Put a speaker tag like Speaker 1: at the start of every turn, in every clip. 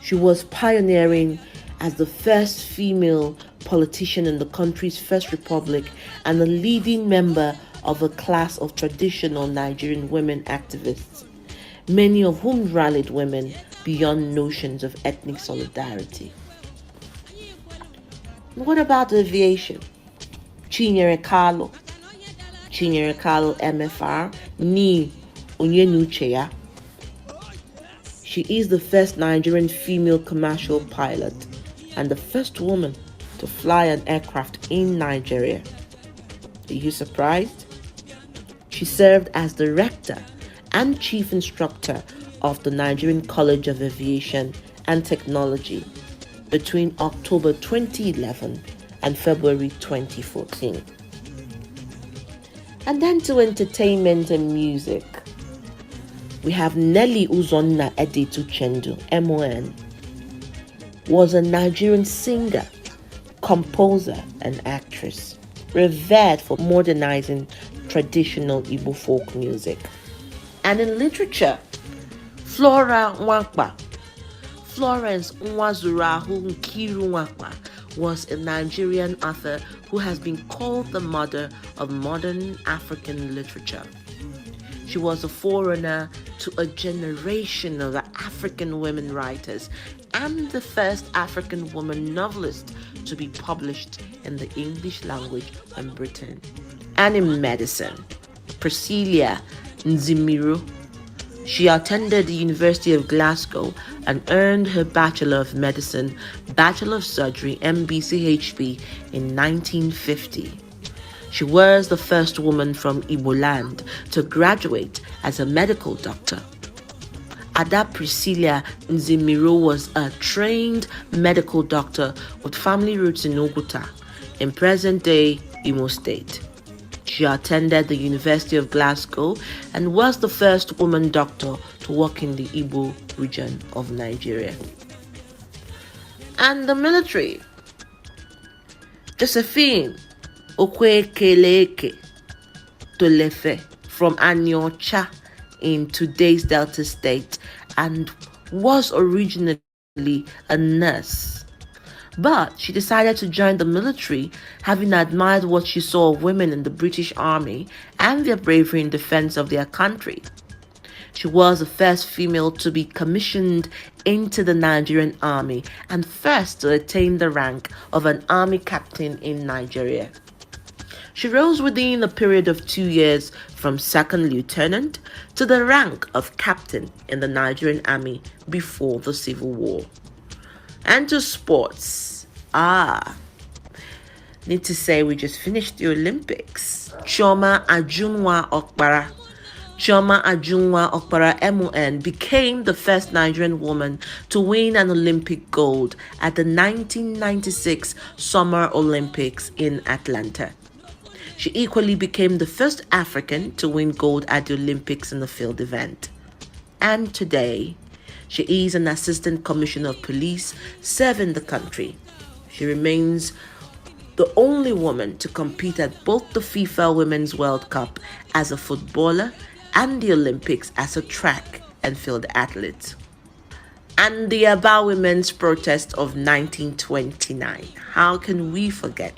Speaker 1: She was pioneering as the first female politician in the country's first republic and a leading member of a class of traditional Nigerian women activists, many of whom rallied women beyond notions of ethnic solidarity. What about aviation? Chinyere Kalu MFR, Nnii Iyom. She is the first Nigerian female commercial pilot and the first woman to fly an aircraft in Nigeria. Are you surprised? She served as director and chief instructor of the Nigerian College of Aviation and Technology between October 2011 and February 2014. And then to entertainment and music, we have Nelly Uzonna Editu Chendu, MON, was a Nigerian singer, composer, and actress, revered for modernizing traditional Igbo folk music. And in literature, Florence Nwazurahu Nkiru Nwakpa was a Nigerian author who has been called the mother of modern African literature. She was a forerunner to a generation of African women writers and the first African woman novelist to be published in the English language in Britain. And in medicine, Priscilla Nzimiru. She attended the University of Glasgow and earned her Bachelor of Medicine, Bachelor of Surgery, MBCHB in 1950. She was the first woman from Igbo land to graduate as a medical doctor. Ada Priscilla Nzimiru was a trained medical doctor with family roots in Oguta, in present-day Imo State. She attended the University of Glasgow and was the first woman doctor to work in the Igbo region of Nigeria. And the military. Josephine Okwekeleke Tolefe from Aniocha in today's Delta State and was originally a nurse. But she decided to join the military, having admired what she saw of women in the British Army and their bravery in defense of their country. She was the first female to be commissioned into the Nigerian Army and first to attain the rank of an army captain in Nigeria. She rose within a period of 2 years from second lieutenant to the rank of captain in the Nigerian Army before the Civil War. And to sports. Need to say we just finished the Olympics. Chioma Ajunwa Okpara MON became the first Nigerian woman to win an Olympic gold at the 1996 Summer Olympics in Atlanta. She equally became the first African to win gold at the Olympics in a field event. And today, she is an assistant commissioner of police serving the country. She remains the only woman to compete at both the FIFA Women's World Cup as a footballer and the Olympics as a track and field athlete. And the Aba Women's Protest of 1929. How can we forget?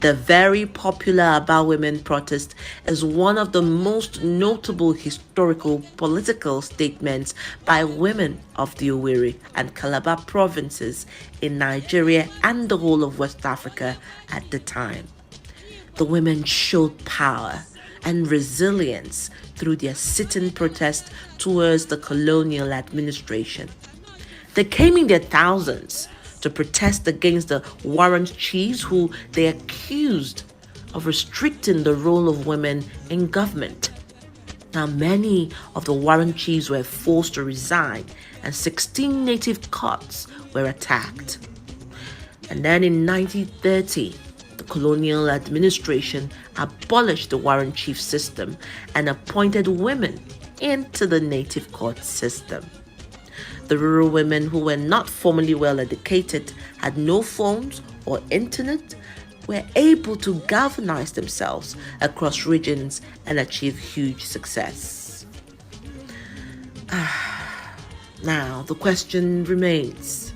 Speaker 1: The very popular Aba Women Protest is one of the most notable historical political statements by women of the Owerri and Calabar provinces in Nigeria and the whole of West Africa at the time. The women showed power and resilience through their sit-in protest towards the colonial administration. They came in their thousands to protest against the warrant chiefs who they accused of restricting the role of women in government. Now, many of the warrant chiefs were forced to resign and 16 native courts were attacked. And then in 1930, the colonial administration abolished the warrant chief system and appointed women into the native court system. The rural women who were not formally well educated, had no phones or internet, were able to galvanize themselves across regions and achieve huge success. Now, the question remains,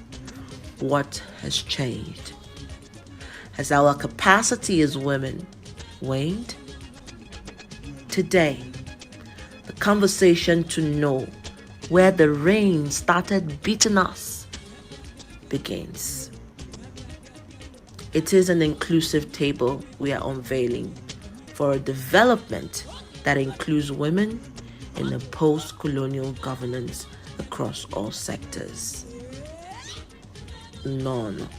Speaker 1: what has changed? Has our capacity as women waned? Today, the conversation to know where the rain started beating us begins. It is an inclusive table we are unveiling for a development that includes women in a post-colonial governance across all sectors. None.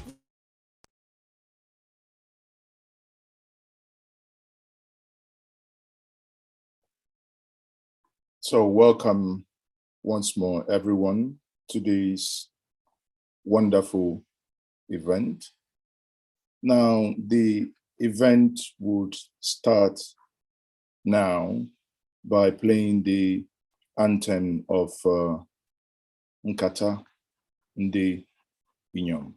Speaker 2: So welcome once more, everyone, to this wonderful event. Now, the event would start now by playing the anthem of Nkata Ndi Iyom.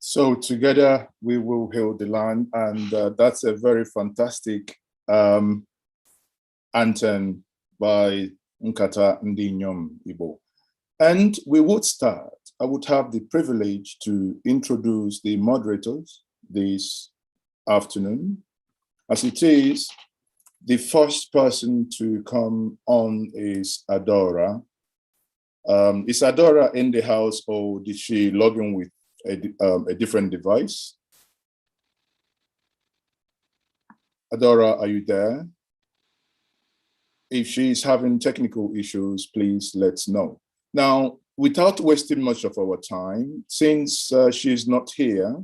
Speaker 2: So together we will heal the land, and that's a very fantastic anthem by Nkata Ndi Iyom Igbo. And we would start. I would have the privilege to introduce the moderators this afternoon. As it is, the first person to come on is Adora. Is Adora in the house, or did she log in with a different device? Adora, are you there? If she's having technical issues, please let's know. Now, without wasting much of our time, since she's not here,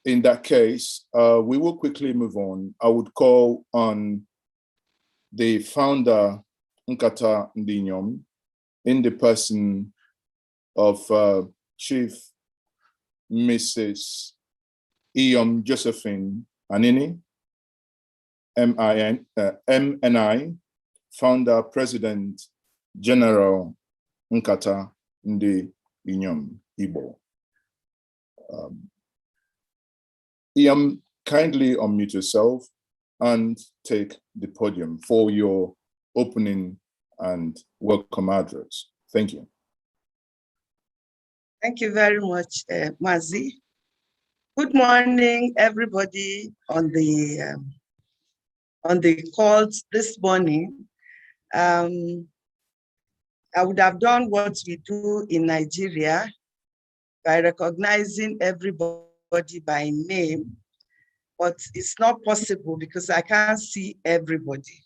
Speaker 2: in that case, we will quickly move on. I would call on the founder, Nkata Ndi Iyom, in the person of Chief Mrs. Iyom Josephine Nnii, MNI, founder, President General Nkata Ndi Iyom Igbo. Iyom, kindly unmute yourself and take the podium for your opening and welcome address. Thank you.
Speaker 3: Thank you very much, Mazi. Good morning, everybody on the calls this morning. I would have done what we do in Nigeria by recognizing everybody by name, but it's not possible because I can't see everybody.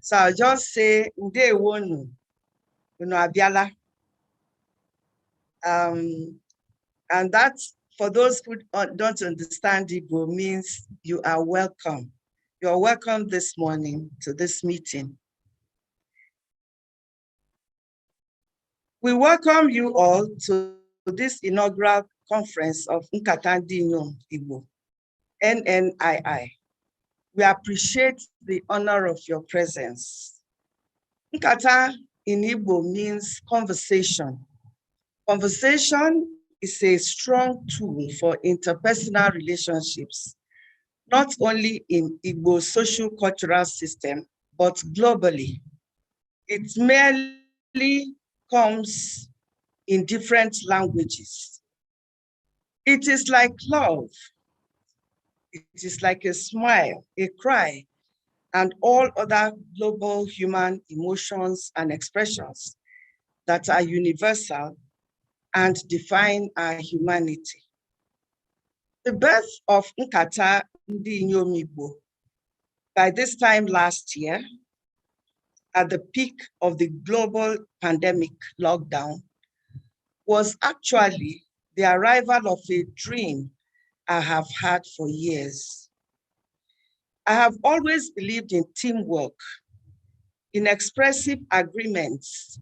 Speaker 3: So I'll just say, Ndi Iyom Igbo. And that's, for those who don't understand Igbo, means you are welcome. You are welcome this morning to this meeting. We welcome you all to this inaugural conference of Nkata Ndi Iyom Igbo, NNII. We appreciate the honor of your presence. Nkata in Igbo means conversation. Conversation is a strong tool for interpersonal relationships, not only in Igbo social cultural system, but globally. It merely comes in different languages. It is like love. It is like a smile, a cry, and all other global human emotions and expressions that are universal and define our humanity. The birth of Nkata Ndi Iyom Igbo, by this time last year, at the peak of the global pandemic lockdown, was actually the arrival of a dream I have had for years. I have always believed in teamwork, in expressive agreements,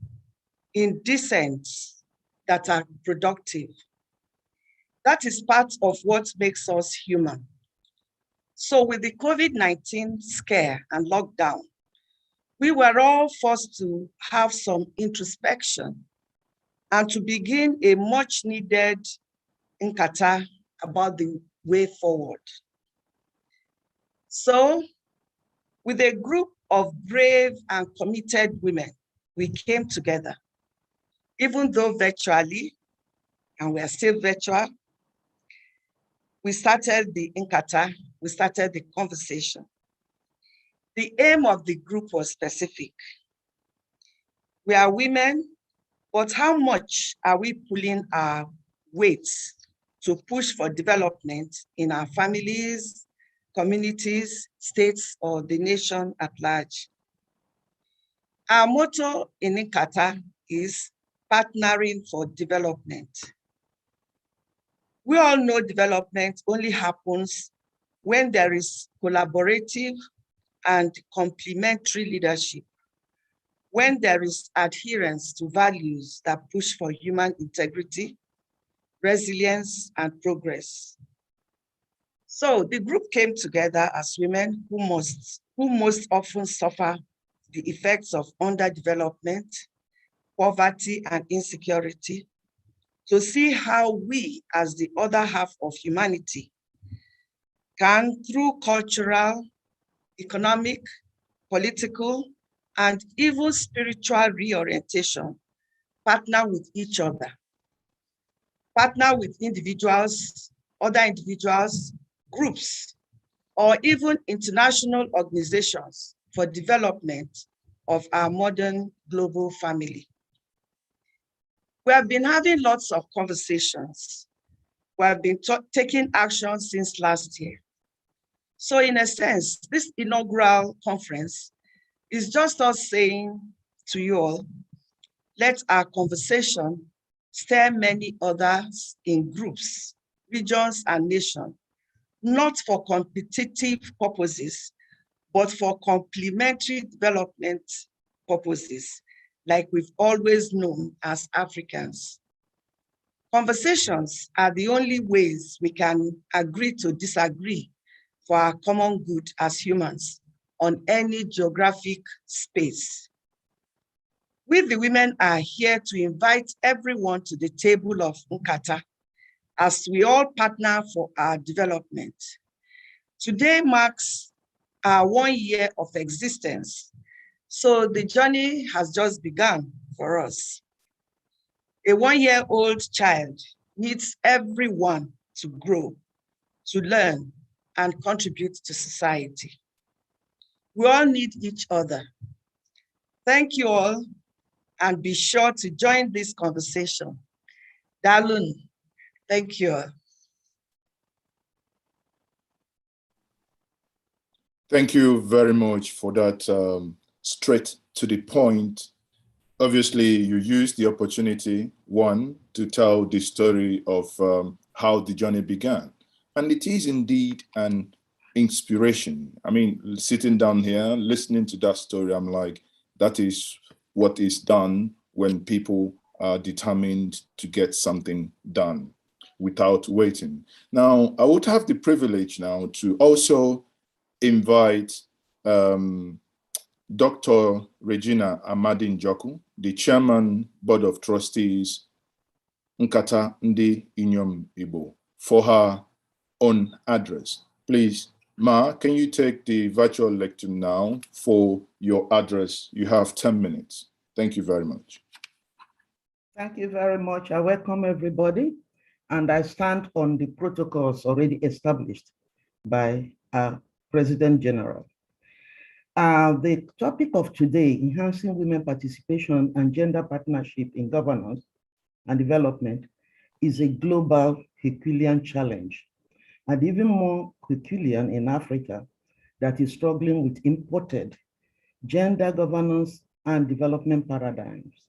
Speaker 3: in dissent that are productive. That is part of what makes us human. So with the COVID-19 scare and lockdown, we were all forced to have some introspection and to begin a much needed Nkata about the way forward. So with a group of brave and committed women, we came together, even though virtually, and we are still virtual. We started the Nkata, we started the conversation. The aim of the group was specific. We are women, but how much are we pulling our weights to push for development in our families, communities, states, or the nation at large? Our motto in Nkata is partnering for development. We all know development only happens when there is collaborative and complementary leadership, when there is adherence to values that push for human integrity, resilience, and progress. So the group came together as women who most often suffer the effects of underdevelopment, poverty, and insecurity, to see how we, as the other half of humanity, can, through cultural, economic, political, and even spiritual reorientation, partner with each other. Partner with individuals, other individuals, groups, or even international organizations for development of our modern global family. We have been having lots of conversations. We have been taking action since last year. So in a sense, this inaugural conference is just us saying to you all, let our conversation stir many others in groups, regions, and nations, not for competitive purposes, but for complementary development purposes, like we've always known as Africans. Conversations are the only ways we can agree to disagree for our common good as humans on any geographic space. We, the women, are here to invite everyone to the table of Nkata as we all partner for our development. Today marks our 1 year of existence, so the journey has just begun for us. A 1-year-old child needs everyone to grow, to learn, and contribute to society. We all need each other. Thank you all, and be sure to join this conversation. Dalun, thank you.
Speaker 2: Thank you very much for that straight to the point. Obviously, you used the opportunity, one, to tell the story of how the journey began. And it is indeed an inspiration. I mean, sitting down here, listening to that story, I'm like, that is what is done when people are determined to get something done without waiting. Now, I would have the privilege now to also invite Dr. Regina Amadi-Njoku, the Chairman, Board of Trustees, Nkata Ndi Iyom Igbo, for her own address. Please, Ma, can you take the virtual lecture now for your address? You have 10 minutes. Thank you very much.
Speaker 4: Thank you very much. I welcome everybody, and I stand on the protocols already established by our President General. The topic of today, enhancing women participation and gender partnership in governance and development, is a global Herculean challenge, and even more Herculean in Africa that is struggling with imported gender governance and development paradigms.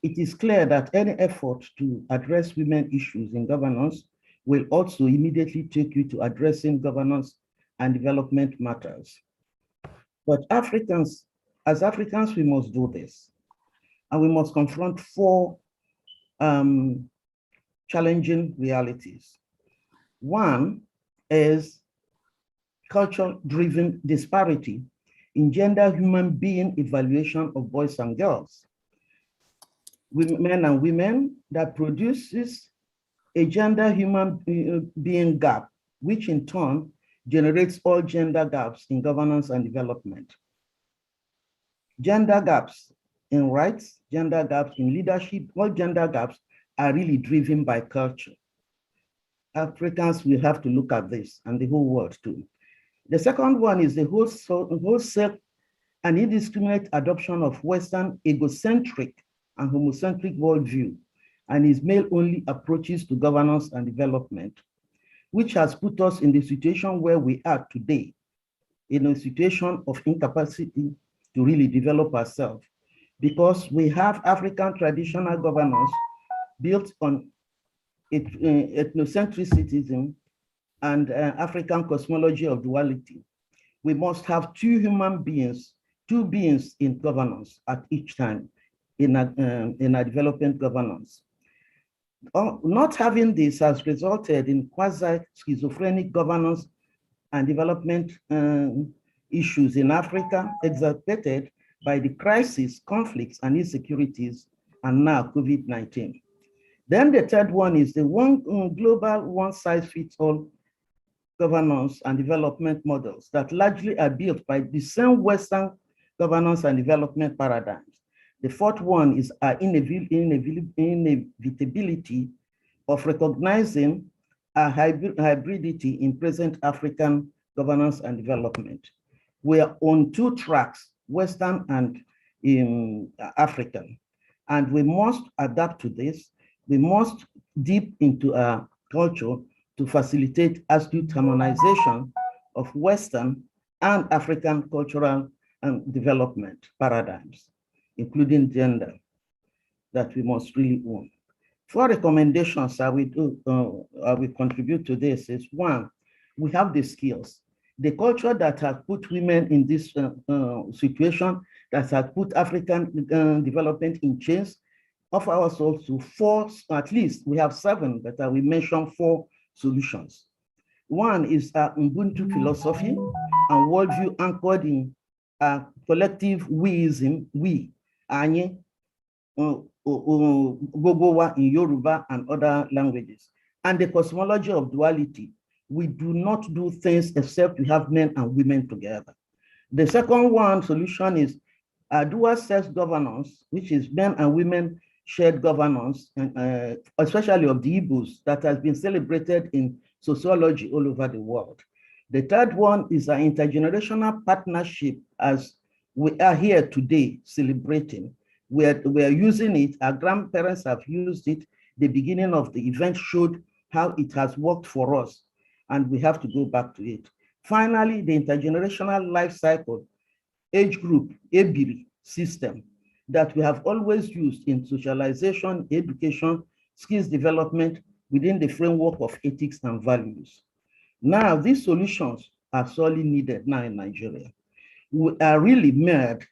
Speaker 4: It is clear that any effort to address women issues in governance will also immediately take you to addressing governance and development matters. But as Africans, we must do this. And we must confront 4 challenging realities. One is culture-driven disparity in gender human being evaluation of boys and girls. Men and women that produces a gender human being gap, which in turn generates all gender gaps in governance and development. Gender gaps in rights, gender gaps in leadership, all gender gaps are really driven by culture. Africans will have to look at this, and the whole world too. The second one is the wholesale and indiscriminate adoption of Western egocentric and homocentric worldview and its male-only approaches to governance and development, which has put us in the situation where we are today, in a situation of incapacity to really develop ourselves, because we have African traditional governance built on ethnocentricity and African cosmology of duality. We must have 2 human beings, 2 beings in governance at each time in a development governance. Not having this has resulted in quasi-schizophrenic governance and development issues in Africa, exacerbated by the crisis, conflicts, and insecurities, and now COVID-19. Then the third one is the global one-size-fits-all governance and development models that largely are built by the same Western governance and development paradigms. The fourth one is our inevitability of recognizing a hybridity in present African governance and development. We are on 2 tracks, Western and African, and we must adapt to this. We must deep into our culture to facilitate astute harmonization of Western and African cultural and development paradigms, including gender. that we must really own. 4 recommendations I will contribute to this is: 1, we have the skills. The culture that has put women in this situation, that has put African development in chains, offer us also 4, at least we have 7, but I will mention 4 solutions. 1 is Ubuntu philosophy and worldview anchored in collective weism, we, Anye, Gogowa in Yoruba and other languages, and the cosmology of duality. We do not do things except we have men and women together. The second solution is dual sex governance, which is men and women shared governance, and especially of the Igbos, that has been celebrated in sociology all over the world. The third one is an intergenerational partnership, as we are here today celebrating. We are using it, our grandparents have used it. The beginning of the event showed how it has worked for us, and we have to go back to it. Finally, the intergenerational life cycle age group, ABIRI system that we have always used in socialization, education, skills development within the framework of ethics and values. Now, these solutions are sorely needed now in Nigeria. We are really mired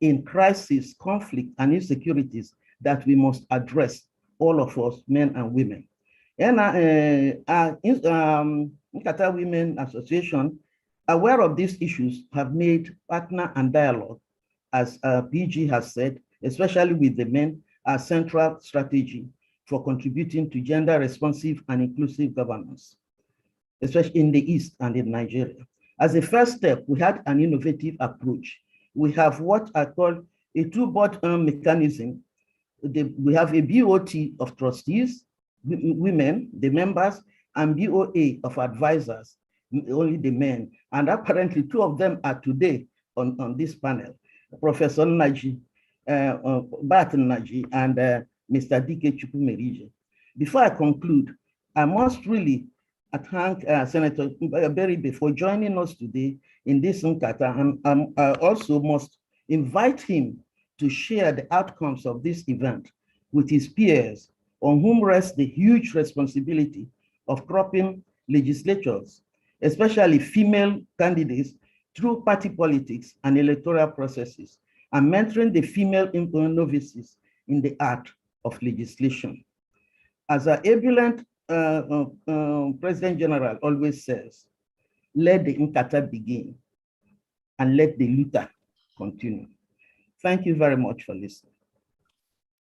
Speaker 4: in crisis, conflict, and insecurities that we must address, all of us, men and women. And Nkata Women Association, aware of these issues, have made partner and dialogue, as PG has said, especially with the men, a central strategy for contributing to gender responsive and inclusive governance, especially in the East and in Nigeria. As a first step, we had an innovative approach. We have what I call a two-board mechanism. We have a BOT of trustees, women, the members, and BOA of advisors, only the men. And apparently 2 of them are today on this panel, Professor Naji, Bat Naji, and Mr. D.K. Chukwumerije. Before I conclude, I must really thank Senator Beribe for joining us today in this Nkata, and I also must invite him to share the outcomes of this event with his peers, on whom rests the huge responsibility of cropping legislatures, especially female candidates, through party politics and electoral processes, and mentoring the female novices in the art of legislation. As our ebullient President General always says, let the Nkata begin and let the Luta continue. Thank you very much for listening.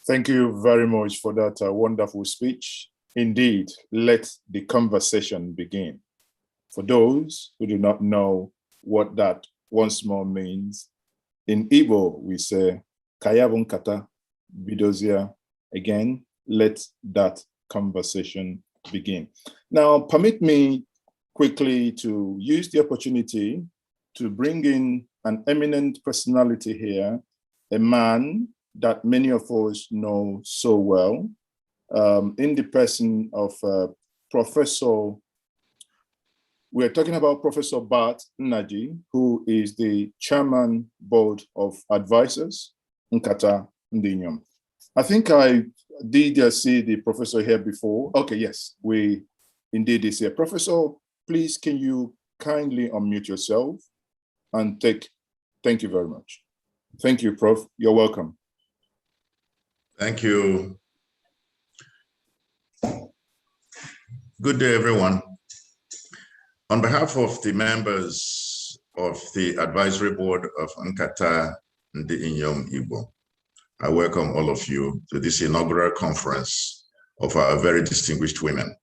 Speaker 2: Thank you very much for that wonderful speech. Indeed, let the conversation begin. For those who do not know what that once more means, in Igbo we say, Kayabun Kata Bidozia. Again, let that conversation begin. Now, permit me quickly to use the opportunity to bring in an eminent personality here, a man that many of us know so well, in the person of Professor, we're talking about Professor Bat Naji, who is the Chairman Board of Advisors, Nkata Ndi Iyom. I think I did see the professor here before. Okay, yes, we indeed is here. Professor, please, can you kindly unmute yourself and thank you very much. Thank you, Prof. You're welcome.
Speaker 5: Thank you. Good day, everyone. On behalf of the members of the advisory board of Nkata Ndi Iyom Igbo, I welcome all of you to this inaugural conference of our very distinguished women.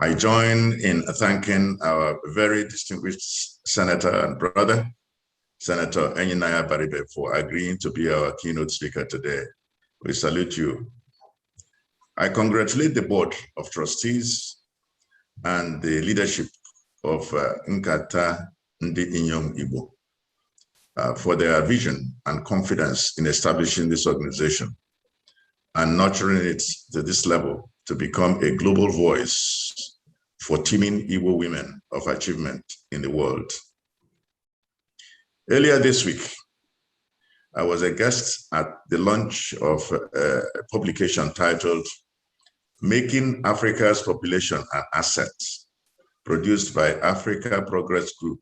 Speaker 5: I join in thanking our very distinguished senator and brother, Senator Enyinaya Baribe, for agreeing to be our keynote speaker today. We salute you. I congratulate the board of trustees and the leadership of Nkata Ndi Iyom Igbo for their vision and confidence in establishing this organization and nurturing it to this level to become a global voice for teaming Igbo women of achievement in the world. Earlier this week, I was a guest at the launch of a publication titled Making Africa's Population an Asset, produced by Africa Progress Group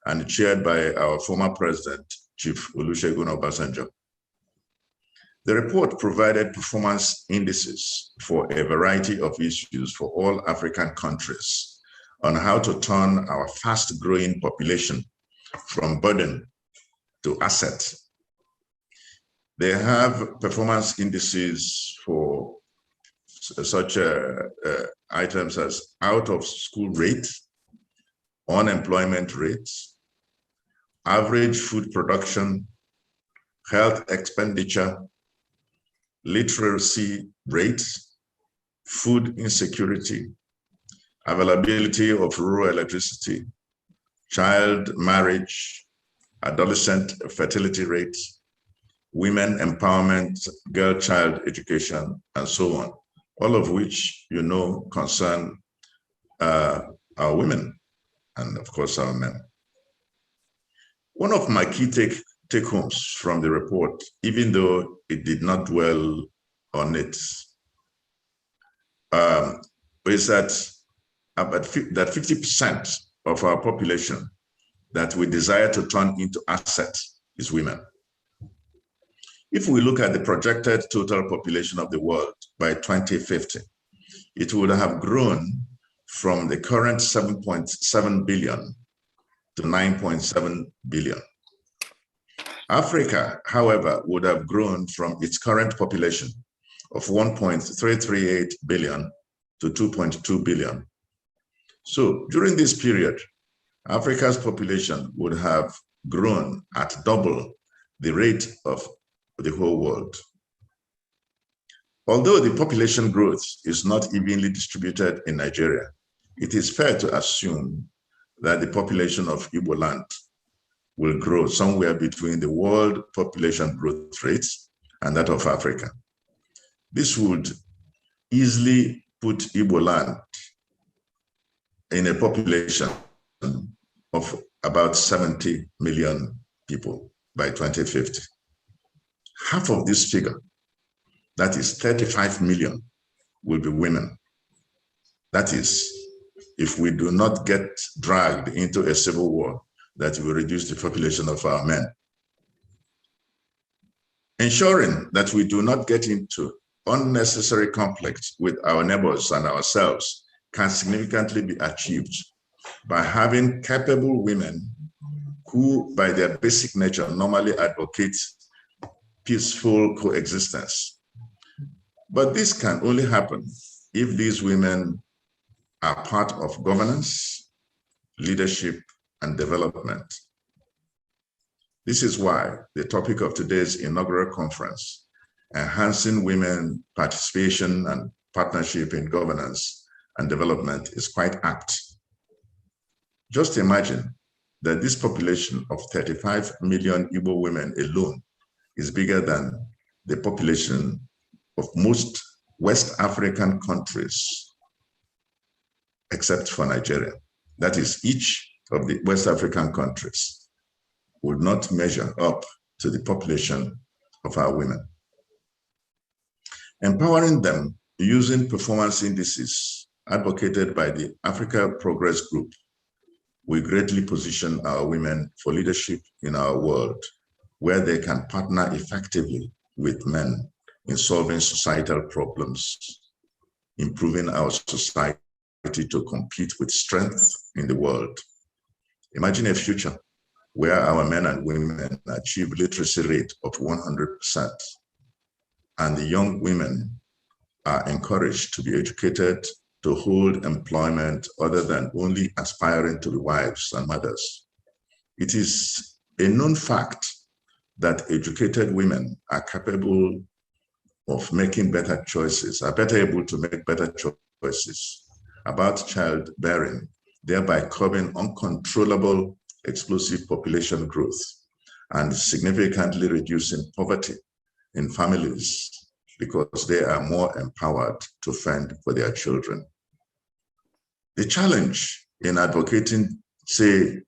Speaker 5: and chaired by our former president, Chief Olusegun Obasanjo. The report provided performance indices for a variety of issues for all African countries on how to turn our fast-growing population from burden to asset. They have performance indices for such items as out-of-school rate, unemployment rates, average food production, health expenditure, literacy rates, food insecurity, availability of rural electricity, child marriage, adolescent fertility rates, women empowerment, girl-child education, and so on, all of which you know concern our women and of course our men. One of my key take-homes from the report, even though it did not dwell on it, is that about 50% of our population that we desire to turn into assets is women. If we look at the projected total population of the world by 2050, it would have grown from the current 7.7 billion to 9.7 billion. Africa, however, would have grown from its current population of 1.338 billion to 2.2 billion. So during this period, Africa's population would have grown at double the rate of the whole world. Although the population growth is not evenly distributed in Nigeria, it is fair to assume that the population of Igbo land will grow somewhere between the world population growth rates and that of Africa. This would easily put Igbo land in a population of about 70 million people by 2050. Half of this figure, that is 35 million, will be women. That is, if we do not get dragged into a civil war that will reduce the population of our men. Ensuring that we do not get into unnecessary conflict with our neighbors and ourselves can significantly be achieved by having capable women who, by their basic nature, normally advocate peaceful coexistence. But this can only happen if these women are part of governance, leadership, and development. This is why the topic of today's inaugural conference, enhancing women participation and partnership in governance and development, is quite apt. Just imagine that this population of 35 million Igbo women alone is bigger than the population of most West African countries, except for Nigeria. That is, each of the West African countries would not measure up to the population of our women. Empowering them using performance indices advocated by the Africa Progress Group will greatly position our women for leadership in our world, where they can partner effectively with men in solving societal problems, improving our society to compete with strength in the world. Imagine a future where our men and women achieve literacy rate of 100%, and the young women are encouraged to be educated to hold employment other than only aspiring to be wives and mothers. It is a known fact that educated women are capable of making better choices, are better able to make better choices about childbearing, thereby curbing uncontrollable explosive population growth and significantly reducing poverty in families because they are more empowered to fend for their children. The challenge in advocating, say,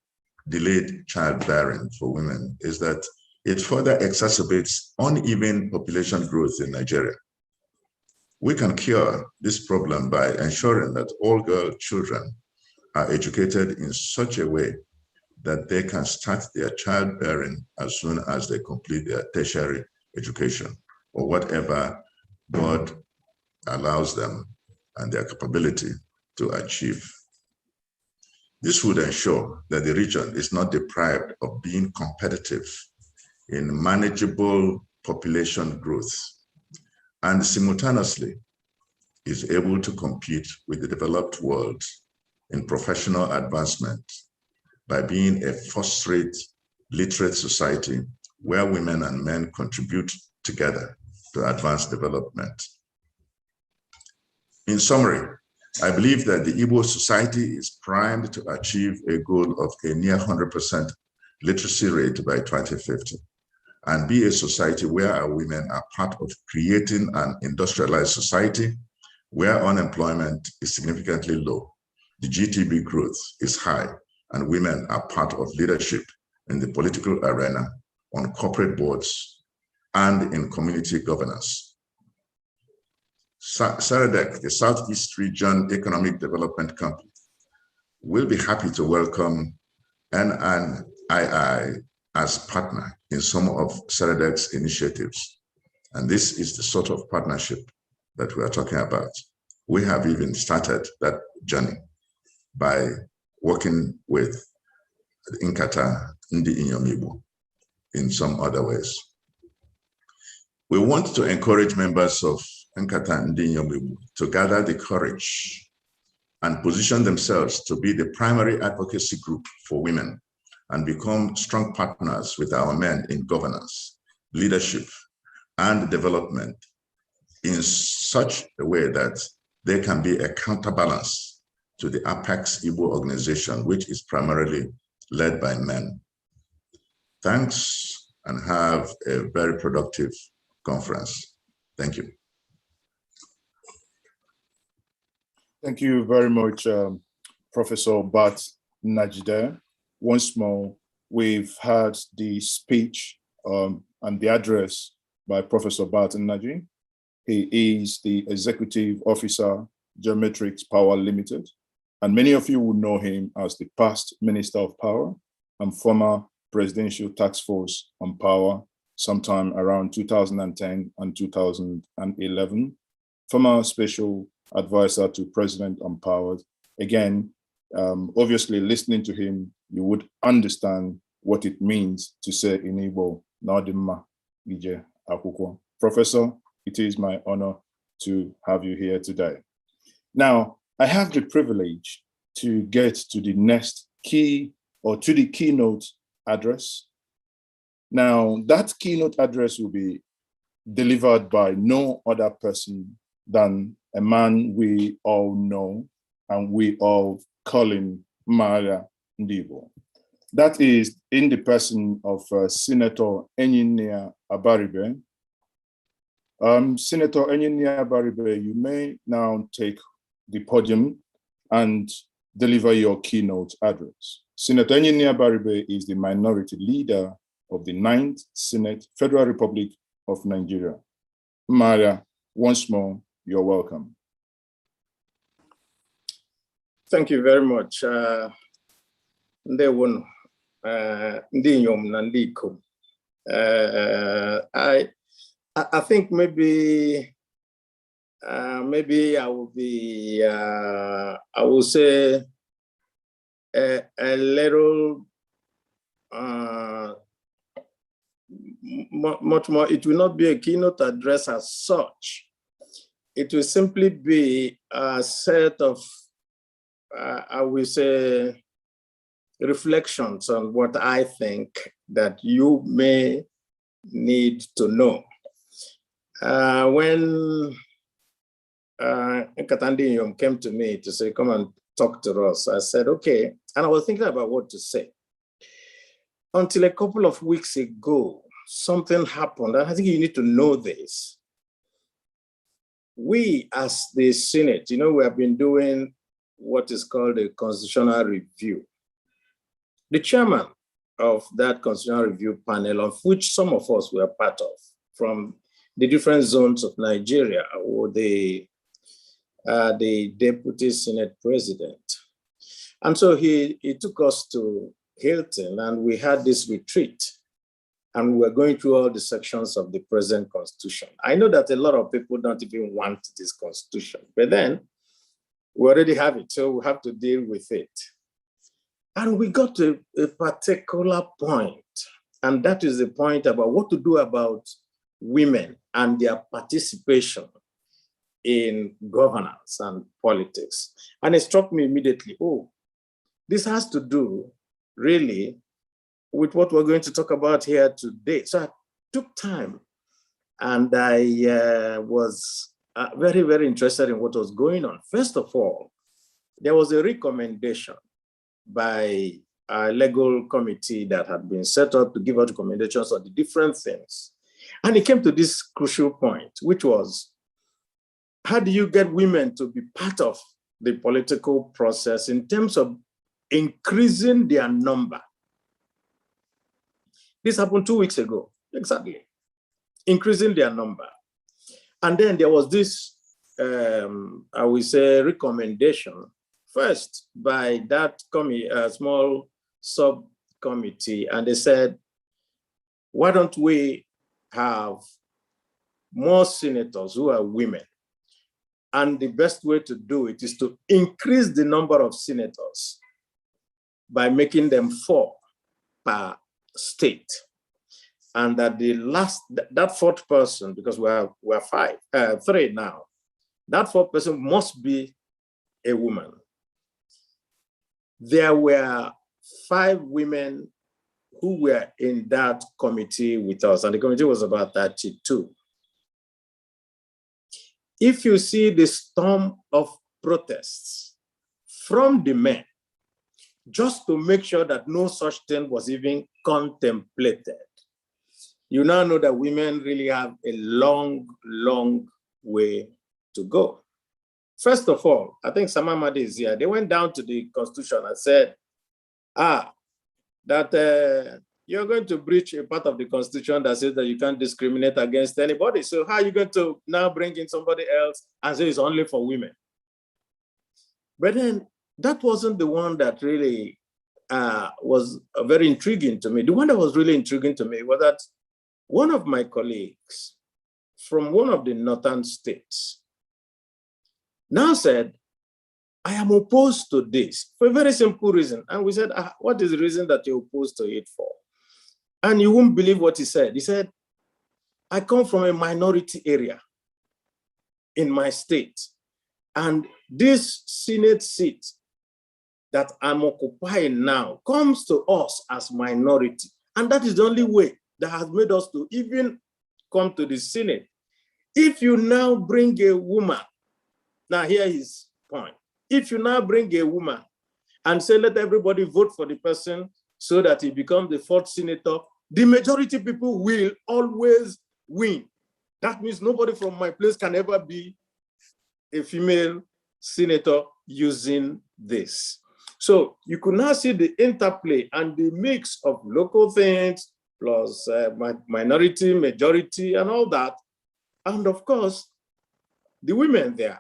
Speaker 5: delayed childbearing for women is that it further exacerbates uneven population growth in Nigeria. We can cure this problem by ensuring that all girl children are educated in such a way that they can start their childbearing as soon as they complete their tertiary education or whatever God allows them and their capability to achieve. This would ensure that the region is not deprived of being competitive in manageable population growth and simultaneously is able to compete with the developed world in professional advancement by being a first-rate literate society where women and men contribute together to advance development. In summary, I believe that the Igbo society is primed to achieve a goal of a near 100% literacy rate by 2050 and be a society where our women are part of creating an industrialized society where unemployment is significantly low, the GDP growth is high, and women are part of leadership in the political arena, on corporate boards, and in community governance. SARADEC, the Southeast Region Economic Development Company, will be happy to welcome NNII as partner in some of SARADEC's initiatives. And this is the sort of partnership that we are talking about. We have even started that journey by working with Nkata Ndi Iyom Igbo in some other ways. We want to encourage members of Nkata Ndi Iyom Igbo to gather the courage and position themselves to be the primary advocacy group for women and become strong partners with our men in governance, leadership, and development in such a way that they can be a counterbalance to the Apex Igbo organization, which is primarily led by men. Thanks, and have a very productive conference. Thank you.
Speaker 2: Thank you very much, Professor Bat Najide. Once more, we've had the speech and the address by Professor Bat Najide. He is the Executive Officer, Geometrics Power Limited, and many of you will know him as the past Minister of Power and former Presidential Task Force on Power sometime around 2010 and 2011, former Special Advisor to President on Power. Again, obviously listening to him, you would understand what it means to say in Igbo, Nadima Ije Akwukwo. Professor, it is my honor to have you here today. Now, I have the privilege to get to the next key, or to the keynote address. Now, that keynote address will be delivered by no other person than a man we all know and we all call him Ndi Iyom. That is in the person of Senator Nnii Abaribe. Senator Nnii Abaribe, you may now take the podium and deliver your keynote address. Senator Nnii Abaribe is the minority leader of the 9th Senate, Federal Republic of Nigeria. Maria, once more, you're welcome.
Speaker 6: Thank you very much. Ndi Iyom na Ndi Iyom. I think maybe I will be I will say a little much more. It will not be a keynote address as such. It will simply be a set of I will say reflections on what I think that you may need to know. When Nkata Ndi Iyom came to me to say, come and talk to us, I said, okay. And I was thinking about what to say. Until a couple of weeks ago, something happened. And I think you need to know this. We, as the Senate, you know, we have been doing what is called a constitutional review. The chairman of that constitutional review panel, of which some of us were part of, from the different zones of Nigeria, or the deputy Senate president. And so he took us to Hilton, and we had this retreat, and we were going through all the sections of the present constitution. I know that a lot of people don't even want this constitution, but then we already have it, so we have to deal with it. And we got to a particular point, and that is the point about what to do about women and their participation in governance and politics. And it struck me immediately, oh, this has to do really with what we're going to talk about here today. So I took time, and I was very, very interested in what was going on. First of all, there was a recommendation by a legal committee that had been set up to give out recommendations on the different things. And it came to this crucial point, which was, how do you get women to be part of the political process in terms of increasing their number? This happened 2 weeks ago, exactly, increasing their number. And then there was this, I would say, recommendation, first by that small subcommittee, and they said, why don't we have more senators who are women? And the best way to do it is to increase the number of senators by making them 4 per state. And that that fourth person, because we're 3 now, that fourth person must be a woman. There were 5 women who were in that committee with us, and the committee was about 32. If you see the storm of protests from the men, just to make sure that no such thing was even contemplated, you now know that women really have a long, long way to go. First of all, I think Samamadi is here. They went down to the Constitution and said, that you're going to breach a part of the Constitution that says that you can't discriminate against anybody. So how are you going to now bring in somebody else and say it's only for women? But then that wasn't the one that really was very intriguing to me. The one that was really intriguing to me was that one of my colleagues from one of the northern states now said, I am opposed to this for a very simple reason. And we said, what is the reason that you're opposed to it for? And you won't believe what he said. He said, I come from a minority area in my state. And this Senate seat that I'm occupying now comes to us as minority. And that is the only way that has made us to even come to the Senate. If you now bring a woman, now here is the point. If you now bring a woman and say, let everybody vote for the person so that he becomes the 4th senator, the majority people will always win. That means nobody from my place can ever be a female senator using this. So you could now see the interplay and the mix of local things plus minority, majority, and all that. And of course, the women there,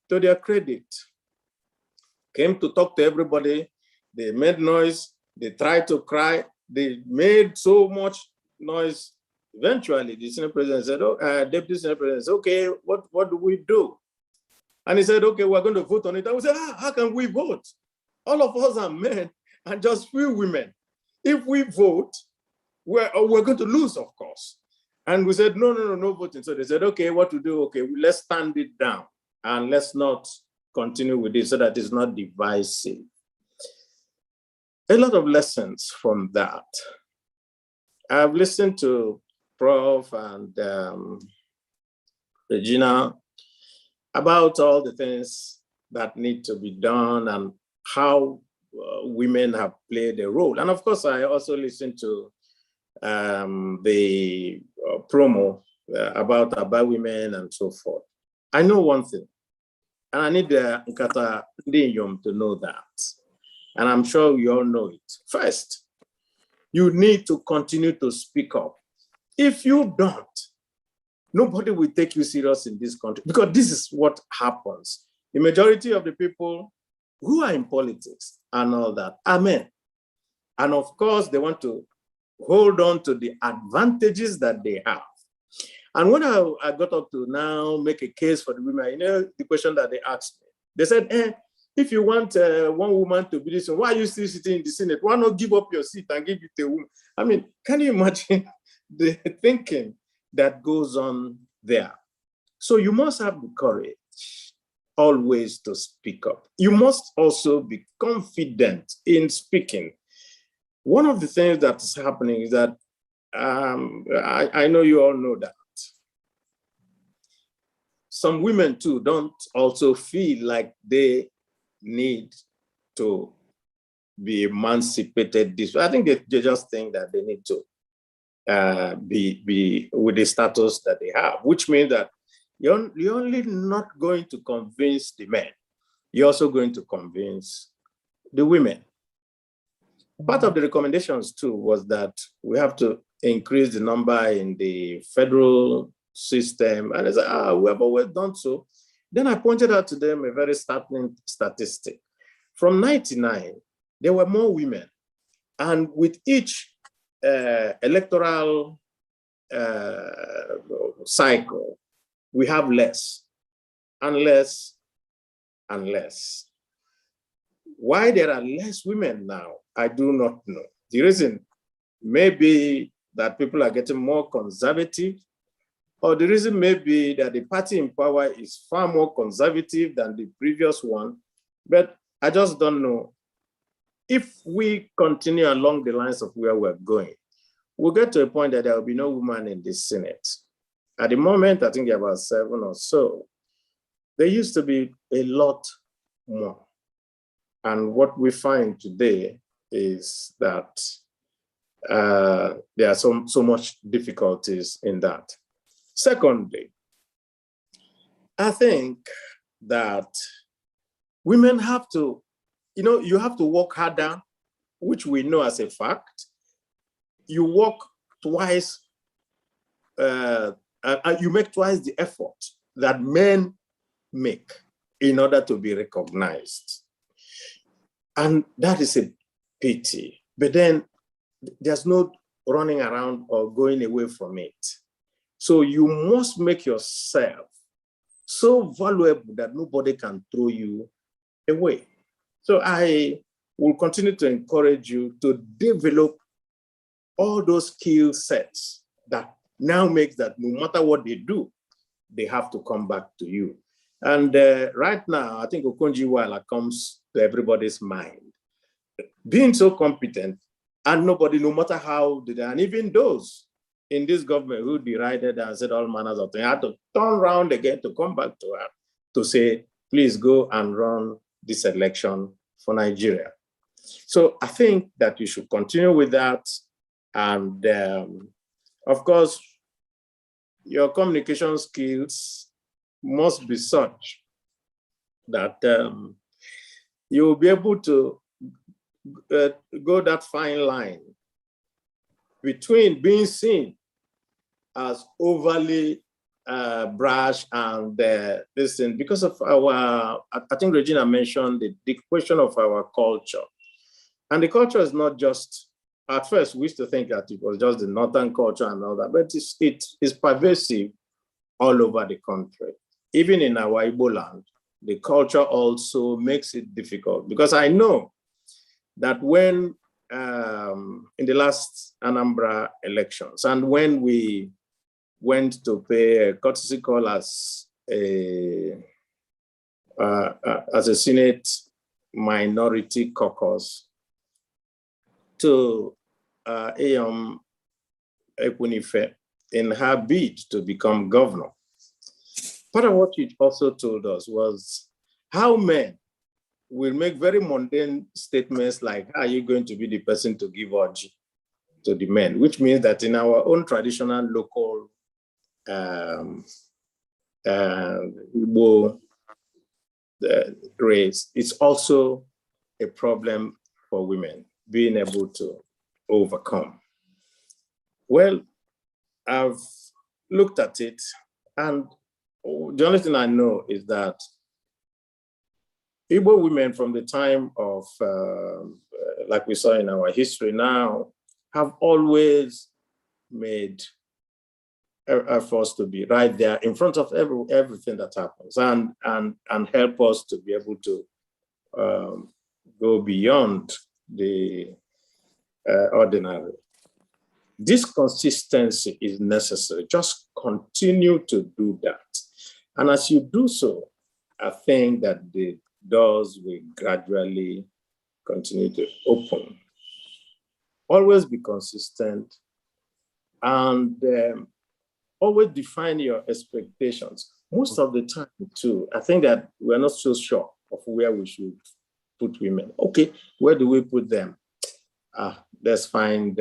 Speaker 6: to their credit, came to talk to everybody. They made noise. They tried to cry. They made so much noise. Eventually, the Senate President said, Deputy Senate President said, okay, what do we do? And he said, okay, we're going to vote on it. And we said, how can we vote? All of us are men and just few women. If we vote, we're going to lose, of course. And we said, no voting. So they said, okay, what to do? Okay, let's stand it down and let's not continue with this so that it's not divisive. A lot of lessons from that. I've listened to Prof. and Regina about all the things that need to be done and how women have played a role. And of course, I also listened to the promo about women and so forth. I know one thing, and I need Nkata Ndi Iyom to know that. And I'm sure you all know it. First, You need to continue to speak up. If you don't, nobody will take you serious in this country, because this is what happens. The majority of the people who are in politics and all that are men. And of course, they want to hold on to the advantages that they have. And when I got up to now make a case for the women, you know, the question that they asked me, they said, if you want one woman to be this one, why are you still sitting in the Senate? Why not give up your seat and give it to a woman? I mean, can you imagine the thinking that goes on there? So you must have the courage always to speak up. You must also be confident in speaking. One of the things that is happening is that I know you all know that some women too don't also feel like they need to be emancipated this way. I think they just think that they need to be with the status that they have, which means that you're only not going to convince the men, you're also going to convince the women. Part of the recommendations too was that we have to increase the number in the federal system. And I said, we have always done so. Then I pointed out to them a very startling statistic. From 1999, there were more women. And with each electoral cycle, we have less and less and less. Why there are less women now, I do not know. The reason may be that people are getting more conservative, or the reason may be that the party in power is far more conservative than the previous one, but I just don't know. If we continue along the lines of where we're going, we'll get to a point that there will be no woman in the Senate. At the moment, I think there are about 7 or so. There used to be a lot more. And what we find today is that there are so much difficulties in that. Secondly, I think that women have to, you have to work harder, which we know as a fact. You work twice, you make twice the effort that men make in order to be recognized. And that is a pity. But then there's no running around or going away from it. So you must make yourself so valuable that nobody can throw you away. So I will continue to encourage you to develop all those skill sets that now makes that no matter what they do, they have to come back to you. And right now, I think Okonjo-Iweala comes to everybody's mind. Being so competent, and nobody, no matter how, and even those in this government who derided and said all manners of things, had to turn around again to come back to her to say, please go and run this election for Nigeria. So I think that you should continue with that. And of course, your communication skills must be such that you will be able to go that fine line between being seen as overly brash and this thing, because of our, I think Regina mentioned the question of our culture. And the culture is not just, at first we used to think that it was just the northern culture and all that, but it is pervasive all over the country. Even in our Igbo land, the culture also makes it difficult, because I know that when in the last Anambra elections, and when we went to pay a courtesy call as a Senate minority caucus to Iyom Igbo in her bid to become governor, part of what it also told us was how men will make very mundane statements like, how are you going to be the person to give orgy to the men? Which means that in our own traditional local Igbo race, it's also a problem for women being able to overcome? Well, I've looked at it, and the only thing I know is that Igbo women from the time of, like we saw in our history now, have always made efforts to be right there in front of everything that happens, and help us to be able to go beyond the ordinary. This consistency is necessary. Just continue to do that. And as you do so, I think that the doors will gradually continue to open. Always be consistent, and always define your expectations. Most of the time, too, I think that we're not so sure of where we should put women. Okay, where do we put them? Let's find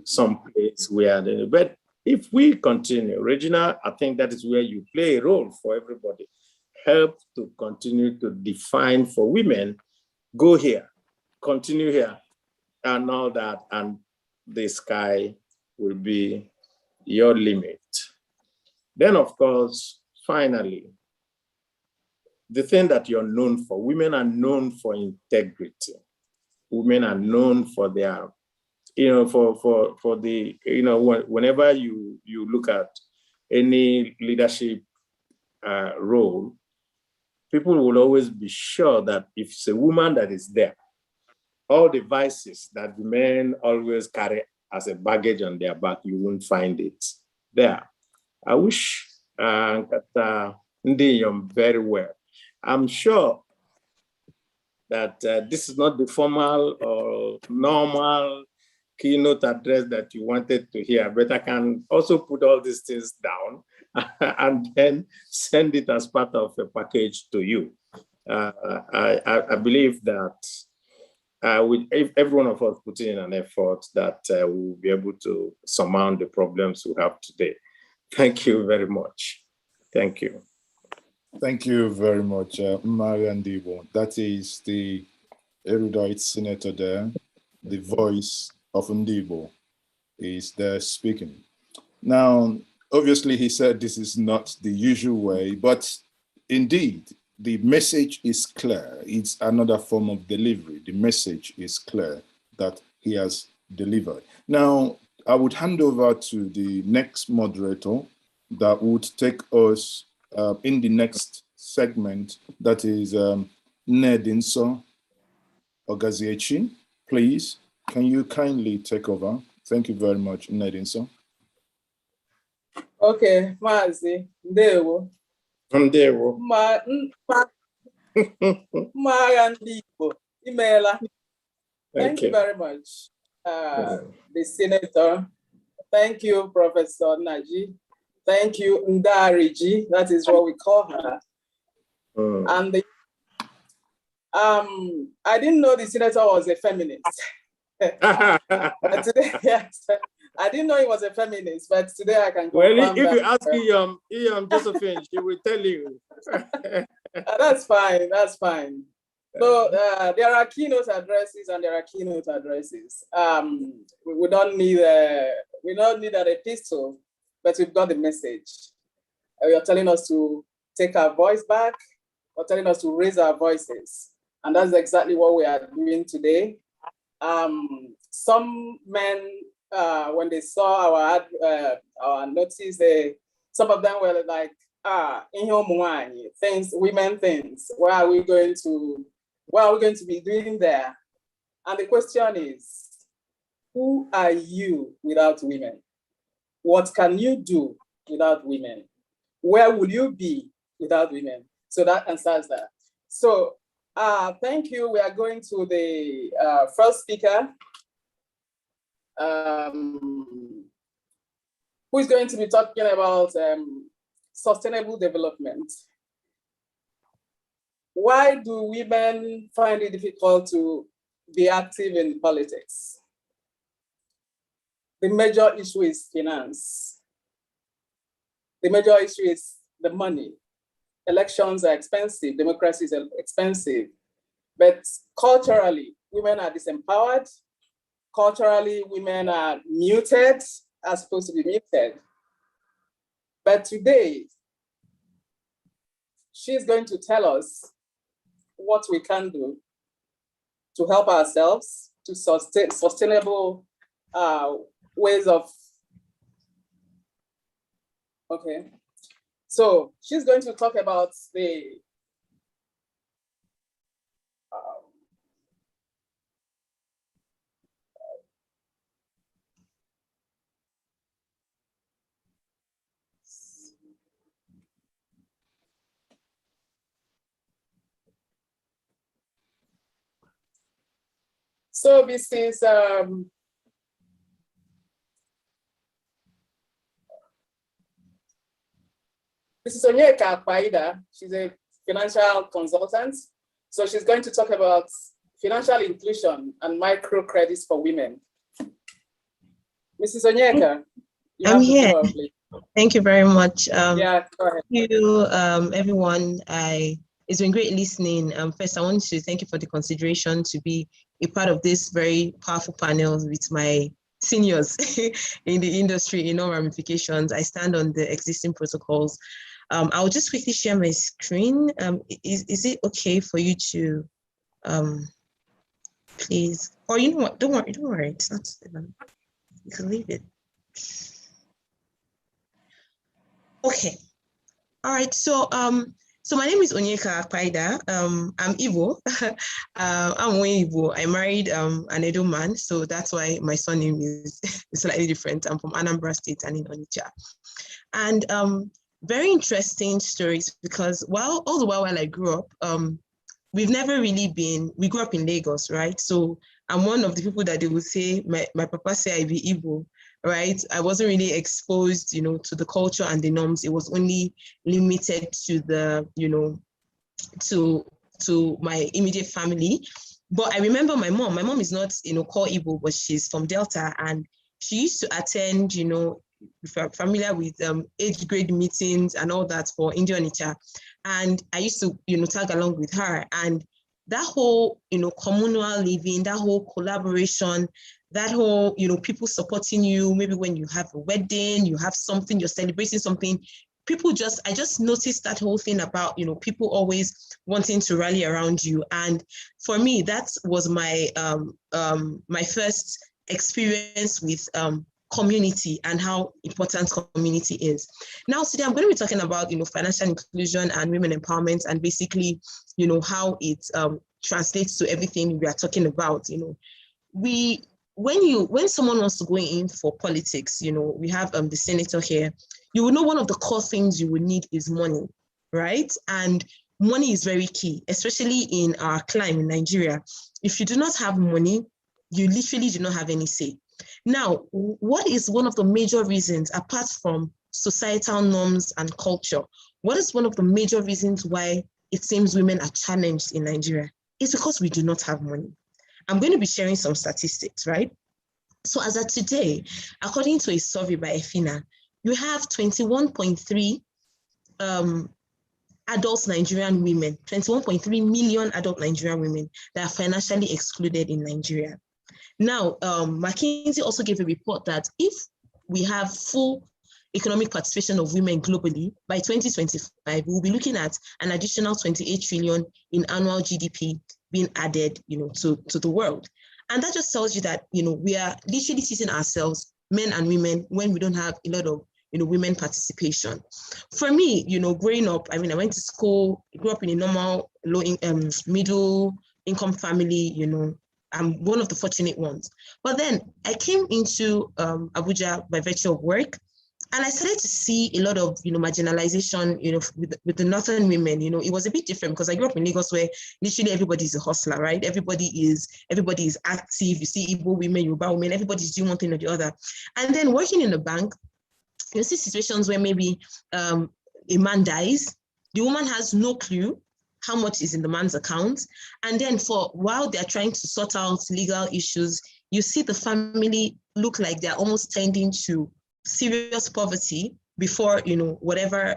Speaker 6: some place where they, but if we continue, Regina, I think that is where you play a role for everybody. Help to continue to define for women, go here, continue here, and all that, and the sky will be your limit. Then, of course, finally, the thing that you're known for, women are known for integrity. Women are known for their, for the, whenever you look at any leadership role, people will always be sure that if it's a woman that is there, all the vices that the men always carry as a baggage on their back, you won't find it there. I wish Nkata Ndi Iyom very well. I'm sure that this is not the formal or normal keynote address that you wanted to hear, but I can also put all these things down and then send it as part of a package to you. I believe that if every one of us put in an effort, that we'll be able to surmount the problems we have today. Thank you very much. Thank you.
Speaker 2: Thank you very much, Ndi Iyom. That is the erudite senator there. The voice of Ndi Iyom is there speaking. Now, obviously, he said this is not the usual way, but indeed, the message is clear. It's another form of delivery. The message is clear that he has delivered. Now, I would hand over to the next moderator that would take us in the next segment, that is Nnii Iyom. Please, can you kindly take over? Thank you very much, Nnii Iyom.
Speaker 7: Okay, Mazi, Ndewo.
Speaker 6: Ndewo.
Speaker 7: Ndi Igbo, Imela. Thank you very much, the Senator. Thank you, Professor Naji. Thank you, Ndariji. That is what we call her. And I didn't know the Senator was a feminist. Today, yes, I didn't know he was a feminist, but today I can confirm.
Speaker 6: Well, if you ask Iyom Josephine, she will tell you.
Speaker 7: That's fine. That's fine. So there are keynote addresses and there are keynote addresses. We don't need an epistle, but we've got the message. You're telling us to take our voice back, or telling us to raise our voices, and that's exactly what we are doing today. Some men, when they saw our notice, some of them were like, things, women things. What are we going to be doing there? And the question is, who are you without women? What can you do without women? Where will you be without women? So that answers that. So thank you. We are going to the first speaker, who is going to be talking about sustainable development. Why do women find it difficult to be active in politics? The major issue is finance. The major issue is the money. Elections are expensive, democracy is expensive, but culturally, women are disempowered. culturally women are muted, are supposed to be muted. But today, she's going to tell us what we can do to help ourselves to sustain sustainable ways of, okay. So she's going to talk about the so this is Onyeka Akpaida. She's a financial consultant. So she's going to talk about financial inclusion and microcredits for women. Mrs. Onyeka,
Speaker 8: I'm here.
Speaker 7: Floor, please.
Speaker 8: Thank you very much.
Speaker 7: Yeah, go ahead.
Speaker 8: Thank you, everyone. It's been great listening. First, I want to thank you for the consideration to be a part of this very powerful panel with my seniors in the industry in all ramifications. I stand on the existing protocols. I'll just quickly share my screen. Is it okay for you to, please? Or you know what? Don't worry. It's not. You can leave it. Okay. All right. So so my name is Onyeka Akpaida. I'm Igbo. I'm Igbo. I married an Edo man, so that's why my surname is slightly different. I'm from Anambra State and in Onitsha. And very interesting stories, because all the while I grew up, we've never really been, we grew up in Lagos, right? So I'm one of the people that they would say, my papa say I be Igbo, right? I wasn't really exposed, to the culture and the norms. It was only limited to the, to my immediate family. But I remember my mom is not, called Igbo, but she's from Delta, and she used to attend, if you're familiar with age grade meetings and all that for Ndi Onitsha. And I used to, tag along with her. And that whole, communal living, that whole collaboration, that whole, people supporting you, maybe when you have a wedding, you have something, you're celebrating something, I just noticed that whole thing about, people always wanting to rally around you. And for me, that was my, my first experience with community and how important community is. Now, today I'm going to be talking about, financial inclusion and women empowerment, and basically, how it translates to everything we are talking about. When someone wants to go in for politics, we have the senator here, you will know one of the core things you will need is money, right? And money is very key, especially in our climate in Nigeria. If you do not have money, you literally do not have any say. Now, what is one of the major reasons, apart from societal norms and culture, what is one of the major reasons why it seems women are challenged in Nigeria? It's because we do not have money. I'm going to be sharing some statistics, right? So as of today, according to a survey by EFINA, you have 21.3 adult Nigerian women, 21.3 million adult Nigerian women that are financially excluded in Nigeria. Now, McKinsey also gave a report that if we have full economic participation of women globally, by 2025, we'll be looking at an additional 28 trillion in annual GDP being added, to the world. And that just tells you that, we are literally teaching ourselves, men and women, when we don't have a lot of, women participation. For me, growing up, I went to school, grew up in a normal middle income family, I'm one of the fortunate ones. But then I came into Abuja by virtue of work, and I started to see a lot of, marginalization, with the northern women. It was a bit different because I grew up in Lagos, where literally everybody is a hustler, right? Everybody is active. You see Igbo women, Yoruba women, everybody's doing one thing or the other. And then working in a bank, you see situations where maybe a man dies, the woman has no clue how much is in the man's account. And then while they're trying to sort out legal issues, you see the family look like they're almost tending to serious poverty before, whatever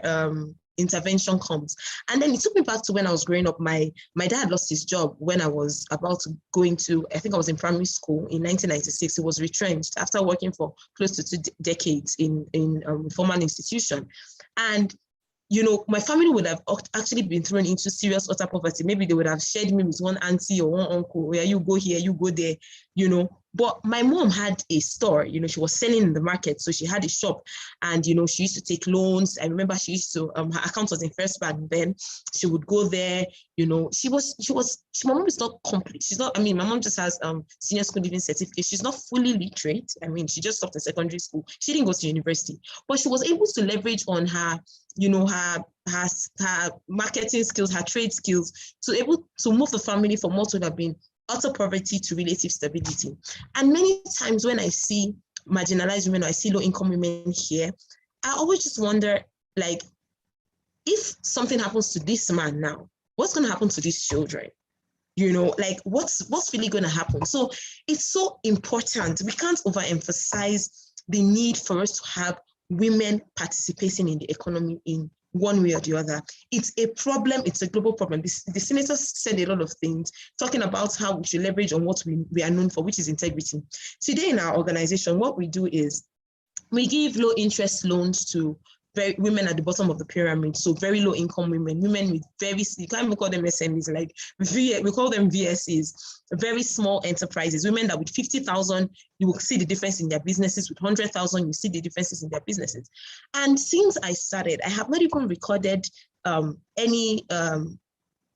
Speaker 8: intervention comes. And then it took me back to when I was growing up. My dad lost his job when I was about to go into, I think I was in primary school in 1996. He was retrenched after working for close to 2 decades in a formal institution. And you know, my family would have actually been thrown into serious utter poverty. Maybe they would have shared me with one auntie or one uncle, where you go here, you go there, you know. But my mom had a store, you know, she was selling in the market. So she had a shop and, you know, she used to take loans. I remember she used to, her account was in First Bank then. She would go there, you know, my mom is not complete. She's not, I mean, my mom just has senior school living certificate. She's not fully literate. I mean, she just stopped in secondary school. She didn't go to university, but she was able to leverage on her, you know, her marketing skills, her trade skills, to able to move the family from what would have been utter poverty to relative stability. And many times when I see marginalized women, or I see low-income women here, I always just wonder, like, if something happens to this man now, what's going to happen to these children? You know, like, what's really going to happen? So it's so important. We can't overemphasize the need for us to have women participating in the economy in one way or the other. It's a problem, it's a global problem. The senators said a lot of things, talking about how we should leverage on what we are known for, which is integrity. Today in our organization, what we do is we give low interest loans to women at the bottom of the pyramid, so very low income women with very, you can't even call them SMEs, like we call them VSEs, very small enterprises, women that with 50,000, you will see the difference in their businesses, with 100,000, you see the differences in their businesses. And since I started, I have not even recorded any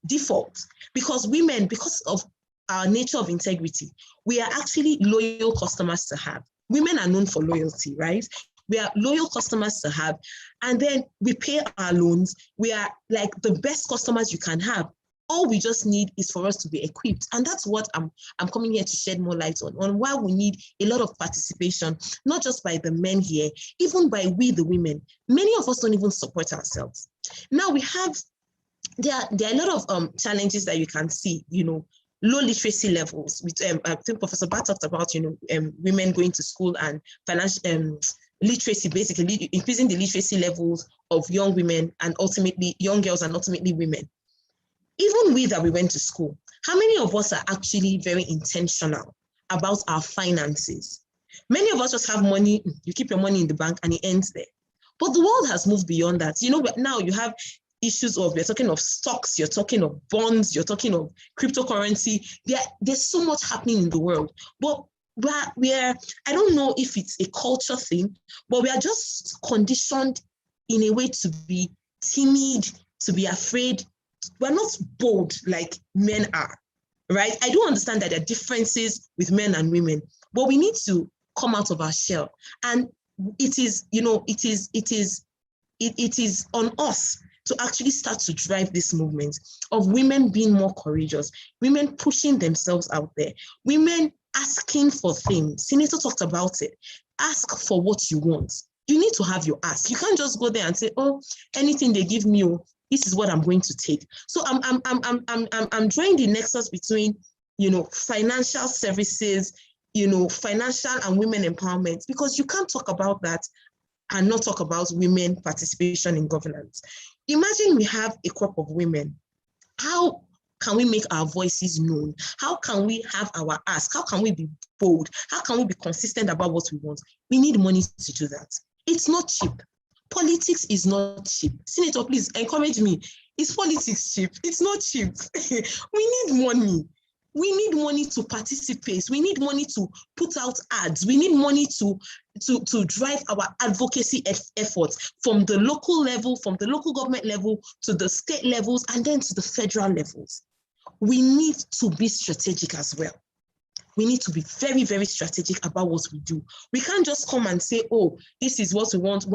Speaker 8: default, because women, because of our nature of integrity, we are actually loyal customers to have. Women are known for loyalty, right? We are loyal customers to have, and then we pay our loans. We are like the best customers you can have. All we just need is for us to be equipped. And that's what I'm coming here to shed more light on why we need a lot of participation, not just by the men here, even by we, the women. Many of us don't even support ourselves. Now we have, there are a lot of challenges that you can see, you know, low literacy levels. I think Professor Bat talked about, you know, women going to school and financial, literacy, basically increasing the literacy levels of young women and ultimately young girls and ultimately women. Even we that we went to school, how many of us are actually very intentional about our finances? Many of us just have money, you keep your money in the bank and it ends there. But the world has moved beyond that. You know, now you have issues of, you're talking of stocks, you're talking of bonds, you're talking of cryptocurrency. There's so much happening in the world. But we are, I don't know if it's a culture thing, but we are just conditioned in a way to be timid, to be afraid. We're not bold like men are, right? I do understand that there are differences with men and women, but we need to come out of our shell. And it is, you know, it is on us to actually start to drive this movement of women being more courageous, women pushing themselves out there, women asking for things. Senator talked about it. Ask for what you want. You need to have your ask. You can't just go there and say, oh, anything they give me, oh, this is what I'm going to take. So I'm drawing the nexus between, you know, financial services, you know, financial and women empowerment, because you can't talk about that and not talk about women participation in governance. Imagine we have a crop of women. How can we make our voices known? How can we have our ask? How can we be bold? How can we be consistent about what we want? We need money to do that. It's not cheap. Politics is not cheap. Senator, please encourage me. Is politics cheap? It's not cheap. We need money. We need money to participate. We need money to put out ads. We need money to drive our advocacy efforts from the local level, from the local government level to the state levels, and then to the federal levels. We need to be strategic as well. We need to be very, very strategic about what we do. We can't just come and say, oh, this is what we want.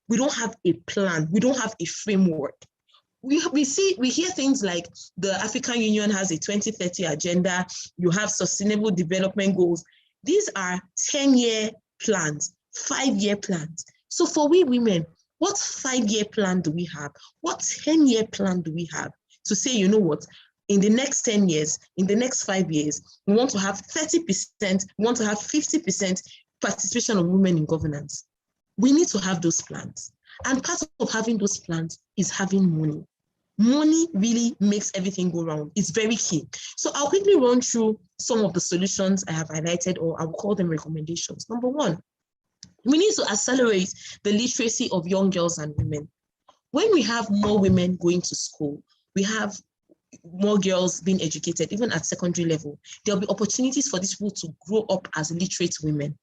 Speaker 8: We don't have a plan. We don't have a framework. We hear things like the African Union has a 2030 agenda. You have sustainable development goals. These are 10-year plans, 5-year plans. So for we women, what 5-year plan do we have? What 10-year plan do we have to say, you know what, in the next 10 years, in the next 5 years, we want to have 30%, we want to have 50% participation of women in governance. We need to have those plans. And part of having those plans is having money. Money really makes everything go round. It's very key. So I'll quickly run through some of the solutions I have highlighted, or I will call them recommendations. Number one, we need to accelerate the literacy of young girls and women. When we have more women going to school, we have more girls being educated, even at secondary level, there'll be opportunities for these people to grow up as literate women.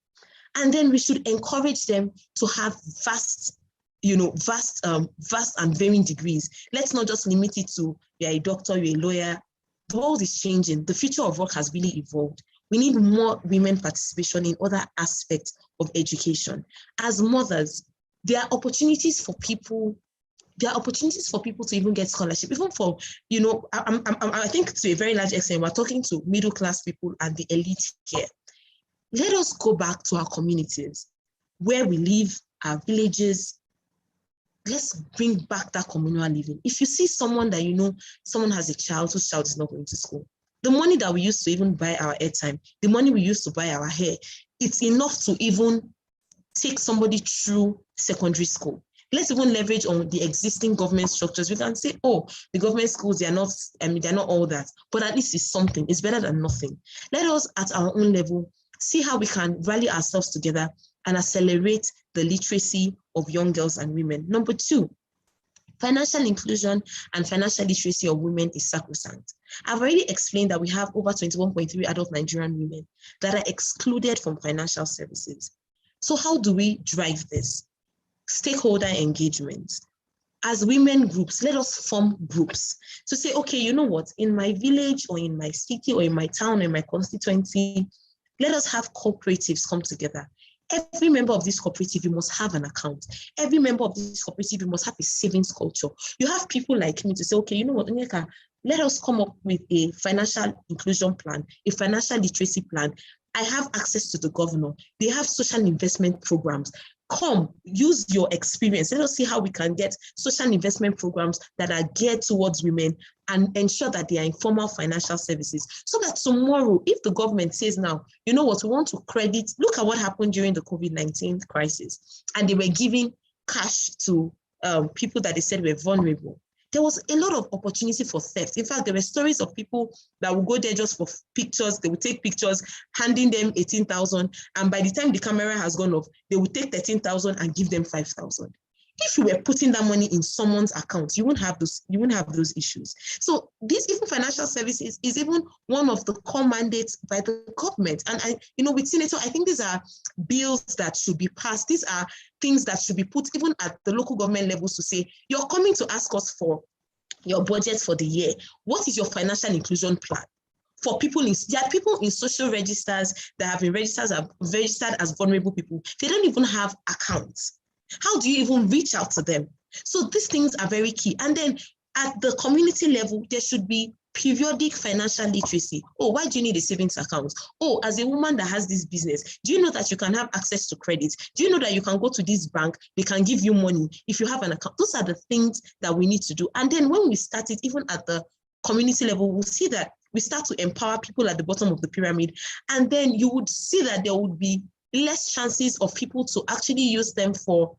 Speaker 8: And then we should encourage them to have vast and varying degrees. Let's not just limit it to you're a doctor, you're a lawyer. The world is changing. The future of work has really evolved. We need more women participation in other aspects of education. As mothers, there are opportunities for people. There are opportunities for people to even get scholarship, even for, I think to a very large extent, we're talking to middle class people and the elite here. Let us go back to our communities, where we live, our villages. Let's bring back that communal living. If you see someone that someone has a child whose child is not going to school, the money that we used to even buy our airtime, the money we used to buy our hair, it's enough to even take somebody through secondary school. Let's even leverage on the existing government structures. We can say, oh, the government schools, they're not all that, but at least it's something. It's better than nothing. Let us, at our own level, see how we can rally ourselves together and accelerate the literacy of young girls and women. Number two, financial inclusion and financial literacy of women is sacrosanct. I've already explained that we have over 21.3 adult Nigerian women that are excluded from financial services. So how do we drive this? Stakeholder engagement. As women groups, let us form groups to say, okay, you know what, in my village or in my city or in my town or in my constituency, let us have cooperatives come together. Every member of this cooperative, you must have an account. Every member of this cooperative, you must have a savings culture. You have people like me to say, okay, you know what, Onyeka, let us come up with a financial inclusion plan, a financial literacy plan. I have access to the governor. They have social investment programs. Come, use your experience. Let us see how we can get social investment programs that are geared towards women and ensure that they are in formal financial services. So that tomorrow, if the government says now, you know what, we want to credit, look at what happened during the COVID-19 crisis, and they were giving cash to people that they said were vulnerable. There was a lot of opportunity for theft. In fact, there were stories of people that would go there just for pictures. They would take pictures, handing them 18,000. And by the time the camera has gone off, they would take 13,000 and give them 5,000. If you were putting that money in someone's account, you wouldn't have those issues. So this even financial services is even one of the core mandates by the government. And with Senator, I think these are bills that should be passed. These are things that should be put even at the local government levels to say, you're coming to ask us for your budget for the year. What is your financial inclusion plan? For people, there are people in social registers that have been registered as vulnerable people. They don't even have accounts. How do you even reach out to them? So these things are very key. And then at the community level, there should be periodic financial literacy. Oh, why do you need a savings account? Oh, as a woman that has this business, do you know that you can have access to credit? Do you know that you can go to this bank, they can give you money if you have an account? Those are the things that we need to do. And then when we start it, even at the community level, we'll see that we start to empower people at the bottom of the pyramid. And then you would see that there would be less chances of people to actually use them for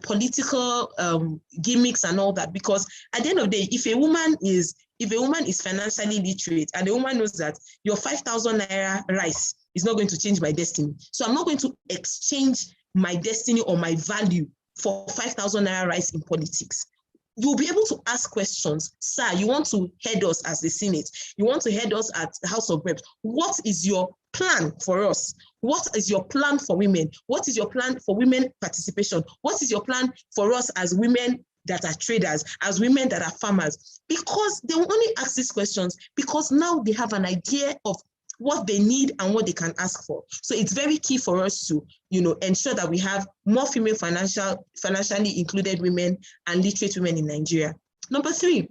Speaker 8: political gimmicks and all that. Because at the end of the day, if a woman is financially literate and the woman knows that your 5,000 naira rice is not going to change my destiny, so I'm not going to exchange my destiny or my value for 5,000 naira rice in politics. You'll be able to ask questions. Sir, you want to head us as the Senate? You want to head us at the House of Reps? What is your plan for us? What is your plan for women? What is your plan for women participation? What is your plan for us as women that are traders, as women that are farmers? Because they will only ask these questions because now they have an idea of what they need and what they can ask for. So it's very key for us to, ensure that we have more female financially included women and literate women in Nigeria. Number three,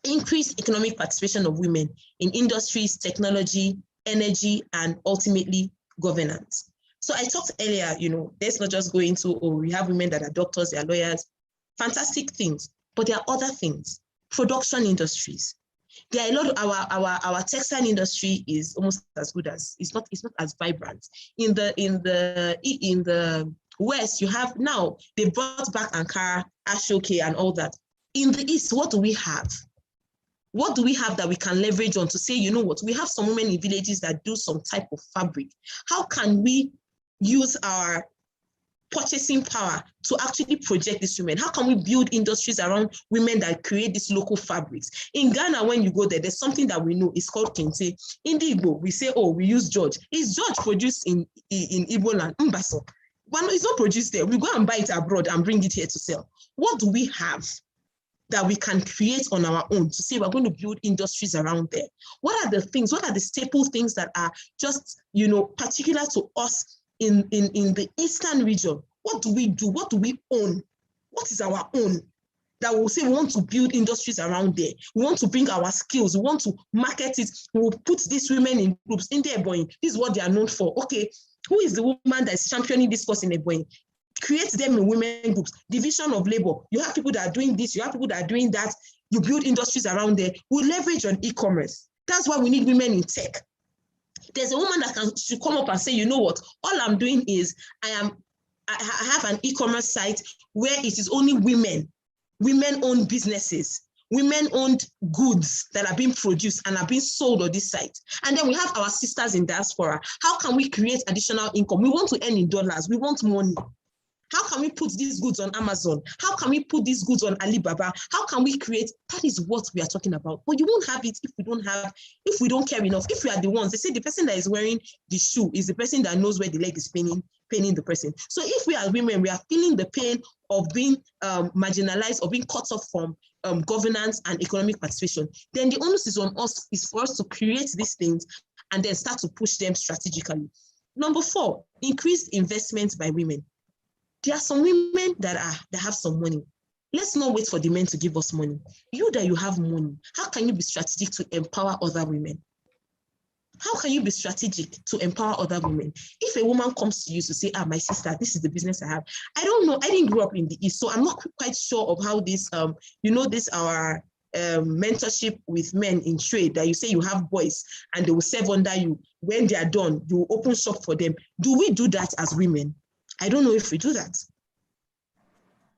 Speaker 8: increase economic participation of women in industries, technology, energy, and ultimately governance. So I talked earlier, let's not just go into, we have women that are doctors, they are lawyers, fantastic things, but there are other things. Production industries. There are a lot of our textile industry is almost as good as, it's not as vibrant. In the West, you have now, they brought back Ankara, Ashoke, and all that. In the East, what do we have? What do we have that we can leverage on to say, you know what, we have some women in villages that do some type of fabric. How can we use our purchasing power to actually project these women? How can we build industries around women that create these local fabrics? In Ghana, when you go there, there's something that we know, it's called kente. In Ndi Igbo, we say, oh, we use George. Is George produced in Igbo land? Mbaso. But it's not produced there. We go and buy it abroad and bring it here to sell. What do we have that we can create on our own to say we're going to build industries around there? What are the things, what are the staple things that are just, you know, particular to us in the Eastern region? What do we do? What do we own? What is our own that we'll say we want to build industries around there? We want to bring our skills. We want to market it. We'll put these women in groups in their Ebonyi. This is what they are known for. Okay, who is the woman that is championing this cause in Ebonyi? Create them in women groups. Division of labor. You have people that are doing this. You have people that are doing that. You build industries around there. We leverage on e-commerce. That's why we need women in tech. There's a woman that should come up and say, you know what? All I'm doing is I have an e-commerce site where it is only women-owned businesses, women-owned goods that are being produced and are being sold on this site. And then we have our sisters in diaspora. How can we create additional income? We want to earn in dollars. We want money. How can we put these goods on Amazon? How can we put these goods on Alibaba? How can we create? That is what we are talking about. But you won't have it if we don't care enough. If we are the ones, they say the person that is wearing the shoe is the person that knows where the leg is paining the person. So if we are women, we are feeling the pain of being marginalized or being cut off from governance and economic participation, then the onus is on us, is for us to create these things and then start to push them strategically. Number 4, increased investment by women. There are some women that have some money. Let's not wait for the men to give us money. You that you have money, how can you be strategic to empower other women? How can you be strategic to empower other women? If a woman comes to you to say, my sister, this is the business I have. I don't know, I didn't grow up in the East, so I'm not quite sure of how this, our mentorship with men in trade, that you say you have boys and they will serve under you. When they are done, you will open shop for them. Do we do that as women? I don't know if we do that.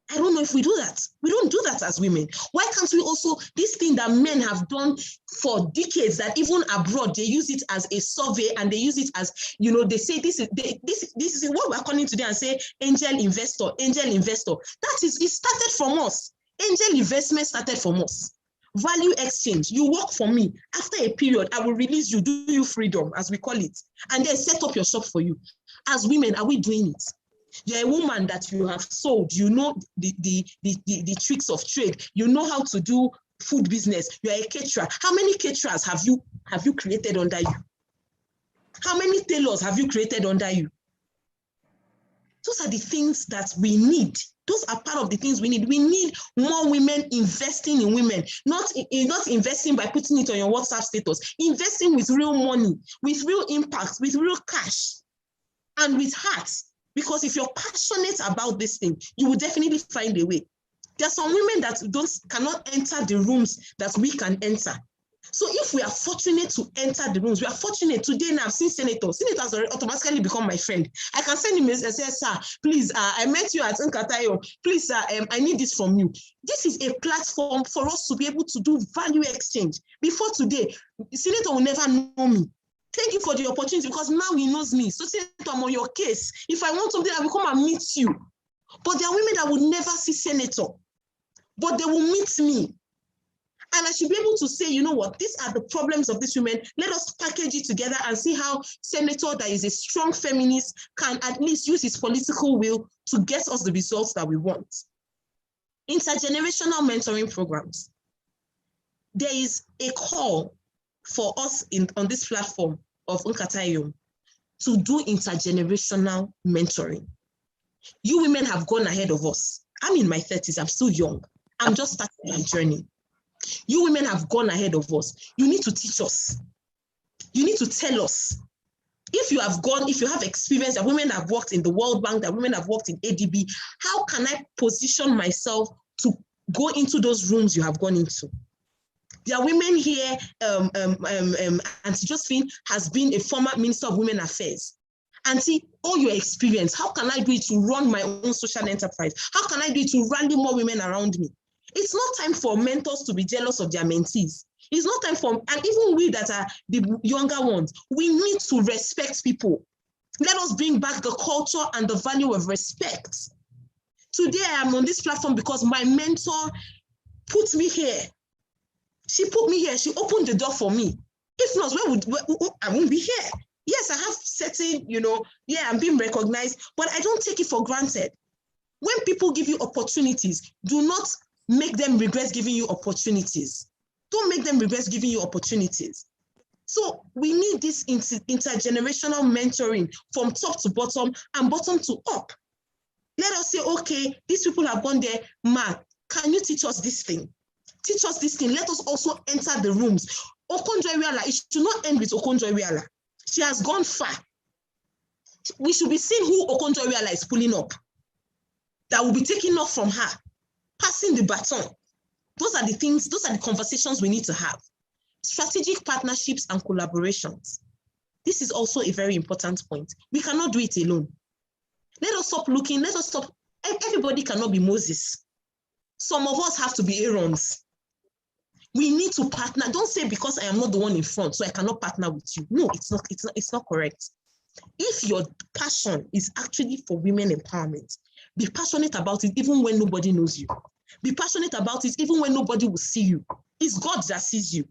Speaker 8: I don't know if we do that. We don't do that as women. Why can't we also, this thing that men have done for decades, that even abroad, they use it as a survey and they use it as, they say this is what we're calling today and say angel investor. That is, it started from us. Angel investment started from us. Value exchange, you work for me. After a period, I will release you, do you freedom, as we call it, and then set up your shop for you. As women, are we doing it? You're a woman that you have sold, you know the tricks of trade, you know how to do food business, you're a caterer. How many caterers have you created under you? How many tailors have you created under you? Those are the things that we need. Those are part of the things we need. We need more women investing in women, not investing by putting it on your WhatsApp status, investing with real money, with real impact, with real cash, and with heart. Because if you're passionate about this thing, you will definitely find a way. There are some women that cannot enter the rooms that we can enter. So if we are fortunate to enter the rooms, we are fortunate. Today now I've seen senators. Senators automatically become my friend. I can send him a message and say, sir, please, I met you at Nkata Ndi Iyom. Please, sir, I need this from you. This is a platform for us to be able to do value exchange. Before today, the senator will never know me. Thank you for the opportunity, because now he knows me. So senator, I'm on your case. If I want something, I will come and meet you. But there are women that would never see senator, but they will meet me. And I should be able to say, you know what, these are the problems of these women. Let us package it together and see how senator that is a strong feminist can at least use his political will to get us the results that we want. Intergenerational mentoring programs. There is a call for us on this platform of Nkata Ndi Iyom to do intergenerational mentoring. You women have gone ahead of us. I'm in my 30s, I'm still young. I'm just starting my journey. You women have gone ahead of us. You need to teach us. You need to tell us. If you have experience, that women have worked in the World Bank, that women have worked in ADB, how can I position myself to go into those rooms you have gone into? There are women here, Auntie Josephine has been a former Minister of Women Affairs. and see all your experience. How can I do it to run my own social enterprise? How can I do it to rally more women around me? It's not time for mentors to be jealous of their mentees. It's not time for, and even we that are the younger ones, we need to respect people. Let us bring back the culture and the value of respect. Today I am on this platform because my mentor put me here. She put me here. She opened the door for me. If not, I won't be here. Yes, I have certain, I'm being recognized, but I don't take it for granted. When people give you opportunities, do not make them regret giving you opportunities. Don't make them regret giving you opportunities. So we need this intergenerational mentoring from top to bottom and bottom to up. Let us say, okay, these people have gone there. Ma, can you teach us this thing? Teach us this thing. Let us also enter the rooms. Okonjo-Iweala, it should not end with Okonjo-Iweala. She has gone far. We should be seeing who Okonjo-Iweala is pulling up. That will be taking off from her, passing the baton. Those are the things, those are the conversations we need to have. Strategic partnerships and collaborations. This is also a very important point. We cannot do it alone. Let us stop looking, let us stop. Everybody cannot be Moses. Some of us have to be Aarons. We need to partner. Don't say because I am not the one in front, so I cannot partner with you. No, it's not correct. If your passion is actually for women empowerment, be passionate about it even when nobody knows you. Be passionate about it even when nobody will see you. It's God that sees you.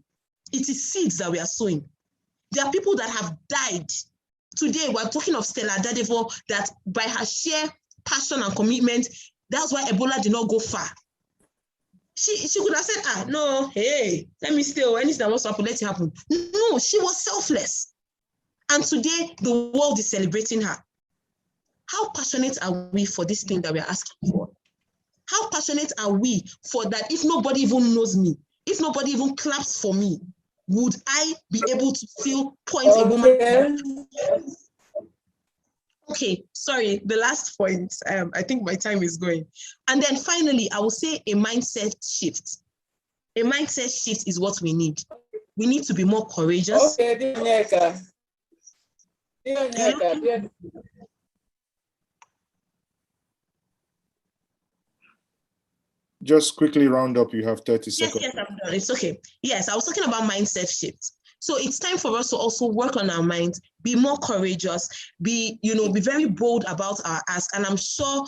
Speaker 8: It is seeds that we are sowing. There are people that have died. Today, we're talking of Stella Dadevo, that by her sheer passion and commitment, that's why Ebola did not go far. She could have said, no, hey, let me stay, anything that wants to happen, let it happen. No, she was selfless. And today, the world is celebrating her. How passionate are we for this thing that we're asking for? How passionate are we for that? If nobody even knows me, if nobody even claps for me, would I be able to feel point a woman? Okay, sorry, the last point. I think my time is going. And then finally, I will say a mindset shift. A mindset shift is what we need. We need to be more courageous.
Speaker 7: Okay,
Speaker 2: Just quickly round up, you have 30 seconds.
Speaker 8: Yes, I'm done. It's okay. Yes, I was talking about mindset shift. So it's time for us to also work on our minds, be more courageous, be very bold about our ask. And I'm sure,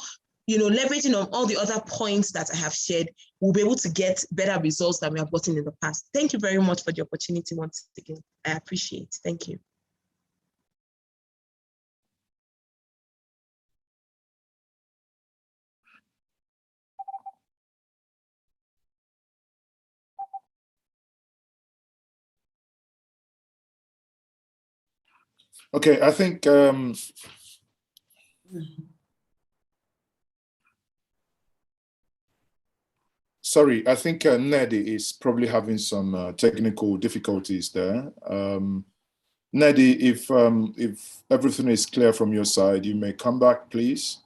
Speaker 8: leveraging on all the other points that I have shared, we'll be able to get better results than we have gotten in the past. Thank you very much for the opportunity once again. I appreciate it. Thank you.
Speaker 2: Okay, I think sorry, I think Nnii is probably having some technical difficulties there. Nnii, if everything is clear from your side, you may come back, please.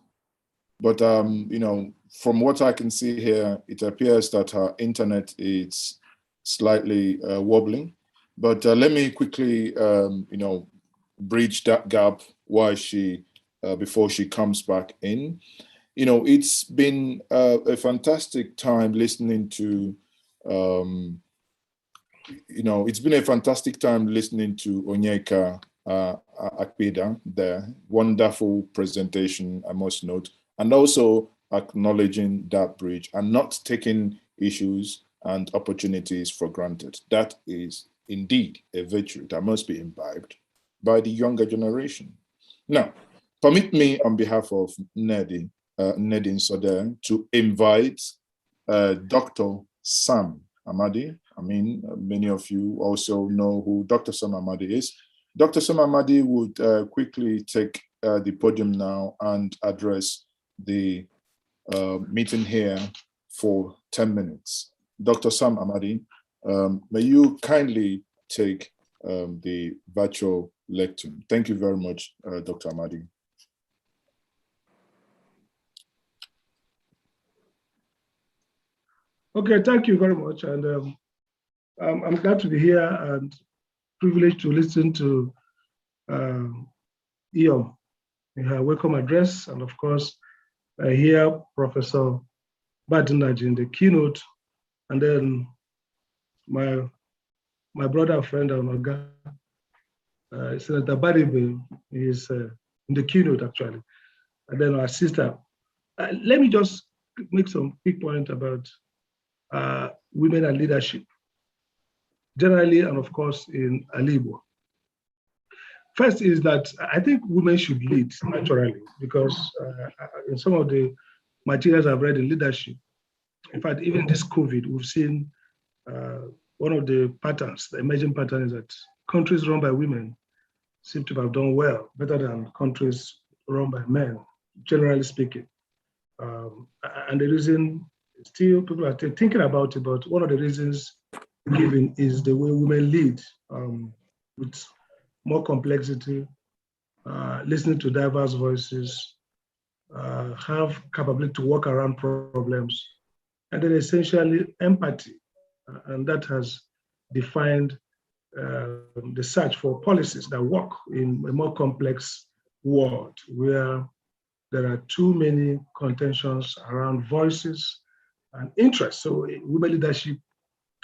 Speaker 2: But from what I can see here, it appears that her internet is slightly wobbling. But let me quickly, bridge that gap while before she comes back in. It's been a fantastic time listening to, it's been a fantastic time listening to Onyeka Akpeda there. Wonderful presentation, I must note, and also acknowledging that bridge and not taking issues and opportunities for granted. That is indeed a virtue that must be imbibed by the younger generation. Now, permit me on behalf of Nnii Nsode to invite Dr. Sam Amadi. I mean, many of you also know who Dr. Sam Amadi is. Dr. Sam Amadi would quickly take the podium now and address the meeting here for 10 minutes. Dr. Sam Amadi, may you kindly take the virtual lecture. Thank you very much, Dr. Amadi.
Speaker 9: Okay, thank you very much. And I'm glad to be here and privileged to listen to Iyom in her welcome address, and of course, here Professor Badinaji in the keynote, and then my brother and friend Onaga, Senator Badibe is in the keynote actually, and then our sister. Let me just make some quick point about women and leadership, generally, and of course in Igbo. First is that I think women should lead naturally, because in some of the materials I've read in leadership, in fact, even this COVID, we've seen one of the patterns, the emerging pattern is that countries run by women seem to have done well, better than countries run by men, generally speaking. And the reason, still people are still thinking about it, but one of the reasons given is the way women lead with more complexity, listening to diverse voices, have capability to work around problems, and then essentially empathy. And that has defined the search for policies that work in a more complex world where there are too many contentions around voices and interests. So women leadership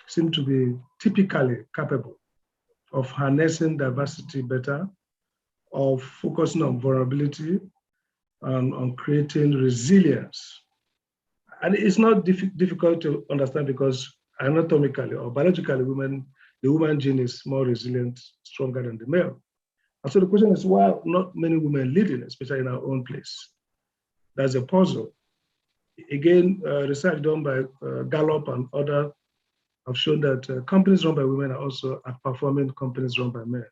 Speaker 9: seem to be typically capable of harnessing diversity better, of focusing on vulnerability, and on creating resilience. And it's not difficult to understand because anatomically or biologically, the woman gene is more resilient, stronger than the male. And so the question is, why not many women leading, especially in our own place? That's a puzzle. Again, research done by Gallup and others have shown that companies run by women are also outperforming companies run by men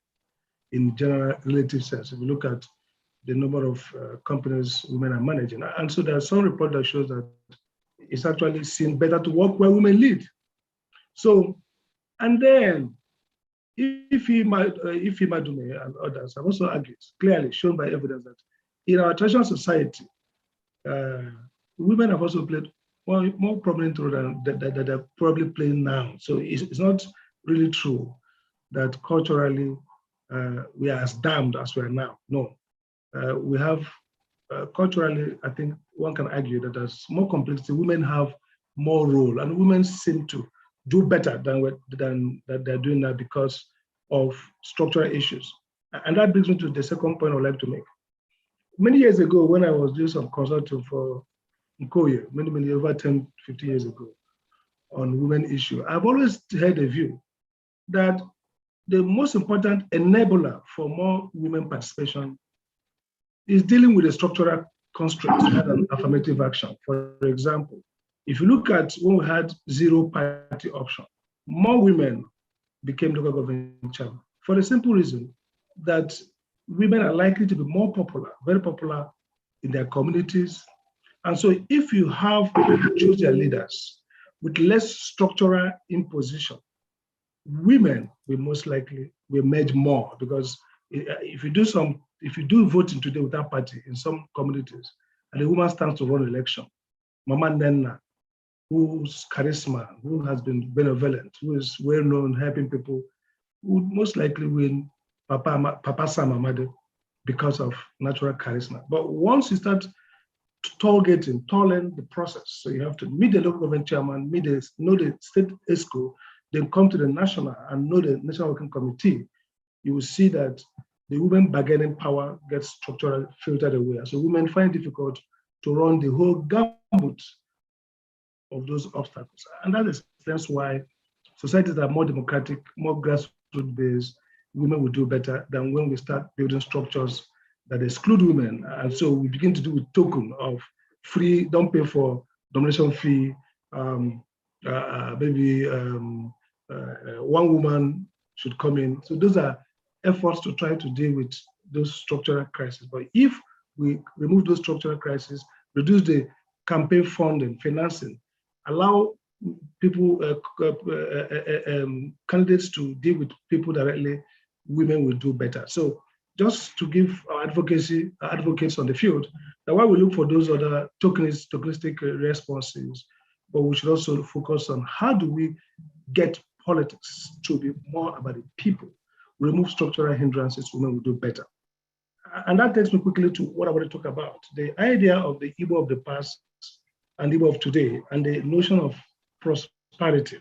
Speaker 9: in general relative sense. If you look at the number of companies women are managing. And so there's some report that shows that it's actually seen better to work where women lead. So, and then if Madume and others have also argued, clearly shown by evidence that in our traditional society, women have also played more prominent role than that they're probably playing now. So it's not really true that culturally we are as damned as we are now. No, we have culturally, I think one can argue that there's more complexity. Women have more role, and women seem to do better than they're doing now because of structural issues. And that brings me to the second point I'd like to make. Many years ago, when I was doing some consulting for Nkoye, many, over 10, 15 years ago, on women issue, I've always had a view that the most important enabler for more women participation is dealing with the structural constraints rather than affirmative action. For example, if you look at when we had zero party option, more women became local government chairman for the simple reason that women are likely to be more popular, very popular in their communities. And so if you have to choose their leaders with less structural imposition, women will most likely will emerge more, because if you do voting today without party in some communities, and a woman stands to run election, Mama Nenna, whose charisma, who has been benevolent, who is well known, helping people, would most likely win Papa Sam Amade because of natural charisma. But once you start tolling the process, so you have to meet the local government chairman, know the state ESCO, then come to the national and know the national working committee, you will see that the women bargaining power gets structurally filtered away. So women find it difficult to run the whole gamut of those obstacles. And that explains why societies that are more democratic, more grassroots based, women will do better than when we start building structures that exclude women. And so we begin to do with token of free, don't pay for domination fee, maybe one woman should come in. So those are efforts to try to deal with those structural crises. But if we remove those structural crises, reduce the campaign funding, financing, allow people, candidates to deal with people directly, women will do better. So just to give our advocates on the field, that why we look for those other tokenistic responses, but we should also focus on how do we get politics to be more about the people, remove structural hindrances, women will do better. And that takes me quickly to what I want to talk about, the idea of the Igbo of the past and Igbo of today, and the notion of prosperity.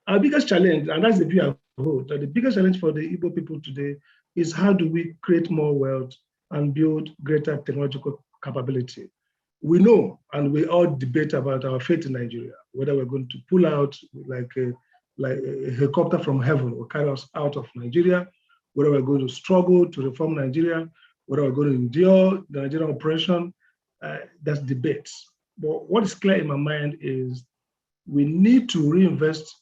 Speaker 9: Our biggest challenge, and that's the view I hold, that the biggest challenge for the Igbo people today is how do we create more wealth and build greater technological capability. We know, and we all debate about our fate in Nigeria, whether we're going to pull out like a helicopter from heaven or carry us out of Nigeria, whether we're going to struggle to reform Nigeria, whether we're going to endure the Nigerian oppression. That's debates. But what is clear in my mind is we need to reinvest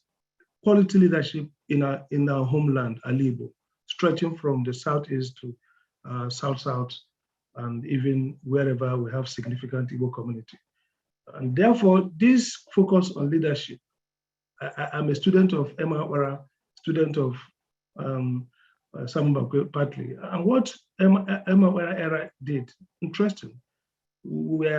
Speaker 9: quality leadership in our homeland, Igbo, stretching from the southeast to south-south, and even wherever we have significant Igbo community. And therefore, this focus on leadership, I'm a student of Emma Wara, student of Samuel Patley. And what Emma Wara era did, interesting, we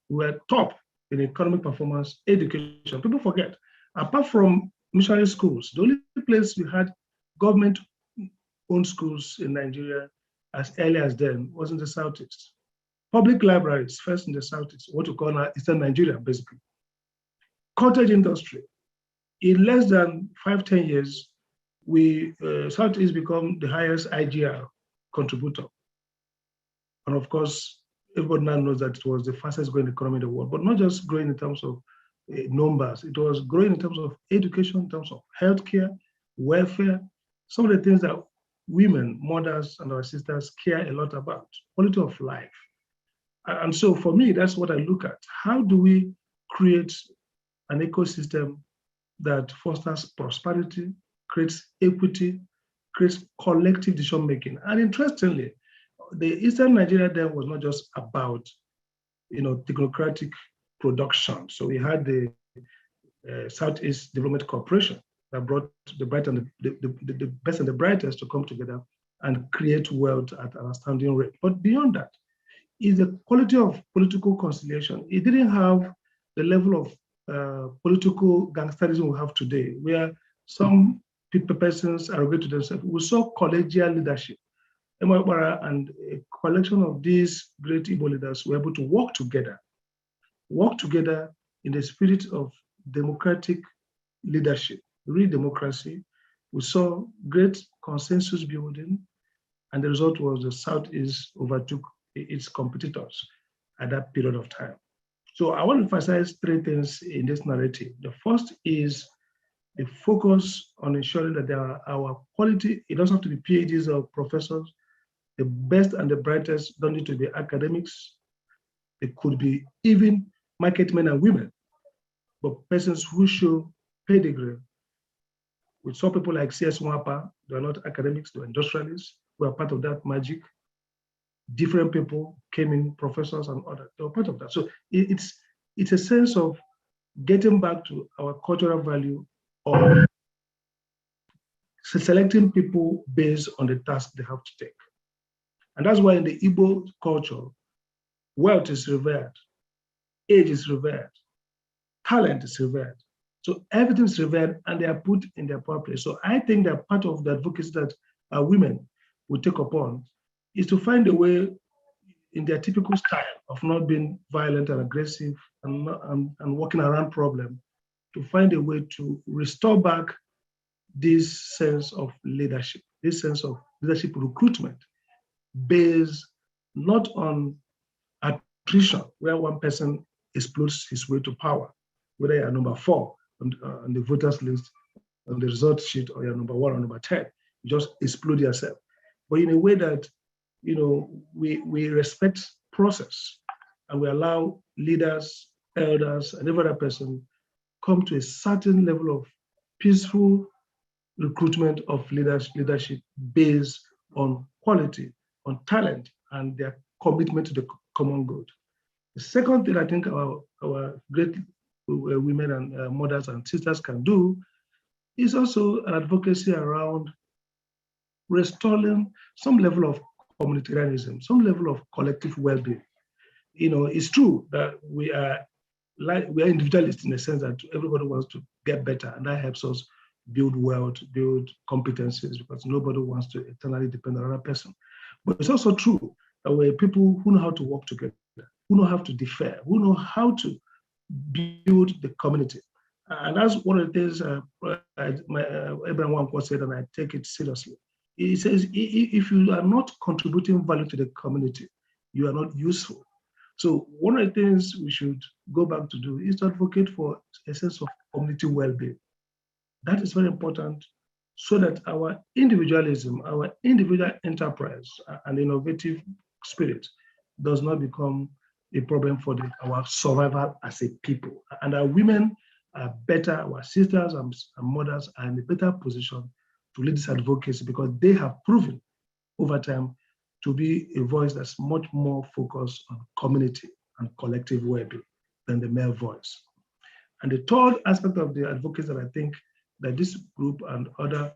Speaker 9: were top in economic performance, education. People forget, apart from missionary schools, the only place we had government-owned schools in Nigeria as early as then was in the Southeast. Public libraries, first in the Southeast, what we call now Eastern Nigeria, basically. Cottage industry. In less than 5-10 years, Southeast become the highest IGR contributor. And of course, everybody now knows that it was the fastest growing economy in the world, but not just growing in terms of numbers, it was growing in terms of education, in terms of healthcare, welfare, some of the things that women, mothers, and our sisters care a lot about, quality of life. And so for me, that's what I look at. How do we create an ecosystem that fosters prosperity, creates equity, creates collective decision-making? And interestingly, the Eastern Nigeria then was not just about, technocratic production. So we had the Southeast Development Corporation that brought the bright and the best and the brightest to come together and create wealth at an astounding rate. But beyond that is the quality of political conciliation. It didn't have the level of political gangsterism we have today, where some persons arrogate to themselves. We saw collegial leadership. Emma and a collection of these great Igbo leaders were able to work together in the spirit of democratic leadership, real democracy. We saw great consensus building, and the result was the Southeast overtook its competitors at that period of time. So I want to emphasize 3 things in this narrative. The first is the focus on ensuring that there are our quality. It doesn't have to be PhDs or professors. The best and the brightest don't need to be academics. It could be even market men and women, but persons who show pedigree. We saw people like C.S. Mwapa, they are not academics, they are industrialists, who are part of that magic. Different people came in, professors and others, they were part of that. So it's a sense of getting back to our cultural value of selecting people based on the task they have to take. And that's why in the Igbo culture, wealth is revered, age is revered, talent is revered. So everything is revered and they are put in their proper place. So I think that part of the advocacy that women will take upon is to find a way in their typical style of not being violent and aggressive and walking around problem, to find a way to restore back this sense of leadership, this sense of leadership recruitment based not on attrition, where one person explodes his way to power, whether you're number 4 on the voters list, on the result sheet, or you're number 1 or number 10, you just explode yourself. But in a way that, we respect process and we allow leaders, elders, and every other person come to a certain level of peaceful recruitment of leadership based on quality, on talent, and their commitment to the common good. The second thing I think our great women and mothers and sisters can do is also an advocacy around restoring some level of communitarianism, some level of collective well-being. It's true that we are individualists in the sense that everybody wants to get better, and that helps us build wealth, build competencies, because nobody wants to eternally depend on another person. But it's also true that we're people who know how to work together, who know how to defer, who know how to build the community. And that's one of the things Abraham Wanko said, and I take it seriously. He says, if you are not contributing value to the community, you are not useful. So one of the things we should go back to do is to advocate for a sense of community well-being. That is very important so that our individualism, our individual enterprise and innovative spirit does not become a problem for our survival as a people. And our women are better, our sisters and mothers are in a better position to lead this advocacy because they have proven over time to be a voice that's much more focused on community and collective well-being than the male voice. And the third aspect of the advocacy that I think that this group and other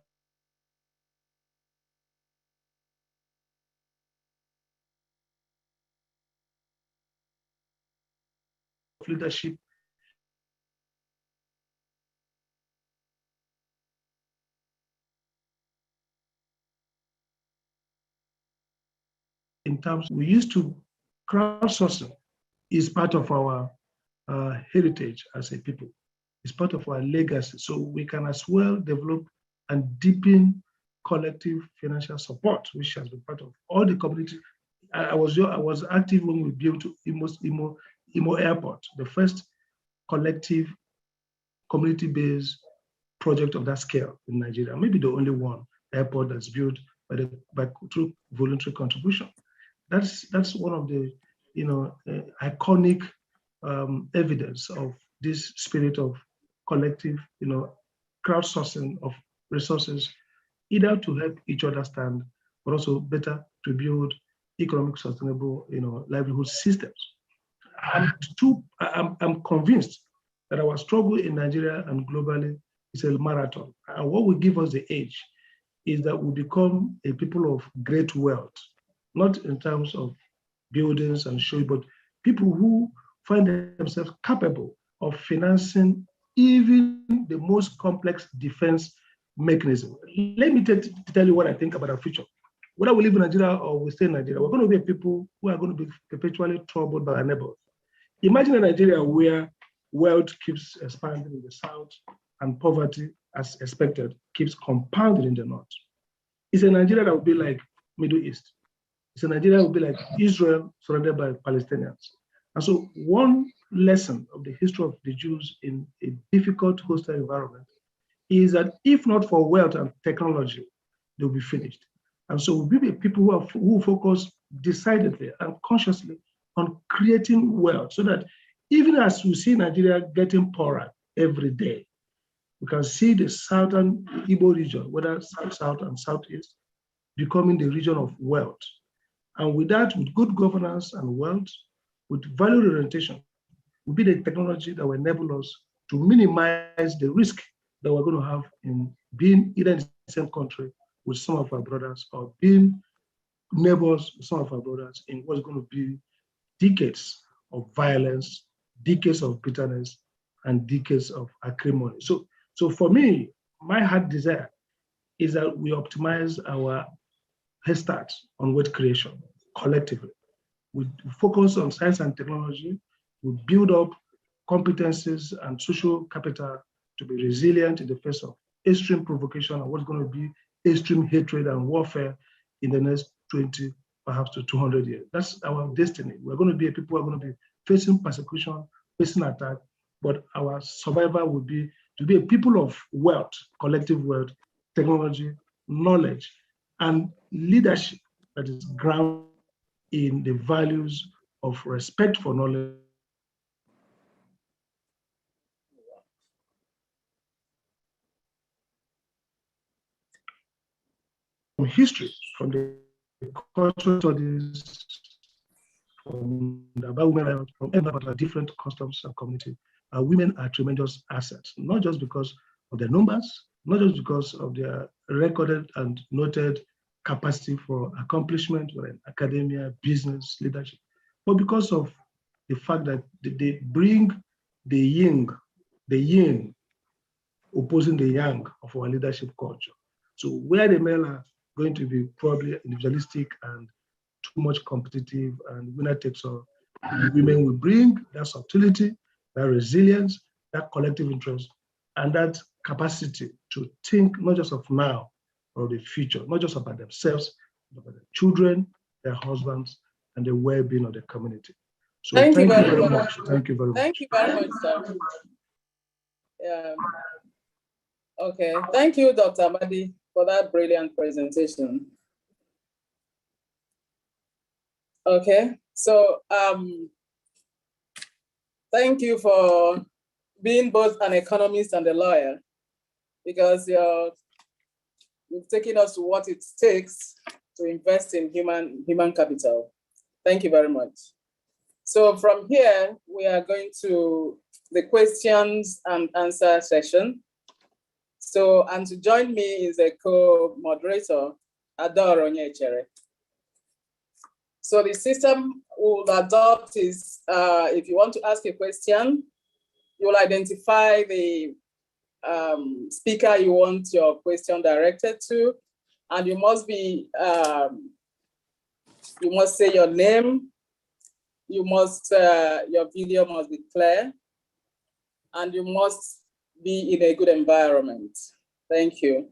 Speaker 9: leadership in terms, we used to crowdsourcing is part of our heritage as a people. It's part of our legacy. So we can as well develop and deepen collective financial support, which has been part of all the community. I was active when we built Imo Airport, the first collective community-based project of that scale in Nigeria, maybe the only one airport that's built through voluntary contribution. That's one of the iconic evidence of this spirit of collective crowdsourcing of resources, either to help each other stand, but also better to build economic sustainable livelihood systems. I'm convinced that our struggle in Nigeria and globally is a marathon. And what will give us the edge is that we become a people of great wealth, not in terms of buildings and show, but people who find themselves capable of financing even the most complex defense mechanism. Let me tell you what I think about our future. Whether we live in Nigeria or we stay in Nigeria, we're going to be people who are going to be perpetually troubled by our neighbors. Imagine a Nigeria where wealth keeps expanding in the south and poverty, as expected, keeps compounding in the north. It's a Nigeria that will be like Middle East. It's a Nigeria that will be like Israel surrounded by Palestinians. And so one lesson of the history of the Jews in a difficult hostile environment is that if not for wealth and technology, they'll be finished. And so we'll be people who focus decidedly and consciously on creating wealth so that even as we see Nigeria getting poorer every day, we can see the southern Igbo region, whether south and southeast, becoming the region of wealth. And with that, with good governance and wealth, with value orientation, will be the technology that will enable us to minimize the risk that we're going to have in being either in the same country with some of our brothers or being neighbors with some of our brothers in what's going to be decades of violence, decades of bitterness, and decades of acrimony. So for me, my heart desire is that we optimize our head start on wealth creation collectively. We focus on science and technology. We build up competencies and social capital to be resilient in the face of extreme provocation and what's going to be extreme hatred and warfare in the next 20, perhaps to 200 years. That's our destiny. We're going to be a people who are going to be facing persecution, facing attack, but our survival would be to be a people of wealth, collective wealth, technology, knowledge, and leadership that is grounded in the values of respect for knowledge. From history, from the cultural studies, from the women, from about different customs and community, women are tremendous assets, not just because of their numbers, not just because of their recorded and noted capacity for accomplishment in academia, business, leadership, but because of the fact that they bring the yin opposing the yang of our leadership culture. So where the men are going to be probably individualistic and much competitive and winner takes all. Women will bring that subtlety, that resilience, that collective interest, and that capacity to think not just of now or the future, not just about themselves, but about their children, their husbands, and the well-being of the community. So thank you very much. Thank you very much.
Speaker 7: Thank you very much, sir. Okay, thank you, Dr. Amadi, for that brilliant presentation. Okay, so thank you for being both an economist and a lawyer, because you've taken us to what it takes to invest in human capital. Thank you very much. So from here, we are going to the questions and answer session. So, and to join me is a co-moderator, Adoro Nyechere. So the system we'll adopt is, if you want to ask a question, you will identify the speaker you want your question directed to, and you must be, you must say your name, you must, your video must be clear, and you must be in a good environment. Thank you.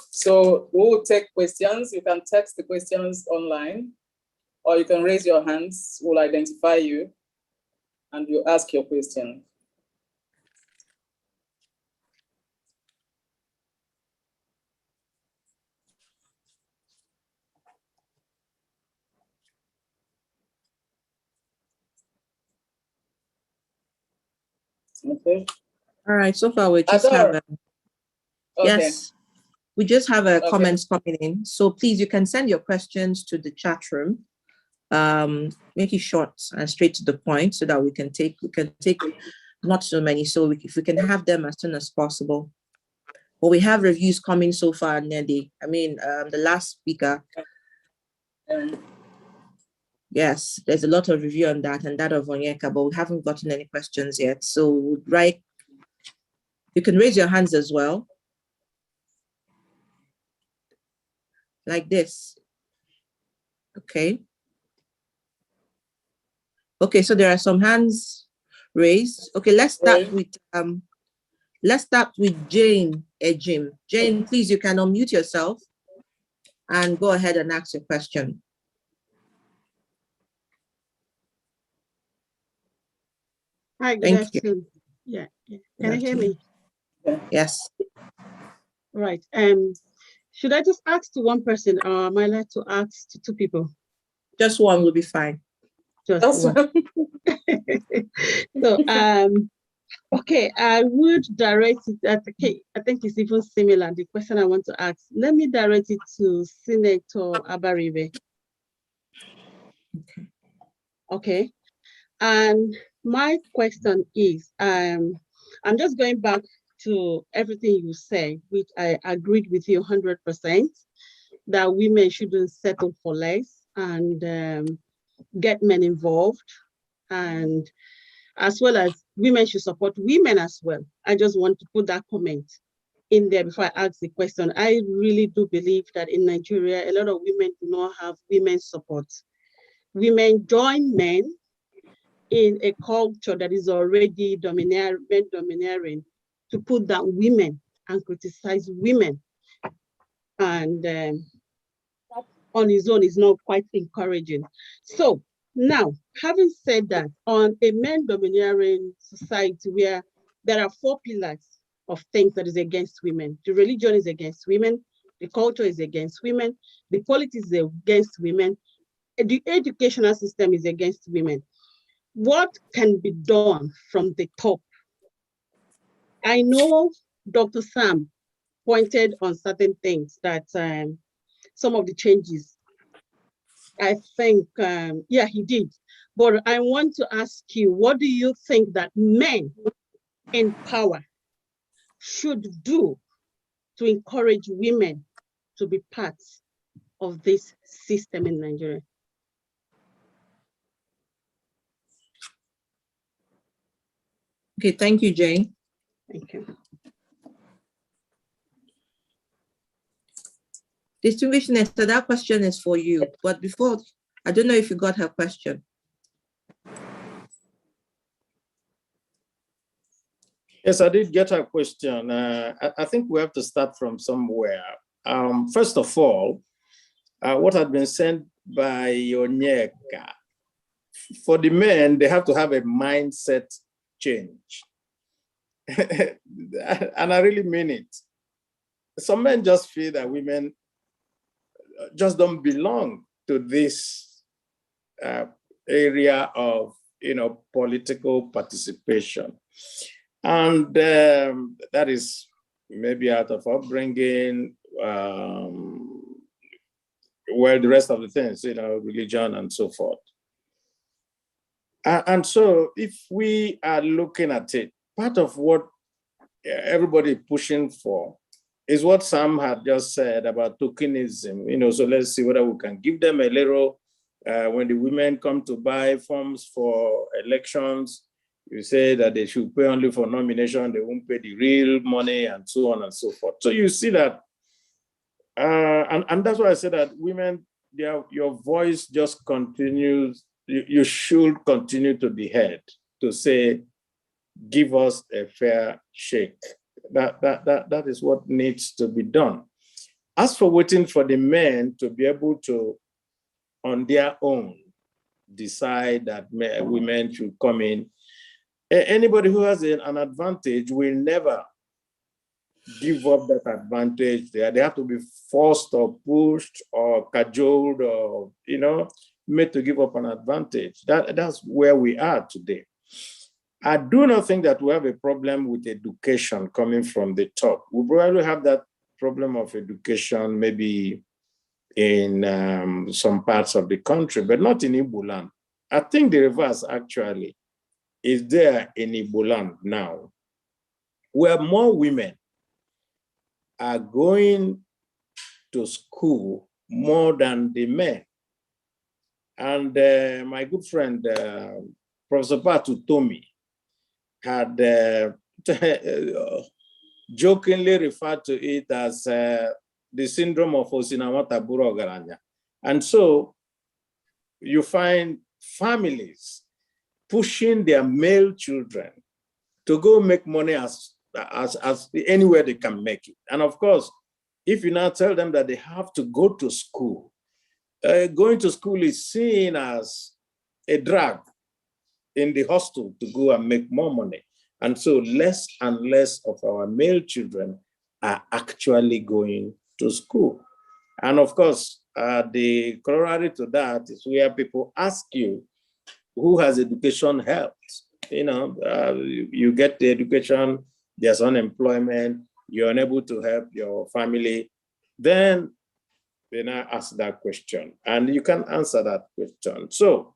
Speaker 7: So we will take questions. You can text the questions online, or you can raise your hands. We'll identify you, and you ask your question. Okay.
Speaker 1: All right, so far we just have a, yes, we just have a comments coming in. So please, you can send your questions to the chat room. Make it short and straight to the point so that we can take not so many. So if we can have them as soon as possible. But we have reviews coming so far, Nnii. I mean, the last speaker. Yes, there's a lot of review on that and that of Onyeka, but we haven't gotten any questions yet. So, right, you can raise your hands as well. Like this. Okay. Okay, so there are some hands raised. Okay, let's start with Jane Ejim. Jane, please, you can unmute yourself and go ahead and ask your question.
Speaker 10: Hi, good afternoon. Yeah. Can you hear me?
Speaker 1: Yes.
Speaker 10: Right. Should I just ask to one person, or am I allowed to ask to two people?
Speaker 1: Just one will be fine.
Speaker 10: Just one. So, okay, I would direct it at, okay, I think it's even similar, the question I want to ask. Let me direct it to Senator Abaribe. Okay. And my question is, I'm just going back to everything you said, which I agreed with you 100%, that women shouldn't settle for less and get men involved, and as well as women should support women as well. I just want to put that comment in there before I ask the question. I really do believe that in Nigeria, a lot of women do not have women's support. Women join men in a culture that is already domineering to put down women and criticize women. And on its own is not quite encouraging. So now, having said that, on a men-domineering society where there are 4 pillars of things that is against women, the religion is against women, the culture is against women, the politics is against women, the educational system is against women. What can be done from the top? I know Dr. Sam pointed on certain things that some of the changes, I think, yeah, he did. But I want to ask you, what do you think that men in power should do to encourage women to be part of this system in Nigeria?
Speaker 1: Okay, thank you, Jane.
Speaker 10: Thank you.
Speaker 1: Distinguished Nesta, that question is for you. But before
Speaker 11: I don't know if you got her question.
Speaker 6: Yes, I did get her question. I think we have to start from somewhere. First of all, what had been said by Onyeka, for the men, they have to have a mindset change. And I really mean it. Some men just feel that women just don't belong to this area of, political participation. And that is maybe out of upbringing, well, the rest of the things, religion and so forth. And so if we are looking at it, part of what everybody is pushing for is what Sam had just said about tokenism, so let's see whether we can give them a little, when the women come to buy forms for elections, you say that they should pay only for nomination, they won't pay the real money and so on and so forth. So you see that, and that's why I said that women, your voice just continues, you should continue to be heard, to say, give us a fair shake. That is what needs to be done. As for waiting for the men to be able to, on their own, decide that women should come in, anybody who has an advantage will never give up that advantage. They have to be forced or pushed or cajoled or, made to give up an advantage. That's where we are today. I do not think that we have a problem with education coming from the top. We probably have that problem of education maybe in some parts of the country, but not in Igbo land. I think the reverse actually is there in Igbo land now, where more women are going to school more than the men. And my good friend, Professor Patu Tomi, had jokingly referred to it as the syndrome of Osinawata Burogaranya. And so you find families pushing their male children to go make money as anywhere they can make it. And of course, if you now tell them that they have to go to school, going to school is seen as a drag in the hostel to go and make more money. And so less and less of our male children are actually going to school. And of course, the corollary to that is where people ask you, who has education helped? You get the education, there's unemployment, you're unable to help your family, then ask that question. And you can answer that question. So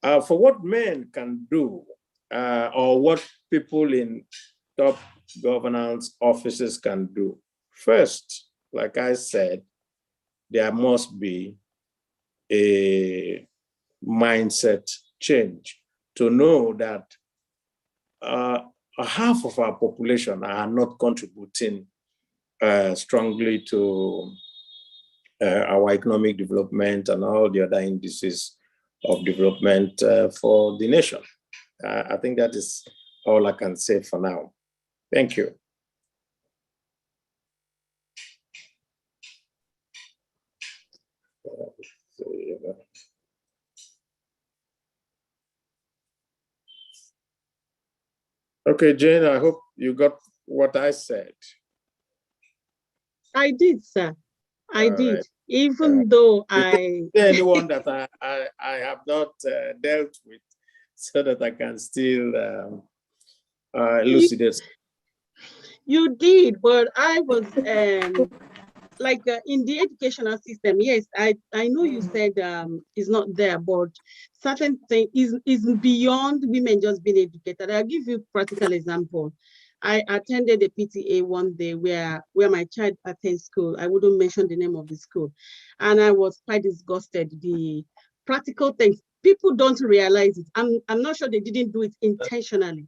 Speaker 6: for what men can do, or what people in top governance offices can do, first, like I said, there must be a mindset change to know that half of our population are not contributing strongly to our economic development and all the other indices of development for the nation. I think that is all I can say for now. Thank you. Okay, Jane, I hope you got what I said.
Speaker 10: I did, sir. I did. Right. Even though
Speaker 6: is there anyone that I have not dealt with, so that I can still elucidate?
Speaker 10: You did, but I was like in the educational system. Yes, I know you said it's not there, but certain thing is beyond women just being educated. I'll give you a practical example. I attended a PTA one day where my child attends school. I wouldn't mention the name of the school. And I was quite disgusted. The practical things, people don't realize it. I'm not sure they didn't do it intentionally.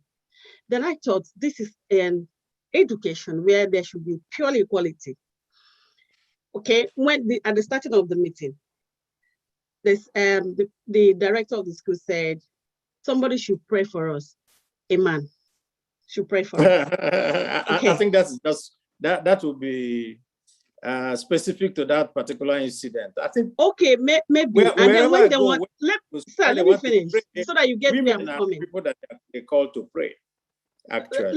Speaker 10: Then I thought this is an education where there should be pure equality. Okay, at the starting of the meeting, this the director of the school said somebody should pray for us. A man should pray for us. Okay.
Speaker 6: I think that would be specific to that particular incident. I think.
Speaker 10: Okay, maybe. And then when they want, let me finish so that you get where I'm coming.
Speaker 6: People that they call to pray, actually.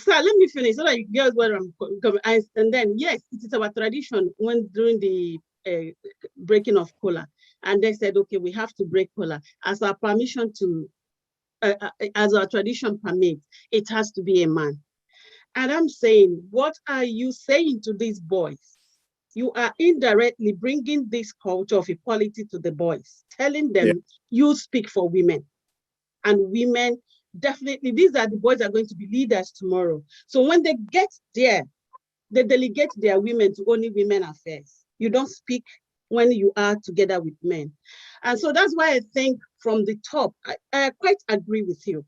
Speaker 10: Let me finish so that you get where I'm coming. And then, yes, it is our tradition when during the breaking of kola, and they said, okay, we have to break kola as our permission to, as our tradition permits, it has to be a man. And I'm saying, what are you saying to these boys? You are indirectly bringing this culture of equality to the boys, telling them you speak for women. And women, definitely, these are the boys that are going to be leaders tomorrow. So when they get there, they delegate their women to only women affairs. You don't speak when you are together with men. And so that's why I think from the top, I quite agree with you.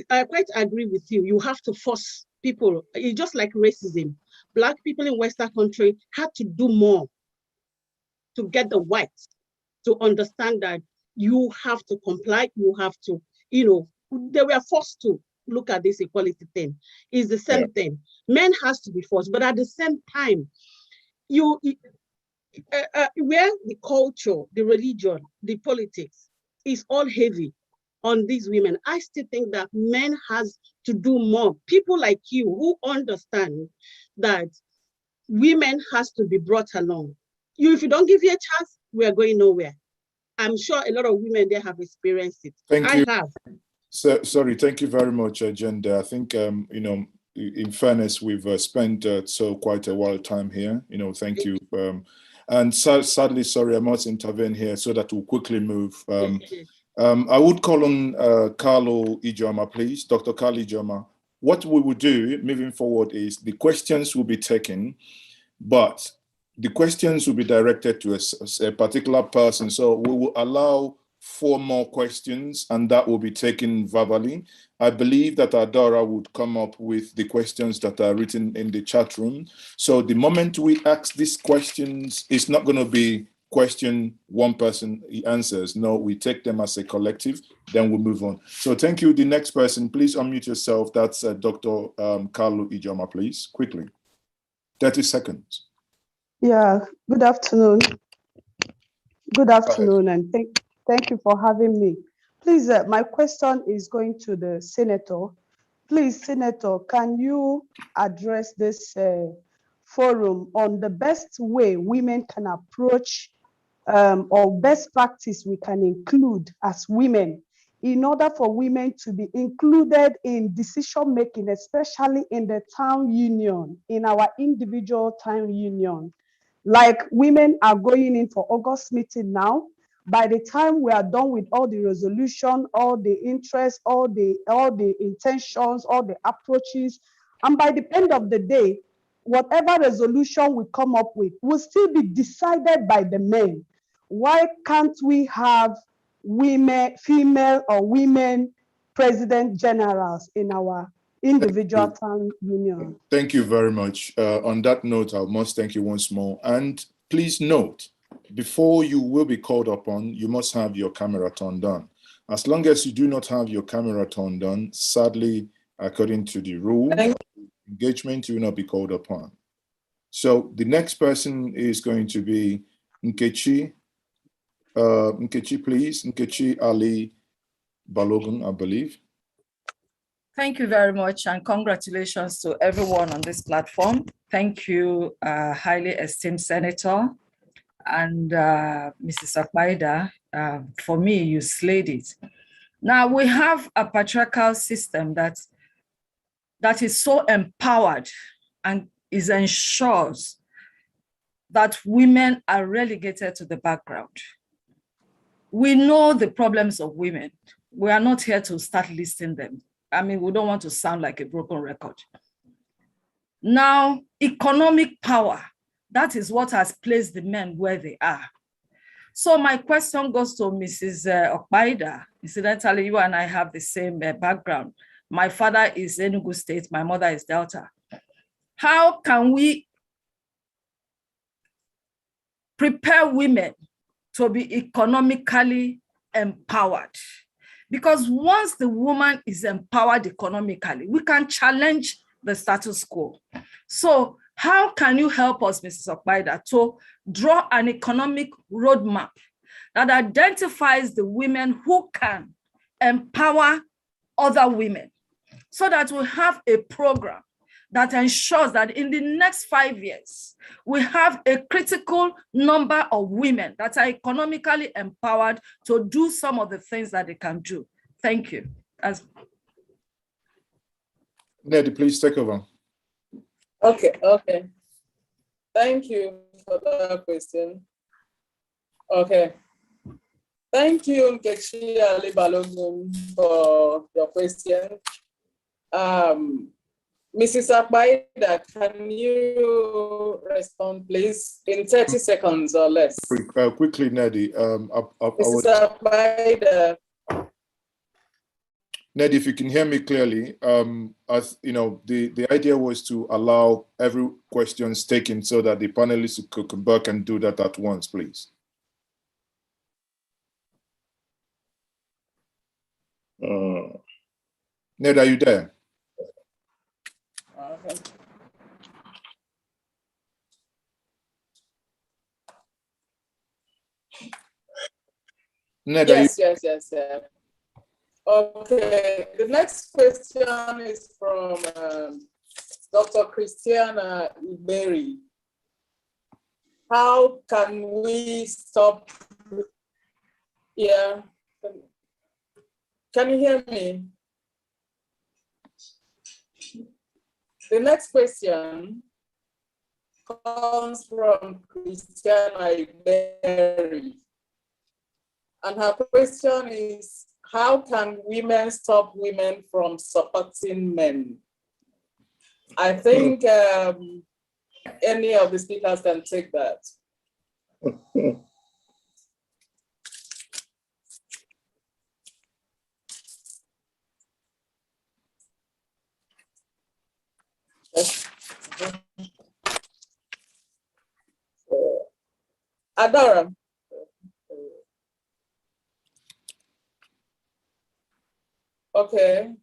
Speaker 10: I quite agree with you. You have to force people. It's just like racism. Black people in Western country had to do more to get the whites to understand that you have to comply. You have to, they were forced to look at this equality thing. It's the same thing. Men has to be forced, but at the same time, where the culture, the religion, the politics is all heavy on these women, I still think that men has to do more. People like you who understand that women has to be brought along. If you don't give you a chance, we are going nowhere. I'm sure a lot of women there have experienced it.
Speaker 2: Thank you.
Speaker 10: I have.
Speaker 2: Sorry, thank you very much, Agenda. I think, in fairness, we've spent quite a while of time here. Thank you. And sadly, sorry, I must intervene here so that we'll quickly move. I would call on Carlo Ijoma, please, Dr. Carlo Ijoma. What we will do moving forward is the questions will be taken, but the questions will be directed to a particular person. So we will allow 4 more questions, and that will be taken verbally. I believe that Adora would come up with the questions that are written in the chat room. So the moment we ask these questions, it's not going to be question one person answers. No, we take them as a collective, then we'll move on. So thank you. The next person, please unmute yourself. That's Dr. Carlo Ijoma, please, quickly. 30 seconds.
Speaker 11: Yeah, good afternoon. Good afternoon, and thank you for having me. Please, my question is going to the Senator. Please, Senator, can you address this forum on the best way women can approach or best practice we can include as women in order for women to be included in decision making, especially in the town union, in our individual town union? Like women are going in for August meeting now. By the time we are done with all the resolution, all the interests, all the intentions, all the approaches, and by the end of the day, whatever resolution we come up with will still be decided by the men. Why can't we have women, female or women president generals in our individual town union?
Speaker 2: Thank you very much. On that note, I must thank you once more. And please note, before you will be called upon, you must have your camera turned on. As long as you do not have your camera turned on, sadly, according to the rule, engagement, you will not be called upon. So the next person is going to be Nkechi. Nkechi, please. Nkechi Ali Balogun, I believe.
Speaker 12: Thank you very much, and congratulations to everyone on this platform. Thank you, highly esteemed Senator, and Mrs. Okpaida. For me, you slayed it. Now, we have a patriarchal system that is so empowered and ensures that women are relegated to the background. We know the problems of women. We are not here to start listing them. I mean, we don't want to sound like a broken record. Now, economic power, that is what has placed the men where they are. So my question goes to Mrs. Okpaida. Incidentally, you and I have the same background. My father is Enugu State, my mother is Delta. How can we prepare women to be economically empowered. Because once the woman is empowered economically, we can challenge the status quo. So how can you help us, Mrs. Okpaida, to draw an economic roadmap that identifies the women who can empower other women, so that we have a program that ensures that in the next 5 years, we have a critical number of women that are economically empowered to do some of the things that they can do? Thank you.
Speaker 2: Nnedi, please take over.
Speaker 7: Okay. Thank you for that question. Okay. Thank you, Nkechi Ali Balogun, for your question. Mrs. Okpaida, can you respond, please, in 30 seconds or less?
Speaker 2: Quickly, Nnedi.
Speaker 7: Mrs. Okpaida.
Speaker 2: Nnedi, if you can hear me clearly, as you know, the idea was to allow every question taken so that the panelists could come back and do that at once, please. Ned, are you there?
Speaker 7: Okay.
Speaker 2: Ned,
Speaker 7: yes. Okay, the next question is from Dr. Christiana Iberi. How can we stop? Yeah, can you hear me? The next question comes from Christiana Iberi. And her question is, how can women stop women from supporting men? I think any of the speakers can take that. Adora. Okay.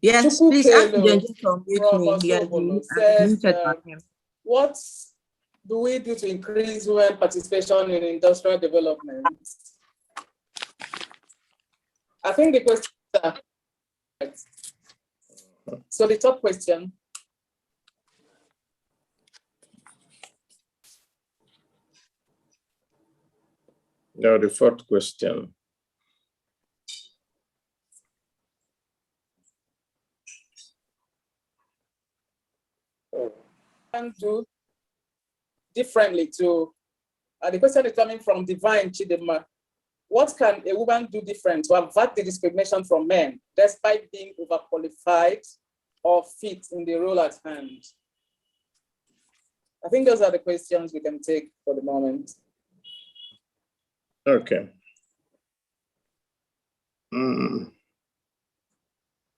Speaker 1: Yes, please ask them just to unmute me.
Speaker 7: Says, what do we do to increase women participation in industrial development? I think the question. So the top question.
Speaker 6: No, the fourth question.
Speaker 7: Can do differently to the question is coming from Divine Chidema. What can a woman do different to avert the discrimination from men despite being overqualified or fit in the role at hand? I think those are the questions we can take for the moment.
Speaker 6: Okay.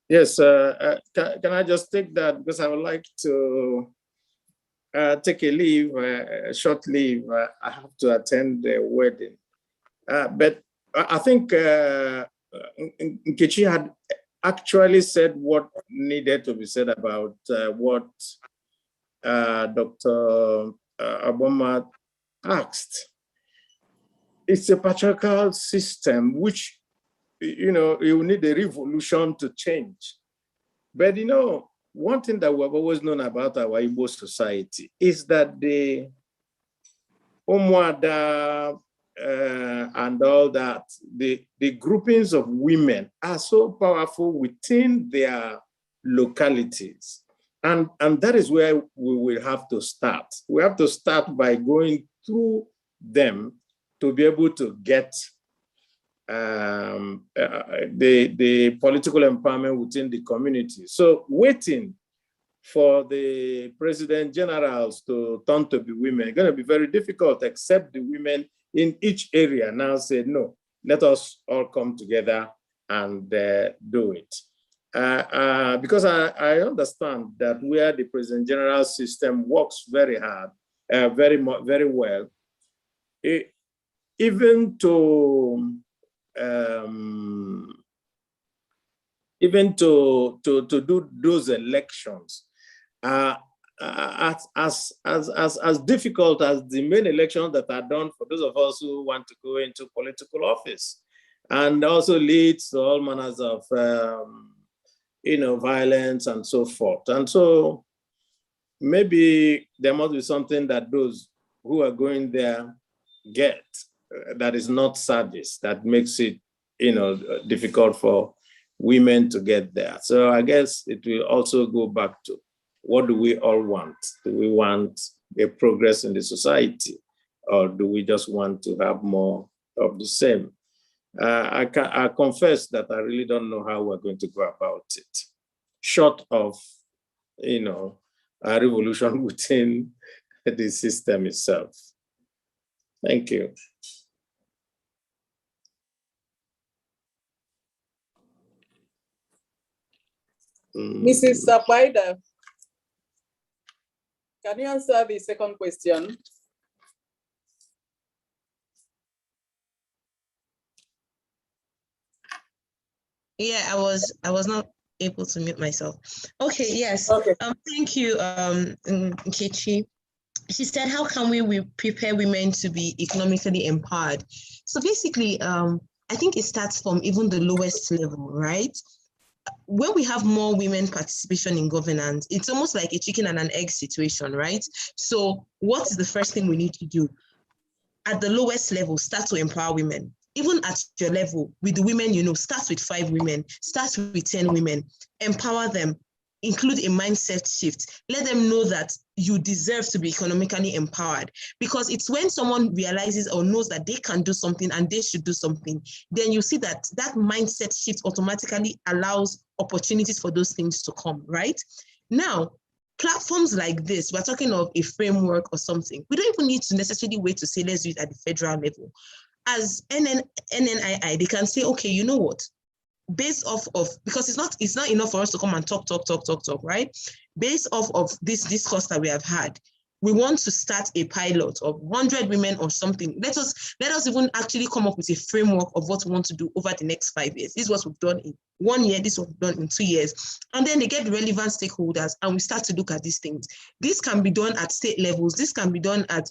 Speaker 6: Yes, can I just take that, because I would like to take a leave, a short leave. I have to attend the wedding. But I think Nkechi had actually said what needed to be said about what Dr. Aboma asked. It's a patriarchal system which, you know, you need a revolution to change. But, you know, one thing that we've always known about our Igbo society is that the Umuada and all that, the groupings of women are so powerful within their localities. And that is where we will have to start. We have to start by going through them to be able to get the political empowerment within the community. So waiting for the president generals to turn to be women is going to be very difficult, except the women in each area now say, no, let us all come together and do it. Because I understand that where the president general system works very hard, very well. Even to do those elections, as difficult as the main elections that are done for those of us who want to go into political office, and also leads to all manners of violence and so forth. And so maybe there must be something that those who are going there get that is not service, that makes it difficult for women to get there. So I guess it will also go back to, what do we all want? Do we want a progress in the society, or do we just want to have more of the same? I confess that I really don't know how we're going to go about it, short of a revolution within the system itself. Thank you.
Speaker 7: Mrs. Sapaida, can you answer the second question?
Speaker 8: Yeah, I was not able to mute myself. Okay, yes.
Speaker 7: Okay.
Speaker 8: Thank you, Nkechi. She said, how can we prepare women to be economically empowered? So basically, I think it starts from even the lowest level, right? When we have more women participation in governance, it's almost like a chicken and an egg situation, right? So what is the first thing we need to do? At the lowest level, start to empower women. Even at your level, with the women, start with 5 women, start with 10 women, empower them, include a mindset shift. Let them know that you deserve to be economically empowered, because it's when someone realizes or knows that they can do something and they should do something, then you see that that mindset shift automatically allows opportunities for those things to come, right? Now, platforms like this, we're talking of a framework or something. We don't even need to necessarily wait to say, let's do it at the federal level. As NNII, they can say, okay, you know what? Based off of, because it's not enough for us to come and talk, right? Based off of this discourse that we have had, we want to start a pilot of 100 women or something. Let us even actually come up with a framework of what we want to do over the next 5 years. This is what we've done in 1 year, this is what we've done in 2 years. And then they get relevant stakeholders and we start to look at these things. This can be done at state levels. This can be done at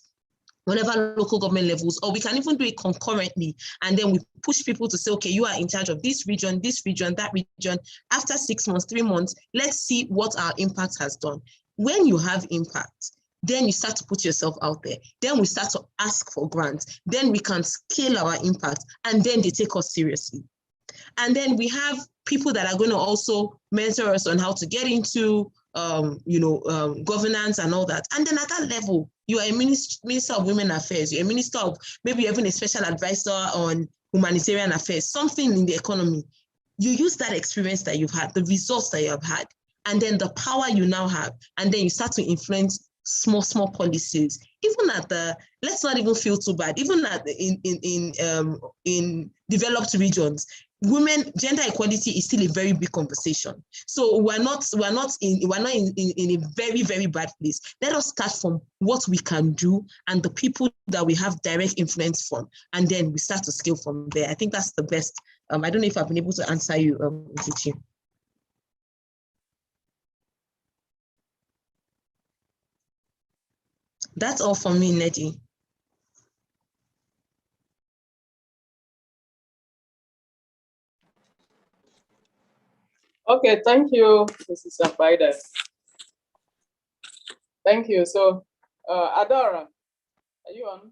Speaker 8: whatever local government levels, or we can even do it concurrently. And then we push people to say, okay, you are in charge of this region, that region. After 6 months, 3 months, let's see what our impact has done. When you have impact, then you start to put yourself out there. Then we start to ask for grants. Then we can scale our impact, and then they take us seriously. And then we have people that are going to also mentor us on how to get into governance and all that. And then at that level, you are a minister of women affairs, you're a minister of, maybe even a special advisor on humanitarian affairs, something in the economy. You use that experience that you've had, the results that you have had, and then the power you now have, and then you start to influence small policies. Even at the, let's not even feel too bad, even at in developed regions, gender equality is still a very big conversation. So we're not in a very, very bad place. Let us start from what we can do and the people that we have direct influence from, and then we start to scale from there. I think that's the best. I don't know if I've been able to answer you, Nkechi. That's all from me, Neddy.
Speaker 7: Okay, thank you, Mrs. Sapaida. Thank you. So, Adora, are you on?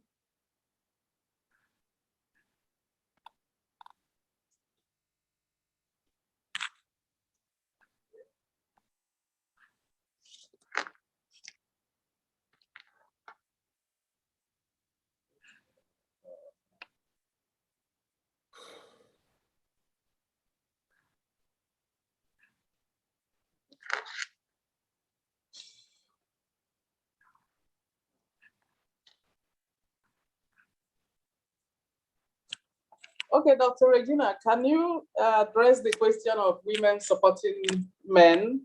Speaker 7: Okay, Dr. Regina, can you address the question of women supporting men?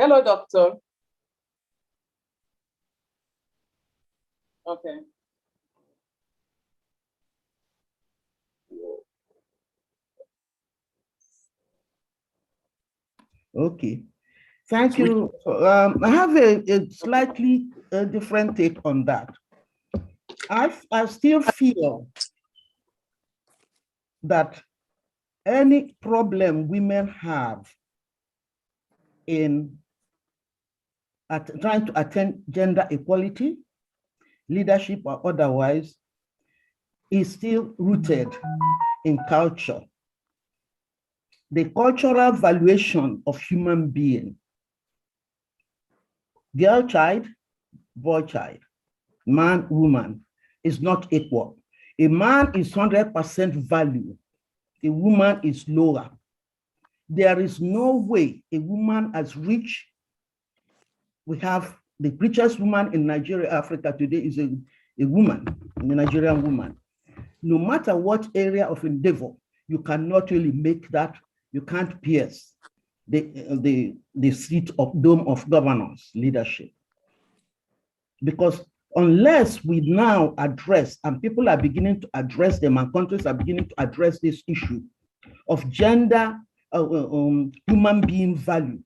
Speaker 7: Hello, doctor. Okay.
Speaker 4: Okay, thank you. I have a slightly different take on that. I still feel that any problem women have in trying to attain gender equality, leadership or otherwise, is still rooted in culture. The cultural valuation of human being, girl child, boy child, man, woman, is not equal. A man is 100% value, a woman is lower. There is no way a woman as rich, we have the richest woman in Nigeria, Africa today is a woman, a Nigerian woman. No matter what area of endeavor, you cannot really make that, you can't pierce the seat of dome of governance leadership. Because unless we now address, and people are beginning to address them, and countries are beginning to address this issue of gender, human being value,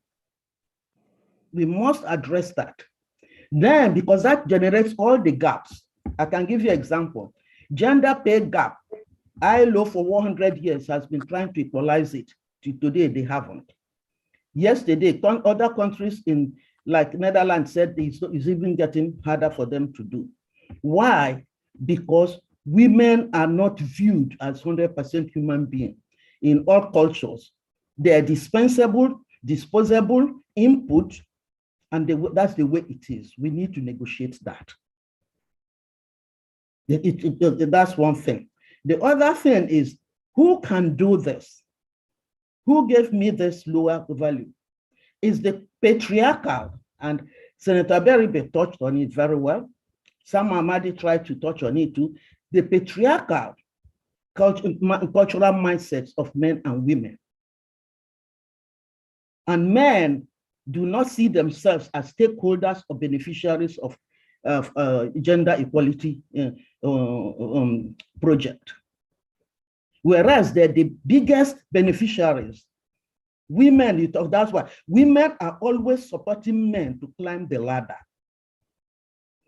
Speaker 4: we must address that. Then, because that generates all the gaps, I can give you an example. Gender pay gap, ILO for 100 years has been trying to equalize it. Today, they haven't. Yesterday, other countries in like Netherlands said it's even getting harder for them to do. Why? Because women are not viewed as 100% human beings in all cultures. They're dispensable, disposable, input, and that's the way it is. We need to negotiate that. That's one thing. The other thing is, who can do this? Who gave me this lower value? Is the patriarchal, and Senator Beribe touched on it very well. Sam Amadi tried to touch on it too. The patriarchal cultural mindsets of men and women. And men do not see themselves as stakeholders or beneficiaries of gender equality project. Whereas they're the biggest beneficiaries. Women, that's why women are always supporting men to climb the ladder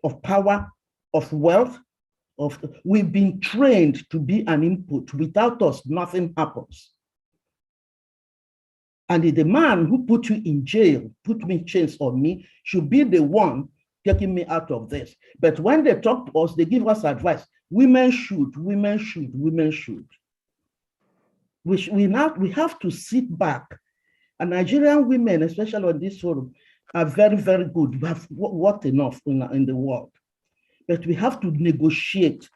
Speaker 4: of power, of wealth, we've been trained to be an input. Without us, nothing happens. And the man who put you in jail, put me chains on me, should be the one taking me out of this. But when they talk to us, they give us advice. Women should, women should, women should. We have to sit back. And Nigerian women, especially on this forum, are very, very good. We have worked enough in the world. But we have to negotiate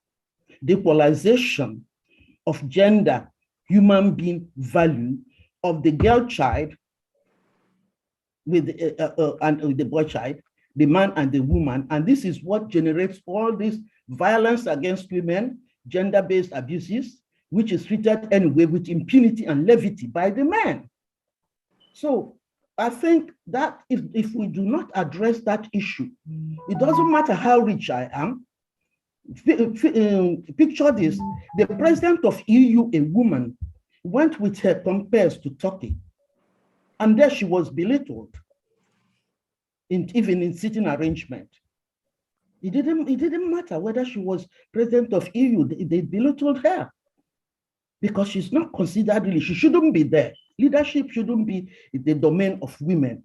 Speaker 4: the equalization of gender, human being value of the girl child with the boy child, the man and the woman. And this is what generates all this violence against women, gender-based abuses, which is treated anyway with impunity and levity by the men. So I think that if we do not address that issue, it doesn't matter how rich I am. Picture this, the president of EU, a woman, went with her compares to Turkey, and there she was belittled, even in sitting arrangement. It didn't matter whether she was president of EU, they belittled her because she's not considered really, she shouldn't be there. Leadership shouldn't be the domain of women.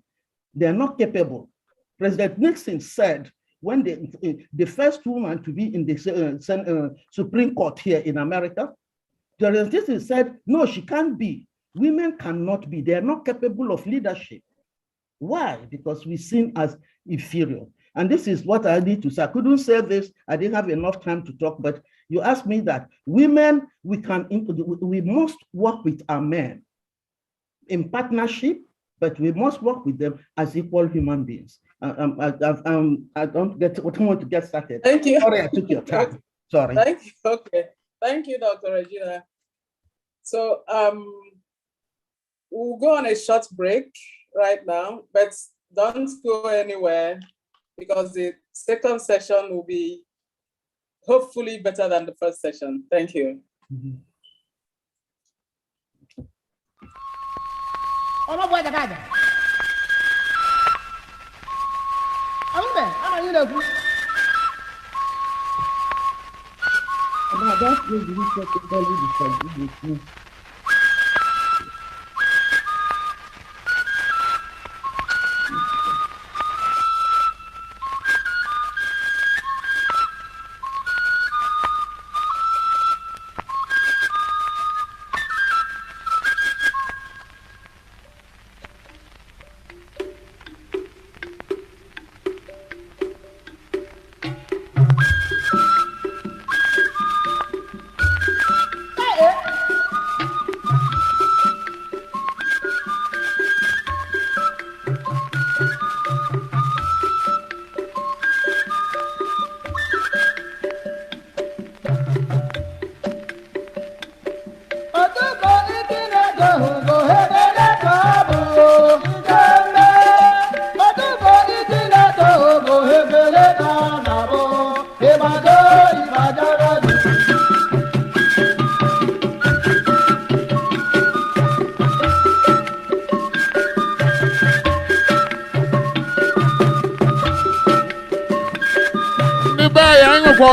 Speaker 4: They're not capable. President Nixon said, when the first woman to be in the Supreme Court here in America, President Nixon said, no, she can't be. Women cannot be. They're not capable of leadership. Why? Because we're seen as inferior. And this is what I need to say. I couldn't say this. I didn't have enough time to talk, but you asked me that. Women, we must work with our men in partnership, but we must work with them as equal human beings. I don't want to get started.
Speaker 7: Thank you.
Speaker 4: Sorry, I took your time. Sorry.
Speaker 7: Thank you. Okay. Thank you, Dr. Regina. So we'll go on a short break right now, but Don't go anywhere, because the second session will be hopefully better than the first session. Thank you.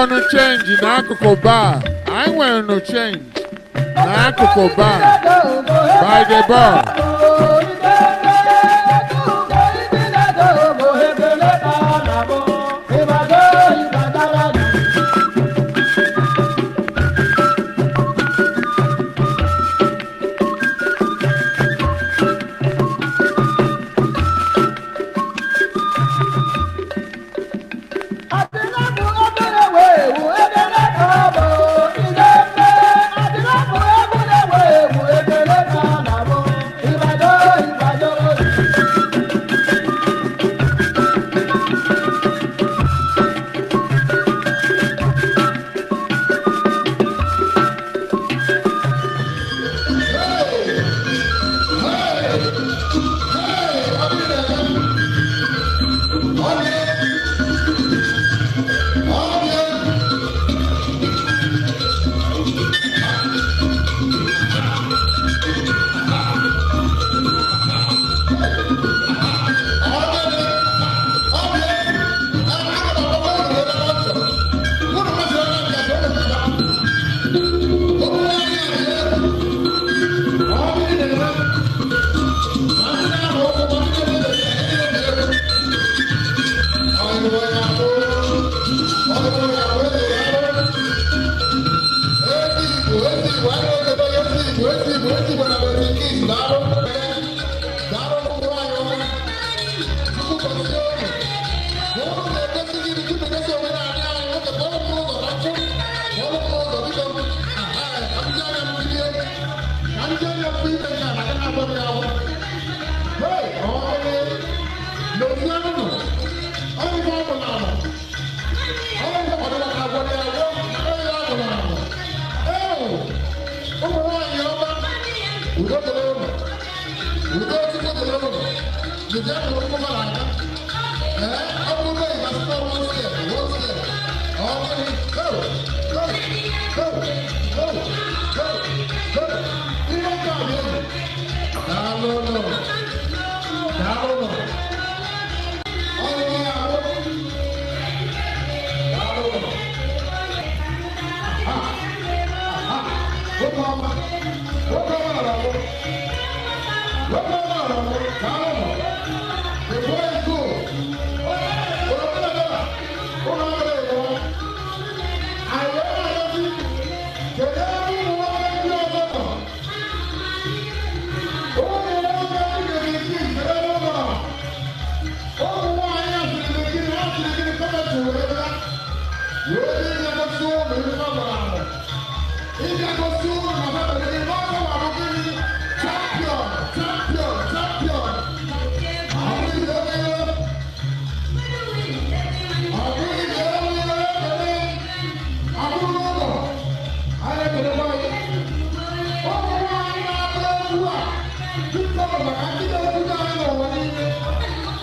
Speaker 13: No change in Akoko Bar. I want no change. Akoko Bar. By the bar.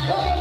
Speaker 14: Oh,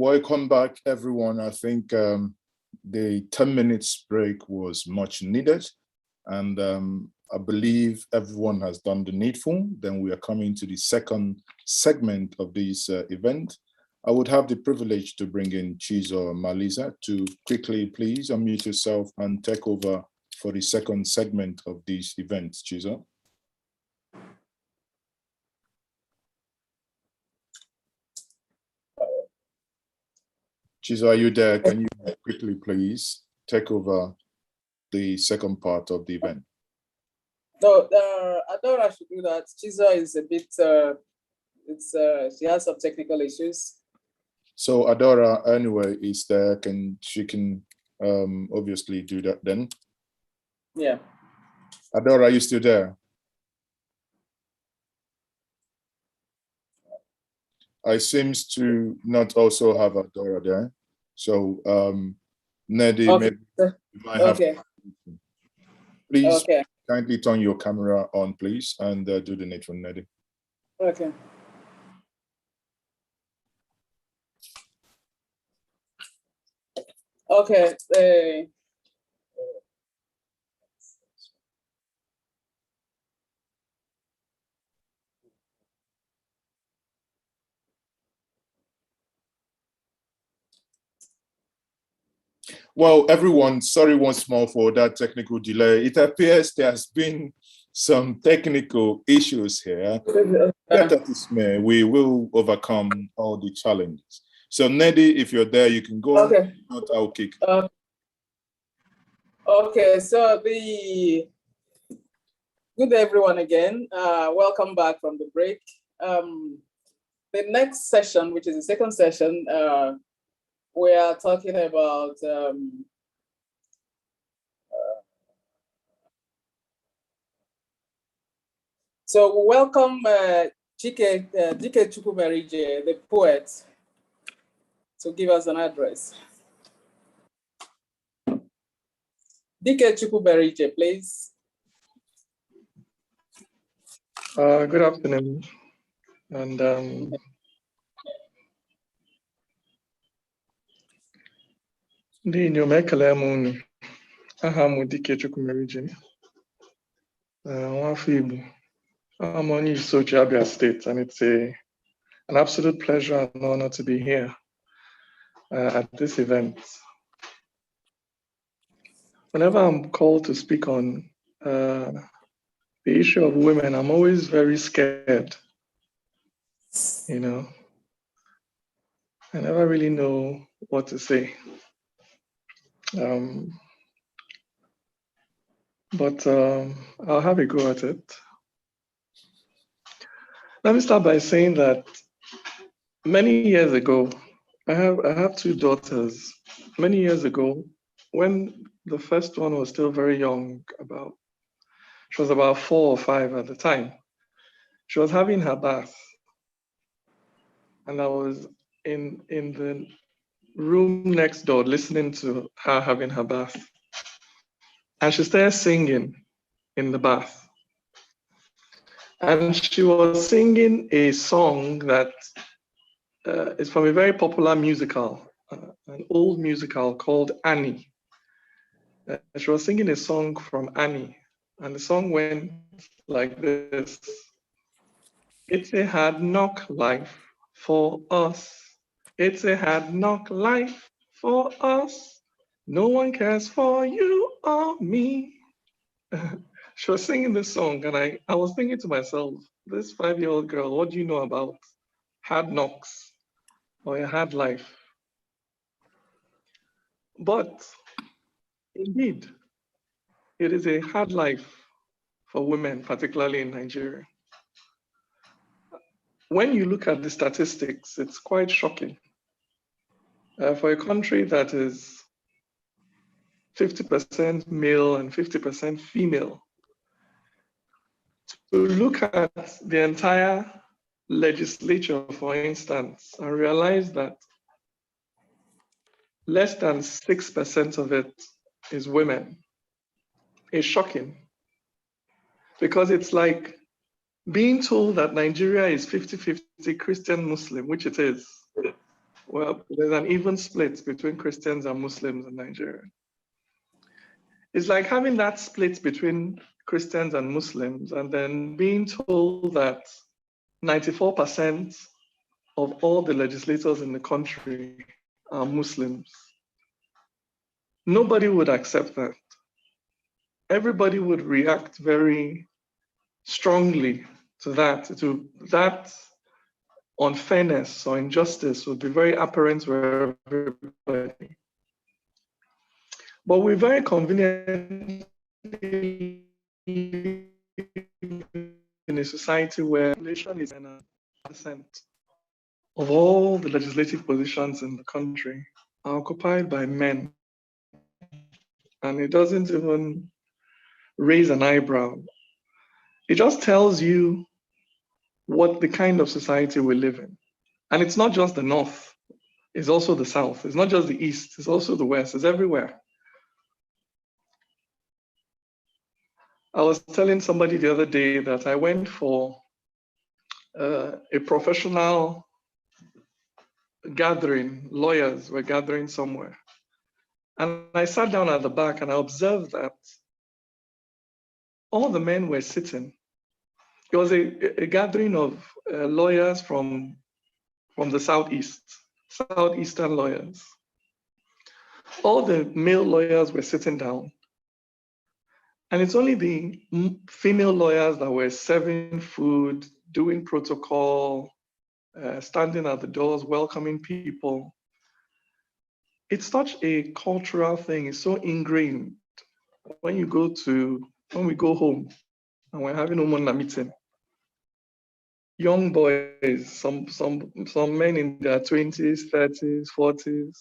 Speaker 2: welcome back, everyone. I think the 10 minutes break was much needed. And I believe everyone has done the needful. Then we are coming to the second segment of this event. I would have the privilege to bring in Chizo Maliza to quickly, please unmute yourself and take over for the second segment of this event. Chizo. Chizo, are you there? Can you quickly, please, take over the second part of the event?
Speaker 7: No, Adora should do that. Chizo is a bit, she has some technical issues.
Speaker 2: So Adora, anyway, is there, she can obviously do that then?
Speaker 7: Yeah.
Speaker 2: Adora, are you still there? I seems to not also have Adora there. So Nnii,
Speaker 7: Okay.
Speaker 2: maybe you might have please
Speaker 7: Okay.
Speaker 2: kindly turn your camera on, please, and do the needful, Nnii.
Speaker 7: Okay. Okay.
Speaker 2: Well, everyone, sorry once more for that technical delay. It appears there has been some technical issues here. We will overcome all the challenges. So Nnii, if you're there, you can go on.
Speaker 7: Okay.
Speaker 2: If not, I'll kick.
Speaker 7: Okay, so good everyone again. Welcome back from the break. The next session, which is the second session, we are talking about so we welcome Dike Chukwumerije, the poet, to give us an address. Dike Chukwumerije, please.
Speaker 14: Good afternoon, and Ndi Iyom ekele m unu. Aha m Dike Chukwumerije, nwafọ Igbo. I'm on Isochi, Abia State, and it's an absolute pleasure and honor to be here at this event. Whenever I'm called to speak on the issue of women, I'm always very scared. You know, I never really know what to say. But I'll have a go at it. Let me start by saying that many years ago, I have two daughters. Many years ago, when the first one was still very young, she was about 4 or 5 at the time. She was having her bath, and I was in the room next door listening to her having her bath. And she started singing in the bath. And she was singing a song that is from a very popular musical, an old musical called Annie. She was singing a song from Annie, and the song went like this. It's a hard knock life for us. It's a hard knock life for us. No one cares for you or me. She was singing this song, and I was thinking to myself, this 5-year-old girl, what do you know about hard knocks or a hard life? But indeed, it is a hard life for women, particularly in Nigeria. When you look at the statistics, it's quite shocking. For a country that is 50% male and 50% female, to look at the entire legislature, for instance, and realize that less than 6% of it is women is shocking. Because it's like being told that Nigeria is 50-50 Christian Muslim, which it is. Well, there's an even split between Christians and Muslims in Nigeria. It's like having that split between Christians and Muslims and then being told that 94% of all the legislators in the country are Muslims. Nobody would accept that. Everybody would react very strongly to that unfairness or injustice would be very apparent to everybody. But we're very convenient in a society where population is 9% of all the legislative positions in the country are occupied by men. And it doesn't even raise an eyebrow. It just tells you what the kind of society we live in. And it's not just the North, it's also the South. It's not just the East, it's also the West, it's everywhere. I was telling somebody the other day that I went for a professional gathering, lawyers were gathering somewhere. And I sat down at the back and I observed that all the men were sitting. It was a gathering of lawyers from the Southeastern lawyers. All the male lawyers were sitting down. And it's only the female lawyers that were serving food, doing protocol, standing at the doors, welcoming people. It's such a cultural thing. It's so ingrained. When we go home and we're having a Umona meeting, young boys, some men in their 20s, 30s, 40s,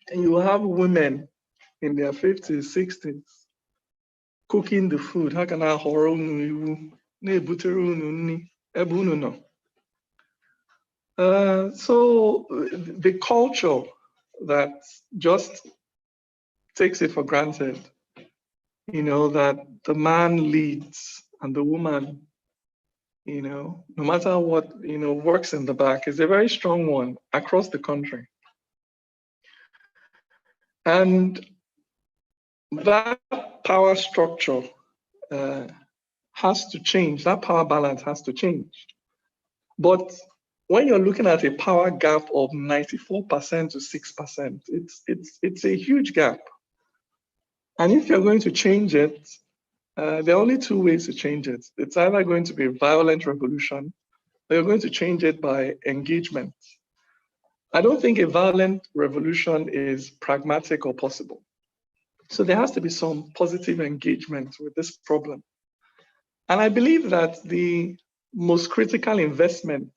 Speaker 14: and you have women in their 50s, 60s, cooking the food. How can I horror you? So the culture that just takes it for granted, that the man leads and the woman, no matter what, works in the back, is a very strong one across the country. And that power structure has to change. That power balance has to change. But when you're looking at a power gap of 94% to 6%, it's a huge gap. And if you're going to change it, there are only two ways to change it. It's either going to be a violent revolution, or you're going to change it by engagement. I don't think a violent revolution is pragmatic or possible. So there has to be some positive engagement with this problem. And I believe that the most critical investment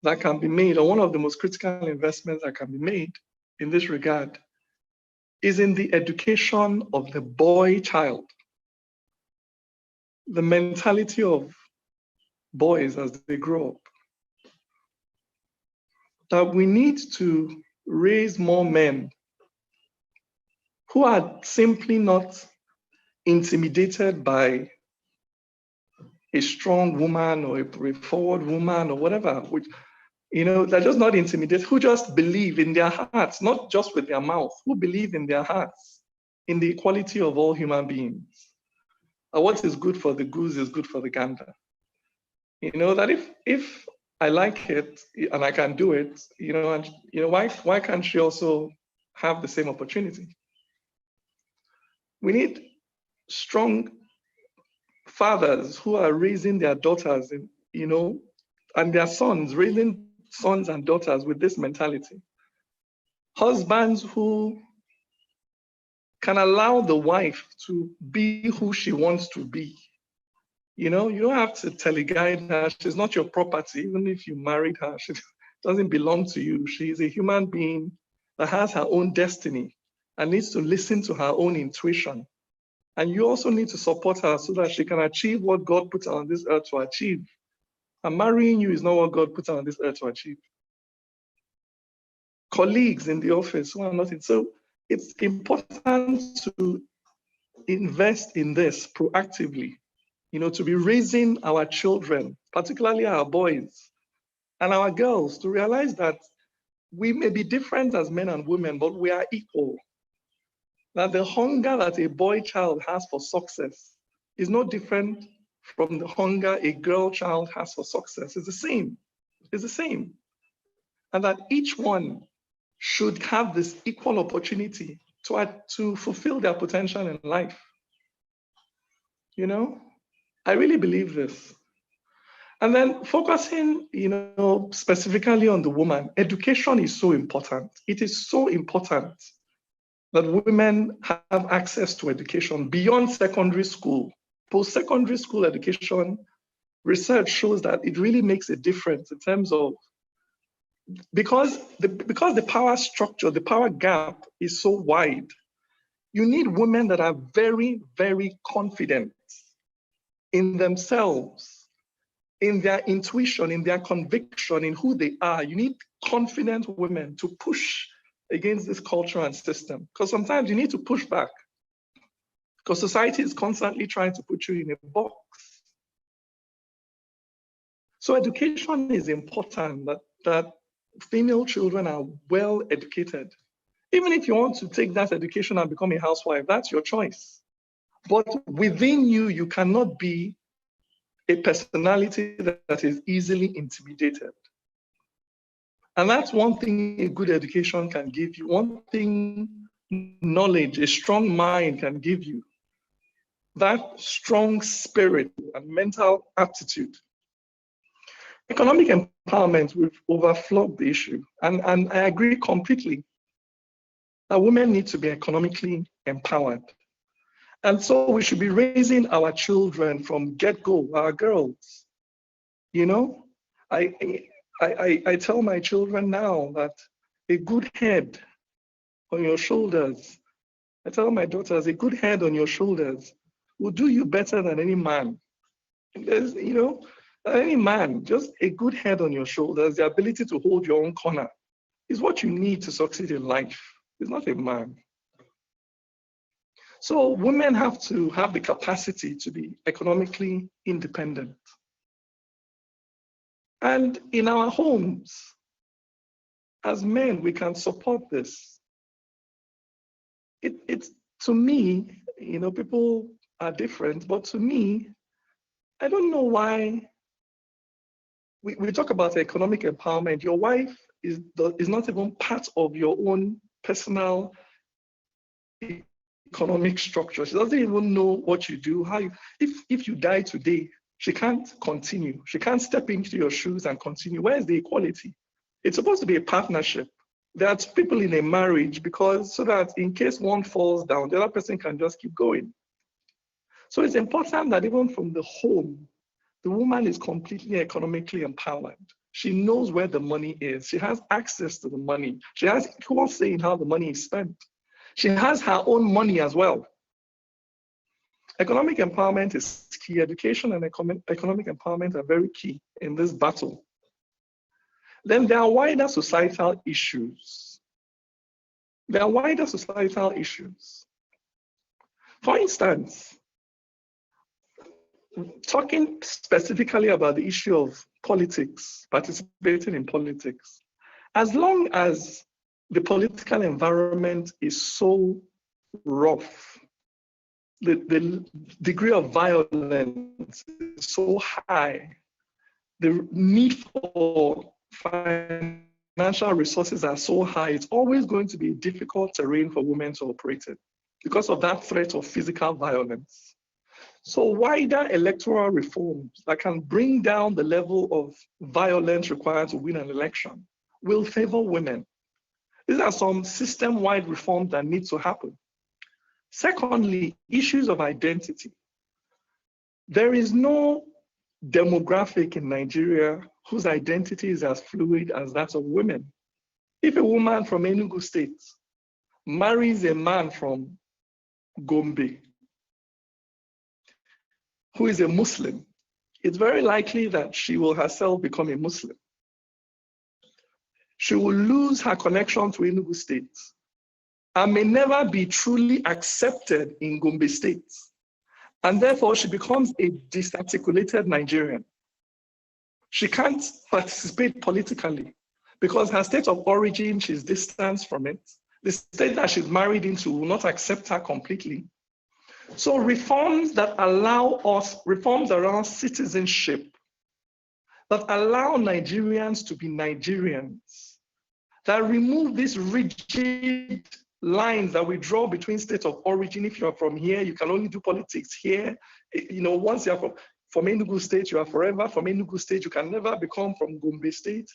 Speaker 14: that can be made, or one of the most critical investments that can be made in this regard, is in the education of the boy child. The mentality of boys as they grow up. That we need to raise more men who are simply not intimidated by a strong woman or a forward woman or whatever, which, they're just not intimidated, who just believe in their hearts, not just with their mouth, who believe in their hearts, in the equality of all human beings. What is good for the goose is good for the gander. That if I like it and I can do it, why can't she also have the same opportunity? We need strong fathers who are raising their daughters, and their sons, raising sons and daughters with this mentality. Husbands who can allow the wife to be who she wants to be. You don't have to teleguide her. She's not your property. Even if you married her, she doesn't belong to you. She's a human being that has her own destiny and needs to listen to her own intuition. And you also need to support her so that she can achieve what God put her on this earth to achieve. And marrying you is not what God put her on this earth to achieve. Colleagues in the office who are not in. So it's important to invest in this proactively, to be raising our children, particularly our boys and our girls, to realize that we may be different as men and women, but we are equal. That the hunger that a boy child has for success is no different from the hunger a girl child has for success. It's the same. It's the same. And that each one should have this equal opportunity to fulfill their potential in life. You know, I really believe this. And then focusing, specifically on the woman, education is so important. It is so important that women have access to education beyond secondary school. Post-secondary school education, research shows that it really makes a difference in terms of, because the power structure, the power gap is so wide, you need women that are very, very confident in themselves, in their intuition, in their conviction, in who they are. You need confident women to push against this culture and system. Because sometimes you need to push back, because society is constantly trying to put you in a box. So education is important, that female children are well educated. Even if you want to take that education and become a housewife, that's your choice. But within you, you cannot be a personality that is easily intimidated. And that's one thing a good education can give you. One thing knowledge, a strong mind can give you. That strong spirit and mental aptitude. Economic empowerment, we've overflowed the issue. And I agree completely that women need to be economically empowered. And so we should be raising our children from get-go, our girls. You know, I tell my children now that a good head on your shoulders, I tell my daughters, a good head on your shoulders will do you better than any man. There's, any man, just a good head on your shoulders, the ability to hold your own corner is what you need to succeed in life. It's not a man. So women have to have the capacity to be economically independent. And in our homes, as men, we can support this. It's to me, people are different, but to me, I don't know why we talk about economic empowerment. Your wife is not even part of your own personal economic structure. She doesn't even know what you do. If you die today, she can't continue. She can't step into your shoes and continue. Where is the equality? It's supposed to be a partnership. There are people in a marriage so that in case one falls down, the other person can just keep going. So it's important that even from the home, the woman is completely economically empowered. She knows where the money is. She has access to the money. She has equal say in how the money is spent. She has her own money as well. Economic empowerment is key. Education and economic empowerment are very key in this battle. Then there are wider societal issues. For instance, talking specifically about the issue of politics, participating in politics, as long as the political environment is so rough, the degree of violence is so high, the need for financial resources are so high, it's always going to be a difficult terrain for women to operate in because of that threat of physical violence. So wider electoral reforms that can bring down the level of violence required to win an election will favor women. These are some system-wide reforms that need to happen. Secondly, issues of identity. There is no demographic in Nigeria whose identity is as fluid as that of women. If a woman from Enugu State marries a man from Gombe, who is a Muslim, it's very likely that she will herself become a Muslim. She will lose her connection to Enugu State and may never be truly accepted in Gombe State. And therefore, she becomes a disarticulated Nigerian. She can't participate politically because her state of origin, she's distanced from it. The state that she's married into will not accept her completely. So reforms that allow us, reforms around citizenship, that allow Nigerians to be Nigerians, that remove these rigid lines that we draw between states of origin. If you're from here, you can only do politics here. You know, once you're from Enugu State, you are forever from Enugu State. You can never become from Gombe State.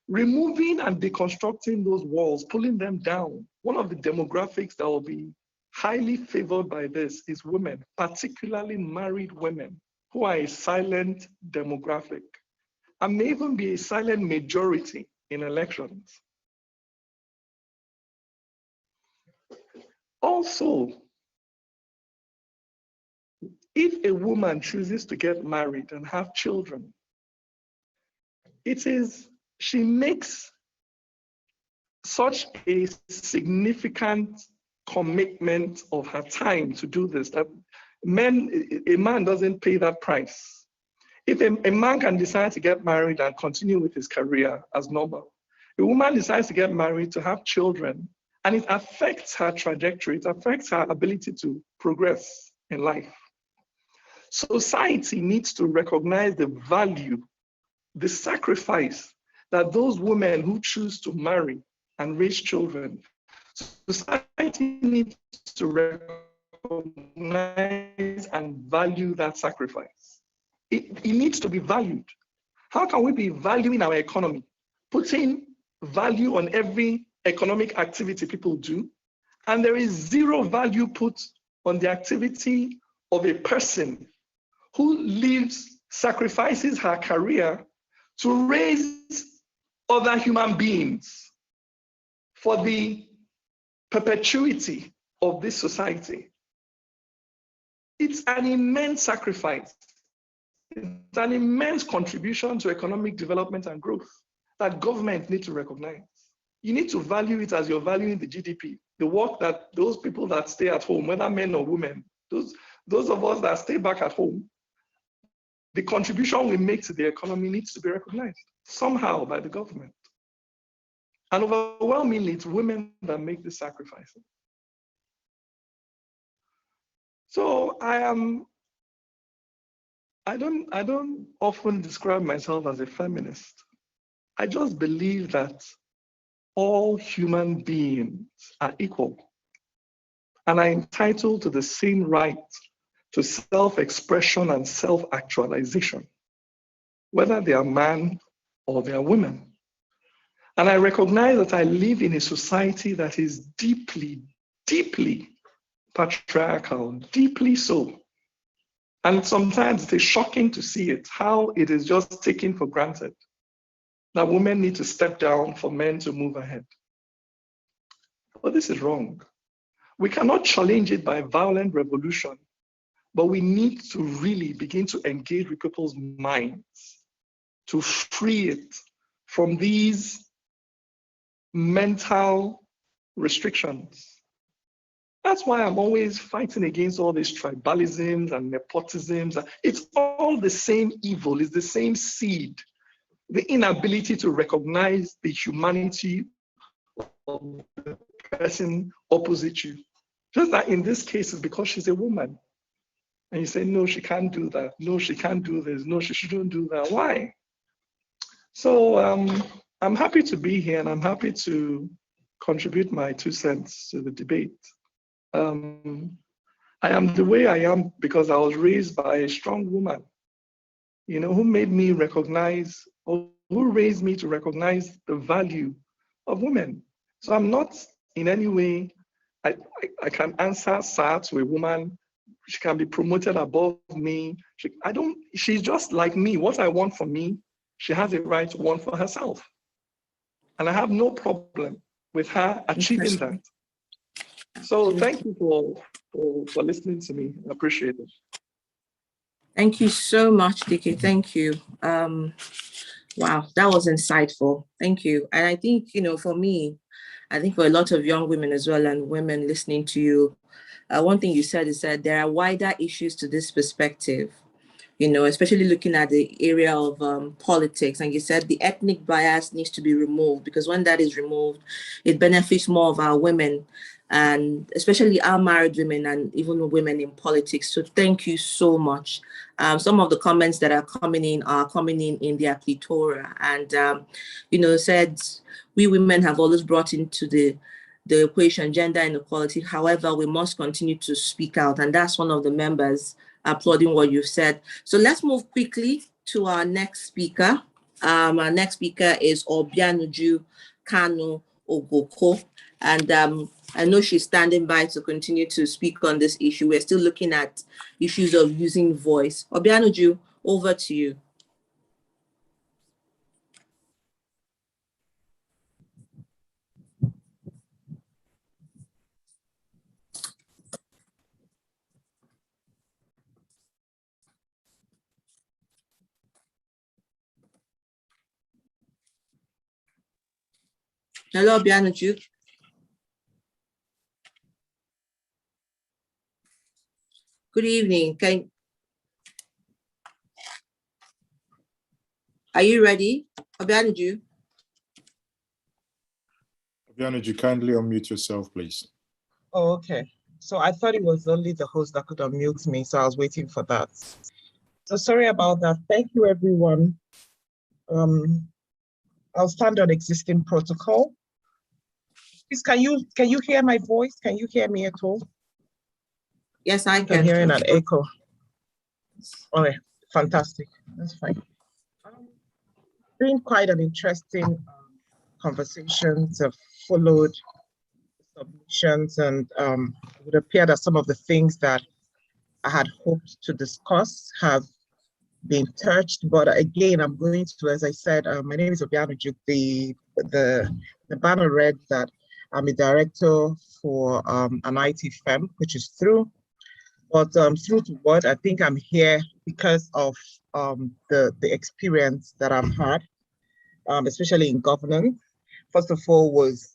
Speaker 14: Removing and deconstructing those walls, pulling them down. One of the demographics that will be highly favored by this is women, particularly married women, who are a silent demographic and may even be a silent majority in elections. Also, if a woman chooses to get married and have children, she makes such a significant commitment of her time to do this that a man doesn't pay that price. If a man can decide to get married and continue with his career as normal, a woman decides to get married to have children, and it affects her trajectory, it affects her ability to progress in life. Society needs to recognize the value, the sacrifice that those women who choose to marry and raise children, society needs to recognize and value that sacrifice. It needs to be valued. How can we be valuing our economy, putting value on every economic activity people do, and there is zero value put on the activity of a person who lives, sacrifices her career to raise other human beings for the perpetuity of this society? It's an immense sacrifice. It's an immense contribution to economic development and growth that government need to recognize. You need to value it as you're valuing the GDP, the work that those people that stay at home, whether men or women, those of us that stay back at home, the contribution we make to the economy needs to be recognized somehow by the government. And overwhelmingly, it's women that make the sacrifices. So I don't often describe myself as a feminist. I just believe that all human beings are equal and are entitled to the same right to self-expression and self-actualization, whether they are man or they are women. And I recognize that I live in a society that is deeply, deeply patriarchal, deeply so. And sometimes it is shocking to see it, how it is just taken for granted that women need to step down for men to move ahead. But this is wrong. We cannot challenge it by violent revolution, but we need to really begin to engage with people's minds to free it from these mental restrictions. That's why I'm always fighting against all these tribalisms and nepotisms. It's all the same evil, it's the same seed. The inability to recognize the humanity of the person opposite you. Just that in this case, it's because she's a woman. And you say, no, she can't do that. No, she can't do this. No, she shouldn't do that. Why? So I'm happy to be here and I'm happy to contribute my 2 cents to the debate. I am the way I am because I was raised by a strong woman, you know, who made me recognize, or who raised me to recognize the value of women. So I'm not in any way, I can answer sir to a woman. She can be promoted above me. She's just like me. What I want for me, she has a right to want for herself. And I have no problem with her achieving that. So thank you for listening to me. I appreciate it.
Speaker 1: Thank you so much, Dike. Thank you. Wow, that was insightful. Thank you. And I think, you know, for me, I think for a lot of young women as well and women listening to you, one thing you said is that there are wider issues to this perspective.
Speaker 15: you know, especially looking at the area of politics. And you said the ethnic bias needs to be removed, because when that is removed, it benefits more of our women, and especially our married women and even women in politics. So thank you so much. Some of the comments that are coming in their plethora, and you know, said we women have always brought into the equation gender inequality. However, we must continue to speak out, and that's one of the members applauding what you said. So let's move quickly to our next speaker. Our next speaker is Obianuju Kanu Ogoko, and I know she's standing by to continue to speak on this issue. We're still looking at issues of using voice. Obianuju, over to you. Hello, Obianuju. Good evening. Are you ready, Obianuju?
Speaker 2: Obianuju, kindly unmute yourself, please.
Speaker 16: Oh, okay. So I thought it was only the host that could unmute me, so I was waiting for that. So sorry about that. Thank you, everyone. I'll stand on existing protocol. Please, can you hear my voice? Can you hear me at all?
Speaker 15: Yes, I can.
Speaker 16: I'm hearing an echo. Okay, fantastic. That's fine. Been quite an interesting conversations have followed submissions, and it would appear that some of the things that I had hoped to discuss have been touched. But again, I'm going to, as I said, my name is Obianuju. The banner read that I'm a director for an IT firm, which is true. But through to what? I think I'm here because of the experience that I've had, especially in governance. First of all was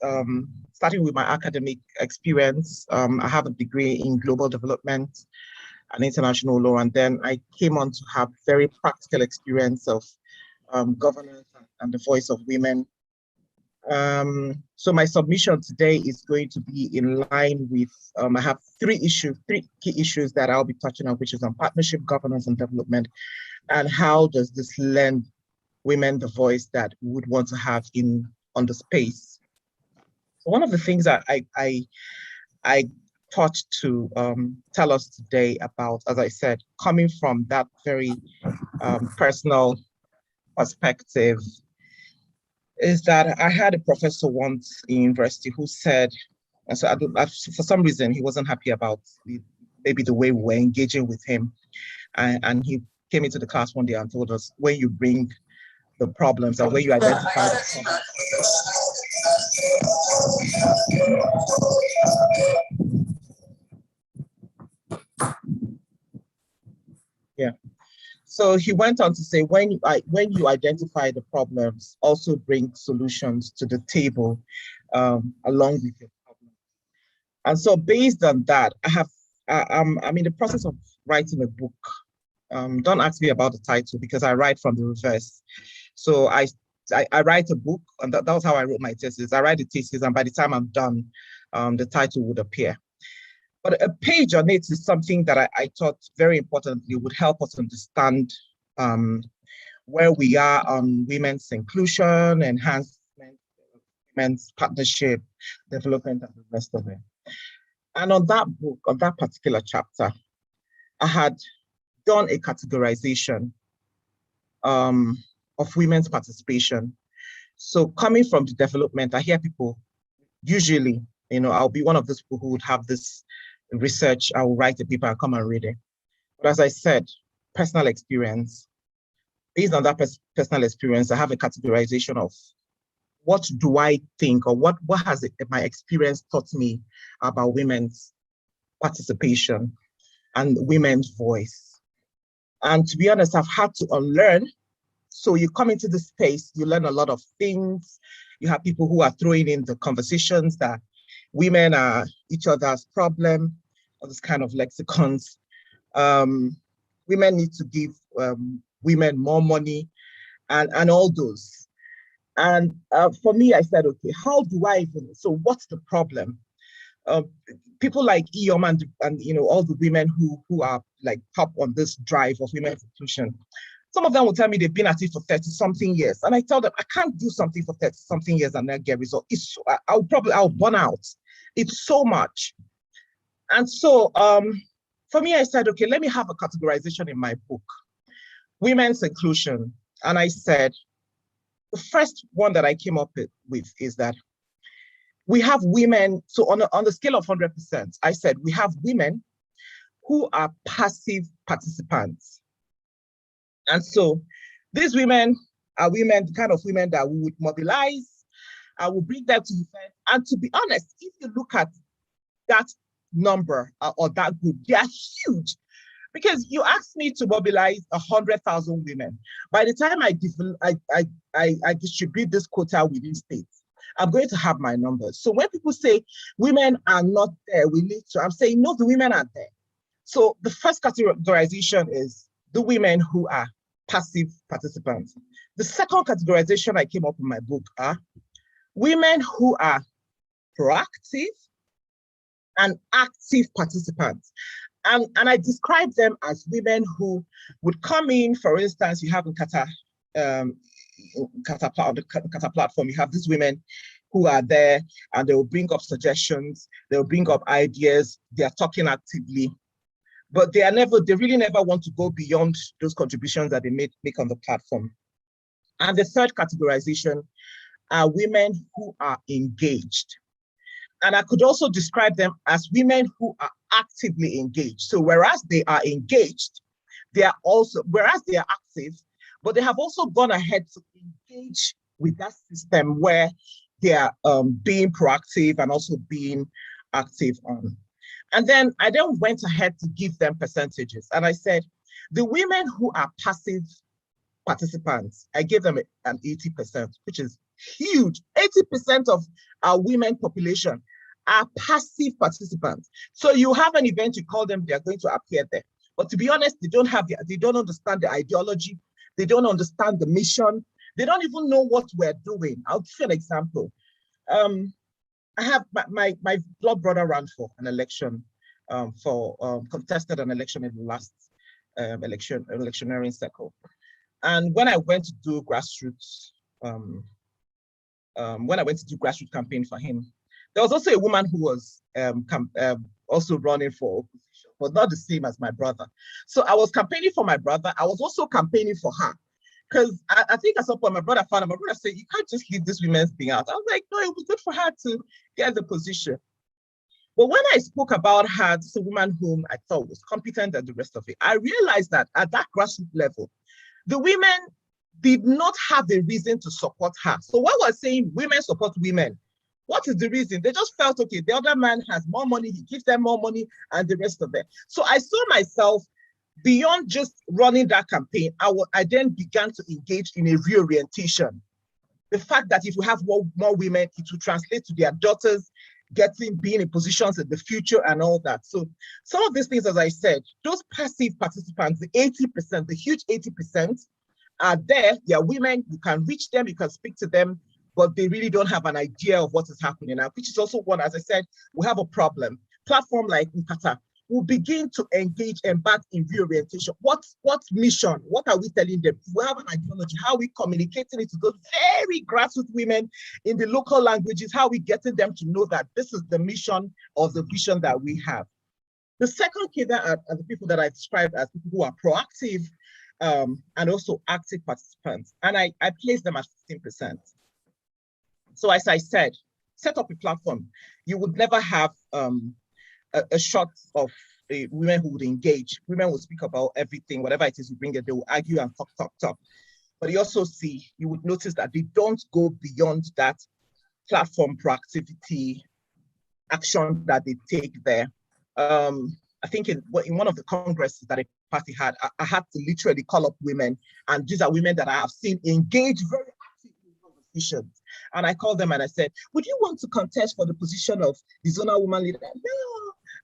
Speaker 16: starting with my academic experience. I have a degree in global development and international law, and then I came on to have very practical experience of governance and the voice of women. So my submission today is going to be in line with, I have three key issues that I'll be touching on, which is on partnership, governance, and development, and how does this lend women the voice that we would want to have on the space. So one of the things that I thought to tell us today about, as I said, coming from that very personal perspective, is that I had a professor once in university who said, and so for some reason he wasn't happy about maybe the way we were engaging with him, and he came into the class one day and told us, when you bring the problems and when you identify the problems. Yeah. So he went on to say, when you identify the problems, also bring solutions to the table along with your problem. And so based on that, I'm in the process of writing a book. Don't ask me about the title because I write from the reverse. So I write a book, and that was how I wrote my thesis. I write the thesis, and by the time I'm done, the title would appear. But a page on it is something that I thought very importantly would help us understand where we are on women's inclusion, enhancement, women's partnership, development, and the rest of it. And on that book, on that particular chapter, I had done a categorization of women's participation. So coming from the development, I hear people usually, I'll be one of those people who would have this research, I will write a paper and come and read it. But as I said, personal experience. Based on that personal experience, I have a categorization of what do I think, or what has my experience taught me about women's participation and women's voice. And to be honest, I've had to unlearn. So you come into this space, you learn a lot of things. You have people who are throwing in the conversations that women are each other's problem, all this kind of lexicons. Women need to give women more money and all those. And for me, I said, okay, how do I even, so what's the problem? People like Iyom and you know, all the women who are like top on this drive of women's inclusion, some of them will tell me they've been at it for 30-something years. And I tell them, I can't do something for 30-something years and then get results. I'll burn out. It's so much. And so for me, I said, okay, let me have a categorization in my book, women's inclusion. And I said, the first one that I came up with is that we have women, so on the scale of 100%, I said we have women who are passive participants. And so these women are women, the kind of women that we would mobilize, I will bring them to events. And to be honest, if you look at that number or that group, they are huge. Because you asked me to mobilize 100,000 women. By the time I distribute this quota within states, I'm going to have my numbers. So when people say women are not there, we need to, I'm saying no, the women are there. So the first categorization is the women who are passive participants. The second categorization I came up in my book are women who are proactive and active participants. And I describe them as women who would come in, for instance, you have Nkata platform, you have these women who are there and they will bring up suggestions, they'll bring up ideas, they are talking actively, but they really never want to go beyond those contributions that they make on the platform. And the third categorization are women who are engaged. And I could also describe them as women who are actively engaged. So whereas they are engaged, whereas they are active, but they have also gone ahead to engage with that system where they are being proactive and also being active on. And then I went ahead to give them percentages. And I said, the women who are passive participants, I gave them an 80%, which is huge. 80% of our women population are passive participants. So you have an event, you call them, they're going to appear there. But to be honest, they don't understand the ideology. They don't understand the mission. They don't even know what we're doing. I'll give you an example. I have my blood brother ran for an election, contested an election in the last electioneering cycle. And when I went to do grassroots, campaign for him, there was also a woman who was also running for opposition, but not the same as my brother. So I was campaigning for my brother. I was also campaigning for her. Because I think at some point my brother said, you can't just leave this women's thing out. I was like, no, it was good for her to get the position. But when I spoke about her, this is a woman whom I thought was competent and the rest of it, I realized that at that grassroots level, the women did not have a reason to support her. So what we're saying, women support women. What is the reason? They just felt, okay, the other man has more money, he gives them more money and the rest of it. So I saw myself beyond just running that campaign, I then began to engage in a reorientation. The fact that if we have more women, it will translate to their daughters being in positions in the future and all that. So some of these things, as I said, those passive participants, the 80%, the huge 80% are there. They are women, you can reach them, you can speak to them, but they really don't have an idea of what is happening now, which is also one, as I said, we have a problem. Platform like Nkata will begin to embark in reorientation. What mission? What are we telling them? We have an ideology. How are we communicating it to those very grassroots women in the local languages? How are we getting them to know that this is the mission or the vision that we have? The second cadre are the people that I described as people who are proactive and also active participants. And I place them at 15%. So as I said, set up a platform. You would never have a shot of women who would engage. Women will speak about everything, whatever it is you bring it, they will argue and talk. But you also see, you would notice that they don't go beyond that platform proactivity action that they take there. I think in one of the congresses that a party had, I had to literally call up women, and these are women that I have seen engage very actively in conversations. And I called them and I said, would you want to contest for the position of the zonal woman leader? No,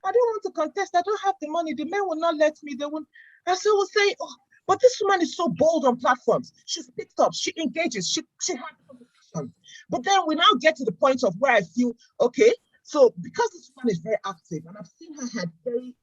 Speaker 16: I don't want to contest. I don't have the money. The men will not let me. They won't. And so we'll say, oh, But this woman is so bold on platforms. She speaks up, she engages, she has conversations. But then we now get to the point of where I feel, okay, so because this woman is very active, and I've seen her have very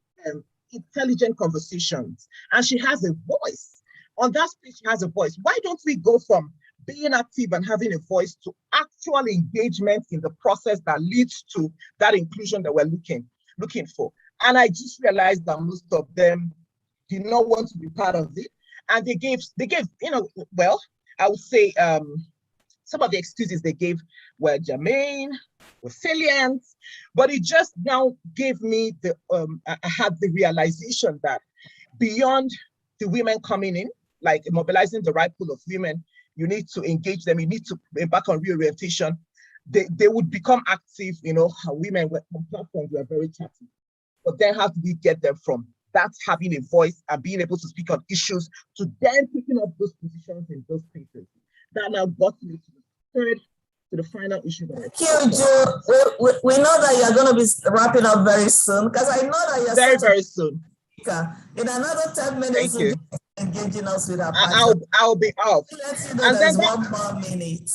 Speaker 16: intelligent conversations, and she has a voice. On that space, she has a voice. Why don't we go from being active and having a voice to actual engagement in the process that leads to that inclusion that we're looking for? And I just realized that most of them did not want to be part of it. And they gave, you know, well, I would say some of the excuses they gave were germane, were salient, but it just now gave me the, I had the realization that beyond the women coming in, like mobilizing the right pool of women, you need to engage them, you need to embark on reorientation. They would become active, you know, how women on platforms were very chatty. But then how do we get them from that having a voice and being able to speak on issues to then picking up those positions in those spaces? That now got me to the final issue that
Speaker 17: Thank you, Joe. We know that you're going to be wrapping up very soon, because I know that you're
Speaker 16: very soon.
Speaker 17: In another 10 minutes, we'll be engaging us with our
Speaker 16: I'll be off.
Speaker 17: Let you know there's one more minute.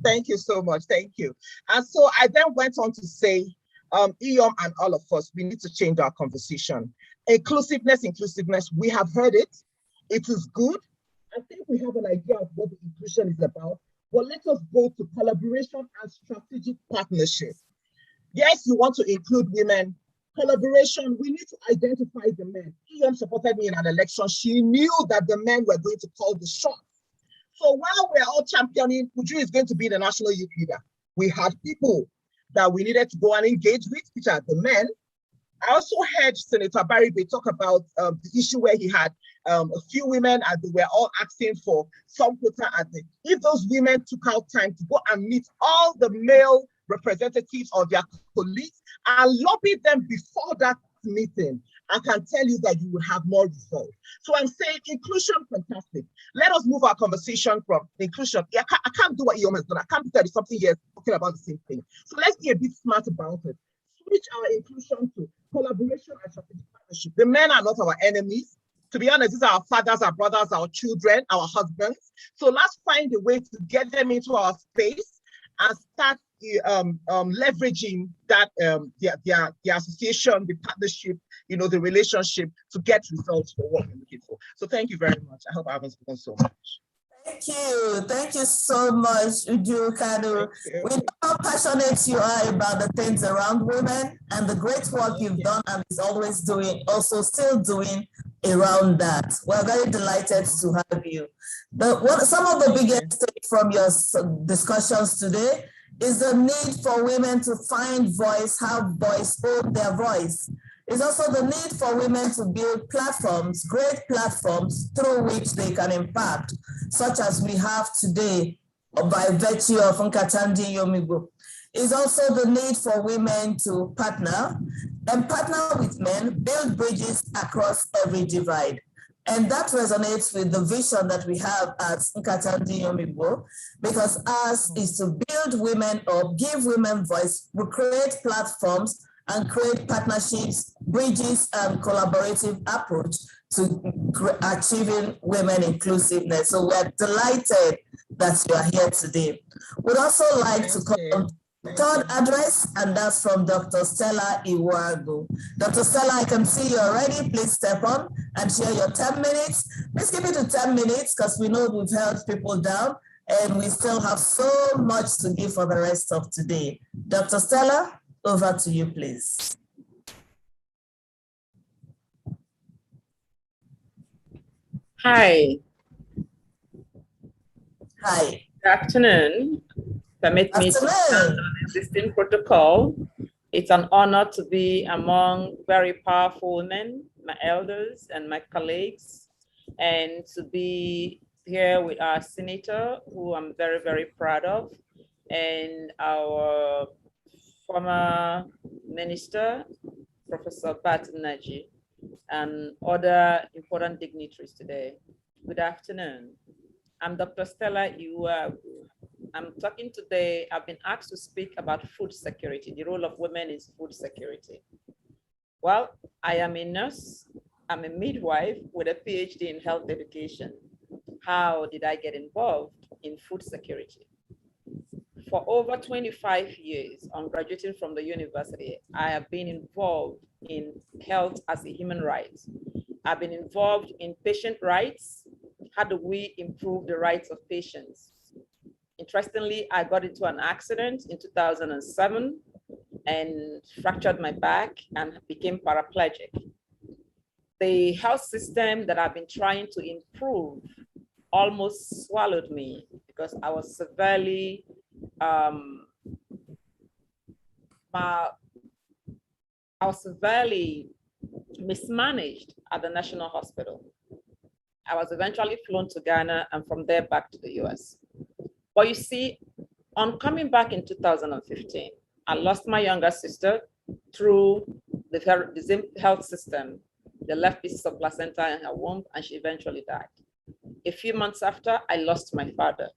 Speaker 16: Thank you so much. Thank you. And so I then went on to say, Iyom and all of us, we need to change our conversation. Inclusiveness, we have heard it. It is good. I think we have an idea of what the inclusion is about, but let us go to collaboration and strategic partnership. Yes, you want to include women. Collaboration, we need to identify the men. Iyom supported me in an election. She knew that the men were going to call the shots. So while we're all championing, Uju is going to be the national youth leader. We had people that we needed to go and engage with, which are the men. I also heard Senator Barry Bay talk about the issue where he had a few women and they were all asking for some quota. If those women took out time to go and meet all the male representatives or their colleagues and lobby them before that meeting, I can tell you that you will have more results. So I'm saying inclusion, fantastic. Let us move our conversation from inclusion. I can't do what Iyom has done. I can't be 30-something years talking about the same thing. So let's be a bit smart about it. Switch our inclusion to collaboration and strategic partnership. The men are not our enemies. To be honest, these are our fathers, our brothers, our children, our husbands. So let's find a way to get them into our space and start leveraging that the association, the partnership, you know, the relationship to get results for what we're looking for. So thank you very much. I hope I haven't spoken so much.
Speaker 17: Thank you so much, Uju Kanu. We know how passionate you are about the things around women and the great work you've done and is always doing, also still doing around that. We're very delighted to have you. Some of the biggest takes from your discussions today is the need for women to find voice, have voice, own their voice. It's also the need for women to build platforms, great platforms through which they can impact, such as we have today by virtue of Nkata Ndi Iyom Igbo. It's also the need for women to partner and partner with men, build bridges across every divide. And that resonates with the vision that we have at Nkata Ndi Iyom Igbo, because ours is to build women up, give women voice, we create platforms and create partnerships, bridges, and collaborative approach to achieving women inclusiveness. So we're delighted that you are here today. We'd also like to come third address, and that's from Dr. Stella Iwago. Dr. Stella, I can see you already. Please step on and share your 10 minutes. Please keep it to 10 minutes because we know we've held people down and we still have so much to give for the rest of today. Dr. Stella, over to you, please.
Speaker 18: Hi.
Speaker 17: Hi.
Speaker 18: Good afternoon. Permit me to stand on existing protocol. It's an honor to be among very powerful women, my elders and my colleagues, and to be here with our senator, who I'm very, very proud of, and our former minister, Professor Naji, and other important dignitaries today. Good afternoon. I'm Dr. Stella Iwago. I'm talking today, I've been asked to speak about food security, the role of women in food security. Well, I am a nurse, I'm a midwife with a PhD in health education. How did I get involved in food security? For over 25 years, on graduating from the university, I have been involved in health as a human right. I've been involved in patient rights. How do we improve the rights of patients? Interestingly, I got into an accident in 2007 and fractured my back and became paraplegic. The health system that I've been trying to improve almost swallowed me because I was severely mismanaged at the National Hospital. I was eventually flown to Ghana and from there back to the US. But you see, on coming back in 2015, I lost my younger sister through the health system. They left pieces of placenta in her womb and she eventually died. A few months after, I lost my father.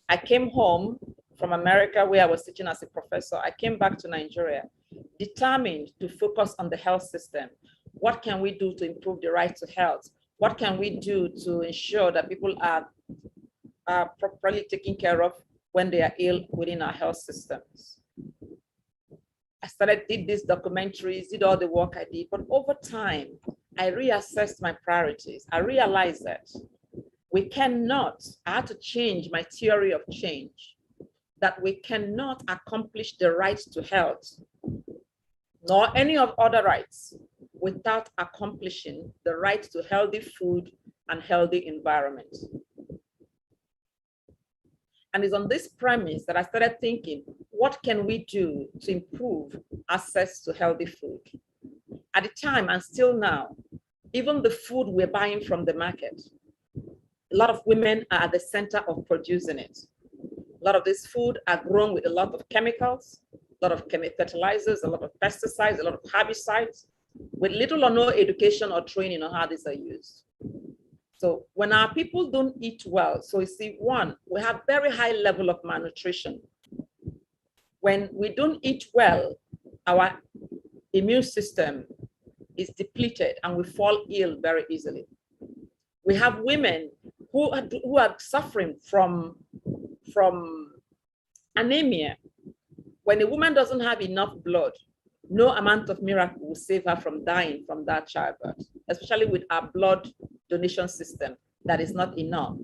Speaker 18: I came home from America where I was teaching as a professor. I came back to Nigeria, determined to focus on the health system. What can we do to improve the right to health? What can we do to ensure that people are properly taken care of when they are ill within our health systems? I did these documentaries, did all the work I did, but over time, I reassessed my priorities. I realized that we cannot, I had to change my theory of change, that we cannot accomplish the right to health, nor any of other rights, without accomplishing the right to healthy food and healthy environment. And it's on this premise that I started thinking, what can we do to improve access to healthy food? At the time, and still now, even the food we're buying from the market, a lot of women are at the center of producing it. A lot of this food are grown with a lot of chemicals, a lot of fertilizers, a lot of pesticides, a lot of herbicides, with little or no education or training on how these are used. So when our people don't eat well, so you see, one, we have very high level of malnutrition. When we don't eat well, our immune system is depleted and we fall ill very easily. We have women who are suffering from anemia. When a woman doesn't have enough blood, no amount of miracle will save her from dying from that childbirth, especially with our blood donation system that is not enough.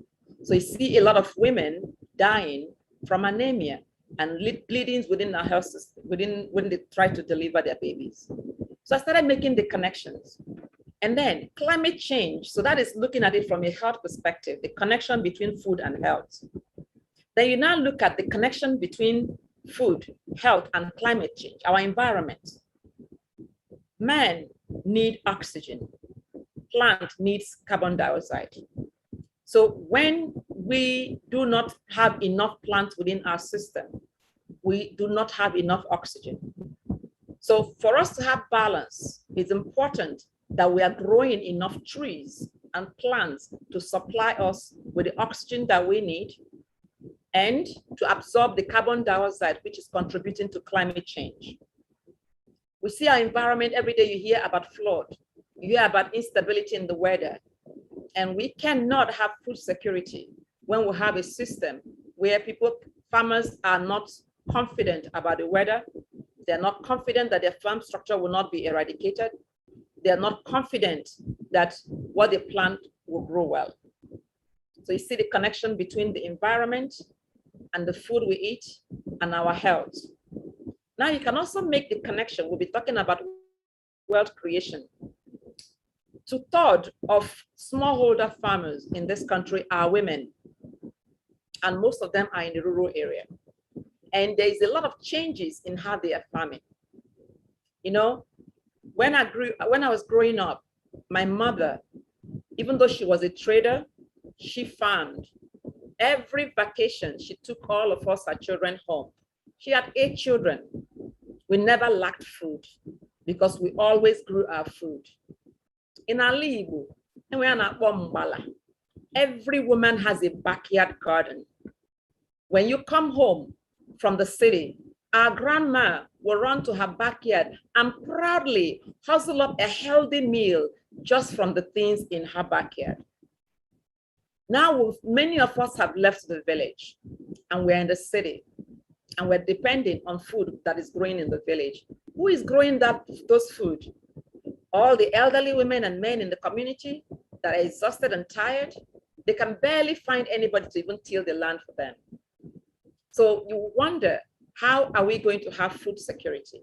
Speaker 18: So you see a lot of women dying from anemia and bleedings within our health system, when they try to deliver their babies. So I started making the connections. And then climate change, so that is looking at it from a health perspective, the connection between food and health. Then you now look at the connection between food, health, and climate change, our environment. Man needs oxygen, plant needs carbon dioxide. So when we do not have enough plants within our system, we do not have enough oxygen. So for us to have balance, it's important that we are growing enough trees and plants to supply us with the oxygen that we need and to absorb the carbon dioxide, which is contributing to climate change. We see our environment every day. You hear about flood, you hear about instability in the weather, and we cannot have food security when we have a system where farmers are not confident about the weather. They're not confident that their farm structure will not be eradicated. They're not confident that what they plant will grow well. So you see the connection between the environment and the food we eat and our health. Now you can also make the connection. We'll be talking about wealth creation. 2/3 of smallholder farmers in this country are women, and most of them are in the rural area. And there is a lot of changes in how they are farming. You know, when I was growing up, my mother, even though she was a trader, she farmed. Every vacation, she took all of us, her children, home. She had 8 children. We never lacked food because we always grew our food. In Alibu, every woman has a backyard garden. When you come home from the city, our grandma will run to her backyard and proudly hustle up a healthy meal just from the things in her backyard. Now, many of us have left the village and we're in the city and we're depending on food that is growing in the village. Who is growing those food? All the elderly women and men in the community that are exhausted and tired. They can barely find anybody to even till the land for them. So you wonder, how are we going to have food security?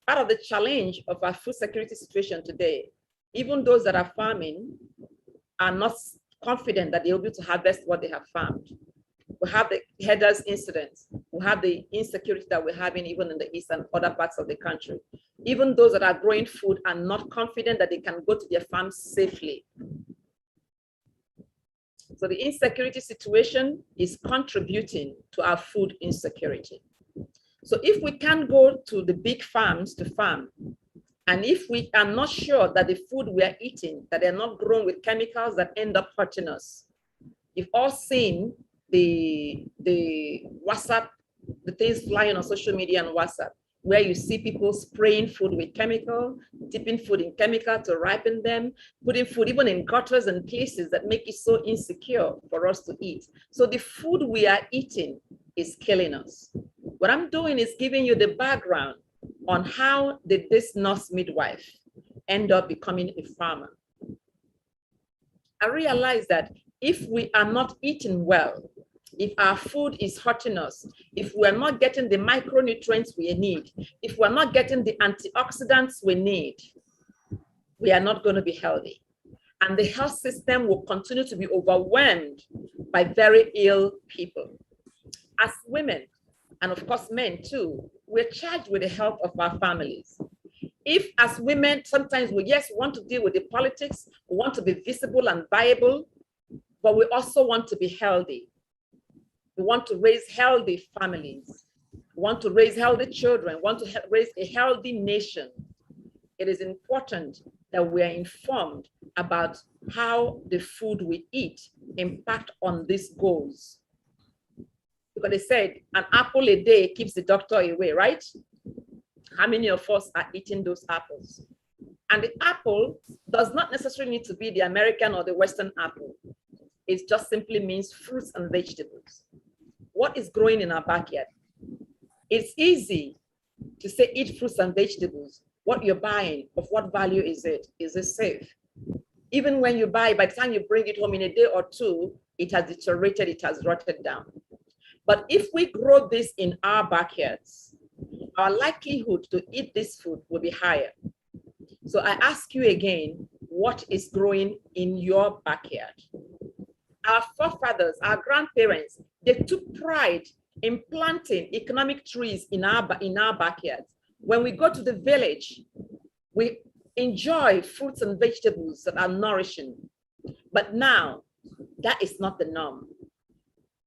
Speaker 18: Part of the challenge of our food security situation today, even those that are farming are not confident that they'll be able to harvest what they have farmed. We have the headers incidents. We have the insecurity that we're having even in the east and other parts of the country. Even those that are growing food are not confident that they can go to their farms safely. So the insecurity situation is contributing to our food insecurity. So if we can't go to the big farms to farm, and if we are not sure that the food we are eating, that they're not grown with chemicals that end up hurting us. You've all seen the WhatsApp, the things flying on social media and WhatsApp, where you see people spraying food with chemical, dipping food in chemical to ripen them, putting food even in gutters and places that make it so insecure for us to eat. So the food we are eating is killing us. What I'm doing is giving you the background on how did this nurse midwife end up becoming a farmer. I realized that if we are not eating well, if our food is hurting us, if we're not getting the micronutrients we need, if we're not getting the antioxidants we need, we are not going to be healthy. And the health system will continue to be overwhelmed by very ill people. As women, and of course men too, we're charged with the health of our families. If as women, sometimes we want to deal with the politics, we want to be visible and viable, but we also want to be healthy. We want to raise healthy families. We want to raise healthy children. We want to raise a healthy nation. It is important that we are informed about how the food we eat impact on these goals. Because they said an apple a day keeps the doctor away, right? How many of us are eating those apples? And the apple does not necessarily need to be the American or the Western apple. It just simply means fruits and vegetables. What is growing in our backyard? It's easy to say eat fruits and vegetables. What you're buying, of what value is it? Is it safe? Even when you buy, by the time you bring it home in a day or two, it has deteriorated, it has rotted down. But if we grow this in our backyards, our likelihood to eat this food will be higher. So I ask you again, what is growing in your backyard? Our forefathers, our grandparents, they took pride in planting economic trees in our backyards. When we go to the village, we enjoy fruits and vegetables that are nourishing. But now, that is not the norm.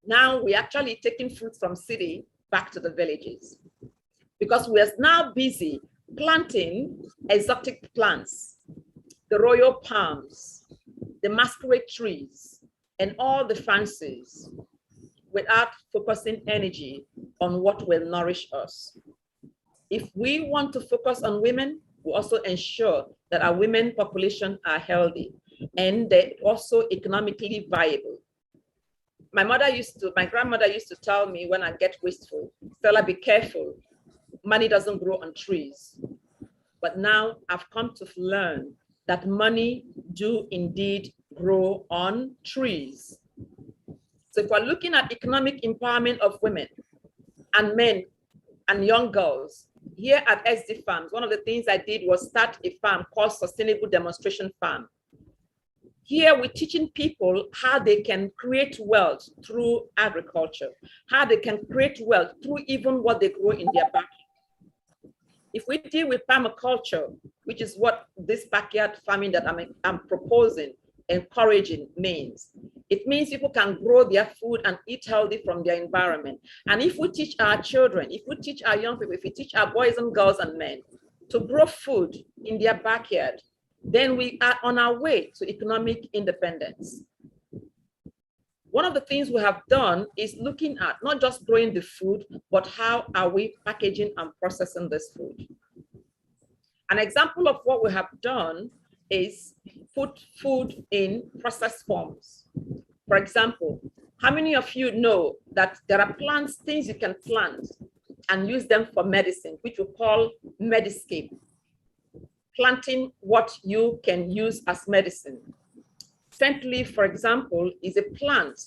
Speaker 18: Now we're actually taking fruits from city back to the villages because we are now busy planting exotic plants, the royal palms, the masquerade trees, and all the fancies without focusing energy on what will nourish us. If we want to focus on women, we also ensure that our women population are healthy and they're also economically viable. My grandmother used to tell me when I get wasteful, Stella, be careful. Money doesn't grow on trees. But now I've come to learn that money do indeed grow on trees. So if we're looking at economic empowerment of women and men and young girls, here at SD Farms, one of the things I did was start a farm called Sustainable Demonstration Farm. Here we're teaching people how they can create wealth through agriculture, how they can create wealth through even what they grow in their backyard. If we deal with permaculture, which is what this backyard farming that I'm proposing, encouraging means, it means people can grow their food and eat healthy from their environment. And if we teach our children, if we teach our young people, if we teach our boys and girls and men to grow food in their backyard, then we are on our way to economic independence. One of the things we have done is looking at not just growing the food, but how are we packaging and processing this food? An example of what we have done is put food in processed forms. For example, how many of you know that there are plants, things you can plant and use them for medicine, which we call mediscape? Planting what you can use as medicine. Scent leaf, for example, is a plant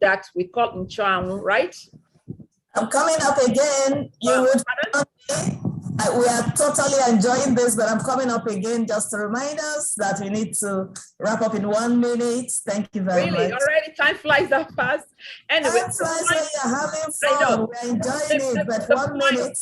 Speaker 18: that we call nchuanwu, right?
Speaker 17: I'm coming up again. You would. We are totally enjoying this, but I'm coming up again just to remind us that we need to wrap up in 1 minute. Thank you very much.
Speaker 18: Really? Already time flies that fast. Anyway,
Speaker 17: time flies when you're having fun. We're enjoying it, but 1 minute.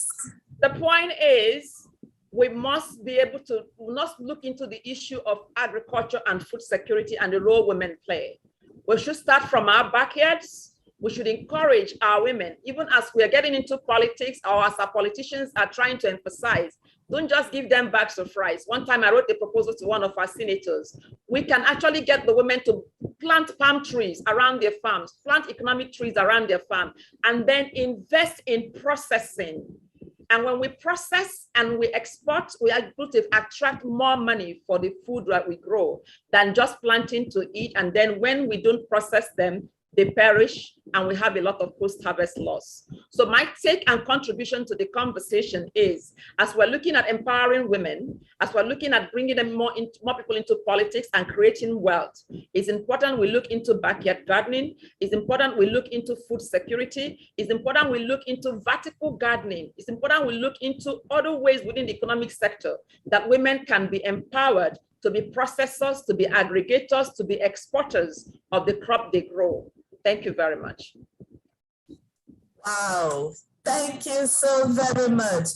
Speaker 18: The point is, we must be able to, we must look into the issue of agriculture and food security and the role women play. We should start from our backyards. We should encourage our women, even as we are getting into politics or as our politicians are trying to emphasize, don't just give them bags of rice. One time I wrote a proposal to one of our senators. We can actually get the women to plant palm trees around their farms, plant economic trees around their farm, and then invest in processing. And when we process and we export, we are able to attract more money for the food that we grow than just planting to eat. And then when we don't process them, they perish and we have a lot of post-harvest loss. So my take and contribution to the conversation is, as we're looking at empowering women, as we're looking at bringing them more people into politics and creating wealth, it's important we look into backyard gardening. It's important we look into food security. It's important we look into vertical gardening. It's important we look into other ways within the economic sector that women can be empowered to be processors, to be aggregators, to be exporters of the crop they grow. Thank you very much.
Speaker 17: Wow, thank you so very much.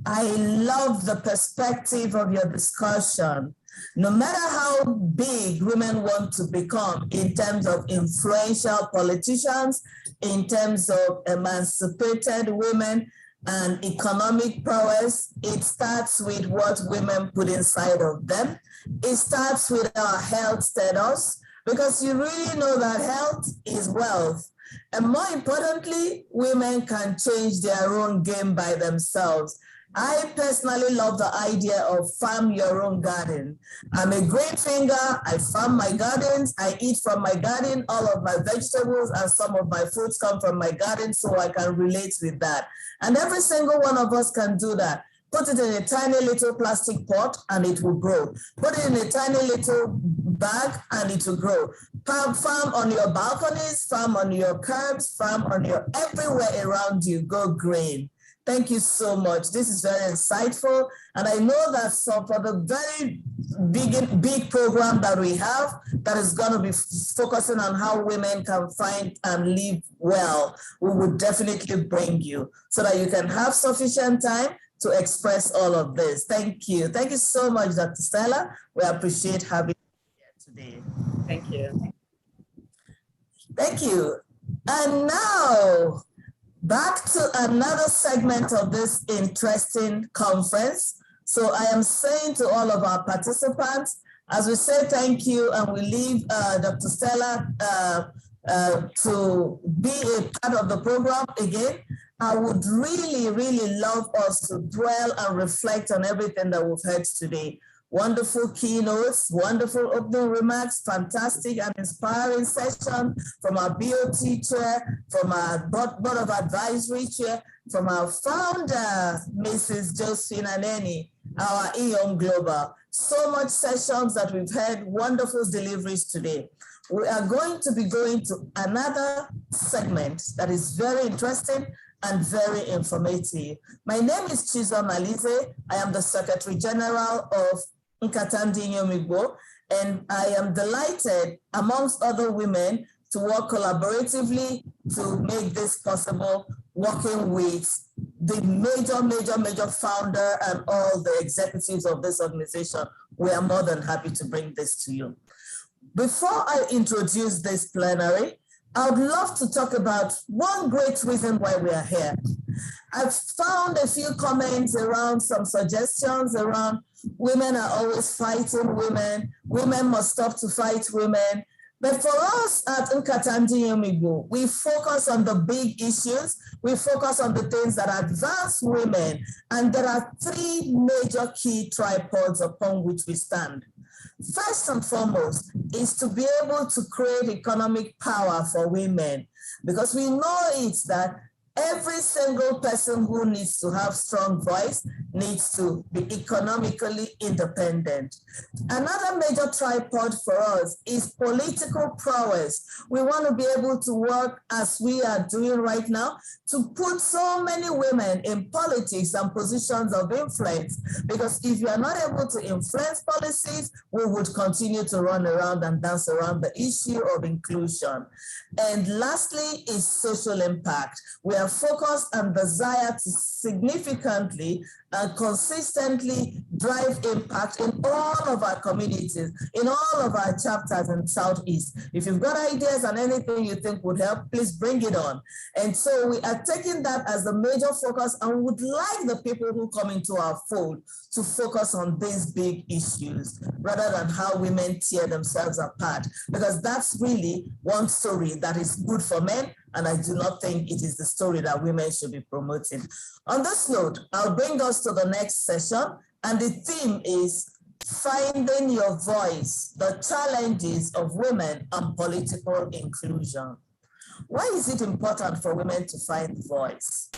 Speaker 17: I love the perspective of your discussion. No matter how big women want to become in terms of influential politicians, in terms of emancipated women and economic prowess, it starts with what women put inside of them. It starts with our health status, because you really know that health is wealth. And more importantly, women can change their own game by themselves. I personally love the idea of farm your own garden. I'm a green finger, I farm my gardens, I eat from my garden, all of my vegetables and some of my fruits come from my garden, so I can relate with that. And every single one of us can do that. Put it in a tiny little plastic pot and it will grow. Put it in a tiny little bag and it will grow. Farm on your balconies, farm on your curbs, farm on your everywhere around you, go green. Thank you so much. This is very insightful. And I know that for the very big program that we have, that is going to be focusing on how women can find and live well, we would definitely bring you so that you can have sufficient time to express all of this. Thank you. Thank you so much, Dr. Stella. We appreciate having you here today.
Speaker 18: Thank you.
Speaker 17: Thank you. And now, back to another segment of this interesting conference. So I am saying to all of our participants, as we say thank you and we leave Dr. Stella to be a part of the program again, I would really, really love us to dwell and reflect on everything that we've heard today. Wonderful keynotes, wonderful opening remarks, fantastic and inspiring session from our BOT chair, from our Board of Advisory chair, from our founder, Mrs. Josephine Nnii, our Iyom Global. So much sessions that we've had, wonderful deliveries today. We are going to be going to another segment that is very interesting and very informative. My name is Chizo Malize. I am the Secretary General of Nkata Ndi Iyom Igbo, and I am delighted, amongst other women, to work collaboratively to make this possible, working with the major founder and all the executives of this organization. We are more than happy to bring this to you. Before I introduce this plenary, I would love to talk about one great reason why we are here. I've found a few comments around some suggestions around women are always fighting women, women must stop to fight women, But for us at Nkata Ndi Iyom Igbo, we focus on the big issues. We focus on the things that advance women. And there are three major key tripods upon which we stand. First and foremost is to be able to create economic power for women, because we know it's that every single person who needs to have strong voice needs to be economically independent. Another major tripod for us is political prowess. We want to be able to work as we are doing right now to put so many women in politics and positions of influence, because if you are not able to influence policies, we would continue to run around and dance around the issue of inclusion. And lastly is social impact. We are focused and desire to significantly and consistently drive impact in all of our communities, in all of our chapters in Southeast. If you've got ideas and anything you think would help, please bring it on. And so we are taking that as the major focus and would like the people who come into our fold to focus on these big issues rather than how women tear themselves apart, because that's really one story that is good for men, and I do not think it is the story that women should be promoting. On this note, I'll bring us to the next session, and the theme is finding your voice, the challenges of women and political inclusion. Why is it important for women to find voice?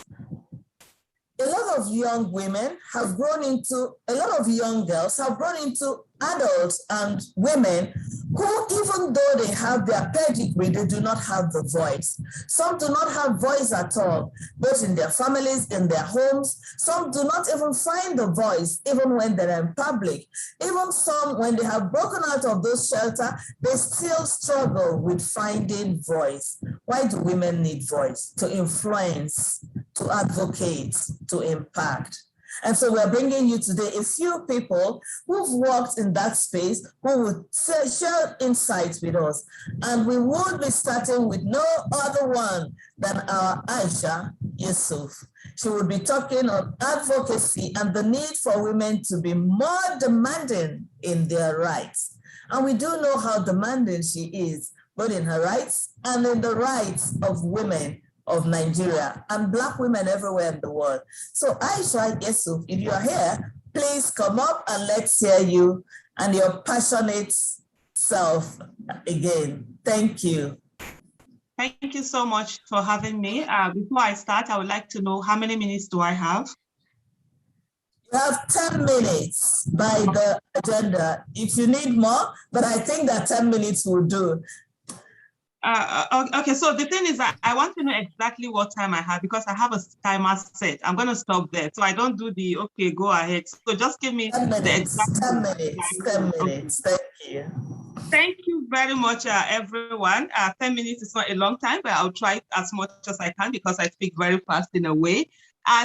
Speaker 17: A lot of young women have grown into, a lot of young girls have grown into adults and women who, even though they have their pedigree, they do not have the voice. Some do not have voice at all, both in their families, in their homes. Some do not even find the voice, even when they're in public. Even some, when they have broken out of those shelters, they still struggle with finding voice. Why do women need voice? To influence, to advocate, to impact. And so we're bringing you today a few people who've worked in that space, who would share insights with us. And we would be starting with no other one than our Aisha Yusuf. She would be talking on advocacy and the need for women to be more demanding in their rights. And we do know how demanding she is, both in her rights and in the rights of women of Nigeria and Black women everywhere in the world. So Aisha Yusuf, if you are here, please come up and let's hear you and your passionate self again. Thank you.
Speaker 19: Thank you so much for having me. Before I start, I would like to know how many minutes do I have?
Speaker 17: You have 10 minutes by the agenda. If you need more, but I think that 10 minutes will do.
Speaker 19: Okay, so the thing is that I want to know exactly what time I have because I have a timer set. I'm going to stop there. So I don't do the, okay, go ahead. So just give me
Speaker 17: 10 minutes,
Speaker 19: the exact
Speaker 17: 10 minutes, 10 minutes. Thank you.
Speaker 19: Thank you very much, everyone. 10 minutes is not a long time, but I'll try as much as I can because I speak very fast in a way.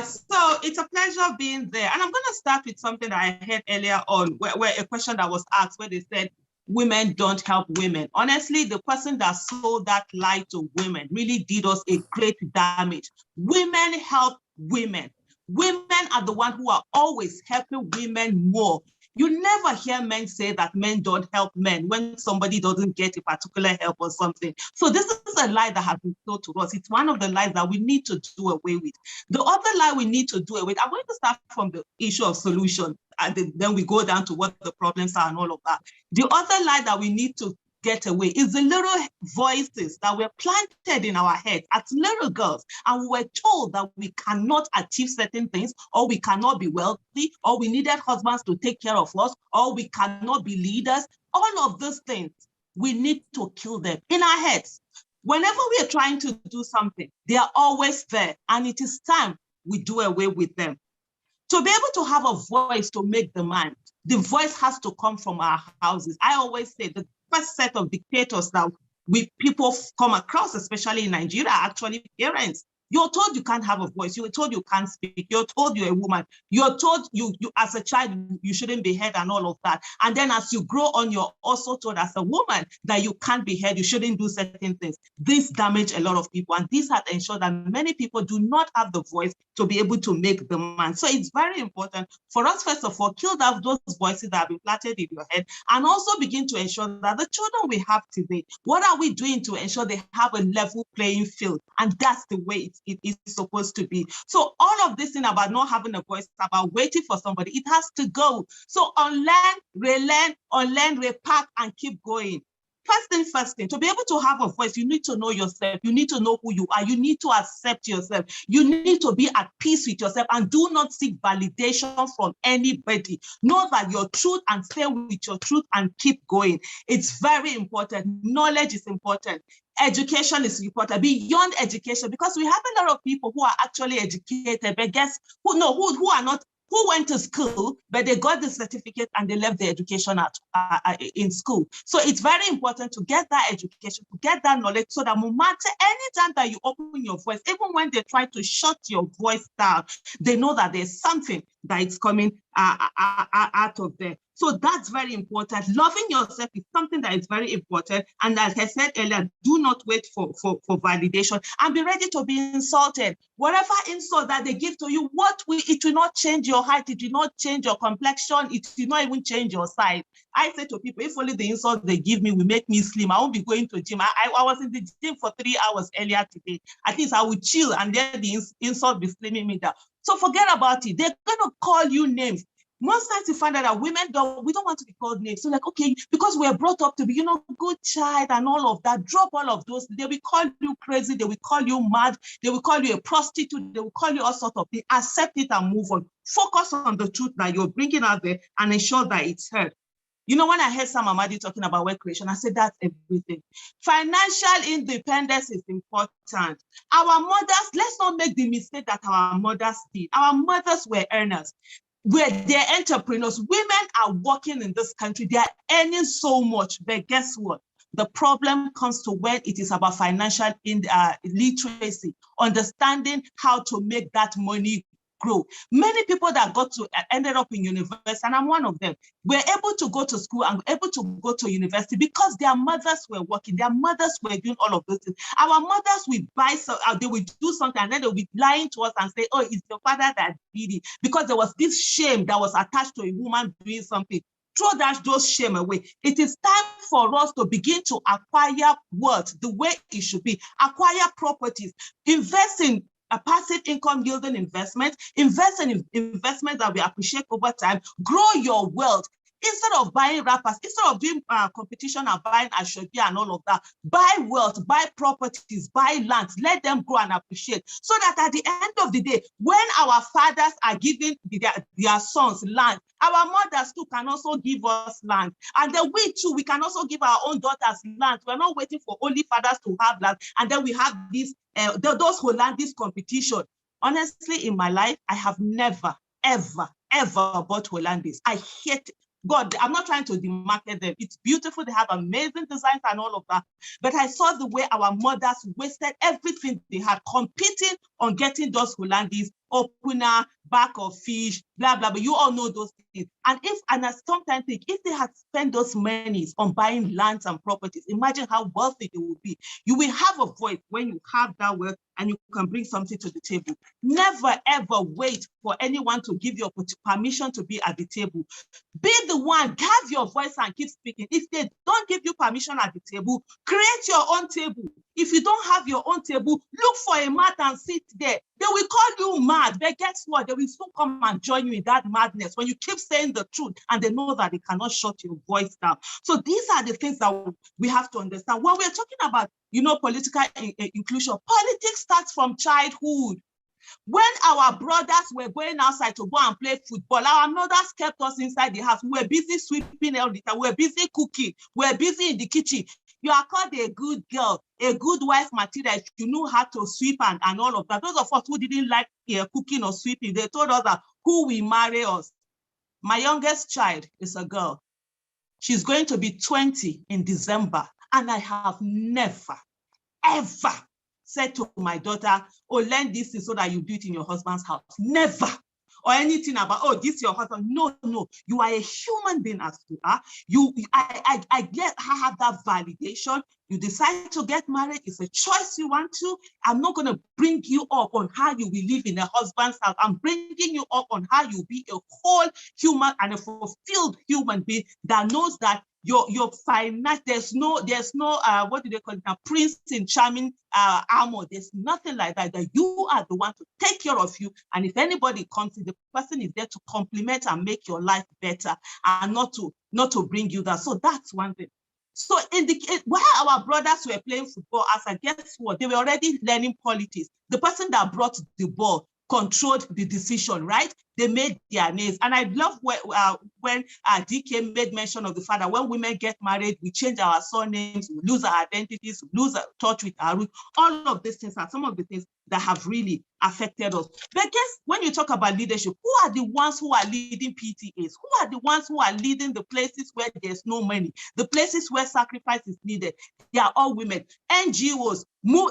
Speaker 19: So it's a pleasure being there. And I'm going to start with something that I heard earlier on, where a question that was asked, where they said, women don't help women. Honestly, the person that sold that lie to women really did us a great damage. Women help women. Women are the ones who are always helping women more. You never hear men say that men don't help men when somebody doesn't get a particular help or something. So this is a lie that has been told to us. It's one of the lies that we need to do away with. The other lie we need to do away with, I'm going to start from the issue of solution, and then we go down to what the problems are and all of that. The other lie that we need to get away is the little voices that were planted in our heads as little girls, and we were told that we cannot achieve certain things, or we cannot be wealthy, or we needed husbands to take care of us, or we cannot be leaders. All of those things, we need to kill them in our heads. Whenever we are trying to do something, they are always there, and it is time we do away with them. To be able to have a voice to make demand, the voice has to come from our houses. I always say the first set of dictators that people come across, especially in Nigeria, are actually parents. You're told you can't have a voice. You're told you can't speak. You're told you're a woman. You're told you as a child, you shouldn't be heard and all of that. And then as you grow on, you're also told as a woman that you can't be heard. You shouldn't do certain things. This damage a lot of people. And this has ensured that many people do not have the voice to be able to make the man. So it's very important for us, first of all, kill those voices that have been planted in your head, and also begin to ensure that the children we have today, what are we doing to ensure they have a level playing field? And that's the way it is supposed to be. So all of this thing about not having a voice, about waiting for somebody, it has to go. So unlearn, repack, and keep going. First thing, to be able to have a voice, you need to know yourself. You need to know who you are. You need to accept yourself. You need to be at peace with yourself and do not seek validation from anybody. Know that your truth and stay with your truth and keep going. It's very important. Knowledge is important. Education is important, beyond education, because we have a lot of people who are actually educated, but who are not, who went to school, but they got the certificate and they left the education in school. So it's very important to get that education, to get that knowledge, so that no matter any time that you open your voice, even when they try to shut your voice down, they know that there's something that is coming out of there. So that's very important. Loving yourself is something that is very important. And as I said earlier, do not wait for validation, and be ready to be insulted. Whatever insult that they give to you, it will not change your height, it will not change your complexion, it will not even change your size. I say to people, if only the insult they give me will make me slim, I won't be going to gym. I was in the gym for 3 hours earlier today. At least I would chill, and then the insult be slimming me down. So forget about it. They're going to call you names. Most times you find out that women we don't want to be called names. So like, okay, because we're brought up to be, good child and all of that, drop all of those. They will call you crazy. They will call you mad. They will call you a prostitute. They will call you all sorts of things. Accept it and move on. Focus on the truth that you're bringing out there and ensure that it's heard. When I heard Sam Amadi talking about wealth creation, I said that's everything. Financial independence is important. Our mothers, let's not make the mistake that our mothers did. Our mothers were earners. They're entrepreneurs. Women are working in this country. They are earning so much. But guess what? The problem comes to when it is about financial literacy, understanding how to make that money grow. Many people that ended up in university, and I'm one of them, were able to go to school and able to go to university because their mothers were working, their mothers were doing all of those things. Our mothers will they will do something, and then they'll be lying to us and say, oh, it's your father that did it, because there was this shame that was attached to a woman doing something. Throw those shame away. It is time for us to begin to acquire wealth the way it should be, acquire properties, invest in a passive income yielding investment, invest in investments that we appreciate over time, grow your wealth. Instead of buying wrappers, instead of doing competition and buying Ashobi and all of that, buy wealth, buy properties, buy lands, let them grow and appreciate. So that at the end of the day, when our fathers are giving their sons land, our mothers too can also give us land. And then we too, we can also give our own daughters land. We're not waiting for only fathers to have land. And then we have those who land this competition. Honestly, in my life, I have never, ever bought Hollandis. I hate it. God, I'm not trying to demarket them. It's beautiful. They have amazing designs and all of that. But I saw the way our mothers wasted everything they had competing on getting those Hollandis, opener, back of fish, blah, blah, blah. You all know those things. And I sometimes think, if they had spent those monies on buying lands and properties, imagine how wealthy they would be. You will have a voice when you have that wealth and you can bring something to the table. Never, ever wait for anyone to give you permission to be at the table. Be the one, have your voice and keep speaking. If they don't give you permission at the table, create your own table. If you don't have your own table, look for a mat and sit there. They will call you mad, but guess what? They will still come and join you in that madness when you keep saying the truth and they know that they cannot shut your voice down. So these are the things that we have to understand. When we're talking about, political inclusion, politics starts from childhood. When our brothers were going outside to go and play football, our mothers kept us inside the house. We were busy sweeping all the time. We were busy cooking. We were busy in the kitchen. You are called a good girl, a good wife material if you know how to sweep and all of that. Those of us who didn't like cooking or sweeping, they told us that who will marry us. My youngest child is a girl. She's going to be 20 in December. And I have never, ever said to my daughter, oh, learn this so that you do it in your husband's house. Never. Or anything about, oh, this is your husband. No, no, you are a human being as you are. I have that validation. You decide to get married. It's a choice you want to. I'm not going to bring you up on how you will live in a husband's house. I'm bringing you up on how you be a whole human and a fulfilled human being that knows that your finance, there's no what do they call it now, prince in charming armor. There's nothing like that. That you are the one to take care of you, and if anybody comes in, the person is there to complement and make your life better, and not to bring you down. So that's one thing. So while our brothers were playing football, as I guess what, they were already learning politics. The person that brought the ball controlled the decision, right? They made their names. And I love when DK made mention of the fact that when women get married, we change our surnames, we lose our identities, we lose our touch with our roots. All of these things are some of the things that have really affected us. But guess when you talk about leadership, who are the ones who are leading PTAs? Who are the ones who are leading the places where there's no money, the places where sacrifice is needed? They are all women. NGOs,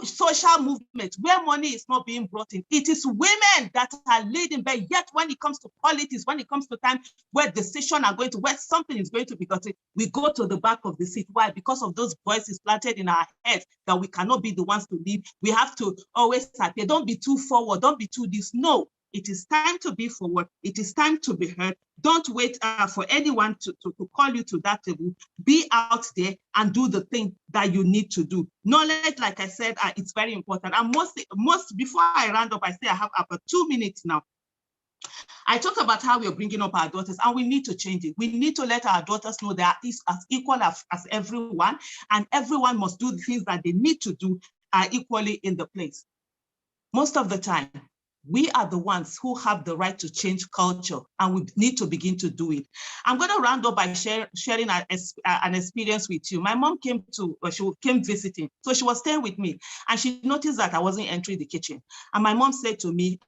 Speaker 19: social movements, where money is not being brought in. It is women that are leading, but yet when it comes to politics, when it comes to time where decisions are going to, where something is going to be gotten, we go to the back of the seat. Why? Because of those voices planted in our heads that we cannot be the ones to lead. We have to always say, don't be too forward, don't be too this. No, it is time to be forward. It is time to be heard. Don't wait for anyone to call you to that table. Be out there and do the thing that you need to do. Knowledge, like I said, it's very important. And most before I round up, I say I have about 2 minutes now. I talk about how we're bringing up our daughters, and we need to change it. We need to let our daughters know they are as equal as everyone, and everyone must do the things that they need to do equally in the place. Most of the time, we are the ones who have the right to change culture, and we need to begin to do it. I'm going to round up by sharing an experience with you. My mom came visiting, so she was staying with me, and she noticed that I wasn't entering the kitchen. And my mom said to me,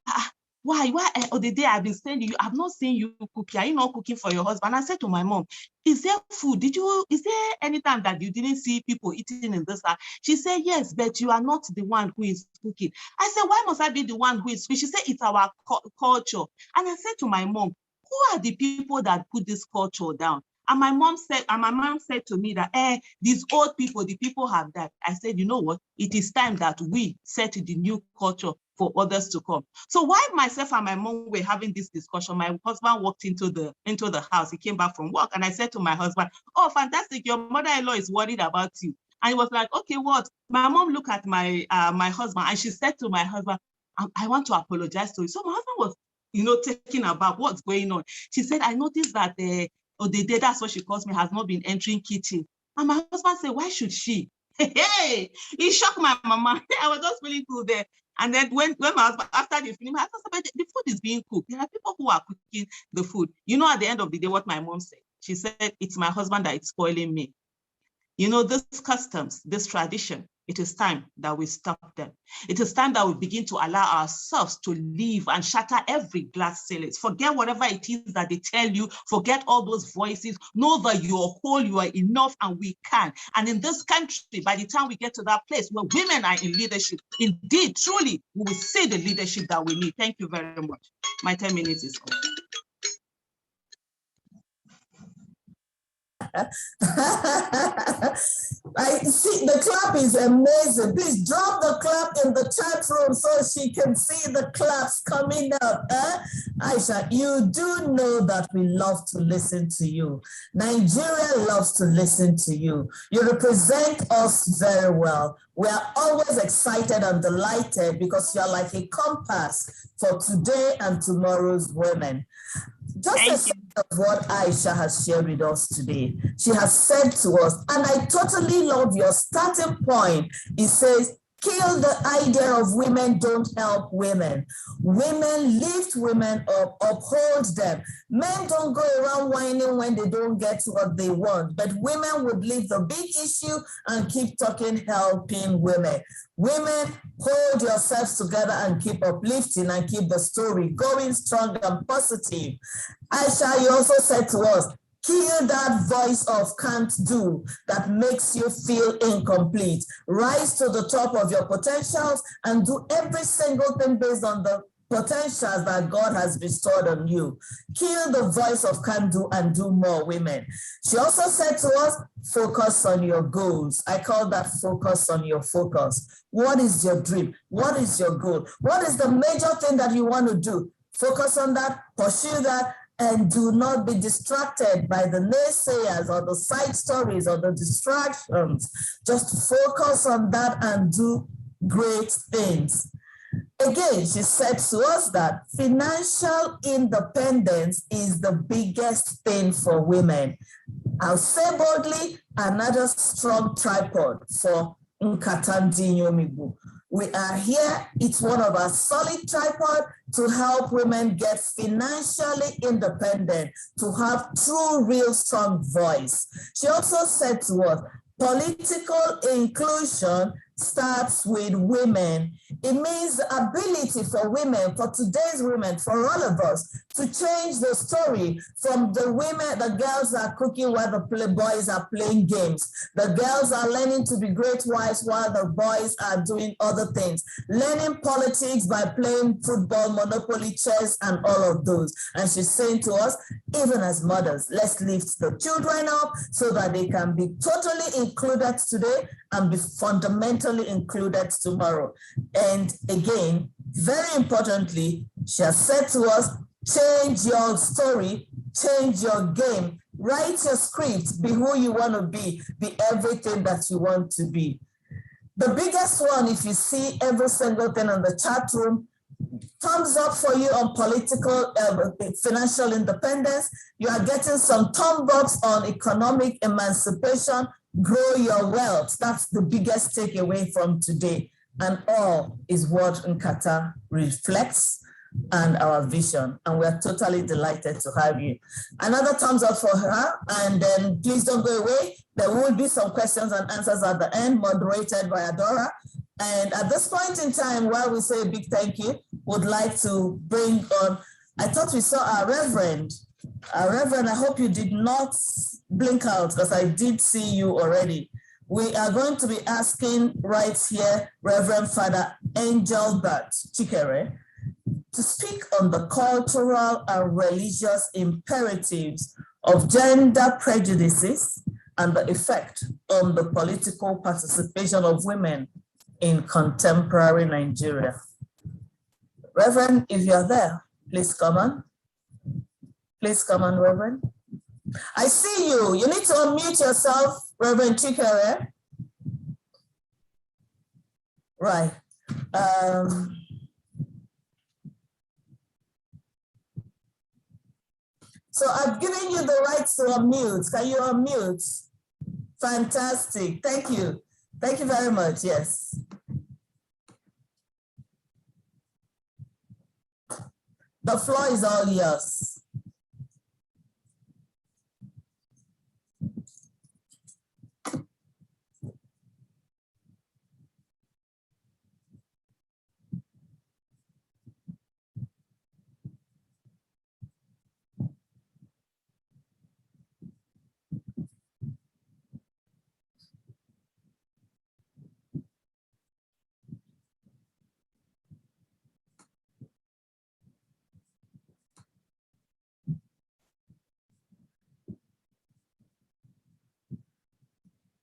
Speaker 19: why, the day I've been staying, I've not seen you cooking. Are you not cooking for your husband? I said to my mom, is there food? Is there any time that you didn't see people eating in this house? She said, yes, but you are not the one who is cooking. I said, why must I be the one who is cooking? She said, it's our culture. And I said to my mom, who are the people that put this culture down? And my mom said to me that, these old people, the people have died. I said, you know what? It is time that we set the new culture for others to come. So while myself and my mom were having this discussion, my husband walked into the house. He came back from work, and I said to my husband, oh, fantastic, your mother-in-law is worried about you. And he was like, okay, what? My mom looked at my husband, and she said to my husband, I want to apologize to you. So my husband was, taking about what's going on. She said, I noticed that that's what she calls me, has not been entering kitchen. And my husband said, why should she? Hey, he shocked my mama. I was just feeling cool there. And then when my husband, after the film, my husband said, the food is being cooked. There are people who are cooking the food. At the end of the day, what my mom said, she said, it's my husband that is spoiling me. This customs, this tradition, it is time that we stop them. It is time that we begin to allow ourselves to live and shatter every glass ceiling. Forget whatever it is that they tell you. Forget all those voices. Know that you are whole, you are enough, and we can. And in this country, by the time we get to that place where women are in leadership, indeed, truly, we will see the leadership that we need. Thank you very much. My 10 minutes is up.
Speaker 17: I see the clap is amazing. Please drop the clap in the chat room so she can see the claps coming up. Aisha, you do know that we love to listen to you. Nigeria loves to listen to you. You represent us very well. We are always excited and delighted because you are like a compass for today and tomorrow's women. Just a sense of what Aisha has shared with us today. She has said to us, and I totally love your starting point. It says, kill the idea of women don't help women. Women lift women up, uphold them. Men don't go around whining when they don't get what they want, but women would leave the big issue and keep talking helping women. Women, hold yourselves together and keep uplifting and keep the story going strong and positive. Aisha, you also said to us, Kill that voice of can't do that makes you feel incomplete. Rise to the top of your potentials and do every single thing based on the potentials that God has bestowed on you. Kill the voice of can't do and do more, women. She also said to us, focus on your goals. I call that focus on your focus. What is your dream? What is your goal? What is the major thing that you want to do? Focus on that, pursue that, and do not be distracted by the naysayers or the side stories or the distractions. Just focus on that and do great things. Again, she said to us that financial independence is the biggest thing for women. I'll say boldly, another strong tripod for Nkata Ndi Iyom Igbo. We are here, it's one of our solid tripod to help women get financially independent, to have true, real strong voice. She also said to us, political inclusion starts with women. It means the ability for women, for today's women, for all of us, to change the story from the women, the girls are cooking while the boys are playing games. The girls are learning to be great wives while the boys are doing other things. Learning politics by playing football, Monopoly, chess, and all of those. And she's saying to us, even as mothers, let's lift the children up so that they can be totally included today and be fundamentally included tomorrow. And again, very importantly, she has said to us, change your story, change your game, write your script, be who you want to be everything that you want to be. The biggest one, if you see every single thing on the chat room, thumbs up for you on political, financial independence. You are getting some thumb ups on economic emancipation, grow your wealth. That's the biggest takeaway from today. And all is what Nkata reflects and our vision. And we're totally delighted to have you. Another thumbs up for her. And then please don't go away. There will be some questions and answers at the end, moderated by Adora. And at this point in time, while we say a big thank you, would like to bring on, I thought we saw our Reverend. Reverend, I hope you did not blink out because I did see you already. We are going to be asking right here, Reverend Father Engelbert Chikere, to speak on the cultural and religious imperatives of gender prejudices and the effect on the political participation of women in contemporary Nigeria. Reverend, if you're there, please come on. Please come on, Reverend. I see you. You need to unmute yourself, Reverend Chikere. Right. So I've given you the right to unmute. Can you unmute? Fantastic. Thank you. Thank you very much. Yes. The floor is all yours.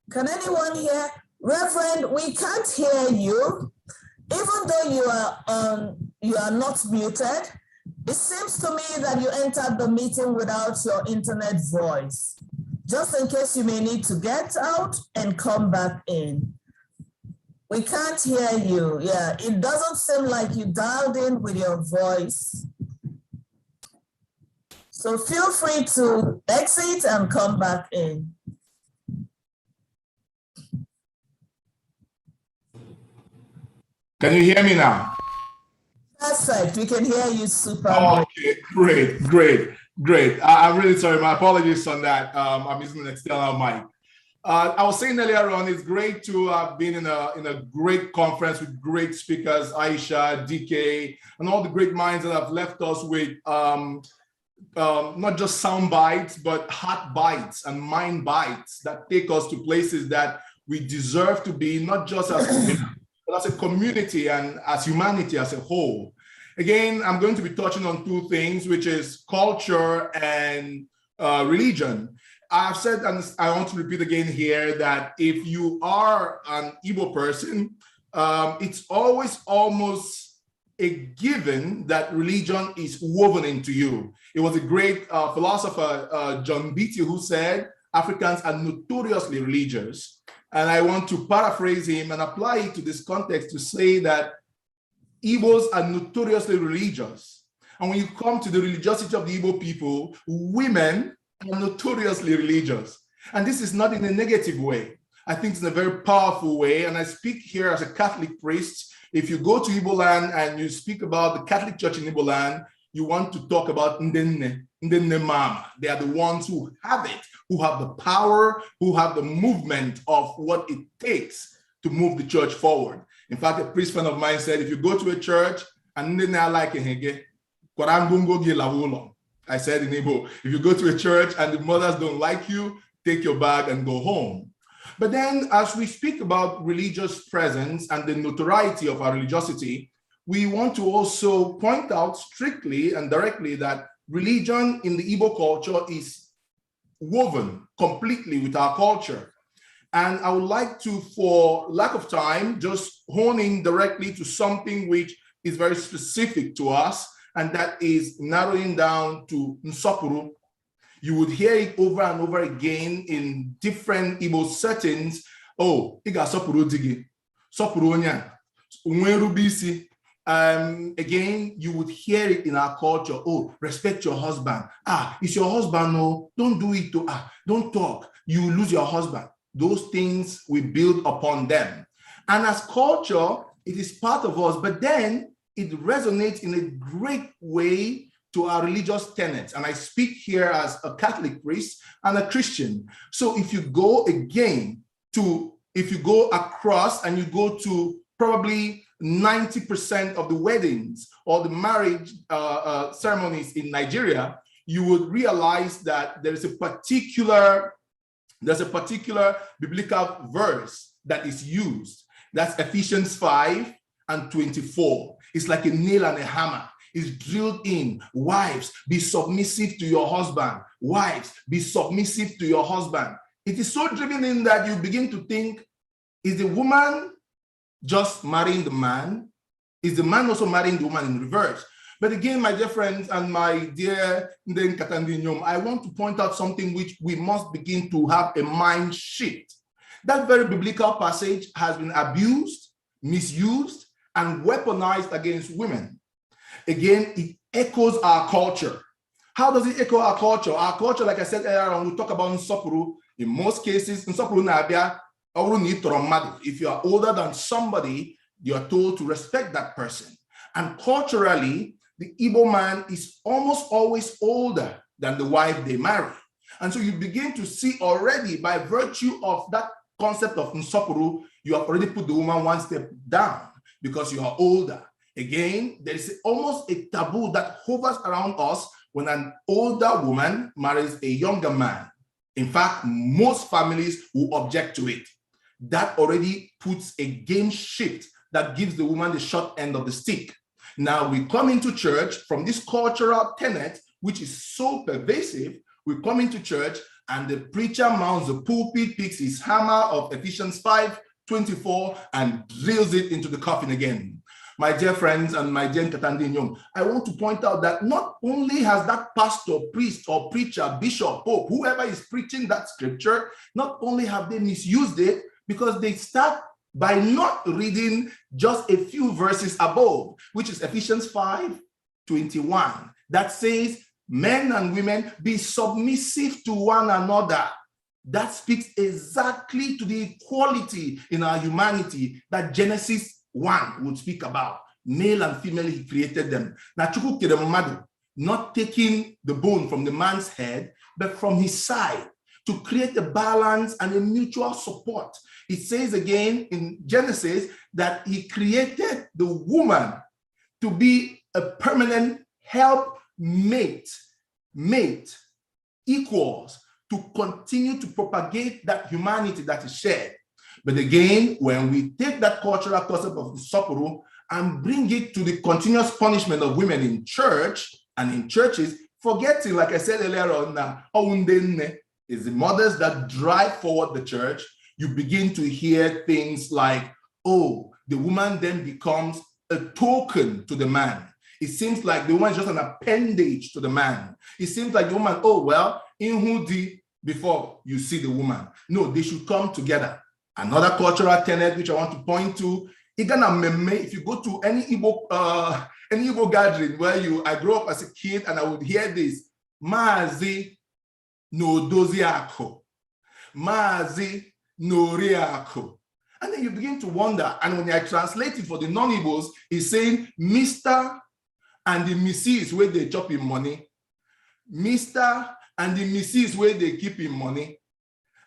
Speaker 17: Can anyone hear? Reverend, we can't hear you. Even though you are not muted, it seems to me that you entered the meeting without your internet voice. Just in case you may need to get out and come back in. We can't hear you. Yeah, it doesn't seem like you dialed in with your voice. So feel free to exit and come back in.
Speaker 20: Can you hear me now?
Speaker 17: Perfect. We can hear you super.
Speaker 20: Okay, great. I'm really sorry. My apologies on that. I'm using an external mic. I was saying earlier on, it's great to have been in a great conference with great speakers, Aisha, DK, and all the great minds that have left us with not just sound bites, but heart bites and mind bites that take us to places that we deserve to be, not just as but as a community and as humanity as a whole. Again, I'm going to be touching on two things, which is culture and religion. I've said, and I want to repeat again here, that if you are an Igbo person, it's always almost a given that religion is woven into you. It was a great philosopher, John Beatty, who said, Africans are notoriously religious. And I want to paraphrase him and apply it to this context to say that Igbos are notoriously religious. And when you come to the religiosity of the Igbo people, women are notoriously religious. And this is not in a negative way. I think it's in a very powerful way. And I speak here as a Catholic priest. If you go to Igbo land and you speak about the Catholic Church in Igbo land, you want to talk about Nnii Mama. They are the ones who have it, who have the power, who have the movement of what it takes to move the church forward. In fact, a priest friend of mine said, if you go to a church and I said in Igbo, if you go to a church and the mothers don't like you, take your bag and go home. But then as we speak about religious presence and the notoriety of our religiosity, we want to also point out strictly and directly that religion in the Igbo culture is woven completely with our culture. And I would like to, for lack of time, just hone in directly to something which is very specific to us, and that is narrowing down to Nsopuru. You would hear it over and over again in different Igbo settings. Oh, Iga Sopuru Digi, Sopuru Onya, Unwerubisi. Again, you would hear it in our culture. Oh, respect your husband. Ah, it's your husband. No, don't do it. Don't talk. You lose your husband. Those things we build upon them. And as culture, it is part of us, but then it resonates in a great way to our religious tenets. And I speak here as a Catholic priest and a Christian. So if you go across and you go to probably 90% of the weddings or the marriage ceremonies in Nigeria, you would realize that there's a particular biblical verse that is used. That's Ephesians 5:24. It's like a nail and a hammer. It's drilled in. Wives, be submissive to your husband. Wives, be submissive to your husband. It is so driven in that you begin to think, is the woman just marrying the man? Is the man also marrying the woman in reverse? But again, my dear friends and my dear Nkata Ndi Iyom, I want to point out something which we must begin to have a mind shift. That very biblical passage has been abused, misused, and weaponized against women. Again, it echoes our culture. How does it echo our culture? Our culture, like I said earlier on, we talk about Nsopuru. In most cases, Nsopuru na-abia. If you are older than somebody, you are told to respect that person. And culturally, the Igbo man is almost always older than the wife they marry. And so you begin to see already, by virtue of that concept of Nsopuru, you have already put the woman one step down because you are older. Again, there is almost a taboo that hovers around us when an older woman marries a younger man. In fact, most families will object to it. That already puts a game shift that gives the woman the short end of the stick. Now we come into church from this cultural tenet, which is so pervasive. We come into church and the preacher mounts the pulpit, picks his hammer of Ephesians 5:24 and drills it into the coffin again. My dear friends and my dear Nkata Ndi Iyom, I want to point out that not only has that pastor, priest, or preacher, bishop, pope, whoever is preaching that scripture, not only have they misused it, because they start by not reading just a few verses above, which is Ephesians 5:21, that says, men and women, be submissive to one another. That speaks exactly to the equality in our humanity that Genesis 1 would speak about. Male and female, he created them. Now, not taking the bone from the man's head, but from his side, to create a balance and a mutual support. It says again in Genesis that he created the woman to be a permanent helpmate, mate, equals, to continue to propagate that humanity that is shared. But again, when we take that cultural concept of the Sopuru and bring it to the continuous punishment of women in church and in churches, forgetting, like I said earlier on, now, is the mothers that drive forward the church, you begin to hear things like, oh, the woman then becomes a token to the man. It seems like the woman is just an appendage to the man. It seems like the woman, oh, well, in Hudi, before you see the woman. No, they should come together. Another cultural tenet which I want to point to, if you go to any Igbo gathering where I grew up as a kid and I would hear this, Mazi no doziako, Mazi no riako. And then you begin to wonder, and when I translate it for the non-Igbos, it's saying Mr. and the Mrs. where they chop in money, Mr. and the Mrs. where they keep in money.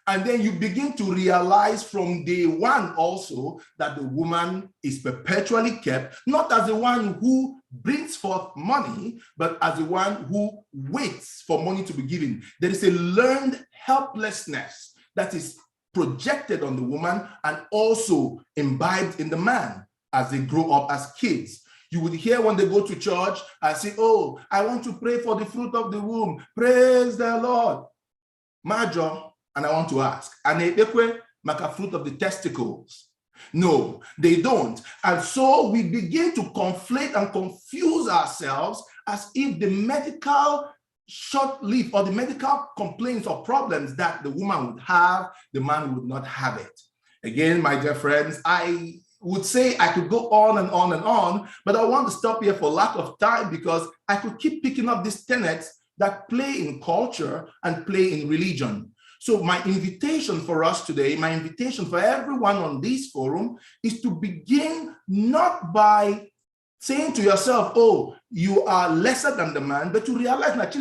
Speaker 20: And then you begin to realize from day one also that the woman is perpetually kept, not as the one who brings forth money, but as the one who waits for money to be given. There is a learned helplessness that is projected on the woman and also imbibed in the man as they grow up as kids. You would hear when they go to church, I say, oh, I want to pray for the fruit of the womb. Praise the Lord. Major, and I want to ask, and they make a fruit of the testicles? No, they don't. And so we begin to conflate and confuse ourselves as if the medical short leave or the medical complaints or problems that the woman would have, the man would not have it. Again, my dear friends, I would say I could go on and on and on, but I want to stop here for lack of time because I could keep picking up these tenets that play in culture and play in religion. So my invitation for us today, my invitation for everyone on this forum is to begin not by saying to yourself, oh, you are lesser than the man, but to realize that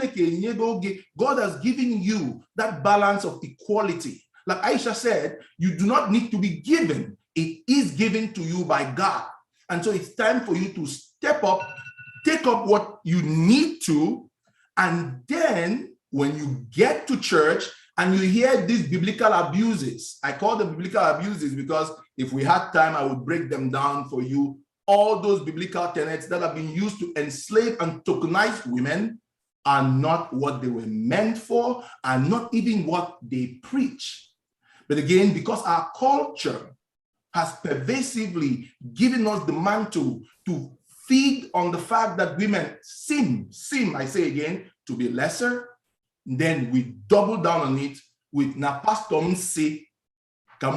Speaker 20: God has given you that balance of equality. Like Aisha said, you do not need to be given. It is given to you by God. And so it's time for you to step up, take up what you need to, and then when you get to church and you hear these biblical abuses, I call them biblical abuses because if we had time, I would break them down for you. All those biblical tenets that have been used to enslave and tokenize women are not what they were meant for, and not even what they preach. But again, because our culture has pervasively given us the mantle to feed on the fact that women seem, I say again, to be lesser, then we double down on it with na pastor say, but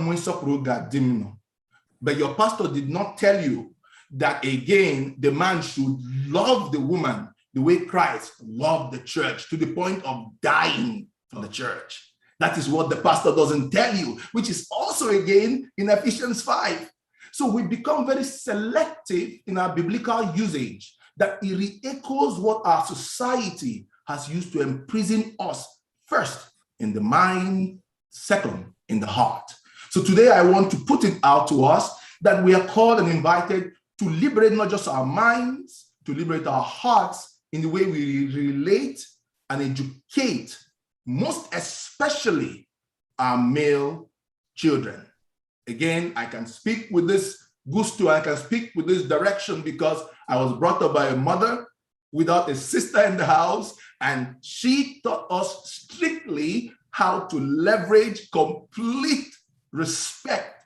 Speaker 20: your pastor did not tell you that again, the man should love the woman the way Christ loved the church to the point of dying for the church. That is what the pastor doesn't tell you, which is also again in Ephesians 5. So we become very selective in our biblical usage that it re-echoes what our society has used to imprison us, first in the mind, second in the heart. So today I want to put it out to us that we are called and invited to liberate not just our minds, to liberate our hearts in the way we relate and educate, most especially our male children. Again, I can speak with this gusto, I can speak with this direction because I was brought up by a mother without a sister in the house, and she taught us strictly how to leverage complete respect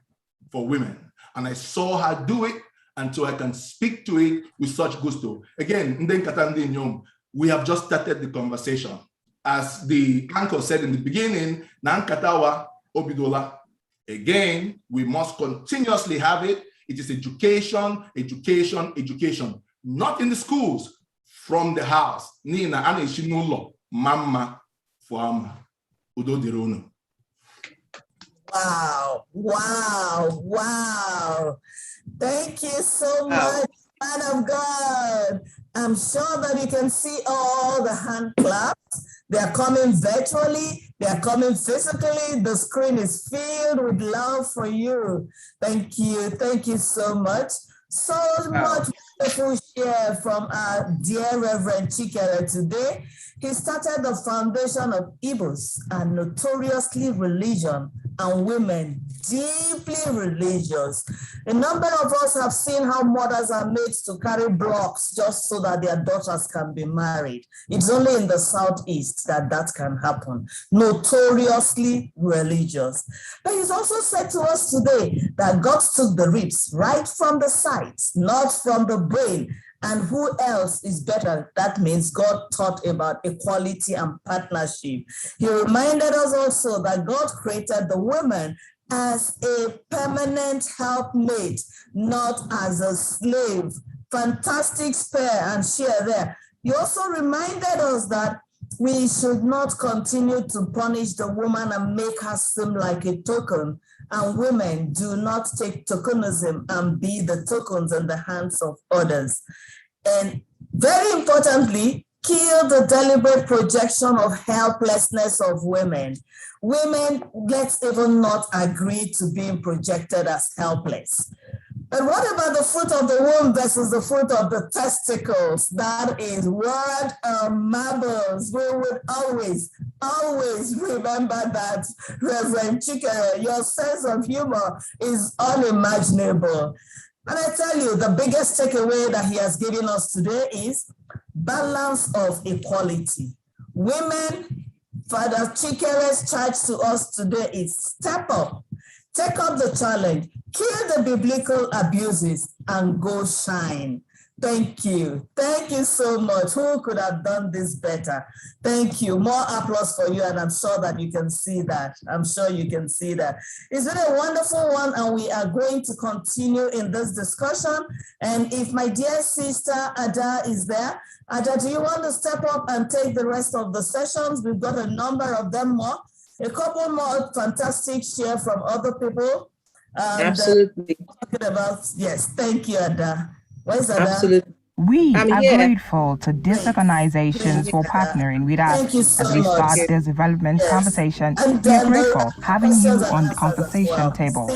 Speaker 20: for women. And I saw her do it, and so I can speak to it with such gusto. Again, Ndi Iyom, we have just started the conversation. As the anchor said in the beginning, Nkata Obidola. Again, we must continuously have it. It is education, education, education. Not in the schools, from the house. Nina Anishinulo, Mama, Fuama, Udo Dirono.
Speaker 17: Wow, wow, wow. Thank you so much, man of God. I'm sure that you can see all the hand claps. They are coming virtually, they are coming physically. The screen is filled with love for you. Thank you so much. So much wonderful share from our dear Reverend Chikere today. He started the foundation of Igbos, a notoriously religion and women deeply religious. A number of us have seen how mothers are made to carry blocks just so that their daughters can be married. It's only in the Southeast that that can happen. Notoriously religious. But he's also said to us today that God took the ribs right from the sides, not from the brain. And who else is better? That means God taught about equality and partnership. He reminded us also that God created the woman as a permanent helpmate, not as a slave. Fantastic spare and share there. He also reminded us that we should not continue to punish the woman and make her seem like a token. And women do not take tokenism and be the tokens in the hands of others. And very importantly, kill the deliberate projection of helplessness of women. Women, let's even not agree to being projected as helpless. But what about the fruit of the womb versus the fruit of the testicles? That is word marbles. We would always remember that, Reverend Chikere. Your sense of humor is unimaginable. And I tell you, the biggest takeaway that he has given us today is balance of equality. Women, Father Chikere's charge to us today is step up, take up the challenge, kill the biblical abuses, and go shine. Thank you. Thank you so much. Who could have done this better? Thank you. More applause for you, and I'm sure that you can see that. I'm sure you can see that. It's been a wonderful one, and we are going to continue in this discussion. And if my dear sister Ada is there, Ada, do you want to step up and take the rest of the sessions? We've got a number of them more. A couple more fantastic share from other people.
Speaker 15: Absolutely.
Speaker 17: Talking about, yes, thank you, Ada. Where's Ada?
Speaker 15: Absolutely.
Speaker 21: We are grateful to these organizations for partnering with us as we start this development conversation. We are grateful having you on the conversation table.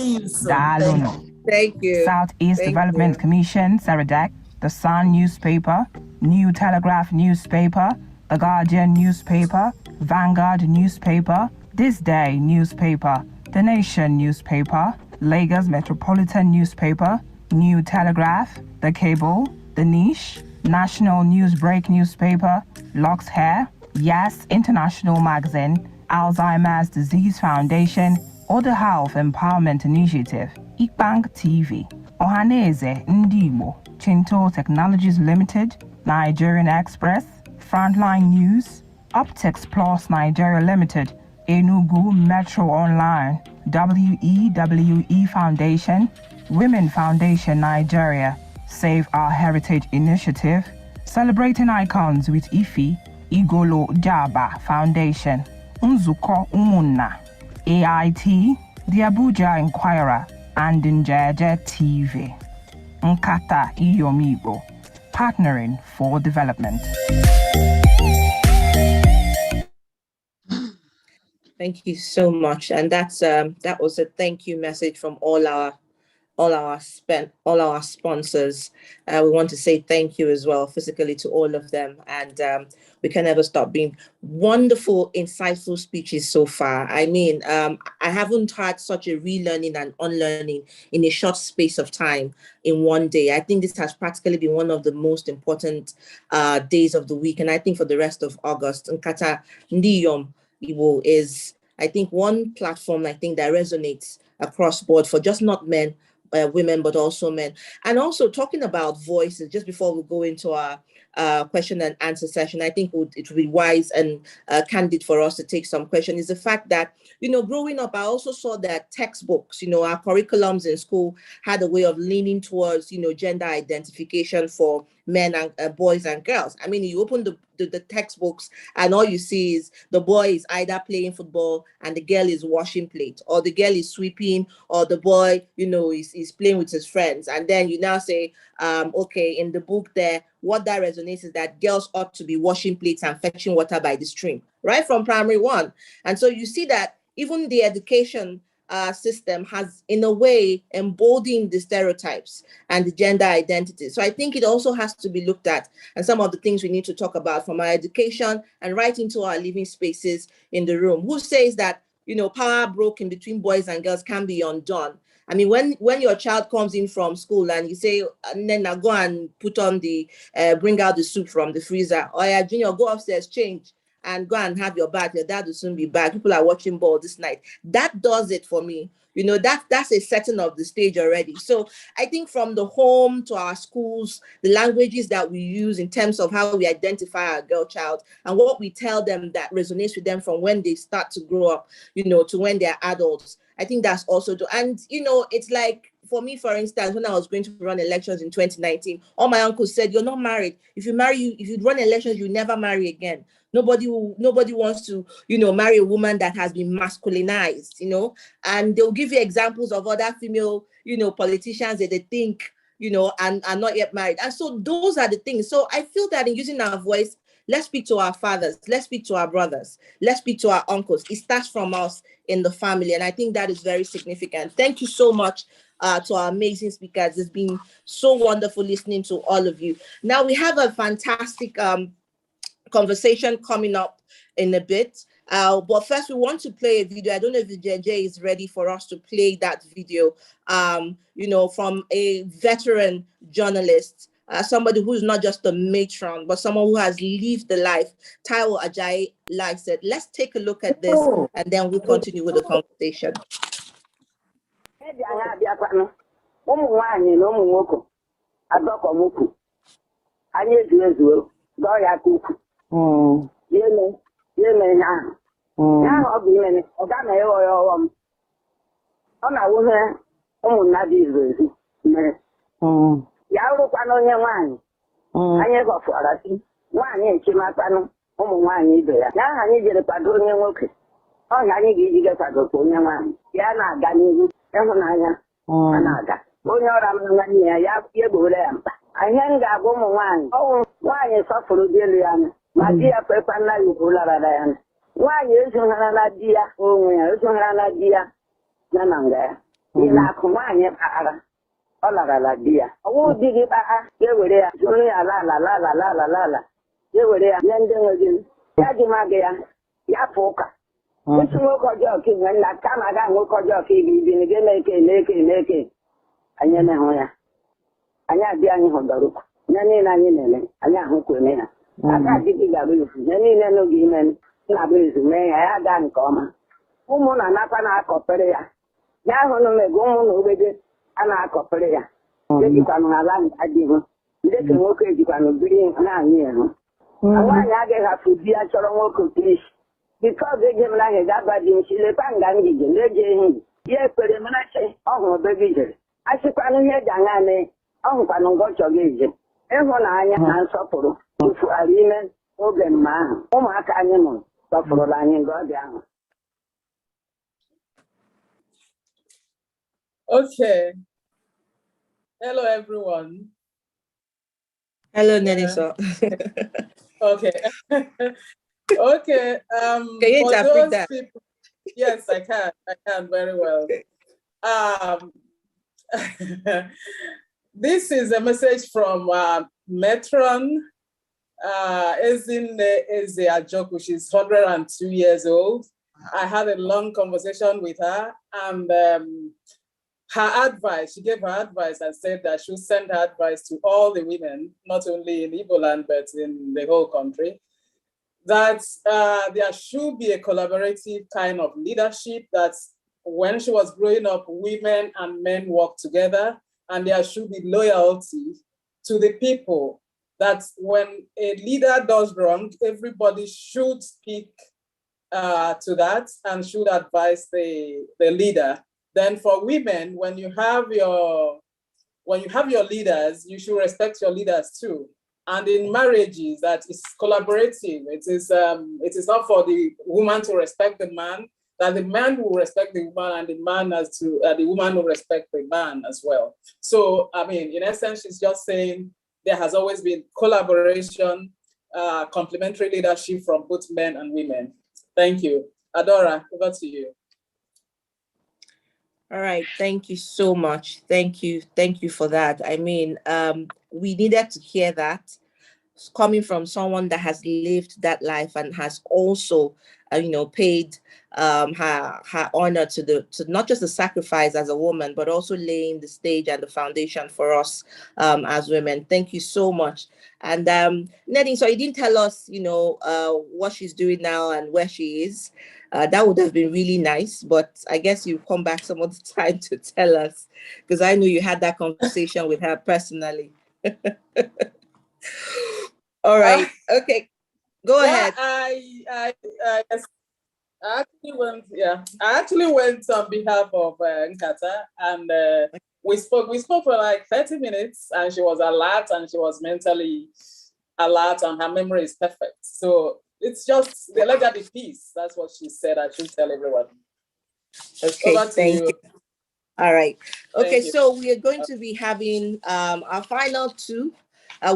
Speaker 15: Thank you.
Speaker 21: Southeast Development Commission, SARADEC, The Sun newspaper, New Telegraph newspaper, The Guardian newspaper, Vanguard newspaper, This Day newspaper, The Nation newspaper, Lagos Metropolitan newspaper, New Telegraph, The Cable, The Niche, National Newsbreak newspaper, Lux Hair, Yes International magazine, Alzheimer's Disease Foundation, Other Health Empowerment Initiative, Ikbank TV, Ohaneze Ndi Iyom, Chinto Technologies Limited, Nigerian Express, Frontline News, Optics Plus Nigeria Limited, Enugu Metro Online, WEWE Foundation, Women Foundation Nigeria, Save Our Heritage Initiative, Celebrating Icons with Ifi, Igolo Jaba Foundation, Nzuko Umunna, AIT, The Abuja Inquirer, and Njeje TV. Nkata Ndi Iyom Igbo, partnering for development.
Speaker 15: Thank you so much, and that was a thank you message from all our sponsors. We want to say thank you as well physically to all of them, and we can never stop being wonderful, insightful speeches so far. I mean, I haven't had such a relearning and unlearning in a short space of time in one day. I think this has practically been one of the most important days of the week, and I think for the rest of August, Nkata Ndi Iyom Igbo is, I think, one platform I think that resonates across board for just not men, women, but also men. And also talking about voices, just before we go into our question and answer session, I think it would be wise and candid for us to take some question, is the fact that, growing up, I also saw that textbooks, our curriculums in school had a way of leaning towards, gender identification for men and boys and girls. I mean, you open the textbooks and all you see is the boy is either playing football and the girl is washing plate, or the girl is sweeping, or the boy, is playing with his friends. And then you now say, okay, in the book there, what that resonates is that girls ought to be washing plates and fetching water by the stream, right from primary one. And so you see that even the education system has, in a way, emboldened the stereotypes and the gender identity. So I think it also has to be looked at, and some of the things we need to talk about from our education and right into our living spaces in the room. Who says that, you know, power broken between boys and girls can be undone? I mean, when your child comes in from school and you say, and then now go and put on the, bring out the soup from the freezer, or yeah, Junior, go upstairs, change, and go and have your bath. Your dad will soon be back. People are watching ball this night. That does it for me. You know, that's a setting of the stage already. So I think from the home to our schools, the languages that we use in terms of how we identify our girl child and what we tell them that resonates with them from when they start to grow up, you know, to when they're adults. I think that's also and you know, it's like, for me, for instance, when I was going to run elections in 2019, all my uncles said, you're not married. If you run elections, you never marry again. Nobody wants to, you know, marry a woman that has been masculinized, you know, and they'll give you examples of other female, you know, politicians that they think, you know, and are not yet married. And so those are the things. So I feel that in using our voice, let's speak to our fathers, let's speak to our brothers, let's speak to our uncles. It starts from us in the family. And I think that is very significant. Thank you so much to our amazing speakers. It's been so wonderful listening to all of you. Now we have a fantastic conversation coming up in a bit. But first we want to play a video. I don't know if the JJ is ready for us to play that video, you know, from a veteran journalist, somebody who's not just a matron, but someone who has lived the life. Taiwo Ajayi likes it. Let's take a look at this and then we'll continue with the conversation.
Speaker 3: ụmụ nwaanyị na ụmụ nwoke adọkọmukwu anyị ezuo dọọ ya ka ukwu yeme ihe ahụ ọ bụ imene ọ ga na ịghọ ya ọghọm ọ na-awụhe ụmụnna dị izu ezu mere ya rụkwana onye nwaanyị anyị gọfụara si nwaanyị echimakwanụ ụmụ nwaanyị ibe ya ya ahụ anyị jere kwado onye nwoke ọhịa anyị ga-ejige kwadokwa onye nwaanyị ya na-aga n'ihu ịhụnanya a na-aga onye ọra m nwanne ya ya egboro ya mkpa ihe m ga-abụ ụmụ nwaanyị ọnwụ nwaanyị sọfụrụ dị elu ya anya ma di ya kwekwana ya ugwu larara ya anya nwaanyị ezoghara di ya onwe ya ezoghara di ya ya na nga ya ile akụ nwaanyị kpaghara ọ larala di ya ọwụ di gị kpagha ga-ewere ya zụrụ ya lala ya ewere ya nye ndị nwe gị ya dị magị ya ya pụ ụka otu nwoke ọjọọ ka inwe nna kama ga nwoke ọjọọ ka ibi ibi ga-eme anyị na-ehụ ya anyị adị anyị hụdọrọ ukwu ihe niile anyị na-eme anyị ahụkweme ha aka adịghị ga-abụ izu ihe niile n'oge ime na-abụ izu mee ya ya gaa nke ọma ụmụ na-anakwa na-akọpere ya ya ahụ na omego ụmụ na ogbede a na-akọpere ya ejikwanụ ala adịghị ndị ka nwoke ejikwanụ biri na-anyị ehu nwaanyị agaghị hafụ di ya chọrọ nwoke kristi biko ọ ga-eje m n'ahịa ga-aba dị nchi lekwa nga ngige na-eje ehi ya ekpere marachi ọ hụrụ be gị jere achịkwanụ ihe eji aṅa mee ọ hụkwanụ nga ọ chọrọ ije ịhụnanya na nsọpụrụ tụfugharị ime oge mma ahụ ụmụaka anyị mụrụ sọpụrụla anyị nga ọ dị ahụ.
Speaker 7: Okay. Hello, everyone.
Speaker 15: Hello, Neniso.
Speaker 7: Okay. Okay.
Speaker 15: Can you interpret that?
Speaker 7: People, yes, I can very well. This is a message from Matron Eze Ajoku. She's 102 years old. I had a long conversation with her, and her advice, she gave her advice and said that she would send her advice to all the women, not only in Igbo land, but in the whole country, that there should be a collaborative kind of leadership, that when she was growing up, women and men work together, and there should be loyalty to the people, that when a leader does wrong, everybody should speak to that and should advise the leader. Then for women, when you have your leaders, you should respect your leaders too. And in marriages, that is collaborative. It is not for the woman to respect the man, that the man will respect the woman, and the man the woman will respect the man as well. So, I mean, in essence, she's just saying there has always been collaboration, complementary leadership from both men and women. Thank you. Adora, over to you.
Speaker 15: All right, thank you so much. Thank you for that. I mean, we needed to hear that coming from someone that has lived that life and has also, paid her honor to not just the sacrifice as a woman, but also laying the stage and the foundation for us as women. Thank you so much. And Nnii, so you didn't tell us, what she's doing now and where she is. That would have been really nice, but I guess you'll come back some other time to tell us, because I know you had that conversation with her personally. All right. Okay. Go ahead.
Speaker 7: I actually went on behalf of Nkata, and we spoke for like 30 minutes, and she was alert and she was mentally alert and her memory is perfect. So it's just, let there be peace. That's what she said. I should tell everyone.
Speaker 15: Okay, thank you. All right. Okay, so we are going to be having our final two.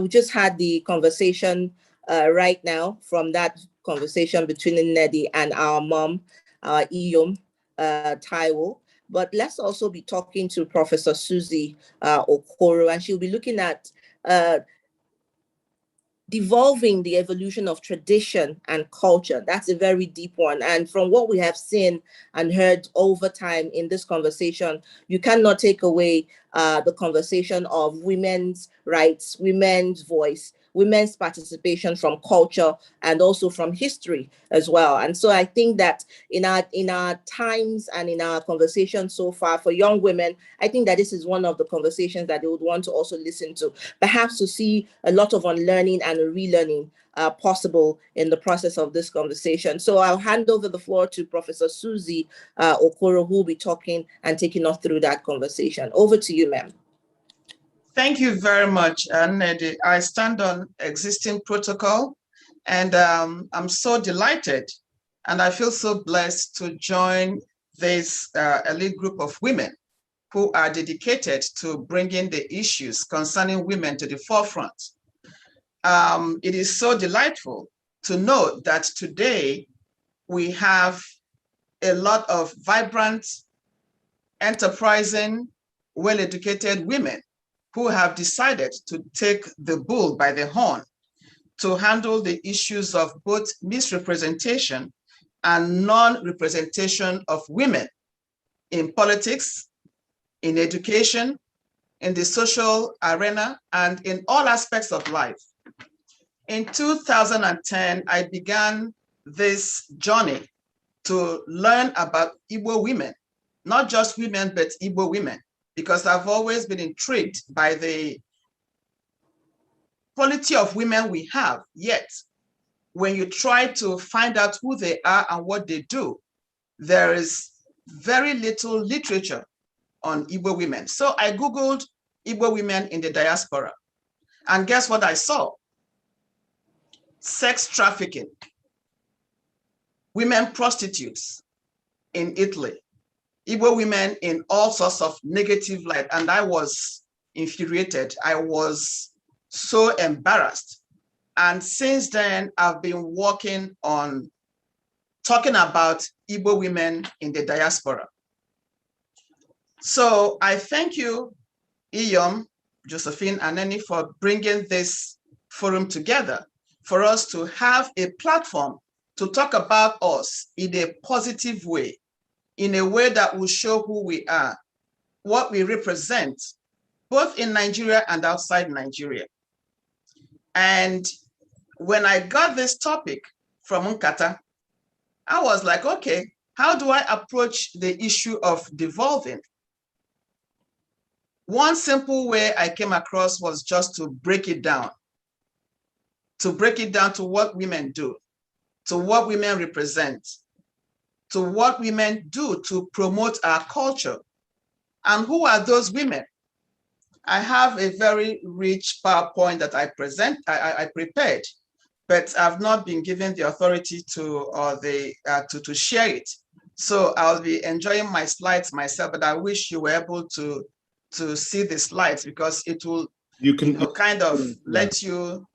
Speaker 15: We just had the conversation right now from that conversation between Nnii and our mom, Iyom Taiwo. But let's also be talking to Professor Susie Okoro, and she'll be looking at devolving the evolution of tradition and culture. That's a very deep one. And from what we have seen and heard over time in this conversation, you cannot take away the conversation of women's rights, women's voice, women's participation from culture and also from history as well. And so I think that in our times and in our conversation so far for young women, I think that this is one of the conversations that they would want to also listen to, perhaps to see a lot of unlearning and relearning possible in the process of this conversation. So I'll hand over the floor to Professor Susie Okoro, who will be talking and taking us through that conversation. Over to you, ma'am.
Speaker 19: Thank you very much, Nnii. I stand on existing protocol, and I'm so delighted, and I feel so blessed to join this elite group of women who are dedicated to bringing the issues concerning women to the forefront. It is so delightful to know that today we have a lot of vibrant, enterprising, well-educated women who have decided to take the bull by the horn to handle the issues of both misrepresentation and non-representation of women in politics, in education, in the social arena, and in all aspects of life. In 2010, I began this journey to learn about Igbo women, not just women, but Igbo women, because I've always been intrigued by the quality of women we have. Yet, when you try to find out who they are and what they do, there is very little literature on Igbo women. So I Googled Igbo women in the diaspora. And guess what I saw? Sex trafficking, women prostitutes in Italy, Igbo women in all sorts of negative light. And I was infuriated. I was so embarrassed. And since then, I've been working on talking about Igbo women in the diaspora. So I thank you, Iyom, Josephine, and Nnii, for bringing this forum together for us to have a platform to talk about us in a positive way, in a way that will show who we are, what we represent, both in Nigeria and outside Nigeria. And when I got this topic from Nkata, I was like, okay, how do I approach the issue of devolving? One simple way I came across was just to break it down to what women do, to what women represent, to what women do to promote our culture. And who are those women? I have a very rich PowerPoint that I prepared, but I've not been given the authority to share it. So I'll be enjoying my slides myself, but I wish you were able to see the slides, because it will kind of let you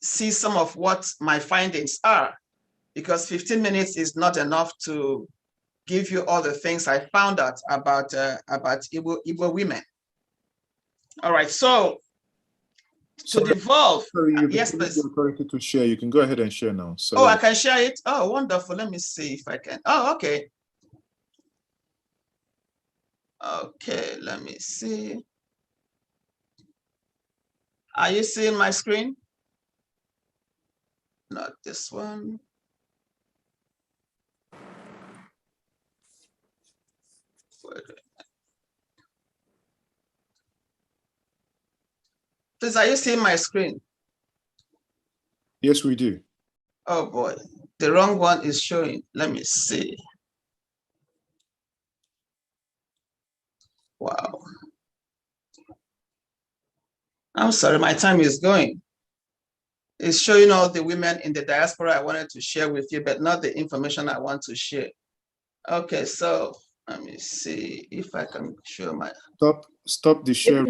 Speaker 19: see some of what my findings are, because 15 minutes is not enough to
Speaker 5: give you all the things I found out about Igbo women. All right, so to devolve, yes, please.
Speaker 2: The authority to share. You can go ahead and share now. Sorry.
Speaker 5: Oh, I can share it. Oh, wonderful. Let me see if I can. Oh, okay. Okay, let me see. Are you seeing my screen? Not this one. Please, are you seeing my screen?
Speaker 2: Yes, we do.
Speaker 5: Oh boy, the wrong one is showing. Let me see. Wow. I'm sorry, my time is going. It's showing all the women in the diaspora I wanted to share with you, but not the information I want to share. Okay, so let me see if I can show my.
Speaker 2: Stop the share.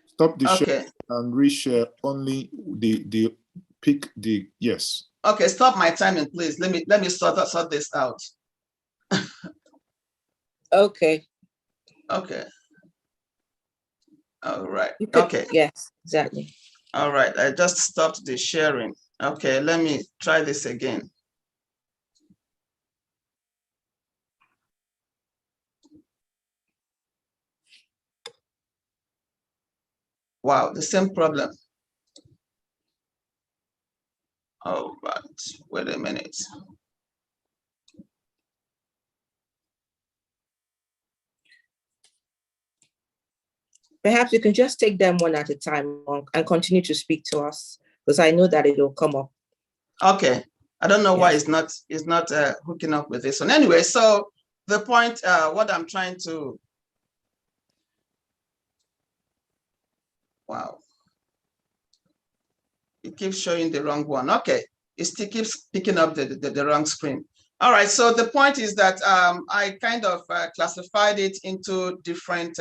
Speaker 2: Stop the
Speaker 5: Okay.
Speaker 2: share and reshare only the pick the yes.
Speaker 5: Okay, stop my timing, please. Let me sort this out.
Speaker 15: Okay.
Speaker 5: Okay. All right.
Speaker 15: Could,
Speaker 5: okay.
Speaker 15: Yes, exactly.
Speaker 5: All right. I just stopped the sharing. Okay, let me try this again. Wow, the same problem. All right. Wait a minute.
Speaker 15: Perhaps you can just take them one at a time and continue to speak to us, because I know that it will come up.
Speaker 5: Okay. I don't know why it's not hooking up with this one. Anyway, so the point, what I'm trying to, wow. It keeps showing the wrong one. Okay. It still keeps picking up the wrong screen. All right. So the point is that I kind of classified it into different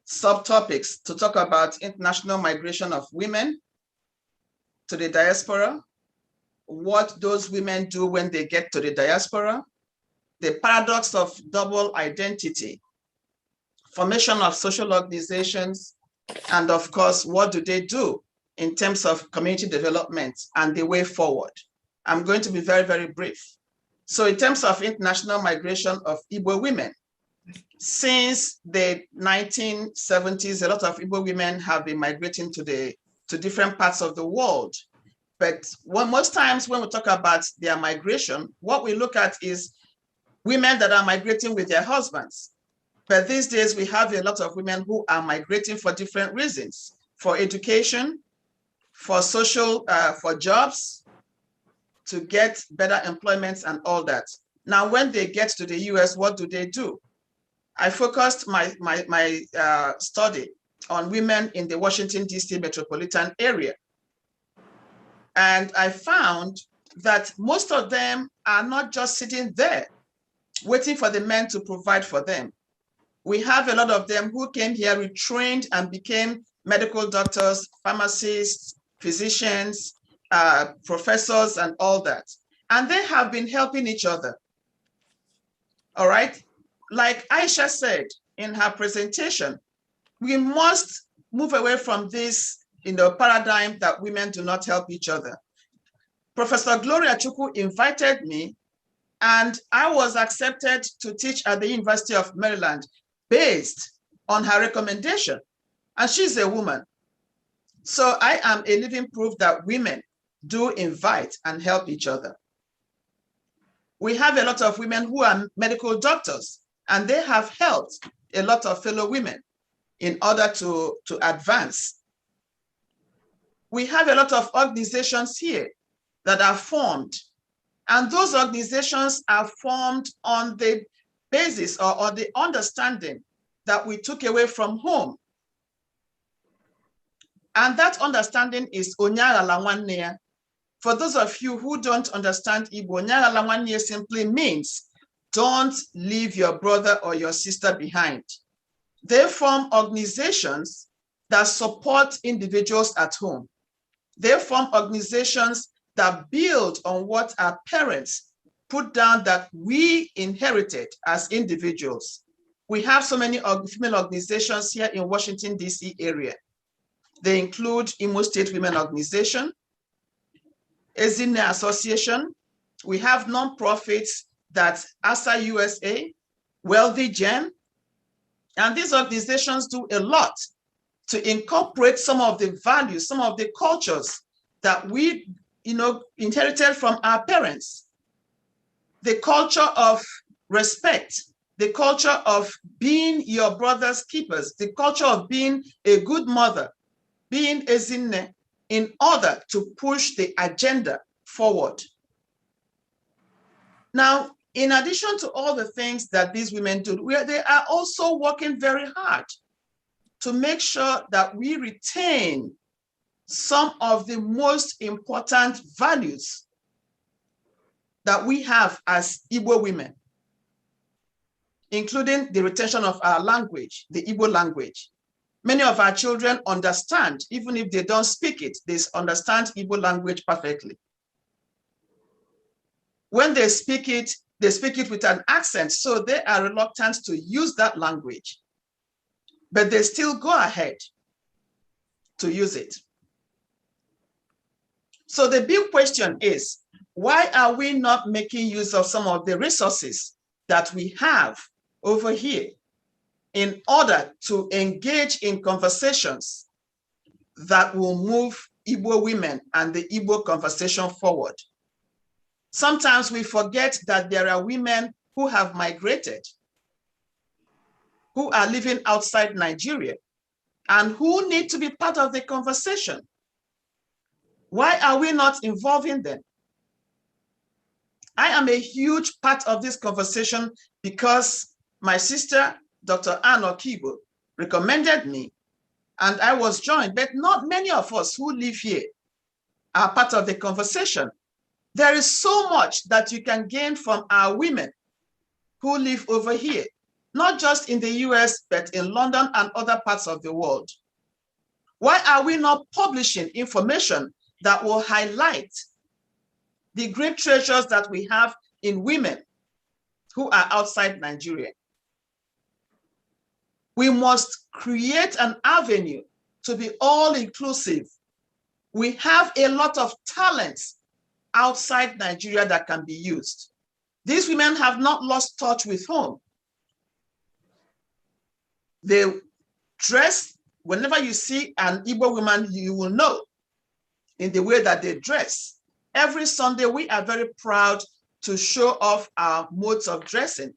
Speaker 5: subtopics to talk about international migration of women to the diaspora, what those women do when they get to the diaspora, the paradox of double identity, formation of social organizations, and of course, what do they do in terms of community development and the way forward. I'm going to be very, very brief. So in terms of international migration of Igbo women, since the 1970s, a lot of Igbo women have been migrating to different parts of the world. But most times when we talk about their migration, what we look at is women that are migrating with their husbands. But these days we have a lot of women who are migrating for different reasons, for education, for social, for jobs, to get better employments and all that. Now, when they get to the US, what do? I focused my study on women in the Washington, D.C. metropolitan area. And I found that most of them are not just sitting there waiting for the men to provide for them. We have a lot of them who came here, retrained and became medical doctors, pharmacists, physicians, professors, and all that. And they have been helping each other. All right? Like Aisha said in her presentation, we must move away from this paradigm that women do not help each other. Professor Gloria Chukwu invited me, and I was accepted to teach at the University of Maryland based on her recommendation. And she's a woman. So I am a living proof that women do invite and help each other. We have a lot of women who are medical doctors, and they have helped a lot of fellow women in order to advance. We have a lot of organizations here that are formed, and those organizations are formed on the basis or on the understanding that we took away from home. And that understanding is Onyaghala Nwanne ya. For those of you who don't understand Igbo, Onyaghala Nwanne ya simply means don't leave your brother or your sister behind. They form organizations that support individuals at home. They form organizations that build on what our parents put down that we inherited as individuals. We have so many female organizations here in Washington, D.C. area. They include Imo State Women Organization, Ezinne Association. We have nonprofits that ASA USA, Wealthy Gen, and these organizations do a lot to incorporate some of the values, some of the cultures that we inherited from our parents. The culture of respect, the culture of being your brother's keepers, the culture of being a good mother, being Ezinne, in order to push the agenda forward. Now, in addition to all the things that these women do, they are also working very hard to make sure that we retain some of the most important values that we have as Igbo women, including the retention of our language, the Igbo language. Many of our children understand, even if they don't speak it, they understand Igbo language perfectly. When they speak it with an accent, so they are reluctant to use that language, but they still go ahead to use it. So the big question is, why are we not making use of some of the resources that we have over here in order to engage in conversations that will move Igbo women and the Igbo conversation forward? Sometimes we forget that there are women who have migrated, who are living outside Nigeria, and who need to be part of the conversation. Why are we not involving them? I am a huge part of this conversation because my sister, Dr. Ann Okibo, recommended me, and I was joined, but not many of us who live here are part of the conversation. There is so much that you can gain from our women who live over here, not just in the US, but in London and other parts of the world. Why are we not publishing information that will highlight the great treasures that we have in women who are outside Nigeria? We must create an avenue to be all-inclusive. We have a lot of talents outside Nigeria that can be used. These women have not lost touch with home. They dress, whenever you see an Igbo woman, you will know in the way that they dress. Every Sunday, we are very proud to show off our modes of dressing.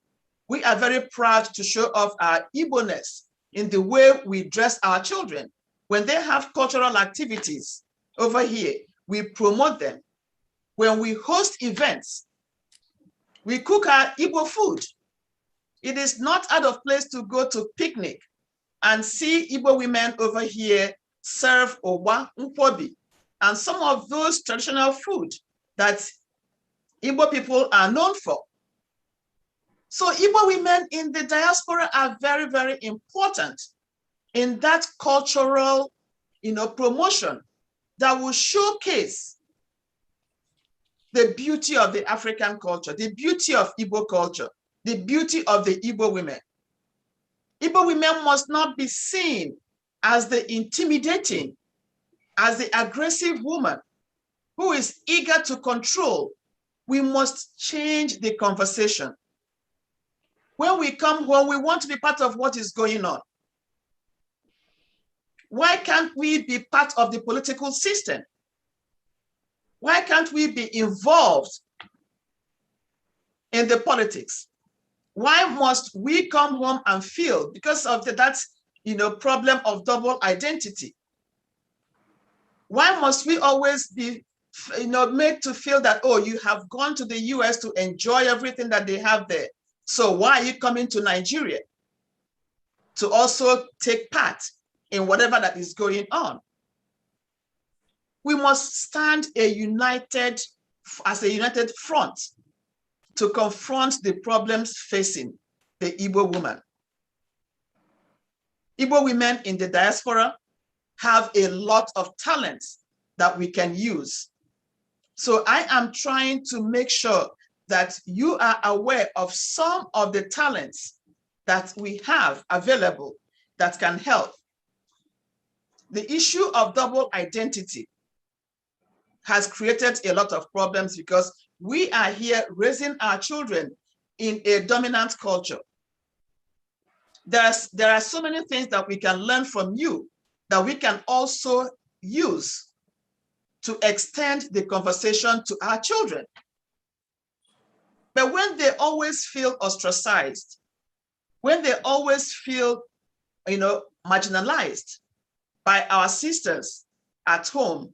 Speaker 5: We are very proud to show off our Igbo-ness in the way we dress our children. When they have cultural activities over here, we promote them. When we host events, we cook our Igbo food. It is not out of place to go to picnic and see Igbo women over here serve owa, nkwobi, and some of those traditional food that Igbo people are known for. So Igbo women in the diaspora are very, very important in that cultural, promotion that will showcase the beauty of the African culture, the beauty of Igbo culture, the beauty of the Igbo women. Igbo women must not be seen as the intimidating, as the aggressive woman who is eager to control. We must change the conversation. When we come home, we want to be part of what is going on. Why can't we be part of the political system? Why can't we be involved in the politics? Why must we come home and feel, because of that problem of double identity? Why must we always be made to feel that, oh, you have gone to the US to enjoy everything that they have there, so why are you coming to Nigeria to also take part in whatever that is going on? We must stand as a united front to confront the problems facing the Igbo woman. Igbo women in the diaspora have a lot of talents that we can use. So I am trying to make sure that you are aware of some of the talents that we have available that can help. The issue of double identity has created a lot of problems because we are here raising our children in a dominant culture. There are so many things that we can learn from you that we can also use to extend the conversation to our children. But when they always feel ostracized, when they always feel, marginalized by our sisters at home,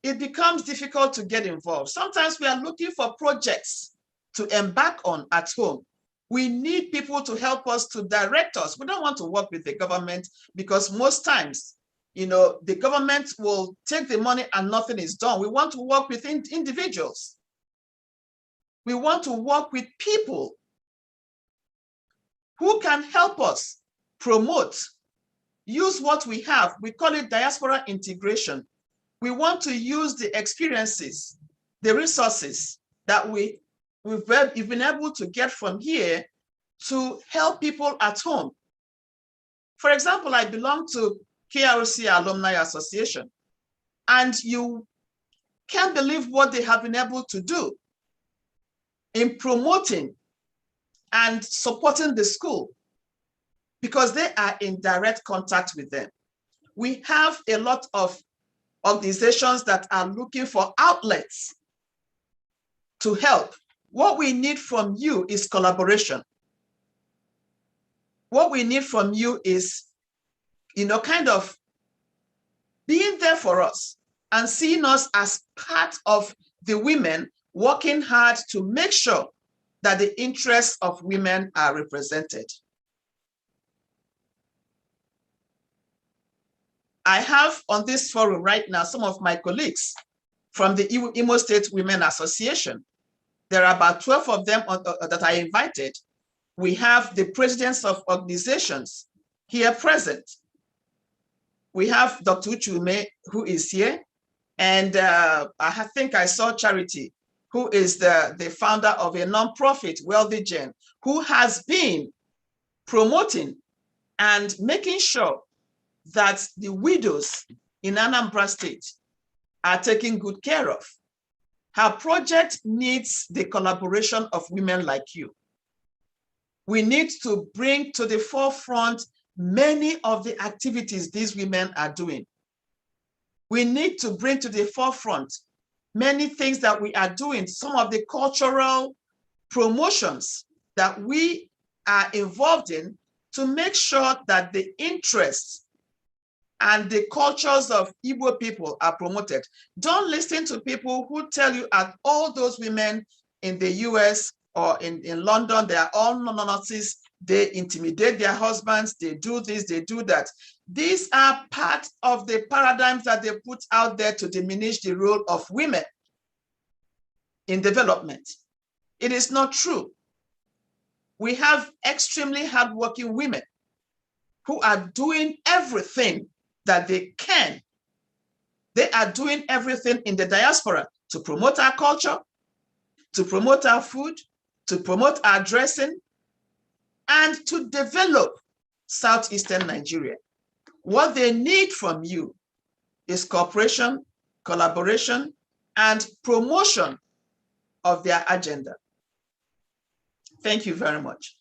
Speaker 5: it becomes difficult to get involved. Sometimes we are looking for projects to embark on at home. We need people to help us, to direct us. We don't want to work with the government because most times, the government will take the money and nothing is done. We want to work with individuals. We want to work with people who can help us promote, use what we have. We call it diaspora integration. We want to use the experiences, the resources that we've been able to get from here to help people at home. For example, I belong to KRC Alumni Association, and you can't believe what they have been able to do in promoting and supporting the school because they are in direct contact with them. We have a lot of organizations that are looking for outlets to help. What we need from you is collaboration. What we need from you is, kind of being there for us and seeing us as part of the women working hard to make sure that the interests of women are represented. I have on this forum right now some of my colleagues from the Imo State Women Association. There are about 12 of them that I invited. We have the presidents of organizations here present. We have Dr. Uchume, who is here, and I think I saw Charity, who is the founder of a nonprofit, Wealthy Gen, who has been promoting and making sure that the widows in Anambra State are taken good care of. Her project needs the collaboration of women like you. We need to bring to the forefront many of the activities these women are doing. We need to bring to the forefront many things that we are doing, some of the cultural promotions that we are involved in to make sure that the interests and the cultures of Igbo people are promoted. Don't listen to people who tell you that all those women in the US or in London, they are all Nazis, they intimidate their husbands, they do this, they do that. These are part of the paradigms that they put out there to diminish the role of women in development. It is not true. We have extremely hardworking women who are doing everything that they can. They are doing everything in the diaspora to promote our culture, to promote our food, to promote our dressing, and to develop Southeastern Nigeria. What they need from you is cooperation, collaboration, and promotion of their agenda. Thank you very much.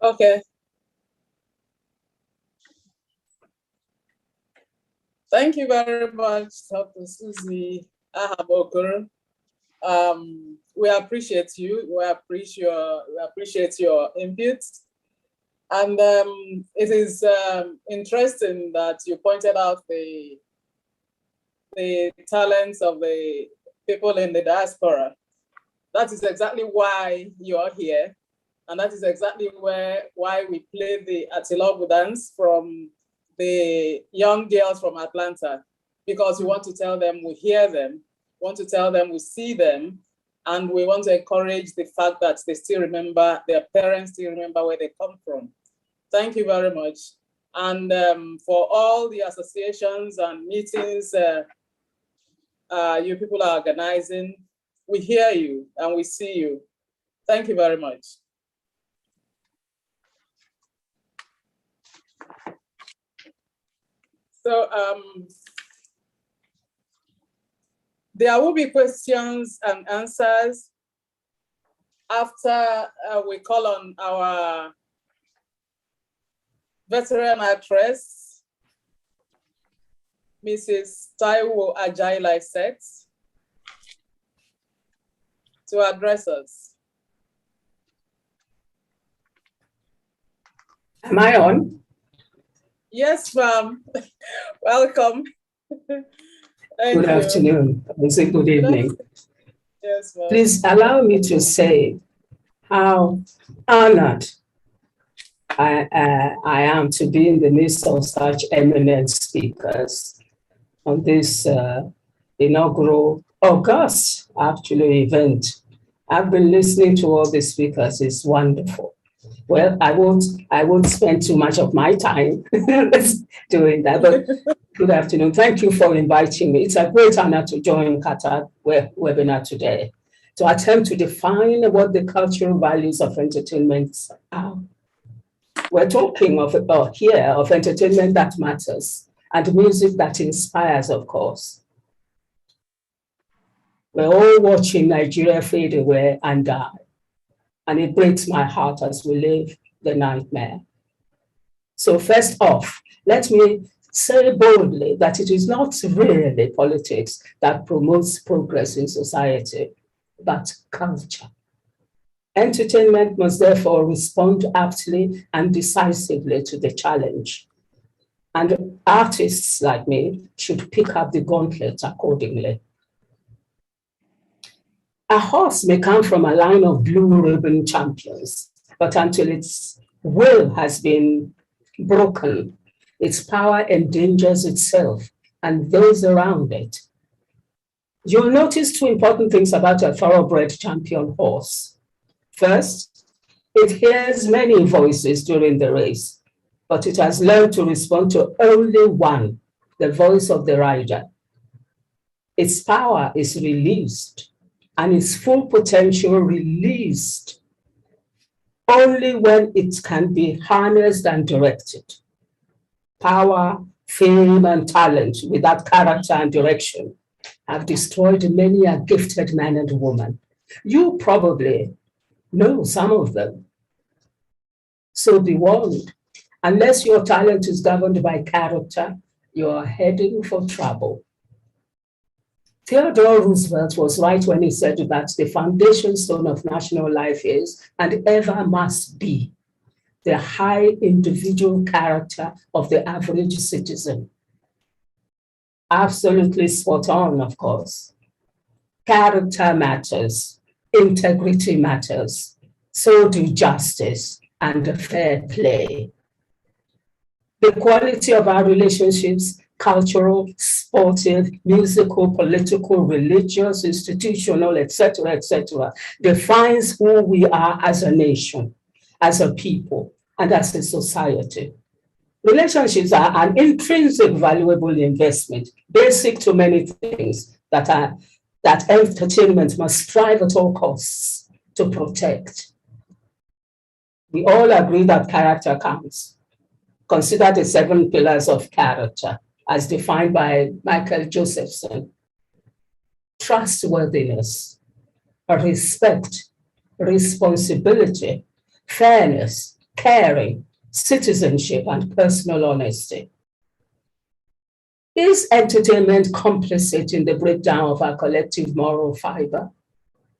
Speaker 7: Okay. Thank you very much, Dr. Susie Ahabokur. We appreciate you. We appreciate your input. And it is interesting that you pointed out the talents of the people in the diaspora. That is exactly why you are here. And that is exactly why we play the Atilogu dance from the young girls from Atlanta, because we want to tell them we hear them, want to tell them we see them, and we want to encourage the fact that they still remember, their parents still remember where they come from. Thank you very much. And for all the associations and meetings you people are organizing, we hear you and we see you. Thank you very much. So there will be questions and answers after we call on our veteran actress, Mrs. Taiwo Ajayi-Lycett, to address us.
Speaker 9: Am I on?
Speaker 7: Yes, ma'am. Welcome.
Speaker 9: Good afternoon. I say good evening.
Speaker 7: Yes, ma'am.
Speaker 9: Please allow me to say how honored I am to be in the midst of such eminent speakers on this inaugural August actually event. I've been listening to all the speakers. It's wonderful. Well, I won't spend too much of my time doing that, but good afternoon. Thank you for inviting me. It's a great honor to join Nkata webinar today to attempt to define what the cultural values of entertainment are. We're talking here of entertainment that matters and music that inspires, of course. We're all watching Nigeria fade away and die. And it breaks my heart as we live the nightmare. So first off, let me say boldly that it is not really politics that promotes progress in society, but culture. Entertainment must therefore respond aptly and decisively to the challenge. And artists like me should pick up the gauntlet accordingly. A horse may come from a line of blue ribbon champions, but until its will has been broken, its power endangers itself and those around it. You'll notice two important things about a thoroughbred champion horse. First, it hears many voices during the race, but it has learned to respond to only one, the voice of the rider. Its power is released and its full potential released only when it can be harnessed and directed. Power, fame, and talent without character and direction have destroyed many a gifted man and woman. You probably know some of them. So be warned, unless your talent is governed by character, you're heading for trouble. Theodore Roosevelt was right when he said that the foundation stone of national life is, and ever must be, the high individual character of the average citizen. Absolutely spot on, of course. Character matters, integrity matters, so do justice and fair play. The quality of our relationships, cultural, sportive, musical, political, religious, institutional, etc., defines who we are as a nation, as a people, and as a society. Relationships are an intrinsic valuable investment, basic to many things that entertainment must strive at all costs to protect. We all agree that character counts. Consider the 7 pillars of character as defined by Michael Josephson: trustworthiness, respect, responsibility, fairness, caring, citizenship, and personal honesty. Is entertainment complicit in the breakdown of our collective moral fiber?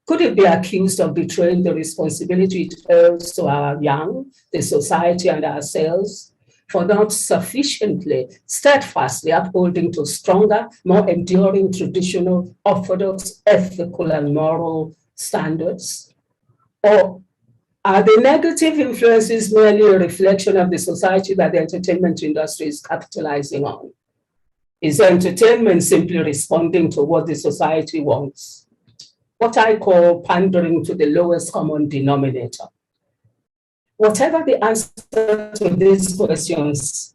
Speaker 9: Could it be accused of betraying the responsibility it owes to our young, the society, and ourselves, for not sufficiently, steadfastly upholding to stronger, more enduring traditional, orthodox, ethical, and moral standards? Or are the negative influences merely a reflection of the society that the entertainment industry is capitalizing on? Is entertainment simply responding to what the society wants? What I call pandering to the lowest common denominator. Whatever the answer to these questions,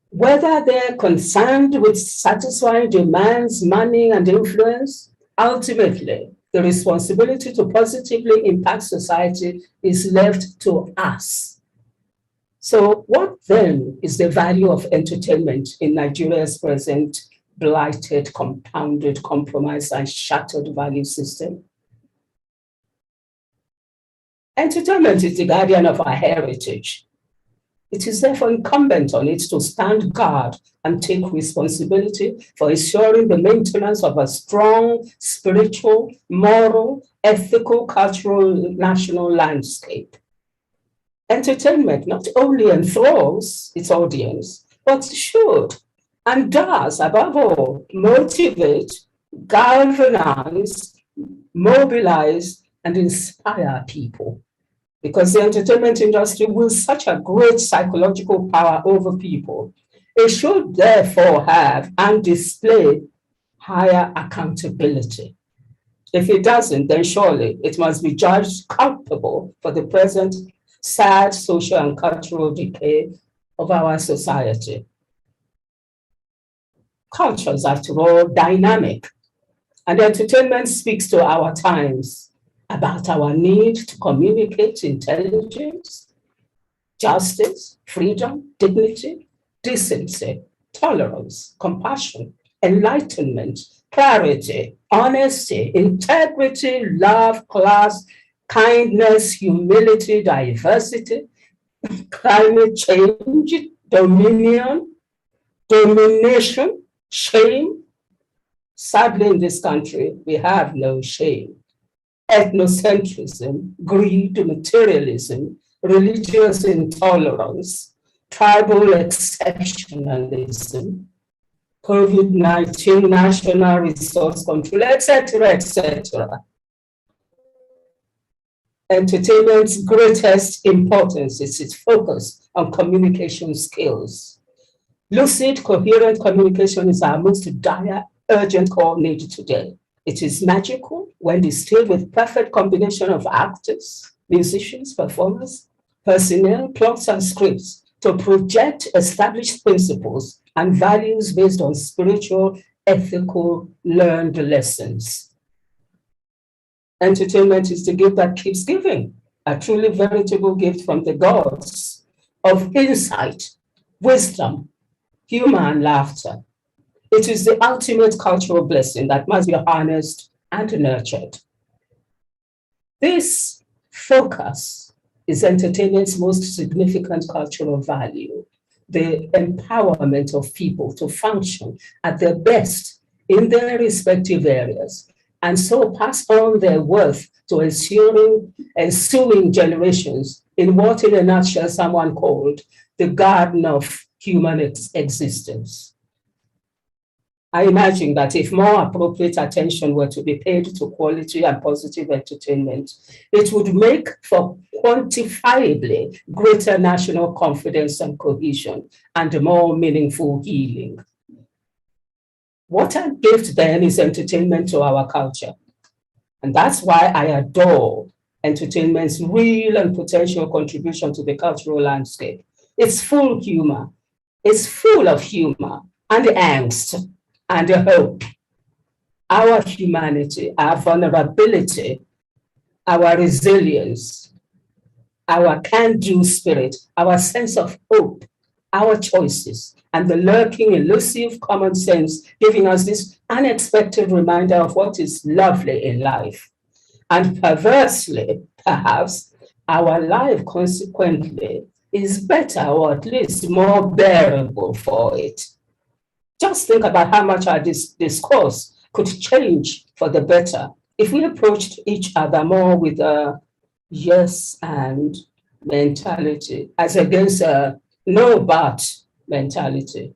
Speaker 9: whether they're concerned with satisfying demands, money, and influence, ultimately, the responsibility to positively impact society is left to us. So what then is the value of entertainment in Nigeria's present blighted, compounded, compromised, and shattered value system? Entertainment is the guardian of our heritage. It is therefore incumbent on it to stand guard and take responsibility for ensuring the maintenance of a strong spiritual, moral, ethical, cultural, national landscape. Entertainment not only enthralls its audience, but should and does, above all, motivate, galvanize, mobilize, and inspire people. Because the entertainment industry wields such a great psychological power over people, it should therefore have and display higher accountability. If it doesn't, then surely it must be judged culpable for the present sad social and cultural decay of our society. Cultures, after all, dynamic, and entertainment speaks to our times about our need to communicate intelligence, justice, freedom, dignity, decency, tolerance, compassion, enlightenment, clarity, honesty, integrity, love, class, kindness, humility, diversity, climate change, dominion, domination, shame. Sadly, in this country, we have no shame. Ethnocentrism, greed, materialism, religious intolerance, tribal exceptionalism, COVID-19, national resource control, etc., etc. Entertainment's greatest importance is its focus on communication skills. Lucid, coherent communication is our most dire, urgent core need today. It is magical when distilled with perfect combination of actors, musicians, performers, personnel, plots, and scripts to project established principles and values based on spiritual, ethical, learned lessons. Entertainment is the gift that keeps giving, a truly veritable gift from the gods of insight, wisdom, humor, and laughter. It is the ultimate cultural blessing that must be harnessed and nurtured. This focus is entertainment's most significant cultural value, the empowerment of people to function at their best in their respective areas, and so pass on their worth to ensuing generations in what, in a nutshell, someone called the garden of human existence. I imagine that if more appropriate attention were to be paid to quality and positive entertainment, it would make for quantifiably greater national confidence and cohesion and more meaningful healing. What a gift then is entertainment to our culture. And that's why I adore entertainment's real and potential contribution to the cultural landscape. It's full humor. It's full of humor and angst and hope. Our humanity, our vulnerability, our resilience, our can-do spirit, our sense of hope, our choices, and the lurking, elusive common sense, giving us this unexpected reminder of what is lovely in life. And perversely, perhaps, our life consequently is better, or at least more bearable for it. Just think about how much our discourse could change for the better if we approached each other more with a yes and mentality, as against a no but mentality.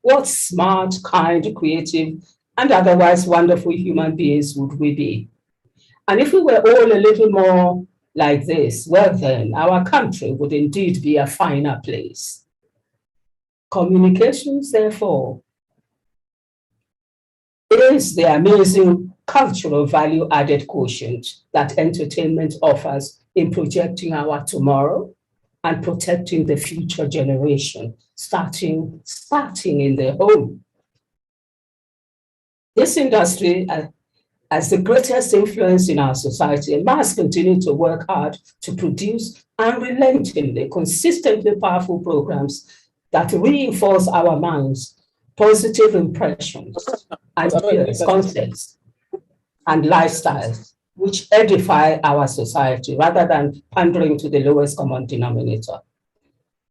Speaker 9: What smart, kind, creative, and otherwise wonderful human beings would we be? And if we were all a little more like this, well then, our country would indeed be a finer place. Communications, therefore, is the amazing cultural value-added quotient that entertainment offers in projecting our tomorrow and protecting the future generation, starting in the home. This industry has the greatest influence in our society and must continue to work hard to produce unrelentingly, consistently powerful programs that reinforce our minds, positive impressions, ideas, concepts, and lifestyles, which edify our society rather than pandering to the lowest common denominator.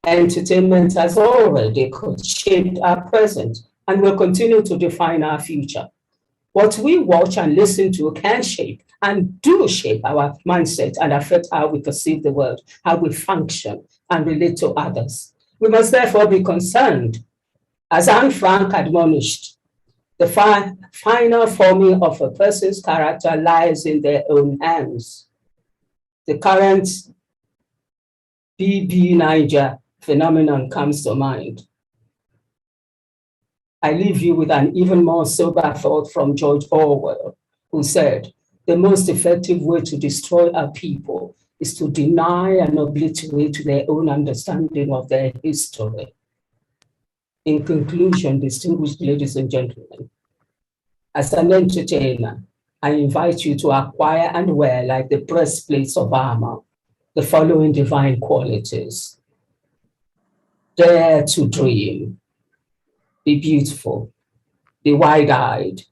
Speaker 9: Entertainment has already shaped our present and will continue to define our future. What we watch and listen to can shape and do shape our mindset and affect how we perceive the world, how we function and relate to others. We must therefore be concerned, as Anne Frank admonished, the final forming of a person's character lies in their own hands. The current BB Niger phenomenon comes to mind. I leave you with an even more sober thought from George Orwell, who said, the most effective way to destroy a people is to deny and obliterate their own understanding of their history. In conclusion, distinguished ladies and gentlemen, as an entertainer, I invite you to acquire and wear, like the breastplates of armor, the following divine qualities. Dare to dream. Be beautiful. Be wide-eyed.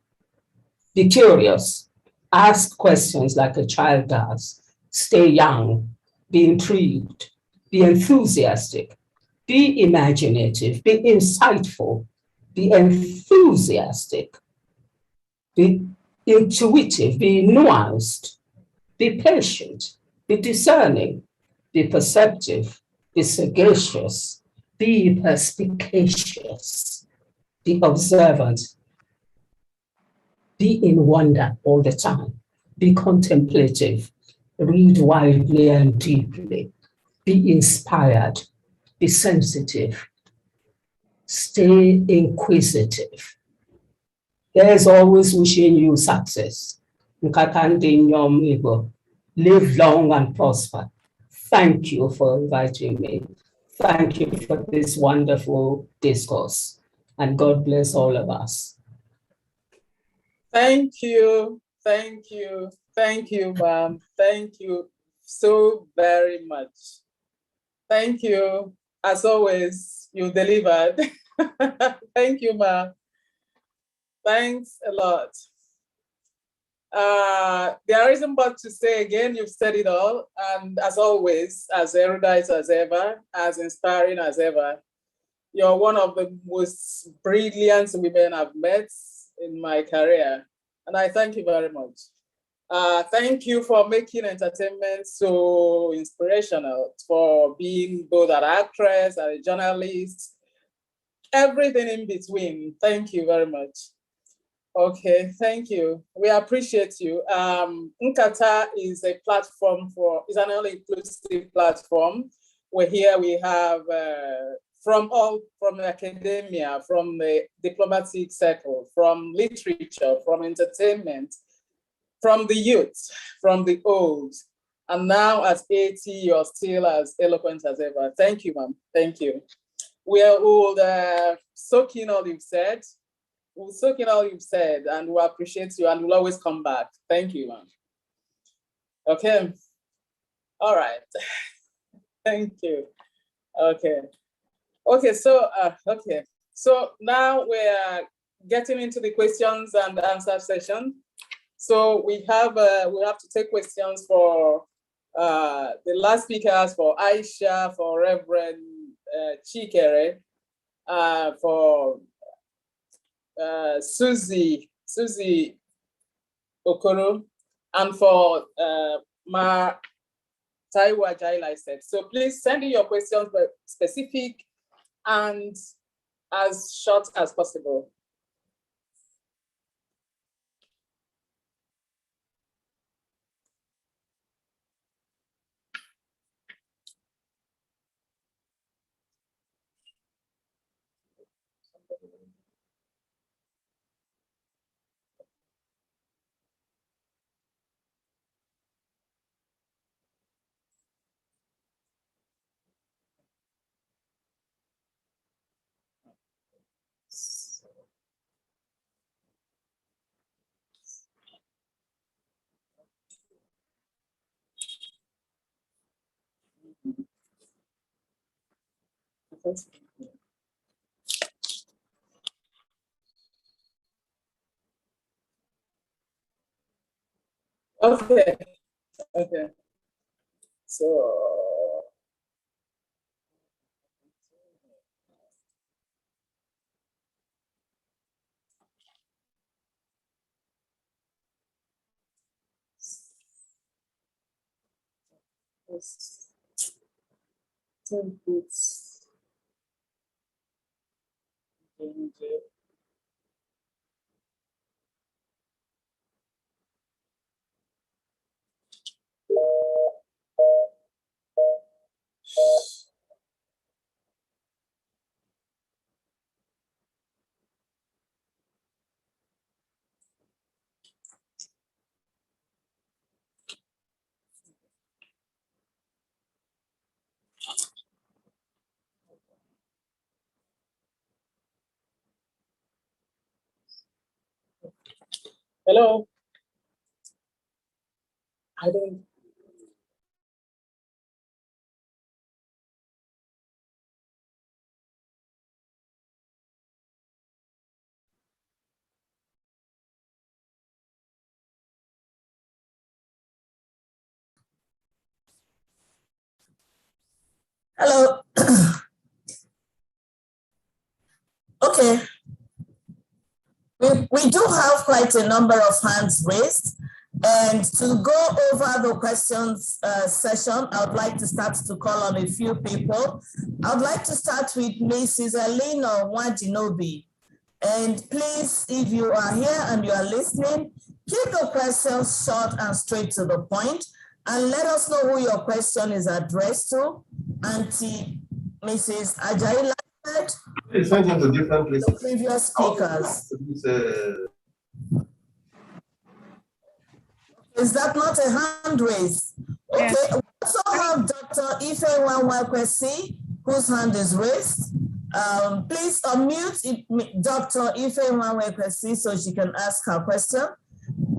Speaker 9: Be curious. Ask questions like a child does. Stay young. Be intrigued. Be enthusiastic. Be imaginative. Be insightful. Be enthusiastic. Be intuitive. Be nuanced. Be patient. Be discerning. Be perceptive. Be sagacious. Be perspicacious. Be observant. Be in wonder all the time. Be contemplative. Read widely and deeply. Be inspired. Be sensitive. Stay inquisitive. There's always wishing you success. Nkata Ndi Iyom Igbo. Live long and prosper. Thank you for inviting me. Thank you for this wonderful discourse. And God bless all of us.
Speaker 7: Thank you, thank you, thank you, ma'am. Thank you so very much. Thank you. As always, you delivered. Thank you, ma'am. Thanks a lot. There isn't much to say again. You've said it all. And as always, as erudite as ever, as inspiring as ever, you're one of the most brilliant women I've met in my career. And I thank you very much. Thank you for making entertainment so inspirational, for being both an actress and a journalist, everything in between. Thank you very much. Okay, thank you. We appreciate you. Nkata is a platform is an all-inclusive platform where here we have from academia, from the diplomatic circle, from literature, from entertainment, from the youth, from the old. And now at 80, you're still as eloquent as ever. Thank you, ma'am. Thank you. We'll soak in all you've said. We'll soak in all you've said, and we'll appreciate you, and we'll always come back. Thank you, ma'am. Okay. All right. Thank you. Okay. Okay, so now we're getting into the questions and answer session. So we have to take questions for the last speakers, for Aisha, for Reverend Chikere, for Susie Okoro, and for Ma Taiwa Jaila said. So please send in your questions, but specific and as short as possible. Okay. Okay. So. Hello. I don't.
Speaker 17: Hello. Okay. We do have quite a number of hands raised. And to go over the questions session, I would like to start to call on a few people. I would like to start with Mrs. Elena Wadinobi. And please, if you are here and you are listening, keep the questions short and straight to the point, and let us know who your question is addressed to. Auntie Mrs. Ajayi Lamed, the previous speakers. Is that not a hand raise? Okay, yes. We also have Dr. Ife Wanwakwesi, whose hand is raised. Please unmute Dr. Ife Wanwakwesi so she can ask her question.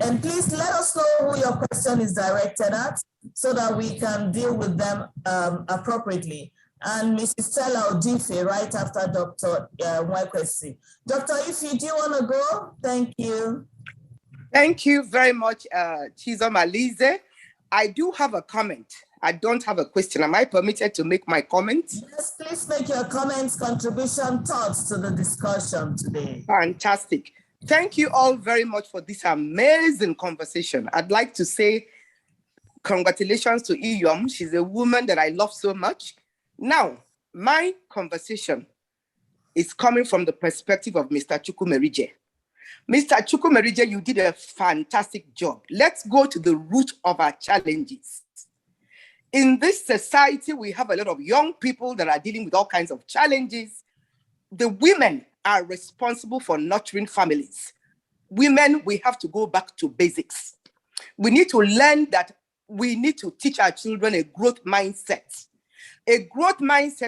Speaker 17: And please let us know who your question is directed at so that we can deal with them appropriately. And Mrs. Stella Odife right after Dr. Wanwakwesi. Dr. Ife, do you want to go? Thank you.
Speaker 10: Thank you very much, Chisom Alize. I do have a comment. I don't have a question. Am I permitted to make my comment?
Speaker 17: Yes, please make your comments, contribution, thoughts to the discussion today.
Speaker 10: Fantastic. Thank you all very much for this amazing conversation. I'd like to say congratulations to Iyom. She's a woman that I love so much. Now, my conversation is coming from the perspective of Mr. Chukwumerije. Mr. Chukwumerije, you did a fantastic job. Let's go to the root of our challenges. In this society, we have a lot of young people that are dealing with all kinds of challenges. The women are responsible for nurturing families. Women, we have to go back to basics. We need to learn that we need to teach our children a growth mindset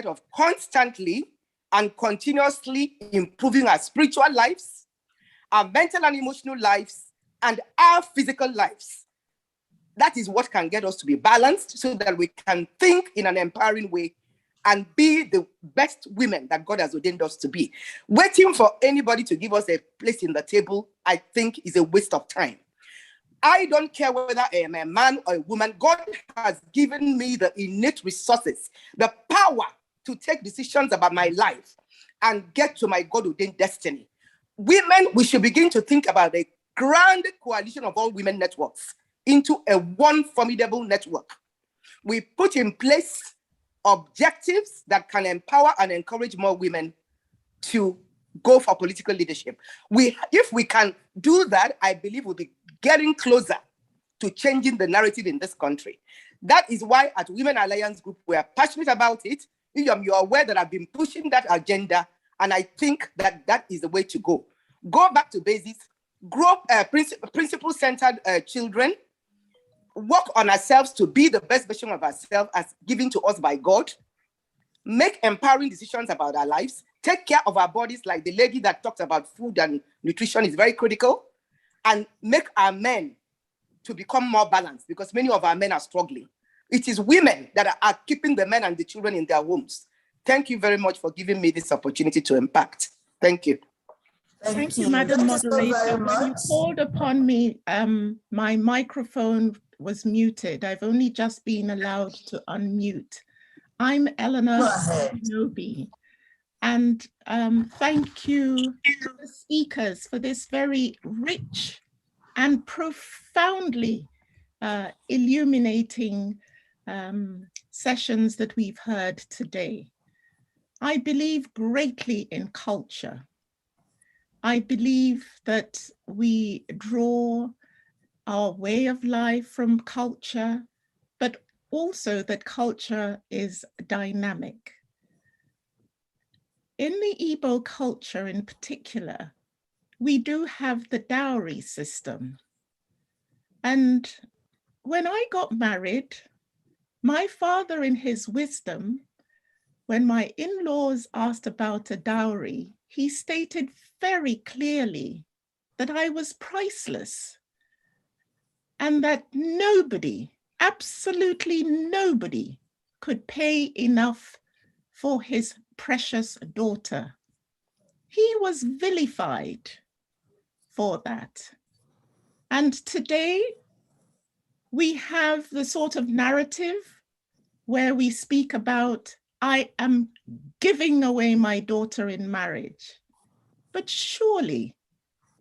Speaker 10: of constantly and continuously improving our spiritual lives, our mental and emotional lives, and our physical lives. That is what can get us to be balanced so that we can think in an empowering way and be the best women that God has ordained us to be. Waiting for anybody to give us a place in the table, I think, is a waste of time. I don't care whether I am a man or a woman. God has given me the innate resources, the power to take decisions about my life and get to my God-ordained destiny. Women, we should begin to think about a grand coalition of all women networks into a one formidable network. We put in place objectives that can empower and encourage more women to go for political leadership. If we can do that, I believe we'll be getting closer to changing the narrative in this country. That is why at Women Alliance Group, we are passionate about it. You are aware that I've been pushing that agenda, and I think that that is the way to go. Go back to basics, grow principle-centered children, work on ourselves to be the best version of ourselves as given to us by God, make empowering decisions about our lives, take care of our bodies like the lady that talked about food and nutrition is very critical, and make our men to become more balanced because many of our men are struggling. It is women that are keeping the men and the children in their homes. Thank you very much for giving me this opportunity to impact. Thank you.
Speaker 17: Thank
Speaker 11: you, Madam Moderator.
Speaker 17: so
Speaker 11: when you called upon me, my microphone was muted. I've only just been allowed to unmute. I'm Eleanor Nobi, and thank you to the speakers for this very rich and profoundly illuminating sessions that we've heard today. I believe greatly in culture. I believe that we draw our way of life from culture, but also that culture is dynamic. In the Igbo culture in particular, we do have the dowry system. And when I got married, my father, in his wisdom, when my in-laws asked about a dowry, he stated very clearly that I was priceless and that nobody, absolutely nobody, could pay enough for his precious daughter. He was vilified for that. And today we have the sort of narrative where we speak about, I am giving away my daughter in marriage. But surely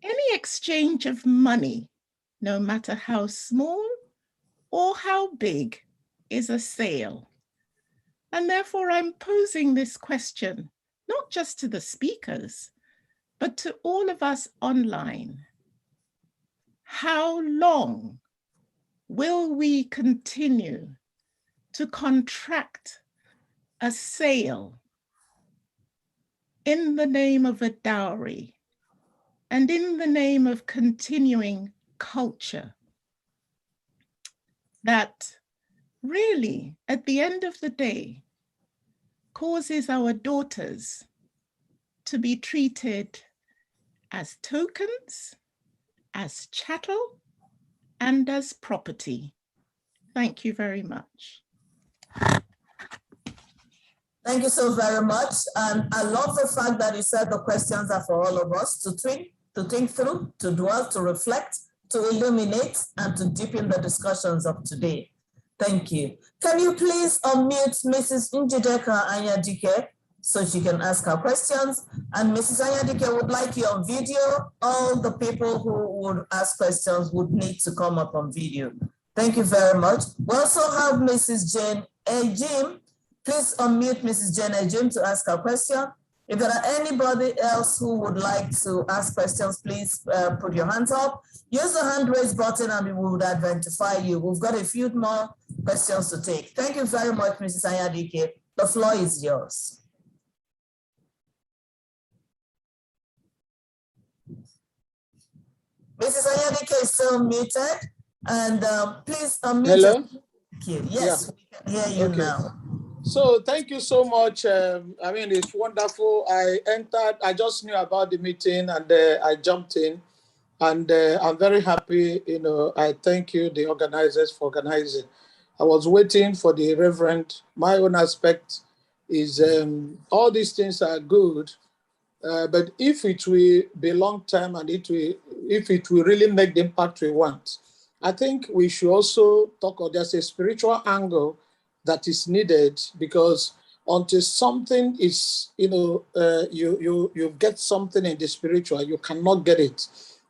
Speaker 11: any exchange of money, no matter how small or how big, is a sale. And therefore I'm posing this question, not just to the speakers, but to all of us online. How long will we continue to contract a sale in the name of a dowry and in the name of continuing culture that really, at the end of the day, causes our daughters to be treated as tokens, as chattel, and as property? Thank you very much.
Speaker 17: Thank you so very much. And I love the fact that you said the questions are for all of us to think through, to dwell, to reflect, to illuminate, and to deepen the discussions of today. Thank you. Can you please unmute Mrs. Njideka Anyadike so she can ask her questions? And Mrs. Anyadike would like you on video. All the people who would ask questions would need to come up on video. Thank you very much. We also have Mrs. Jane Ejim. Please unmute Mrs. Jane Ejim to ask her question. If there are anybody else who would like to ask questions, please put your hands up. Use the hand raise button and we would identify you. We've got a few more questions to take. Thank you very much, Mrs. Anyadike. The floor is yours. Mrs. Anyadike is still muted. And please unmute.
Speaker 6: Hello?
Speaker 17: Yes,
Speaker 6: yeah.
Speaker 17: We can hear you now.
Speaker 6: So thank you so much. I mean, it's wonderful. I just knew about the meeting and I jumped in, and I'm very happy. You know, I thank you, the organizers, for organizing. I was waiting for the Reverend. My own aspect is all these things are good, but if it will be long term and if it will really make the impact we want, I think we should also talk of there's a spiritual angle that is needed, because until something is, you get something in the spiritual, you cannot get it.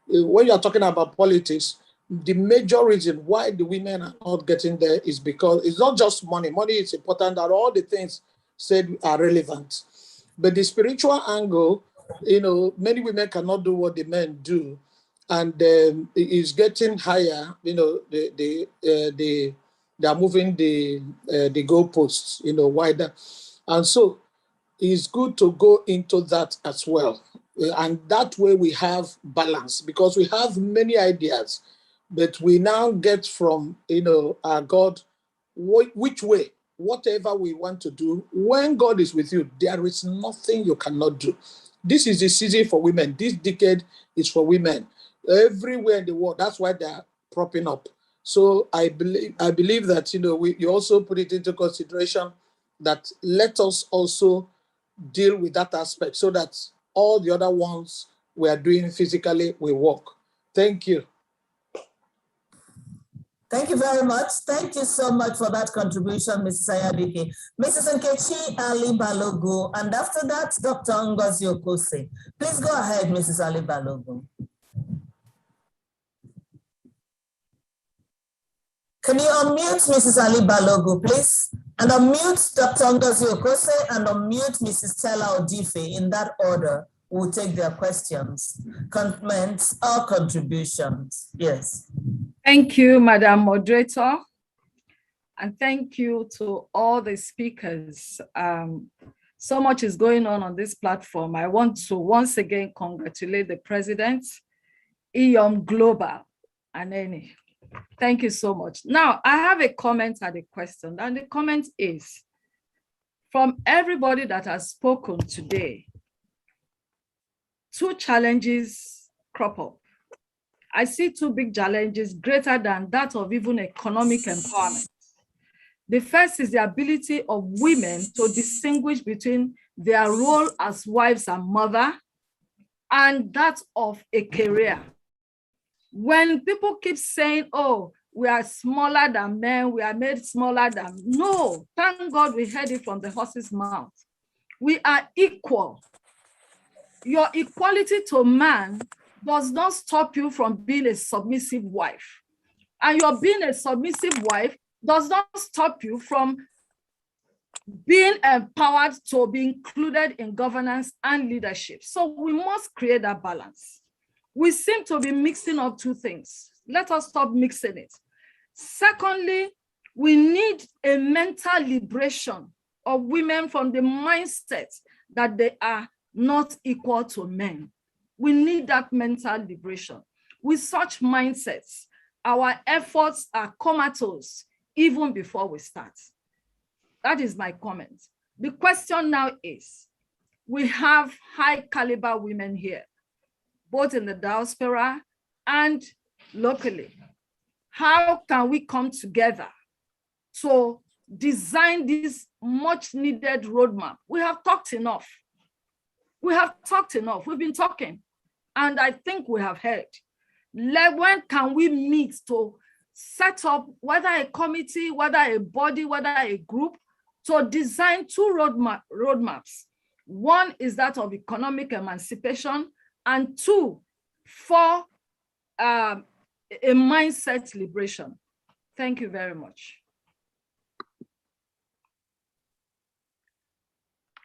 Speaker 6: When you are talking about politics, the major reason why the women are not getting there is because it's not just money. Money is important, and all the things said are relevant. But the spiritual angle, many women cannot do what the men do, and it's getting higher. They are moving the goalposts, wider. And so it's good to go into that as well. And that way we have balance, because we have many ideas, but we now get from, our God, which way, whatever we want to do, when God is with you, there is nothing you cannot do. This is the season for women. This decade is for women. Everywhere in the world, that's why they're propping up.
Speaker 12: So I believe that, you know, you also put it into consideration that let us also deal with that aspect so that all the other ones we are doing physically will work. Thank you.
Speaker 17: Thank you very much. Thank you so much for that contribution, Mrs. Ayadike. Mrs. Nkechi Ali Balogu, and after that, Dr. Ngozi Okose. Please go ahead, Mrs. Ali Balogu. Can you unmute Mrs. Ali Balogu, please? And unmute Dr. Ngozi Okose and unmute Mrs. Stella Odife in that order. We'll take their questions, comments, or contributions. Yes.
Speaker 22: Thank you, Madam Moderator. And thank you to all the speakers. So much is going on this platform. I want to once again congratulate the President, Iyom Global, and Nnii. Thank you so much. Now, I have a comment and a question, and the comment is, from everybody that has spoken today, two challenges crop up. I see two big challenges greater than that of even economic empowerment. The first is the ability of women to distinguish between their role as wives and mother and that of a career. When people keep saying, oh, we are smaller than men, we are made smaller than, no, thank God we heard it from the horse's mouth. We are equal. Your equality to man does not stop you from being a submissive wife. And your being a submissive wife does not stop you from being empowered to be included in governance and leadership. So we must create that balance. We seem to be mixing up two things. Let us stop mixing it. Secondly, we need a mental liberation of women from the mindset that they are not equal to men. We need that mental liberation. With such mindsets, our efforts are comatose even before we start. That is my comment. The question now is, we have high caliber women here, both in the diaspora and locally. How can we come together to design this much needed roadmap? We have talked enough. We have talked enough. We've been talking, and I think we have heard. When can we meet to set up whether a committee, whether a body, whether a group, to design two roadmaps? One is that of economic emancipation, and two, for a mindset liberation. Thank you very much.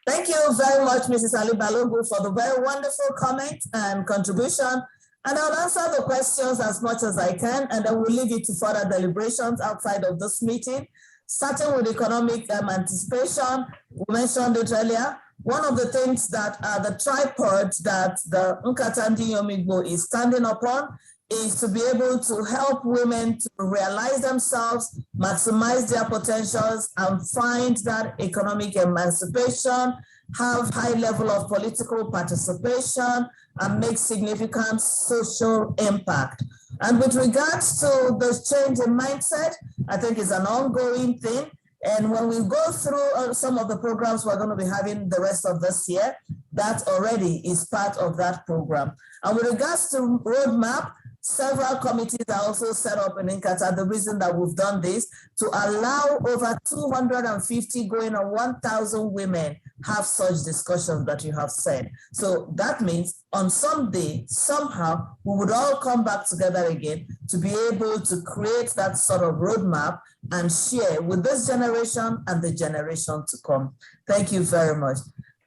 Speaker 17: Thank you very much, Mrs. Ali Balogu, for the very wonderful comment and contribution. And I'll answer the questions as much as I can, and then we'll leave it to further deliberations outside of this meeting. Starting with economic emancipation, we mentioned it earlier. One of the things that are the tripod that the Nkata Ndi Iyom Igbo is standing upon is to be able to help women to realize themselves, maximize their potentials, and find that economic emancipation, have high level of political participation, and make significant social impact. And with regards to the change in mindset, I think it's an ongoing thing. And when we go through some of the programs we're going to be having the rest of this year, that already is part of that program. And with regards to roadmap, several committees are also set up in Nkata. The reason that we've done this, to allow over 250 going on 1,000 women have such discussions that you have said. So that means on some day, somehow, we would all come back together again to be able to create that sort of roadmap and share with this generation and the generation to come. Thank you very much.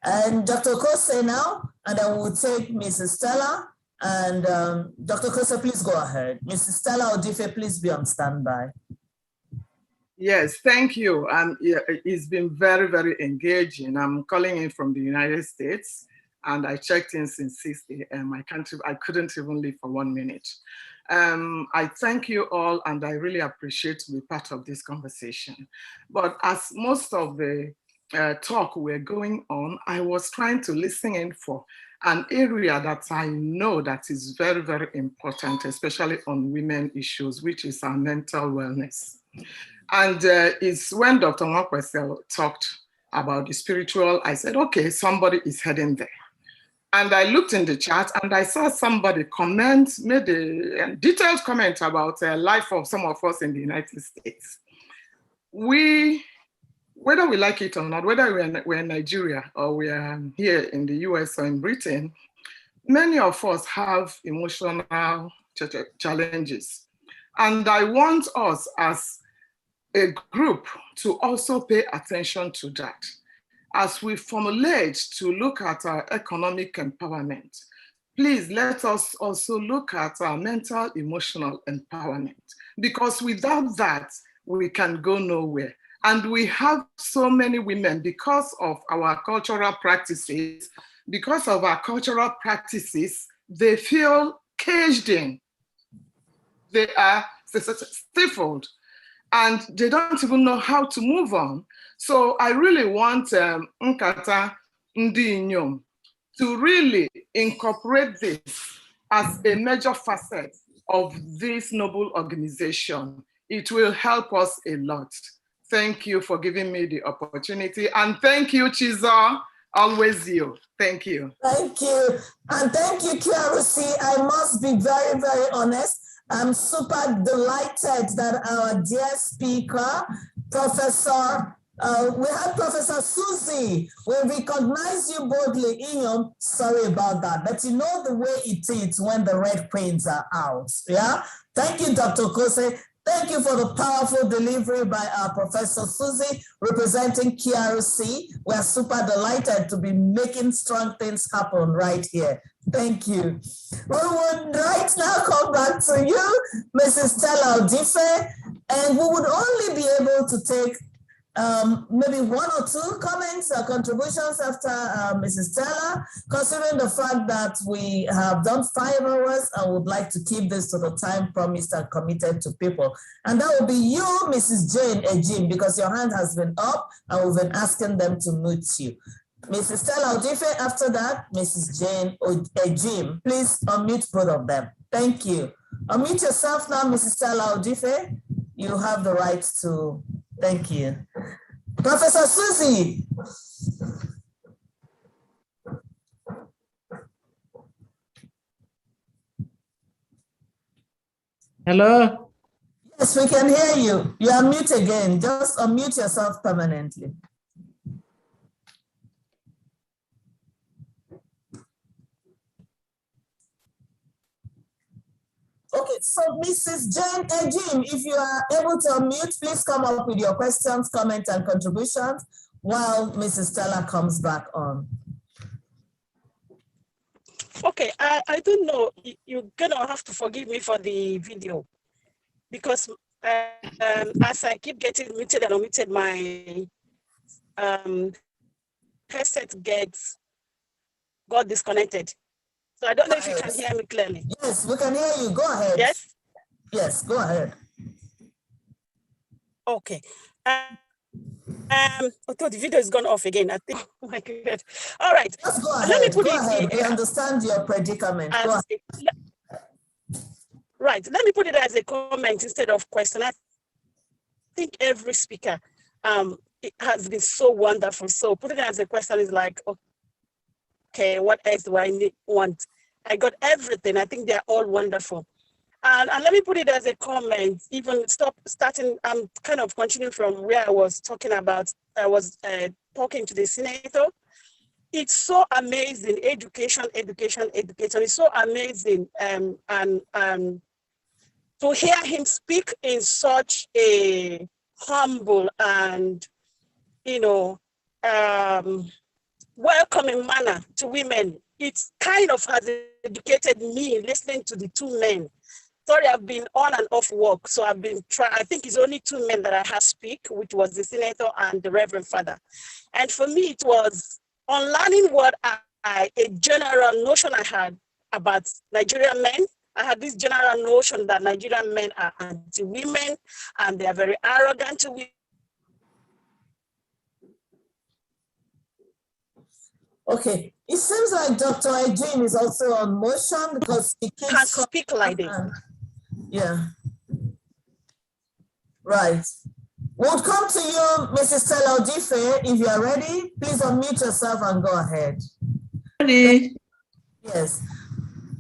Speaker 17: And Dr. Kose now, and then we'll take Mrs. Stella. And Dr. Kose, please go ahead. Mrs. Stella Odife, please be on standby.
Speaker 7: Yes, thank you. And it's been very, very engaging. I'm calling in from the United States, and I checked in since 6 a.m. I couldn't even leave for 1 minute. I thank you all, and I really appreciate to be part of this conversation. But as most of the talk were going on, I was trying to listen in for
Speaker 4: an area that I know that is very, very important, especially on women issues, which is our mental wellness. And it's when Dr. Mwakwesel talked about the spiritual, I said, okay, somebody is heading there. And I looked in the chat and I saw somebody made a detailed comment about the life of some of us in the United States. Whether we like it or not, whether we're in Nigeria or we are here in the US or in Britain, many of us have emotional challenges. And I want us as a group to also pay attention to that. As we formulate to look at our economic empowerment, please let us also look at our mental, emotional empowerment, because without that, we can go nowhere. And we have so many women because of our cultural practices, they feel caged in. They are stifled and they don't even know how to move on. So I really want Nkata Ndi Iyom to really incorporate this as a major facet of this noble organization. It will help us a lot. Thank you for giving me the opportunity. And thank you, Chizo, always you. Thank you.
Speaker 17: Thank you. And thank you, KRC. I must be very, very honest. I'm super delighted that our dear speaker, Professor, we have Professor Susie. We recognize you boldly, Iyom. Sorry about that, but you know the way it is when the red queens are out. Yeah. Thank you, Dr. Kose. Thank you for the powerful delivery by our Professor Susie, representing KRC. We are super delighted to be making strong things happen right here. Thank you. We would right now come back to you, Mrs. Stella Odife, and we would only be able to take maybe one or two comments or contributions after Mrs. Stella, considering the fact that we have done 5 hours and would like to keep this to the time promised and committed to people. And that will be you, Mrs. Jane Ejim, because your hand has been up and we've been asking them to mute you. Mrs. Stella Odife, after that, Mrs. Jane Ejim. Please unmute both of them. Thank you. Unmute yourself now, Mrs. Stella Odife. You have the right to. Thank you. Professor Susie.
Speaker 8: Hello?
Speaker 17: Yes, we can hear you. You are mute again. Just unmute yourself permanently. Okay, so Mrs. Jane Ejim, if you are able to unmute, please come up with your questions, comments, and contributions while Mrs. Stella comes back on.
Speaker 23: Okay, I don't know. You're gonna have to forgive me for the video because as I keep getting muted and unmuted, my headset got disconnected. So I don't know if you can hear me clearly.
Speaker 17: Yes, we can hear you. Go ahead.
Speaker 23: Yes?
Speaker 17: Yes, go ahead.
Speaker 23: Okay. Although the video is gone off again, I think, oh my God. All right.
Speaker 17: Just go ahead.
Speaker 23: Let me put
Speaker 17: go ahead. We understand your predicament. Go ahead.
Speaker 23: Right. Let me put it as a comment instead of question. I think every speaker it has been so wonderful. So putting it as a question is like, okay, what else do I want? I got everything. I think they're all wonderful. And let me put it as a comment, even I'm kind of continuing from where I was talking about. I was talking to the senator. It's so amazing, education. It's so amazing. And to hear him speak in such a humble and, welcoming manner to women. It's kind of has educated me listening to the two men. Sorry, I've been on and off work, so I've been trying. I think it's only two men that I have speak, which was the senator and the Reverend Father. And for me, it was unlearning what a general notion I had about Nigerian men. I had this general notion that Nigerian men are anti-women and they are very arrogant to women.
Speaker 17: Okay, it seems like Dr. Eugene is also on motion because he keeps
Speaker 23: Can't speak like this.
Speaker 17: Yeah. Right. We'll come to you, Mrs. Stella Odife. If you are ready, please unmute yourself and go ahead.
Speaker 8: Ready?
Speaker 17: Yes.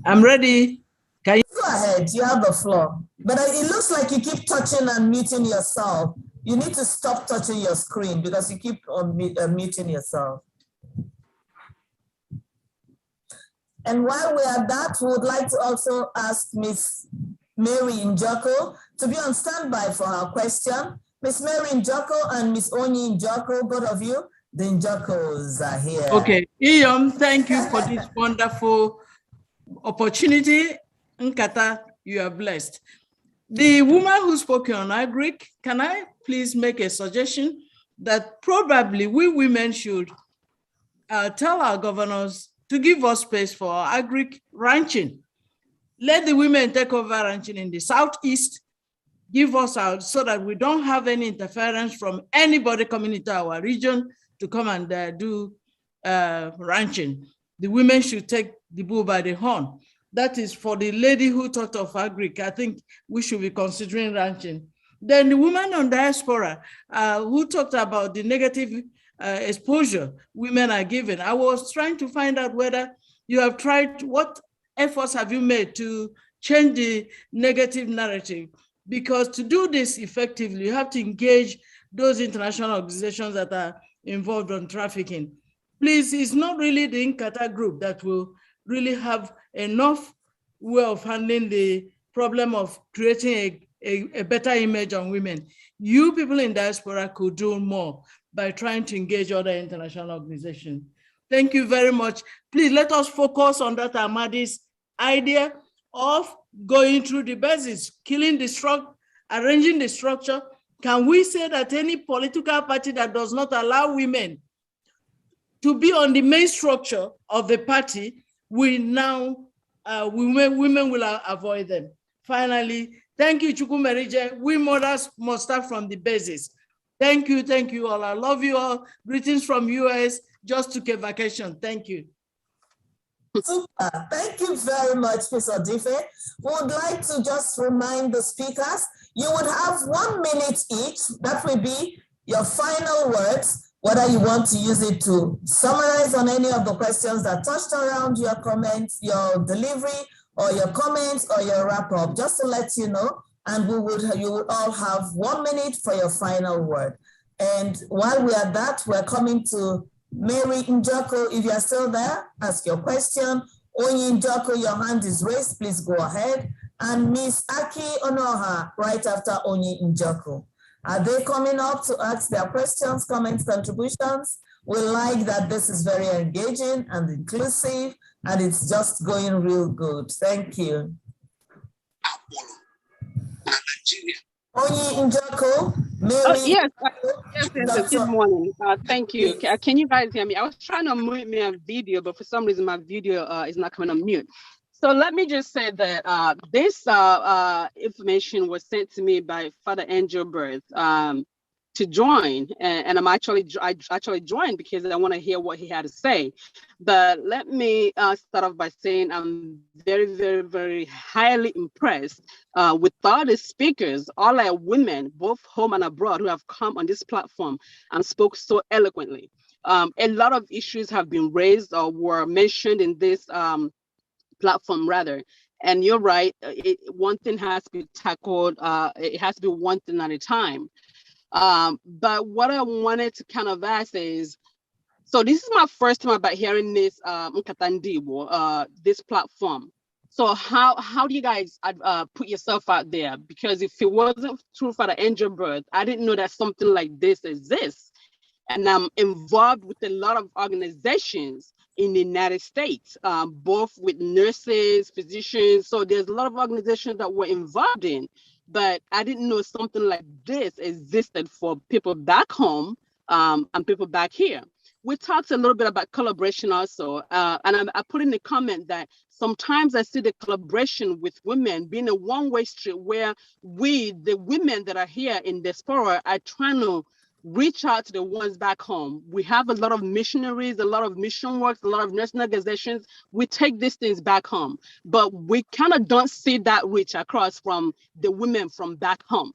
Speaker 8: I'm ready. Can you
Speaker 17: go ahead? You have the floor. But it looks like you keep touching and muting yourself. You need to stop touching your screen because you keep on muting yourself. And while we're at that, we would like to also ask Miss Mary Njoko to be on standby for her question. Miss Mary Njoko and Miss Onyi Njoko, both of you, the Njokos are here.
Speaker 8: Okay, Iyom, thank you for this wonderful opportunity. Nkata, you are blessed. The woman who spoke on agric, can I please make a suggestion that probably we women should tell our governors to give us space for agric ranching. Let the women take over ranching in the Southeast, give us out so that we don't have any interference from anybody coming into our region to come and do ranching. The women should take the bull by the horn. That is for the lady who thought of agric. I think we should be considering ranching. Then the woman on diaspora who talked about the negative exposure women are given. I was trying to find out whether you have tried, what efforts have you made to change the negative narrative? Because to do this effectively, you have to engage those international organizations that are involved on trafficking. Please, it's not really the Nkata group that will really have enough way of handling the problem of creating a better image on women. You people in diaspora could do more by trying to engage other international organizations. Thank you very much. Please let us focus on that Ahmadi's idea of going through the basis, killing the structure, arranging the structure. Can we say that any political party that does not allow women to be on the main structure of the party, we now, women will avoid them? Finally, thank you, Chukwumerije. We mothers must start from the basis. Thank you all. I love you all. Greetings from US. Just took a vacation. Thank you.
Speaker 17: Super. Thank you very much, Ms. Odife. We would like to just remind the speakers, you would have 1 minute each. That will be your final words, whether you want to use it to summarize on any of the questions that touched around your comments, your delivery, or your comments, or your wrap up, just to let you know. And you would all have 1 minute for your final word. And while we are at that, we're coming to Mary Njoko. If you're still there, ask your question. Onyi Njoko, your hand is raised, please go ahead. And Miss Aki Onoha, right after Onyi Njoko. Are they coming up to ask their questions, comments, contributions? We like that this is very engaging and inclusive, and it's just going real good. Thank you. Onyi Njoko, Mary.
Speaker 13: Yes, good morning. Thank you. Can you guys hear me? I was trying to mute my video, but for some reason my video is not coming on mute. So let me just say that this information was sent to me by Father Angel Birth to join, and I actually joined because I want to hear what he had to say. But let me start off by saying I'm very, very, very highly impressed with all the speakers, all our women, both home and abroad, who have come on this platform and spoke so eloquently. A lot of issues have been raised or were mentioned in this platform rather. And you're right, one thing has to be tackled, it has to be one thing at a time. But what I wanted to kind of ask is, so this is my first time about hearing this Nkata Ndi Iyom, this platform. So how do you guys put yourself out there? Because if it wasn't true for the Angel Birth, I didn't know that something like this exists. And I'm involved with a lot of organizations in the United States, both with nurses, physicians. So there's a lot of organizations that we're involved in, but I didn't know something like this existed for people back home and people back here. We talked a little bit about collaboration also, and I put in the comment that sometimes I see the collaboration with women being a one-way street where we, the women that are here in diaspora, are trying to reach out to the ones back home. We have a lot of missionaries, a lot of mission works, a lot of nursing organizations. We take these things back home, but we kind of don't see that reach across from the women from back home,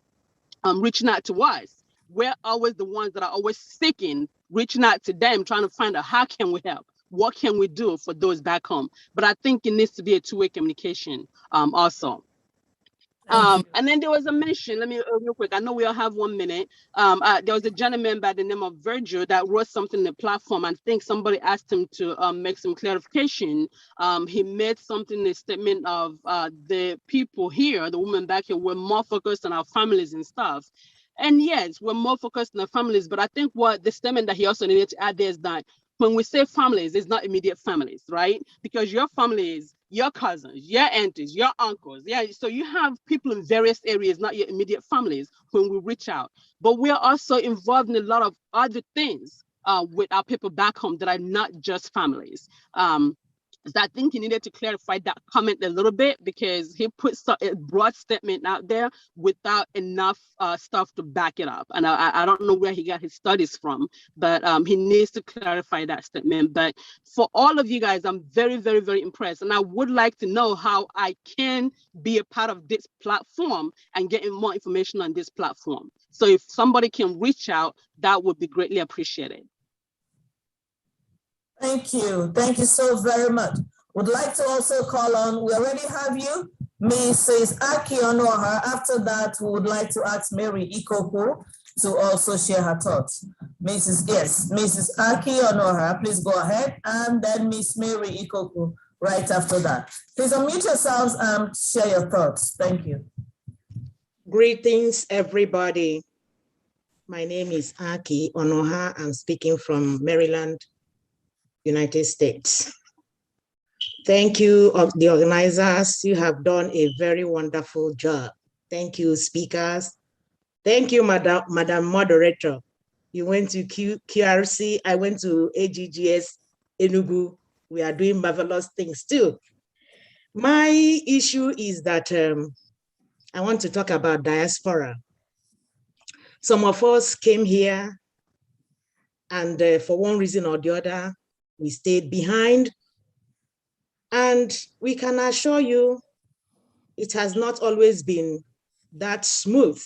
Speaker 13: reaching out to us. We're always the ones that are always seeking, reaching out to them, trying to find out how can we help? What can we do for those back home? But I think it needs to be a two-way communication also. And then there was a mention, let me real quick, I know we all have 1 minute. There was a gentleman by the name of Virgil that wrote something in the platform. I think somebody asked him to make some clarification. He made something in a statement of the people here, the women back here, were more focused on our families and stuff. And yes, we're more focused on our families, but I think what the statement that he also needed to add there is that when we say families, it's not immediate families, right? Because your family is your cousins, your aunties, your uncles. Yeah, so you have people in various areas, not your immediate families, when we reach out. But we are also involved in a lot of other things with our people back home that are not just families. So I think he needed to clarify that comment a little bit because he put a broad statement out there without enough stuff to back it up. And I don't know where he got his studies from, but he needs to clarify that statement. But for all of you guys, I'm very, very, very impressed. And I would like to know how I can be a part of this platform and getting more information on this platform. So if somebody can reach out, that would be greatly appreciated.
Speaker 17: Thank you. Thank you so very much. Would like to also call on, we already have you, Mrs. Aki Onoha. After that, we would like to ask Mary Ikoku to also share her thoughts. Mrs. Aki Onoha, please go ahead. And then Miss Mary Ikoku right after that. Please unmute yourselves and share your thoughts. Thank you.
Speaker 1: Greetings, everybody. My name is Aki Onoha. I'm speaking from Maryland, United States. Thank you, the organizers. You have done a very wonderful job. Thank you, speakers. Thank you, Madam Moderator. You went to QRC, I went to AGGS Enugu. We are doing marvelous things too. My issue is that I want to talk about diaspora. Some of us came here and for one reason or the other, we stayed behind, and we can assure you it has not always been that smooth,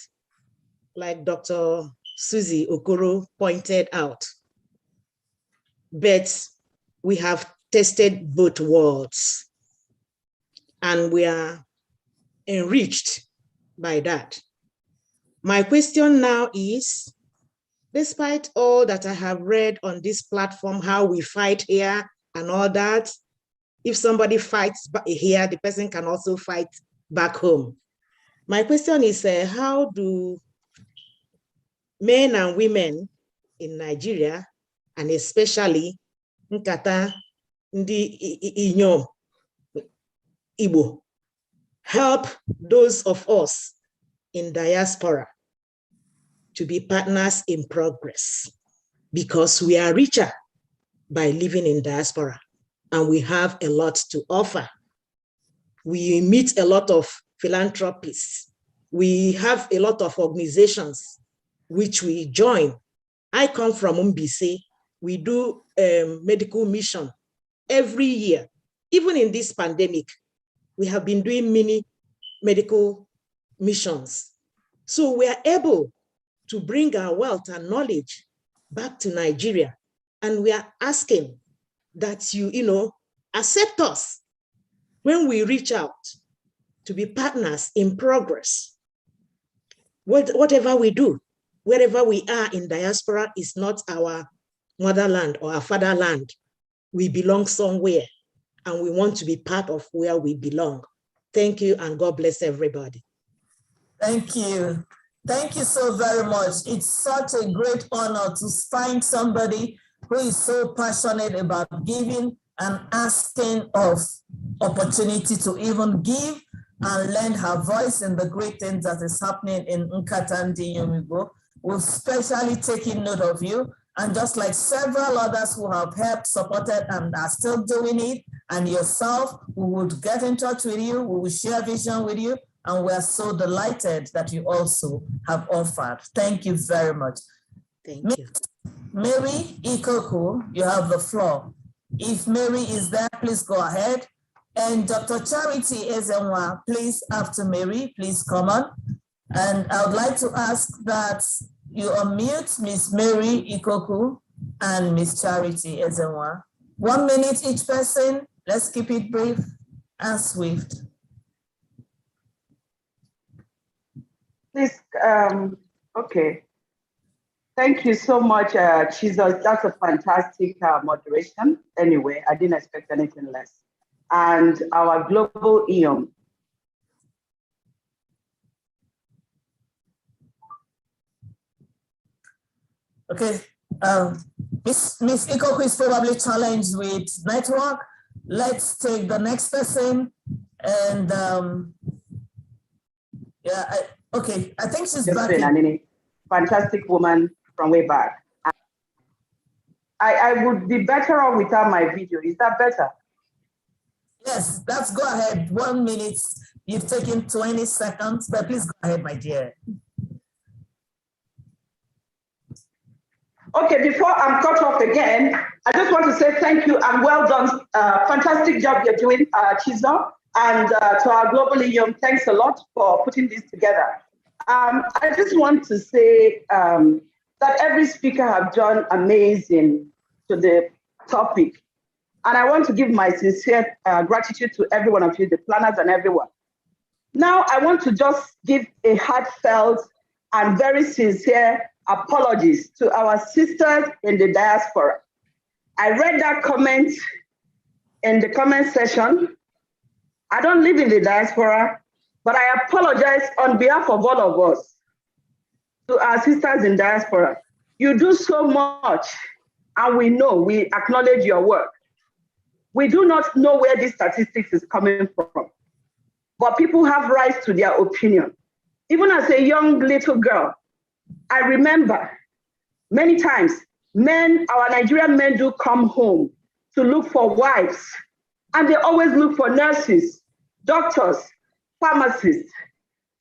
Speaker 1: like Dr. Susie Okoro pointed out. But we have tested both worlds, and we are enriched by that. My question now is, despite all that I have read on this platform, how we fight here and all that, if somebody fights here, the person can also fight back home. My question is, how do men and women in Nigeria, and especially Nkata Ndi Iyom Igbo, help those of us in diaspora to be partners in progress, because we are richer by living in diaspora and we have a lot to offer. We meet a lot of philanthropists. We have a lot of organizations which we join. I come from Mbise. We do medical mission every year. Even in this pandemic, we have been doing many medical missions. So we are able to bring our wealth and knowledge back to Nigeria. And we are asking that you accept us when we reach out to be partners in progress. Whatever we do, wherever we are in diaspora is not our motherland or our fatherland. We belong somewhere and we want to be part of where we belong. Thank you and God bless everybody.
Speaker 17: Thank you. Thank you so very much. It's such a great honor to find somebody who is so passionate about giving and asking of opportunity to even give and lend her voice in the great things that is happening in Nkata Ndi Iyom Igbo. We've specially taken note of you, and just like several others who have helped, supported, and are still doing it, and yourself, we would get in touch with you, we will share vision with you, and we're so delighted that you also have offered. Thank you very much.
Speaker 1: Thank you.
Speaker 17: Mary Ikoku, you have the floor. If Mary is there, please go ahead. And Dr. Charity Ezenwa, please, after Mary, please come on. And I would like to ask that you unmute Miss Mary Ikoku and Miss Charity Ezenwa. 1 minute each person. Let's keep it brief and swift.
Speaker 14: Please, okay. Thank you so much, Jesus. That's a fantastic moderation. Anyway, I didn't expect anything less. And our global Iyom.
Speaker 17: Okay, Miss Ikoku is probably challenged with network. Let's take the next person. And okay, I think she's back.
Speaker 14: Fantastic woman from way back. I would be better off without my video. Is that better?
Speaker 17: Yes, let's go ahead. 1 minute. You've taken 20 seconds, but please go ahead, my dear.
Speaker 14: Okay, before I'm cut off again, I just want to say thank you and well done. Fantastic job you're doing, Chizo. And to our global Iyom, thanks a lot for putting this together. I just want to say that every speaker have done amazing to the topic. And I want to give my sincere gratitude to every one of you, the planners and everyone. Now, I want to just give a heartfelt and very sincere apologies to our sisters in the diaspora. I read that comment in the comment section. I don't live in the diaspora, but I apologize on behalf of all of us to our sisters in diaspora. You do so much, and we acknowledge your work. We do not know where this statistics is coming from, but people have rights to their opinion. Even as a young little girl, I remember many times our Nigerian men do come home to look for wives, and they always look for nurses, doctors, pharmacists.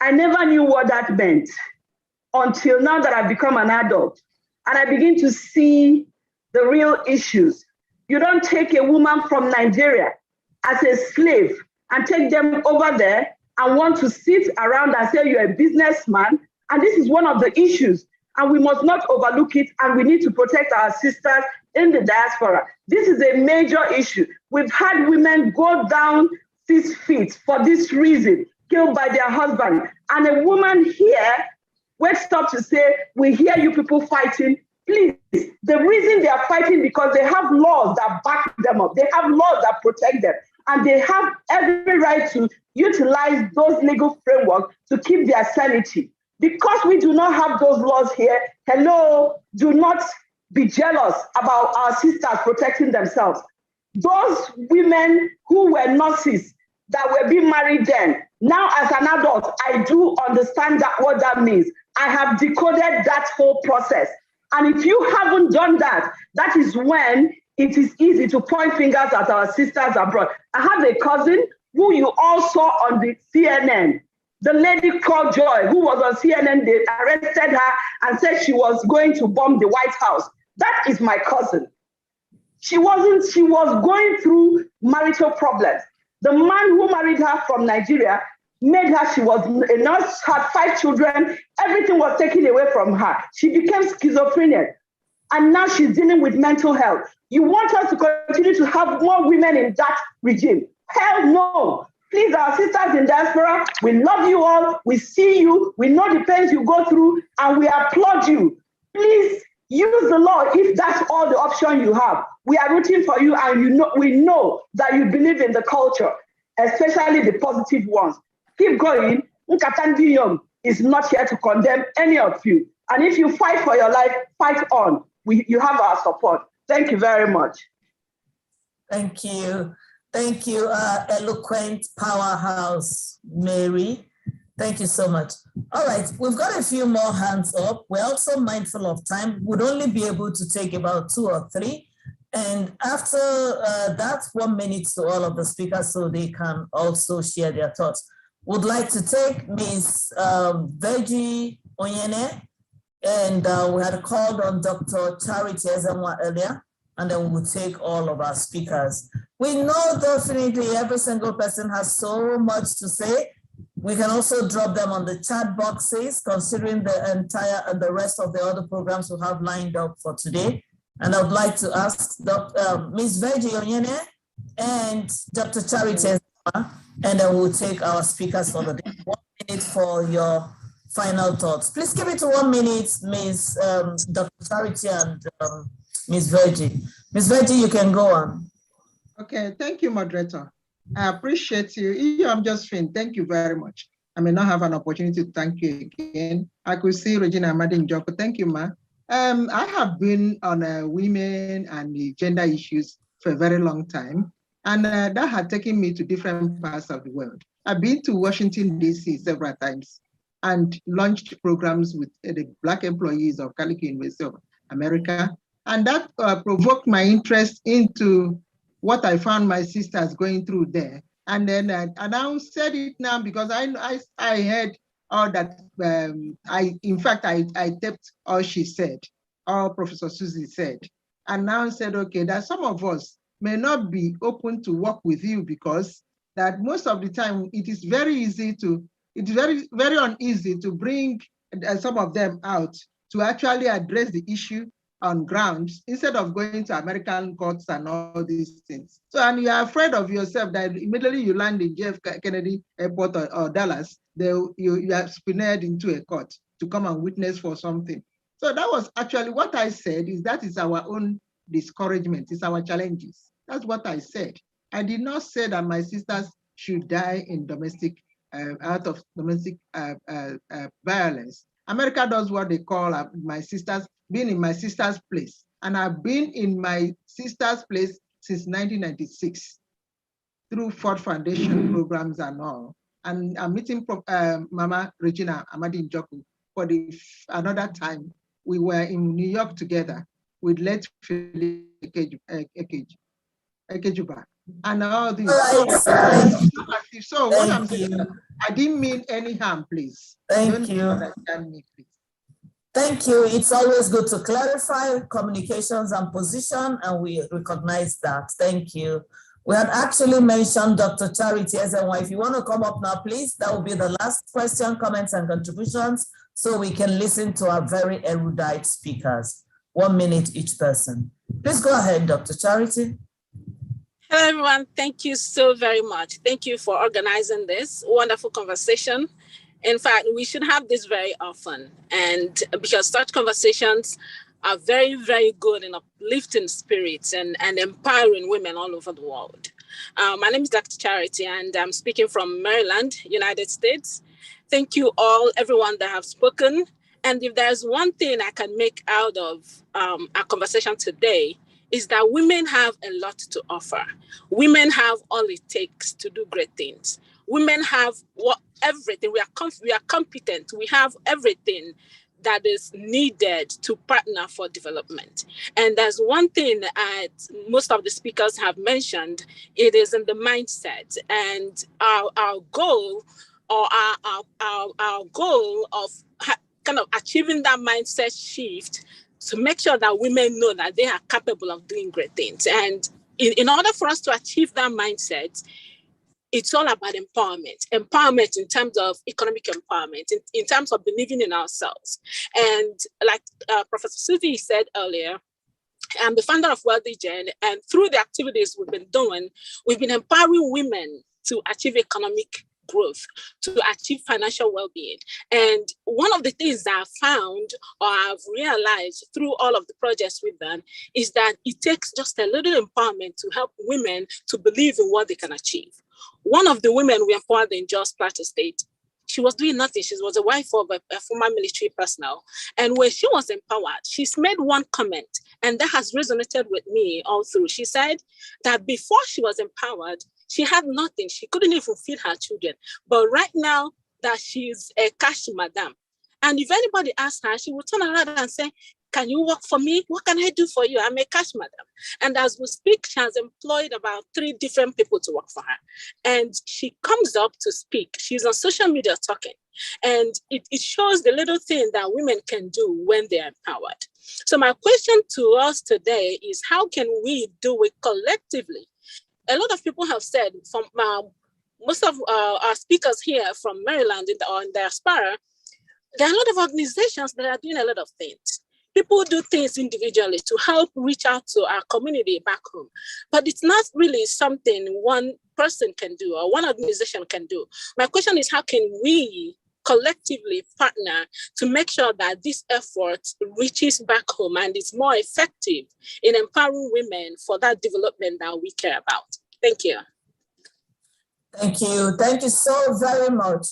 Speaker 14: I never knew what that meant until now that I've become an adult and I begin to see the real issues. You don't take a woman from Nigeria as a slave and take them over there and want to sit around and say you're a businessman. And this is one of the issues. And we must not overlook it. And we need to protect our sisters in the diaspora. This is a major issue. We've had women go down 6 feet for this reason, killed by their husband. And a woman here wakes up to say, we hear you people fighting. Please, the reason they are fighting because they have laws that back them up. They have laws that protect them. And they have every right to utilize those legal frameworks to keep their sanity. Because we do not have those laws here, hello, do not be jealous about our sisters protecting themselves. Those women who were nurses that were being married then, now as an adult, I do understand what that means. I have decoded that whole process. And if you haven't done that, that is when it is easy to point fingers at our sisters abroad. I have a cousin who you all saw on the CNN. The lady called Joy, who was on CNN, they arrested her and said she was going to bomb the White House. That is my cousin. She was going through marital problems. The man who married her from Nigeria made her, she was a nurse, had 5 children, everything was taken away from her. She became schizophrenic. And now she's dealing with mental health. You want us to continue to have more women in that regime? Hell no. Please, our sisters in diaspora, we love you all. We see you. We know the pains you go through, and we applaud you. Please use the law if that's all the option you have. We are rooting for you, and we know that you believe in the culture, especially the positive ones. Keep going. Nkata Ndi Iyom is not here to condemn any of you. And if you fight for your life, fight on. You have our support. Thank you very much.
Speaker 17: Thank you. Thank you, eloquent powerhouse, Mary. Thank you so much. All right, we've got a few more hands up. We're also mindful of time. We'd only be able to take about 2 or 3. And after that, 1 minute to all of the speakers so they can also share their thoughts. Would like to take Ms. Veji Onyene, And we had called on Dr. Charity Ezenwa earlier, and then we'll take all of our speakers. We know definitely every single person has so much to say. We can also drop them on the chat boxes, considering the entire and the rest of the other programs we have lined up for today. And I would like to ask Ms. Virgie Onyene and Dr. Charity Ezenwa, and then we'll take our speakers for the day. 1 minute for your final thoughts. Please keep it to 1 minute, Ms. Dr. Charity and Ms. Virgie. Ms. Virgie, you can go on.
Speaker 5: Okay, thank you, moderator. I appreciate you. I'm just finished. Thank you very much. I may not have an opportunity to thank you again. I could see Regina Amadi Njoko. Thank you, ma. I have been on women and gender issues for a very long time, and that had taken me to different parts of the world. I've been to Washington, D.C. several times and launched programs with the Black employees of Calicut University of America. And that provoked my interest into what I found my sisters going through there. And then I now said it now because I heard all that, in fact, I taped all she said, all Professor Susie said. And now said, okay, that some of us may not be open to work with you because that most of the time it is very easy to, it's very, very uneasy to bring some of them out to actually address the issue on grounds instead of going to American courts and all these things. So, and you are afraid of yourself that immediately you land in JF Kennedy Airport or Dallas, you are spinnered into a court to come and witness for something. So that was actually what I said, is that is our own discouragement, it's our challenges. That's what I said. I did not say that my sisters should die in domestic, out of domestic violence. America does what they call my sisters, being in my sister's place. And I've been in my sister's place since 1996 through Ford Foundation programs and all. And I'm meeting Mama Regina Amadi Njoku for another time. We were in New York together with late Philip Ekejuba. And all these. So what I'm saying, I didn't mean any harm, please.
Speaker 17: Thank you.
Speaker 5: Understand me, please.
Speaker 17: Thank you. It's always good to clarify communications and position, and we recognize that. Thank you. We had actually mentioned Dr. Charity Ezenwa. If you want to come up now, please, that will be the last question, comments, and contributions, so we can listen to our very erudite speakers. 1 minute each person. Please go ahead, Dr. Charity.
Speaker 23: Hello, everyone. Thank you so very much. Thank you for organizing this wonderful conversation. In fact, we should have this very often, and because such conversations are very, very good in uplifting spirits and empowering women all over the world. My name is Dr. Charity, and I'm speaking from Maryland, United States. Thank you all, everyone that have spoken. And if there's one thing I can make out of our conversation today, is that women have a lot to offer. Women have all it takes to do great things. Women have everything. We are competent. We have everything that is needed to partner for development. And there's one thing that most of the speakers have mentioned. It is in the mindset. And our goal, or our goal of kind of achieving that mindset shift, to make sure that women know that they are capable of doing great things. And in order for us to achieve that mindset, it's all about empowerment. Empowerment in terms of economic empowerment, in terms of believing in ourselves. And like Professor Susie said earlier, I'm the founder of Wealthy Gen, and through the activities we've been doing, we've been empowering women to achieve economic growth, to achieve financial well-being. And one of the things that I've found, or I've realized through all of the projects we've done, is that it takes just a little empowerment to help women to believe in what they can achieve. One of the women we empowered in Jos Plateau State, she was doing nothing. She was a wife of a former military personnel. And when she was empowered, she's made one comment, and that has resonated with me all through. She said that before she was empowered, she had nothing. She couldn't even feed her children. But right now that she's a cash madam, and if anybody asks her, she will turn around and say, can you work for me? What can I do for you? I'm a cash madam. And as we speak, she has employed about 3 different people to work for her. And she comes up to speak. She's on social media talking. And it shows the little thing that women can do when they're empowered. So my question to us today is, how can we do it collectively? A lot of people have said, from most of our speakers here from Maryland or in Diaspora, there are a lot of organizations that are doing a lot of things. People do things individually to help reach out to our community back home. But it's not really something one person can do or one organization can do. My question is, how can we collectively partner to make sure that this effort reaches back home and is more effective in empowering women for that development that we care about? Thank you.
Speaker 17: Thank you. Thank you so very much.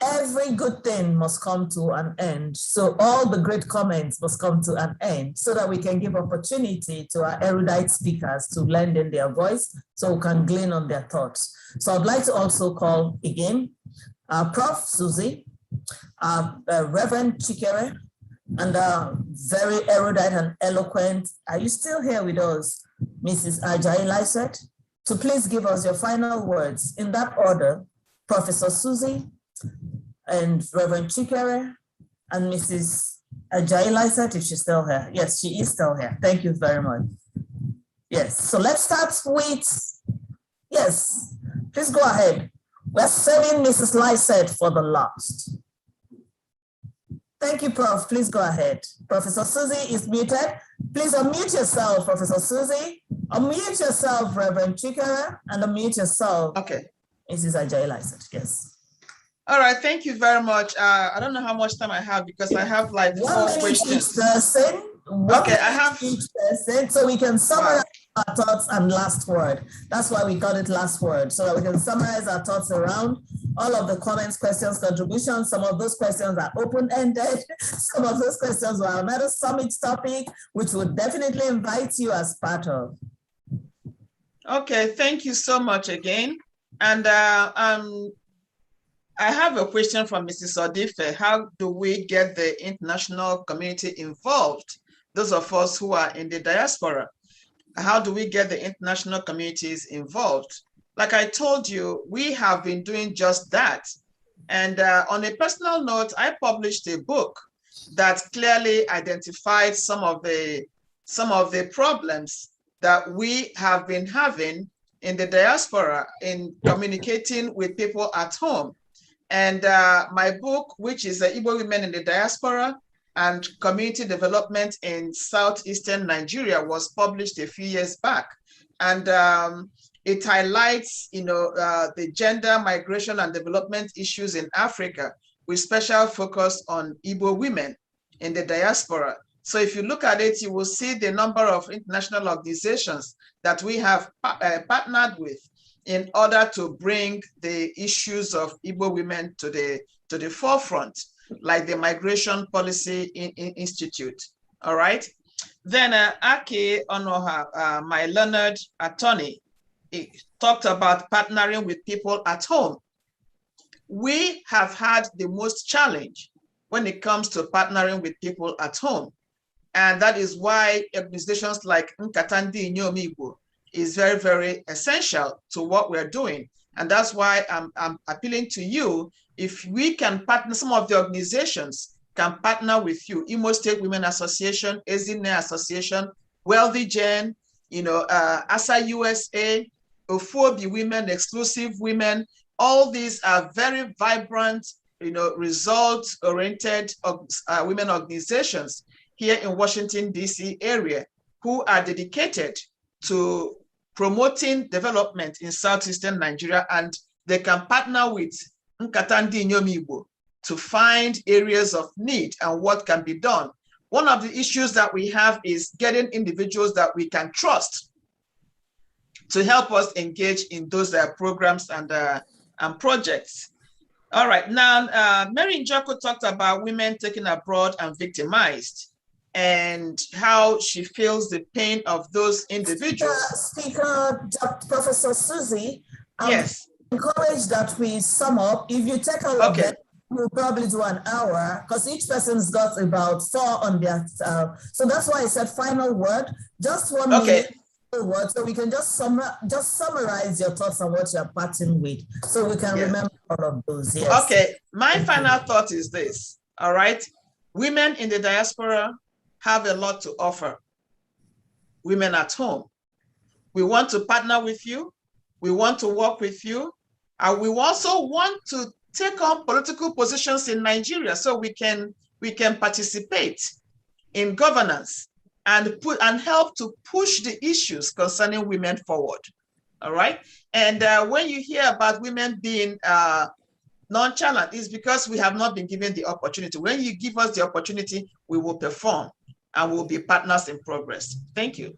Speaker 17: Every good thing must come to an end. So all the great comments must come to an end so that we can give opportunity to our erudite speakers to lend in their voice so we can glean on their thoughts. So I'd like to also call again Prof. Susie, Reverend Chikere, and very erudite and eloquent. Are you still here with us, Mrs. Ajayi Lycett? So please give us your final words in that order, Professor Susie, and Reverend Chikere, and Mrs. Ajayi Lycett, if she's still here. Yes, she is still here. Thank you very much. Yes, so let's start with, yes, please go ahead. We're saving Mrs. Lycett for the last. Thank you, Prof. Please go ahead. Professor Susie is muted. Please unmute yourself, Professor Susie. Unmute yourself, Reverend Chikere, and unmute yourself. Okay. Mrs. Ajayi Lycett, yes.
Speaker 5: All right, thank you very much. I don't know how much time I have because I have like 4 questions.
Speaker 17: Okay, I have each person, so we can summarize our thoughts and last word. That's why we got it last word, so that we can summarize our thoughts around all of the comments, questions, contributions. Some of those questions are open-ended. Some of those questions were another summit topic, which would definitely invite you as part of.
Speaker 5: Okay, thank you so much again. And I have a question from Mrs. Odife. How do we get the international community involved? Those of us who are in the diaspora, how do we get the international communities involved? Like I told you, we have been doing just that. And on a personal note, I published a book that clearly identified some of the problems that we have been having in the diaspora in communicating with people at home. And my book, which is Igbo Women in the Diaspora and Community Development in Southeastern Nigeria, was published a few years back. And it highlights, the gender, migration, and development issues in Africa, with special focus on Igbo women in the diaspora. So if you look at it, you will see the number of international organizations that we have partnered with in order to bring the issues of Igbo women to the forefront, like the Migration Policy Institute. All right. Then Aki Onoha, my learned attorney, talked about partnering with people at home. We have had the most challenge when it comes to partnering with people at home. And that is why organizations like Nkata Ndi Iyom Igbo is very, very essential to what we're doing. And that's why I'm appealing to you, if we can partner, some of the organizations can partner with you, Imo State Women Association, Ezine Association, Wealthy Gen, ASA USA, Ofobi Women, Exclusive Women, all these are very vibrant, results-oriented women organizations here in Washington, DC area, who are dedicated to promoting development in Southeastern Nigeria, and they can partner with Nkata Ndi Iyom Igbo to find areas of need and what can be done. One of the issues that we have is getting individuals that we can trust to help us engage in those programs and projects. All right, now Mary Njoko talked about women taken abroad and victimized, and how she feels the pain of those individuals.
Speaker 17: Speaker Professor Susie,
Speaker 5: yes,
Speaker 17: encouraged that we sum up. If you take all of them, we'll probably do an hour because each person's got about 4 on their, so that's why I said final word, just 1 minute word, so we can just summarize your thoughts on what you're parting with, so we can remember all of those. Yes.
Speaker 5: Okay, my final thought is this, all right? Women in the diaspora have a lot to offer. Women at home. We want to partner with you. We want to work with you. And we also want to take on political positions in Nigeria so we can participate in governance and help to push the issues concerning women forward. All right. And when you hear about women being nonchalant, it's because we have not been given the opportunity. When you give us the opportunity, we will perform and we'll be partners in progress. Thank you.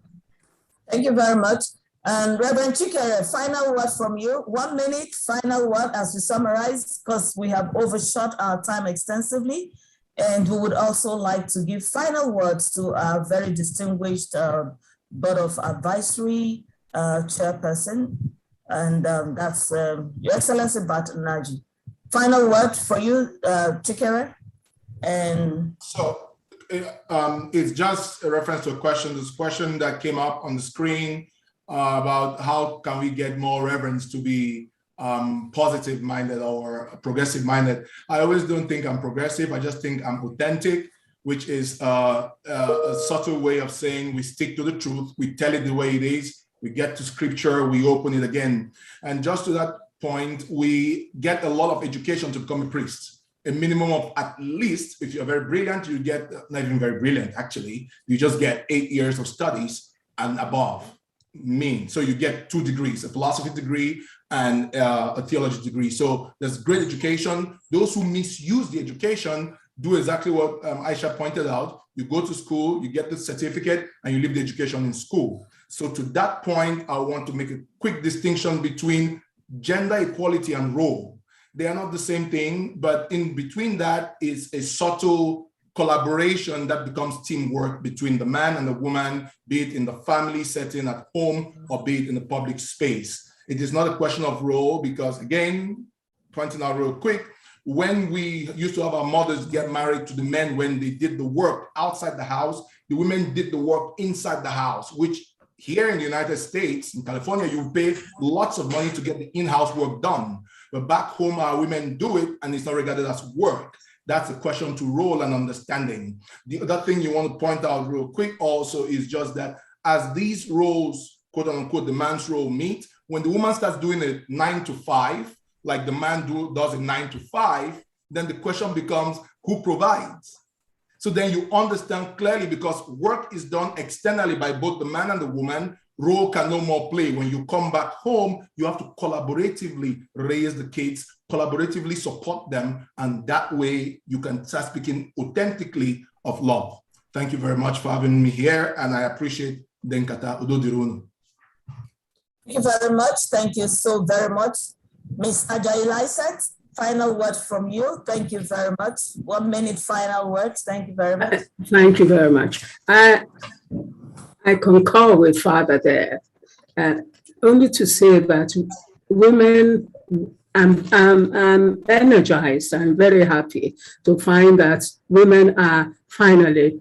Speaker 17: Thank you very much. And Reverend Chikere, final word from you. 1 minute, final word as we summarize, because we have overshot our time extensively. And we would also like to give final words to our very distinguished Board of Advisory chairperson. And that's Your Excellency Barton Naji. Final word for you, Chikere. And
Speaker 2: so it's just a reference to a question, this question that came up on the screen about how can we get more reverends to be positive-minded or progressive-minded. I always don't think I'm progressive. I just think I'm authentic, which is a subtle way of saying we stick to the truth, we tell it the way it is, we get to scripture, we open it again. And just to that point, we get a lot of education to become a priest. A minimum of at least, if you're very brilliant, you get, not even very brilliant actually, you just get 8 years of studies and above. So you get 2 degrees, a philosophy degree and a theology degree. So there's great education. Those who misuse the education do exactly what Aisha pointed out. You go to school, you get the certificate, and you leave the education in school. So to that point, I want to make a quick distinction between gender equality and role. They are not the same thing, but in between that is a subtle collaboration that becomes teamwork between the man and the woman, be it in the family setting at home or be it in the public space. It is not a question of role because, again, pointing out real quick, when we used to have our mothers get married to the men when they did the work outside the house, the women did the work inside the house, which here in the United States, in California, you pay lots of money to get the in-house work done. But back home, our women do it and it's not regarded as work. That's a question to role and understanding. The other thing you want to point out real quick also is just that as these roles, quote unquote, the man's role meet, when the woman starts doing it 9 to 5, like the man does it 9 to 5, then the question becomes who provides? So then you understand clearly because work is done externally by both the man and the woman, role can no more play. When you come back home, you have to collaboratively raise the kids, collaboratively support them, and that way you can start speaking authentically of love. Thank you very much for having me here, and I appreciate the Nkata Udodirunu.
Speaker 17: Thank you very much. Thank you so very much. Ms. Ajayi Lycett, final word from you. Thank you very much. 1 minute final words. Thank you very much.
Speaker 9: Thank you very much. I concur with Father there. Only to say that women, I'm energized. I'm very happy to find that women are finally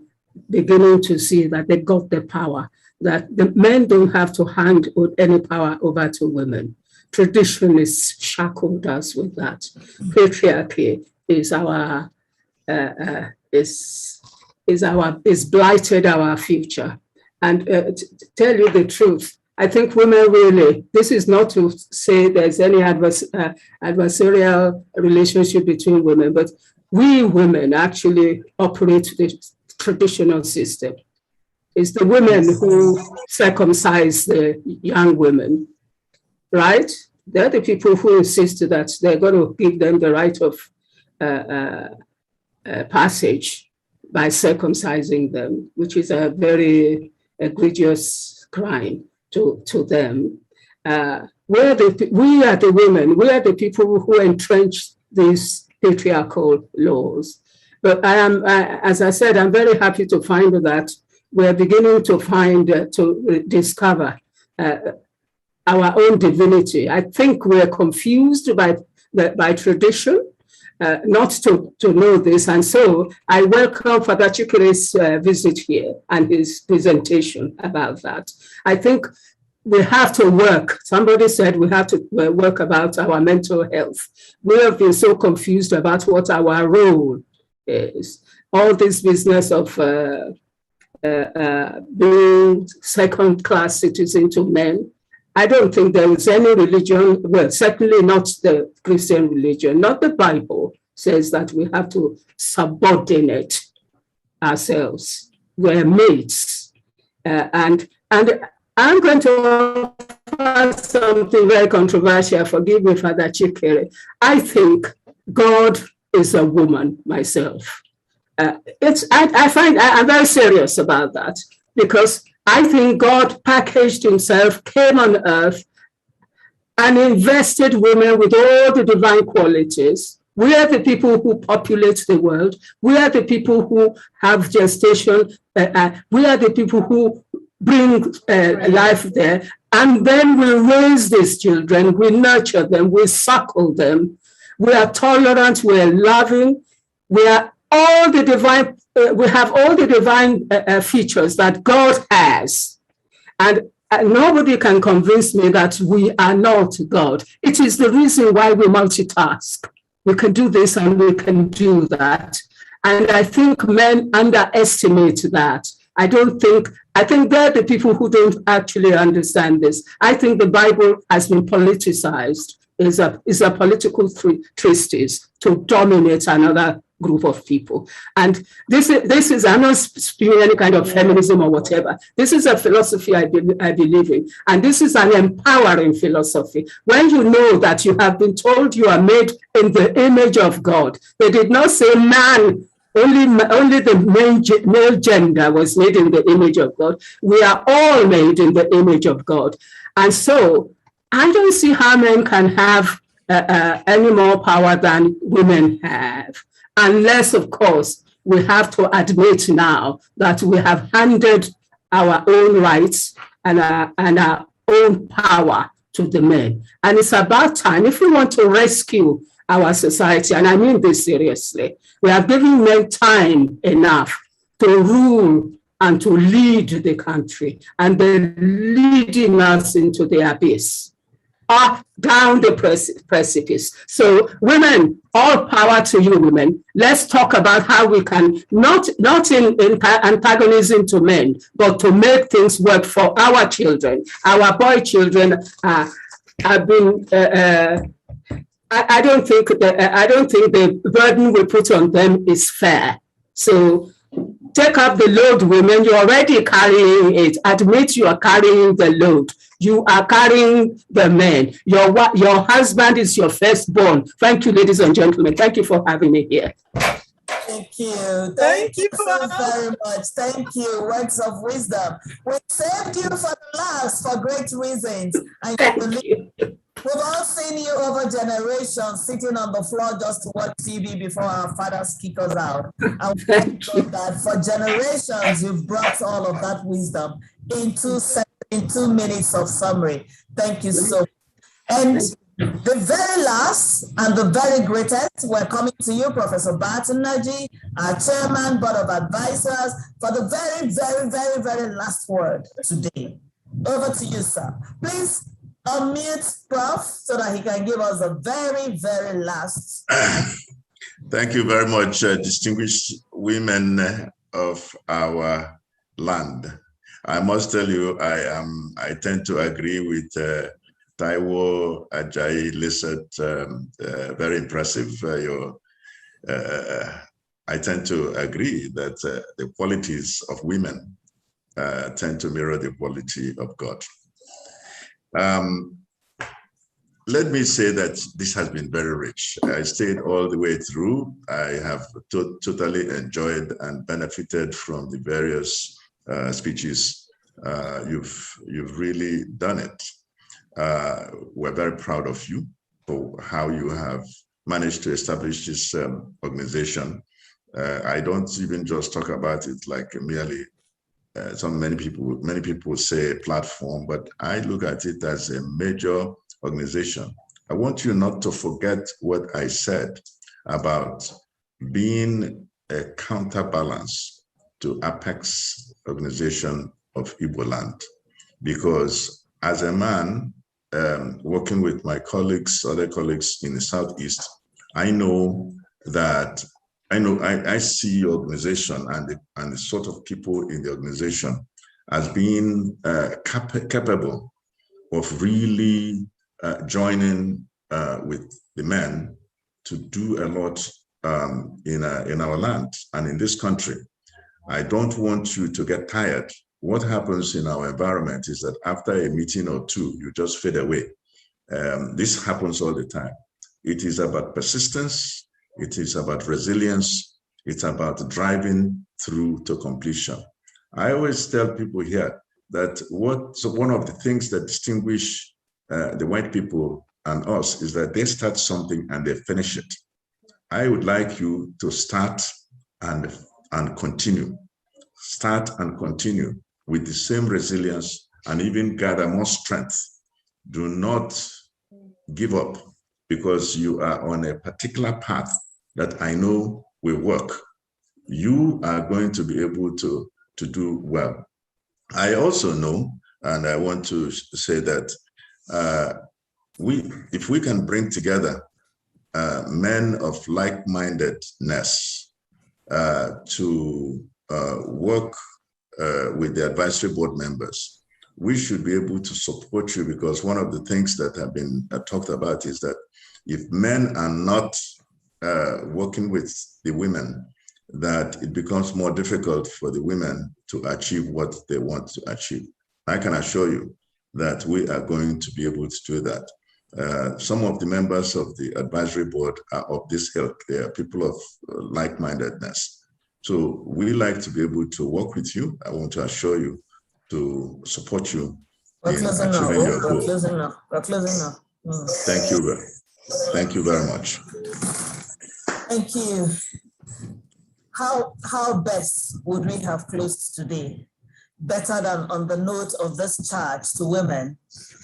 Speaker 9: beginning to see that they got the power, that the men don't have to hand any power over to women. Tradition is shackled us with that. Patriarchy is blighted our future. And to tell you the truth, I think women really, this is not to say there's any adversarial relationship between women, but we women actually operate the traditional system. It's the women who circumcise the young women, right? They're the people who insist that they're going to give them the right of passage by circumcising them, which is a very egregious crime to them. We are the women, we are the people who entrench these patriarchal laws. But as I said, I'm very happy to find that we're beginning to discover our own divinity. I think we're confused by tradition, not to know this. And so I welcome Father Chikere's visit here and his presentation about that. I think we have to work. Somebody said we have to work about our mental health. We have been so confused about what our role is. All this business of being second-class citizen to men. I don't think there is any religion, well, certainly not the Christian religion, not the Bible, says that we have to subordinate ourselves. We're mates. And I'm going to offer something very controversial. Forgive me, Father Chikere. I think God is a woman myself. I'm very serious about that, because I think God packaged himself, came on earth, and invested women with all the divine qualities. We are the people who populate the world. We are the people who have gestation. We are the people who bring life there. And then we raise these children, we nurture them, we suckle them. We are tolerant, we are loving, we are all the divine, we have all the divine features that God has. And nobody can convince me that we are not God. It is the reason why we multitask. We can do this and we can do that. And I think men underestimate that. I think they're the people who don't actually understand this. I think the Bible has been politicized, is a political treatise to dominate another group of people. And this is, I'm not spewing any kind of feminism or whatever. This is a philosophy I believe in. And this is an empowering philosophy. When you know that you have been told you are made in the image of God, they did not say man, only the male gender was made in the image of God. We are all made in the image of God. And so I don't see how men can have any more power than women have. Unless, of course, we have to admit now that we have handed our own rights and our own power to the men. And it's about time, if we want to rescue our society, and I mean this seriously, we are giving men time enough to rule and to lead the country, and they're leading us into the abyss. Down the precipice. So women, all power to you women. Let's talk about how we can, not in antagonism to men, but to make things work for our children. Our boy children have been, I don't think the burden we put on them is fair. So take up the load, women. You're already carrying it. Admit you are carrying the load. You are carrying the men. Your husband is your firstborn. Thank you, ladies and gentlemen. Thank you for having me here.
Speaker 17: Thank you. Thank you so very much. Thank you. Words of wisdom. We saved you for the last for great reasons. We've all seen you over generations sitting on the floor just to watch TV before our fathers kick us out. And we thank that for generations, you've brought all of that wisdom in 2 minutes of summary. Thank you so much. And the very last and the very greatest, we're coming to you, Professor Barton Naji, our Chairman, Board of Advisors, for the very, very, very, very last word today. Over to you, sir. Please unmute Prof so that he can give us a very, very last.
Speaker 16: Thank you very much, distinguished women of our land. I must tell you, I tend to agree with Taiwo Ajayi Lisset, very impressive. I tend to agree that the qualities of women tend to mirror the quality of God. Let me say that this has been very rich. I stayed all the way through. I have totally enjoyed and benefited from the various speeches. You've really done it. We're very proud of you for how you have managed to establish this organization. I don't even just talk about it like merely many people say platform, but I look at it as a major organization. I want you not to forget what I said about being a counterbalance to Apex Organization of Igbo Land. Because as a man, working with my colleagues, other colleagues in the Southeast, I know that I see your organization and the sort of people in the organization as being capable of really joining with the men to do a lot in our land and in this country. I don't want you to get tired. What happens in our environment is that after a meeting or two, you just fade away. This happens all the time. It is about persistence. It is about resilience. It's about driving through to completion. I always tell people here that one of the things that distinguish the white people and us is that they start something and they finish it. I would like you to start and continue. Start and continue with the same resilience and even gather more strength. Do not give up because you are on a particular path that I know will work. You are going to be able to do well. I also know, and I want to say that if we can bring together men of like-mindedness to work with the advisory board members, we should be able to support you, because one of the things that have been talked about is that if men are not working with the women, that it becomes more difficult for the women to achieve what they want to achieve. I can assure you that we are going to be able to do that. Some of the members of the advisory board are of this ilk. They are people of like-mindedness. So we like to be able to work with you. I want to assure you to support you in achieving your goal.
Speaker 17: We're closing now.
Speaker 16: Thank you. Thank you very much.
Speaker 17: Thank you. How best would we have closed today? Better than on the note of this charge to women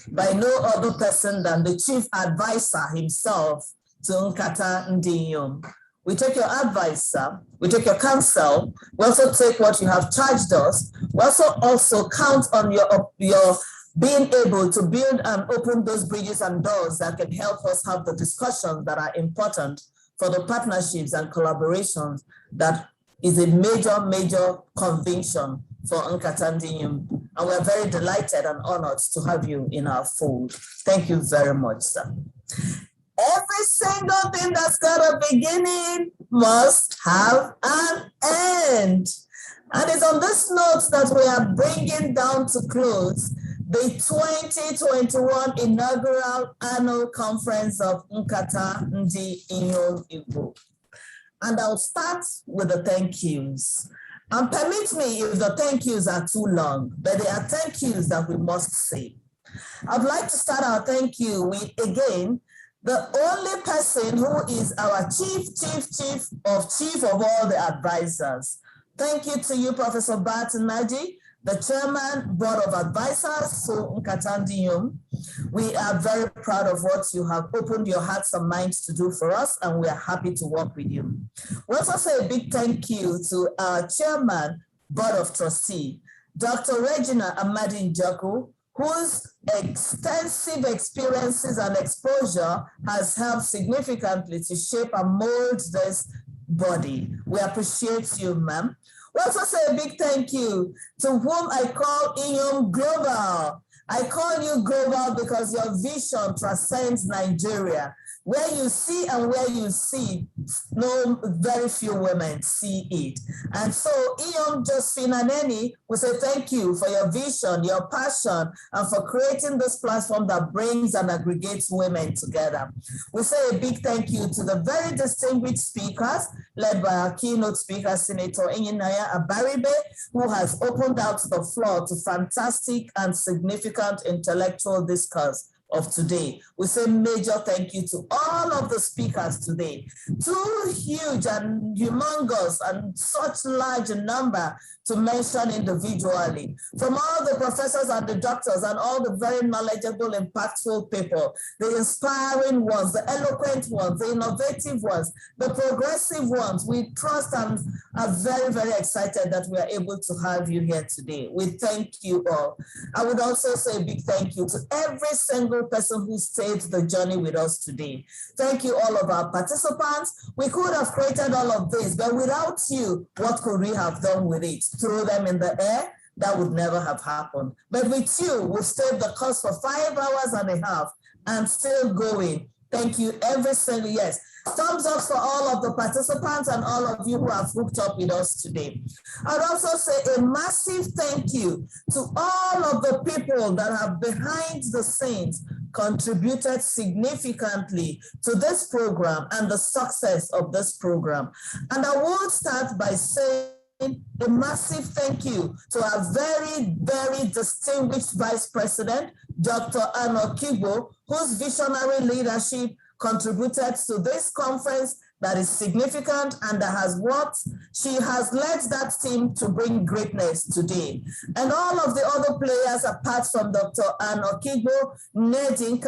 Speaker 17: by no other person than the chief advisor himself to Nkata Ndi Iyom. We take your advice, sir. We take your counsel. We also take what you have charged us. We also count on your being able to build and open those bridges and doors that can help us have the discussions that are important for the partnerships and collaborations that is a major convention for Nkata Ndi Iyom. And we're very delighted and honored to have you in our fold. Thank you very much, sir. Every single thing that's got a beginning must have an end. And it's on this note that we are bringing down to close the 2021 Inaugural Annual Conference of Nkata Ndi Iyom Igbo. And I'll start with the thank yous. And permit me if the thank yous are too long, but they are thank yous that we must say. I'd like to start our thank you with, again, the only person who is our chief of all the advisors. Thank you to you, Professor Barton Naji, the Chairman, Board of Advisors to Nkata Ndi Iyom. We are very proud of what you have opened your hearts and minds to do for us, and we are happy to work with you. We also say a big thank you to our Chairman, Board of Trustee, Dr. Regina Amadi Njoku, whose extensive experiences and exposure has helped significantly to shape and mold this body. We appreciate you, ma'am. We also say a big thank you to whom I call Iyom Global. I call you global because your vision transcends Nigeria. Where you see and where you see, no, very few women see it. And so Iyom, Josephine, and Nnii, we say thank you for your vision, your passion, and for creating this platform that brings and aggregates women together. We say a big thank you to the very distinguished speakers, led by our keynote speaker, Senator Inyinaya Abaribe, who has opened out the floor to fantastic and significant intellectual discourse of today. We say major thank you to all of the speakers today. Too huge and humongous and such large number to mention individually. From all the professors and the doctors and all the very knowledgeable, impactful people, the inspiring ones, the eloquent ones, the innovative ones, the progressive ones, we trust and are very, very excited that we are able to have you here today. We thank you all. I would also say a big thank you to every single person who stayed the journey with us today. Thank you all of our participants. We could have created all of this, but without you, what could we have done with it? Throw them in the air? That would never have happened. But with you, we stayed the course for 5 hours and a half and still going. Thank you every single, yes. Thumbs up for all of the participants and all of you who have hooked up with us today. I'd also say a massive thank you to all of the people that have behind the scenes contributed significantly to this program and the success of this program. And I will start by saying a massive thank you to our very, very distinguished Vice President, Dr. Anna Kibo, whose visionary leadership contributed to this conference that is significant and that has worked. She has led that team to bring greatness today. And all of the other players, apart from Dr. Anna Kibo, Nnii,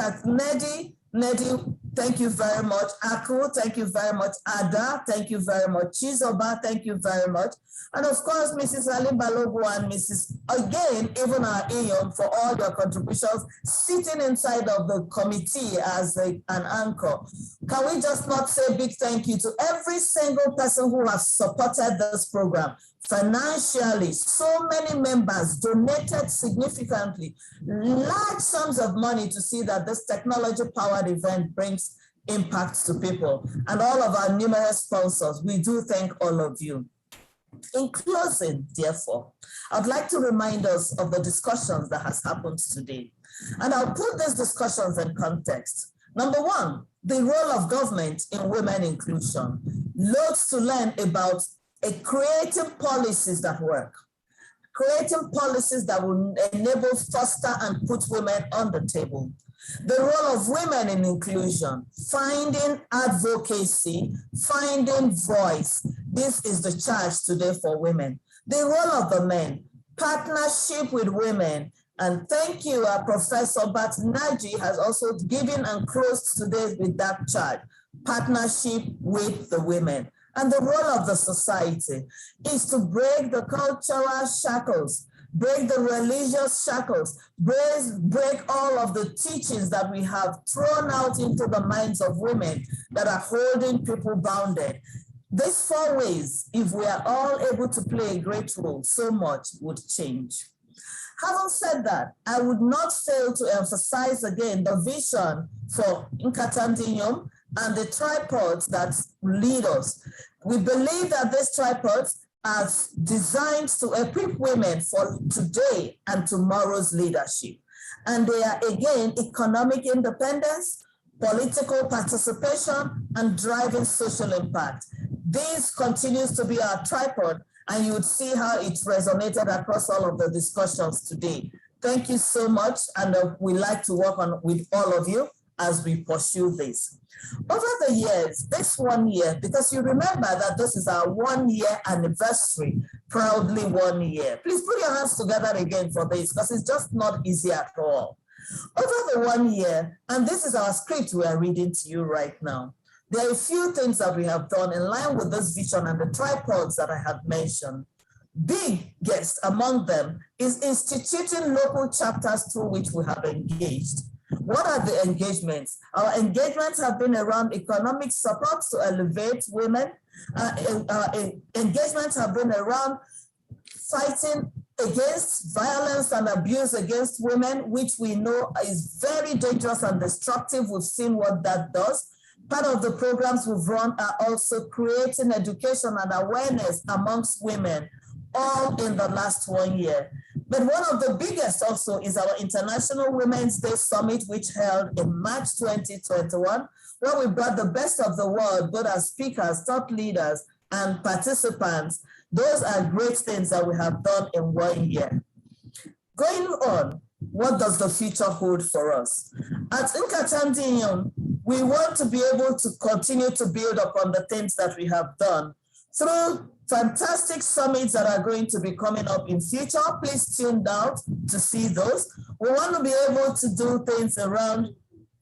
Speaker 17: thank you very much. Aku, thank you very much. Ada, thank you very much. Chizoba, thank you very much. And of course, Mrs. Ali Balogu and Mrs. Again, even our Iyom for all your contributions, sitting inside of the committee as an anchor. Can we just not say a big thank you to every single person who has supported this program financially? So many members donated significantly, large sums of money to see that this technology-powered event brings impact to people. And all of our numerous sponsors, we do thank all of you. In closing, therefore, I'd like to remind us of the discussions that has happened today. And I'll put these discussions in context. Number one, the role of government in women inclusion. Loads to learn about creating policies that work, creating policies that will enable, foster, and put women on the table. The role of women in inclusion, finding advocacy, finding voice. This is the charge today for women. The role of the men, partnership with women. And thank you, Professor Bat Naji has also given and closed today with that charge, partnership with the women. And the role of the society is to break the cultural shackles, break the religious shackles, break all of the teachings that we have thrown out into the minds of women that are holding people bounded. These 4 ways, if we are all able to play a great role, so much would change. Having said that, I would not fail to emphasize again the vision for Nkata Ndi Iyom and the tripods that lead us. We believe that these tripods are designed to equip women for today and tomorrow's leadership. And they are, again, economic independence, political participation, and driving social impact. This continues to be our tripod, and you would see how it resonated across all of the discussions today. Thank you so much, and we like to work on with all of you as we pursue this. Over the years, this 1 year, because you remember that this is our 1 year anniversary, proudly 1 year. Please put your hands together again for this, because it's just not easy at all. Over the 1 year, and this is our script we are reading to you right now, there are a few things that we have done in line with this vision and the tripods that I had mentioned. Biggest among them is instituting local chapters through which we have engaged. What are the engagements? Our engagements have been around economic support to elevate women. Engagements have been around fighting against violence and abuse against women, which we know is very dangerous and destructive. We've seen what that does. Part of the programs we've run are also creating education and awareness amongst women, all in the last 1 year. But one of the biggest also is our International Women's Day Summit, which held in March 2021, where we brought the best of the world, both as speakers, thought leaders, and participants. Those are great things that we have done in 1 year. Going on, What does the future hold for us? At Nkata Ndi Iyom, we want to be able to continue to build upon the things that we have done through fantastic summits that are going to be coming up in future. Please tune out to see those. We want to be able to do things around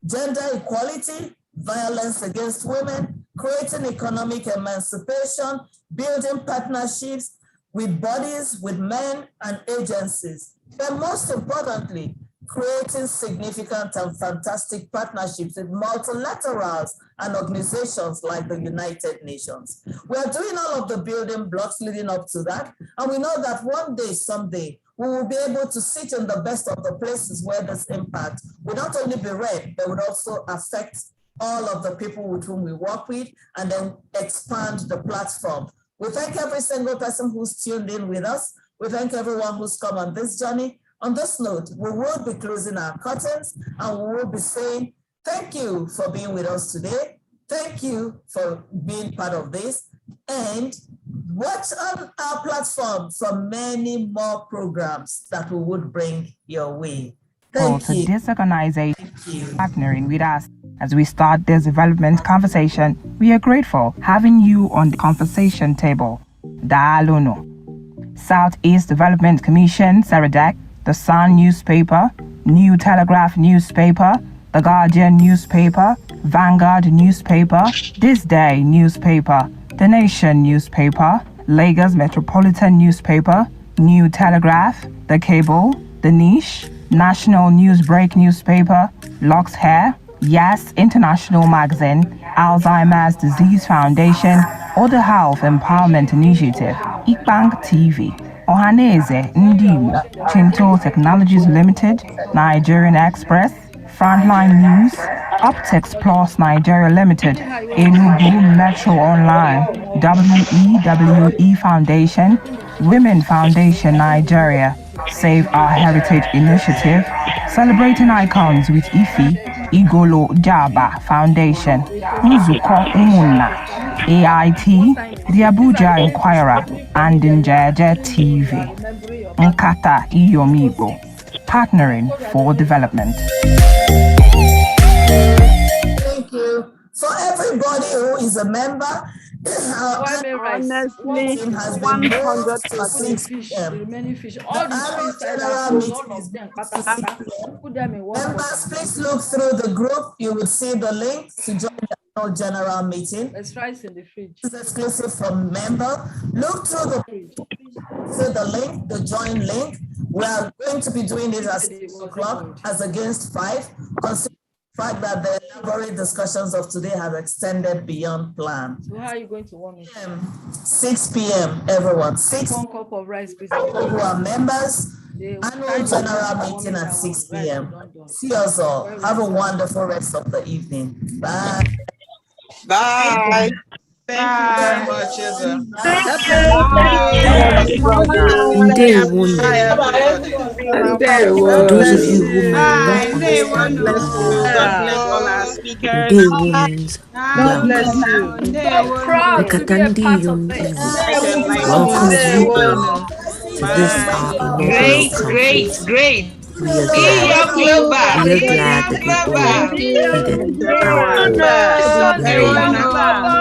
Speaker 17: gender equality, violence against women, creating economic emancipation, building partnerships with bodies, with men and agencies. But most importantly, creating significant and fantastic partnerships with multilaterals and organizations like the United Nations. We are doing all of the building blocks leading up to that. And we know that one day, someday, we will be able to sit in the best of the places where this impact will not only be read, but would also affect all of the people with whom we work with and then expand the platform. We thank every single person who's tuned in with us. We thank everyone who's come on this journey. On this note, we will be closing our curtains and we will be saying, thank you for being with us today. Thank you for being part of this. And watch on our platform for many more programs that we would bring your way. Thank you.
Speaker 18: This organization partnering with us as we start this development conversation. We are grateful having you on the conversation table. Dalono. Southeast Development Commission, Saradak, The Sun newspaper, New Telegraph newspaper, The Guardian newspaper, Vanguard newspaper, This Day newspaper, The Nation newspaper, Lagos Metropolitan newspaper, New Telegraph, The Cable, The Niche, National Newsbreak newspaper, Lux Hair, Yes International magazine, Alzheimer's Disease Foundation, Other Health Empowerment Initiative, Ikbank TV, Ohaneze Ndi Iyom, Chinto Technologies Limited, Nigerian Express, Frontline News, Optics Plus Nigeria Limited, Enugu Metro Online, WEWE Foundation, Women Foundation Nigeria, Save Our Heritage Initiative, Celebrating Icons with Ifi, Igolo Jaba Foundation, Nzuko Umuna, AIT, The Abuja Inquirer, and Njeje TV. Nkata Ndi Iyom Igbo, partnering for development.
Speaker 17: Thank you. For everybody who is a member,
Speaker 22: honestly,
Speaker 17: team has been moved to 6 p.m.
Speaker 22: All the
Speaker 17: general meeting. Members, please look through the group. You will see the link to join the annual general meeting.
Speaker 22: It's right in the fridge.
Speaker 17: This is exclusive for member. Look through the link, the join link. We are going to be doing it at 6 o'clock as against 5. Consider the fact that the elaborate discussions of today have extended beyond plan.
Speaker 22: So how are you going to warm it?
Speaker 17: 6 p.m. everyone. 6
Speaker 22: 1 cup of rice, please.
Speaker 17: who are members. Annual general meeting at 6 p.m. See us all. Have a wonderful rest of the evening. Bye.
Speaker 5: Bye. Thank you very much, Eza.
Speaker 20: For those of you who may not understand
Speaker 19: God bless all our speakers.
Speaker 20: God bless you. Nkata Ndi Iyom Igbo welcomes you all to this our inaugural conference. We are glad that we all heeded our call. Very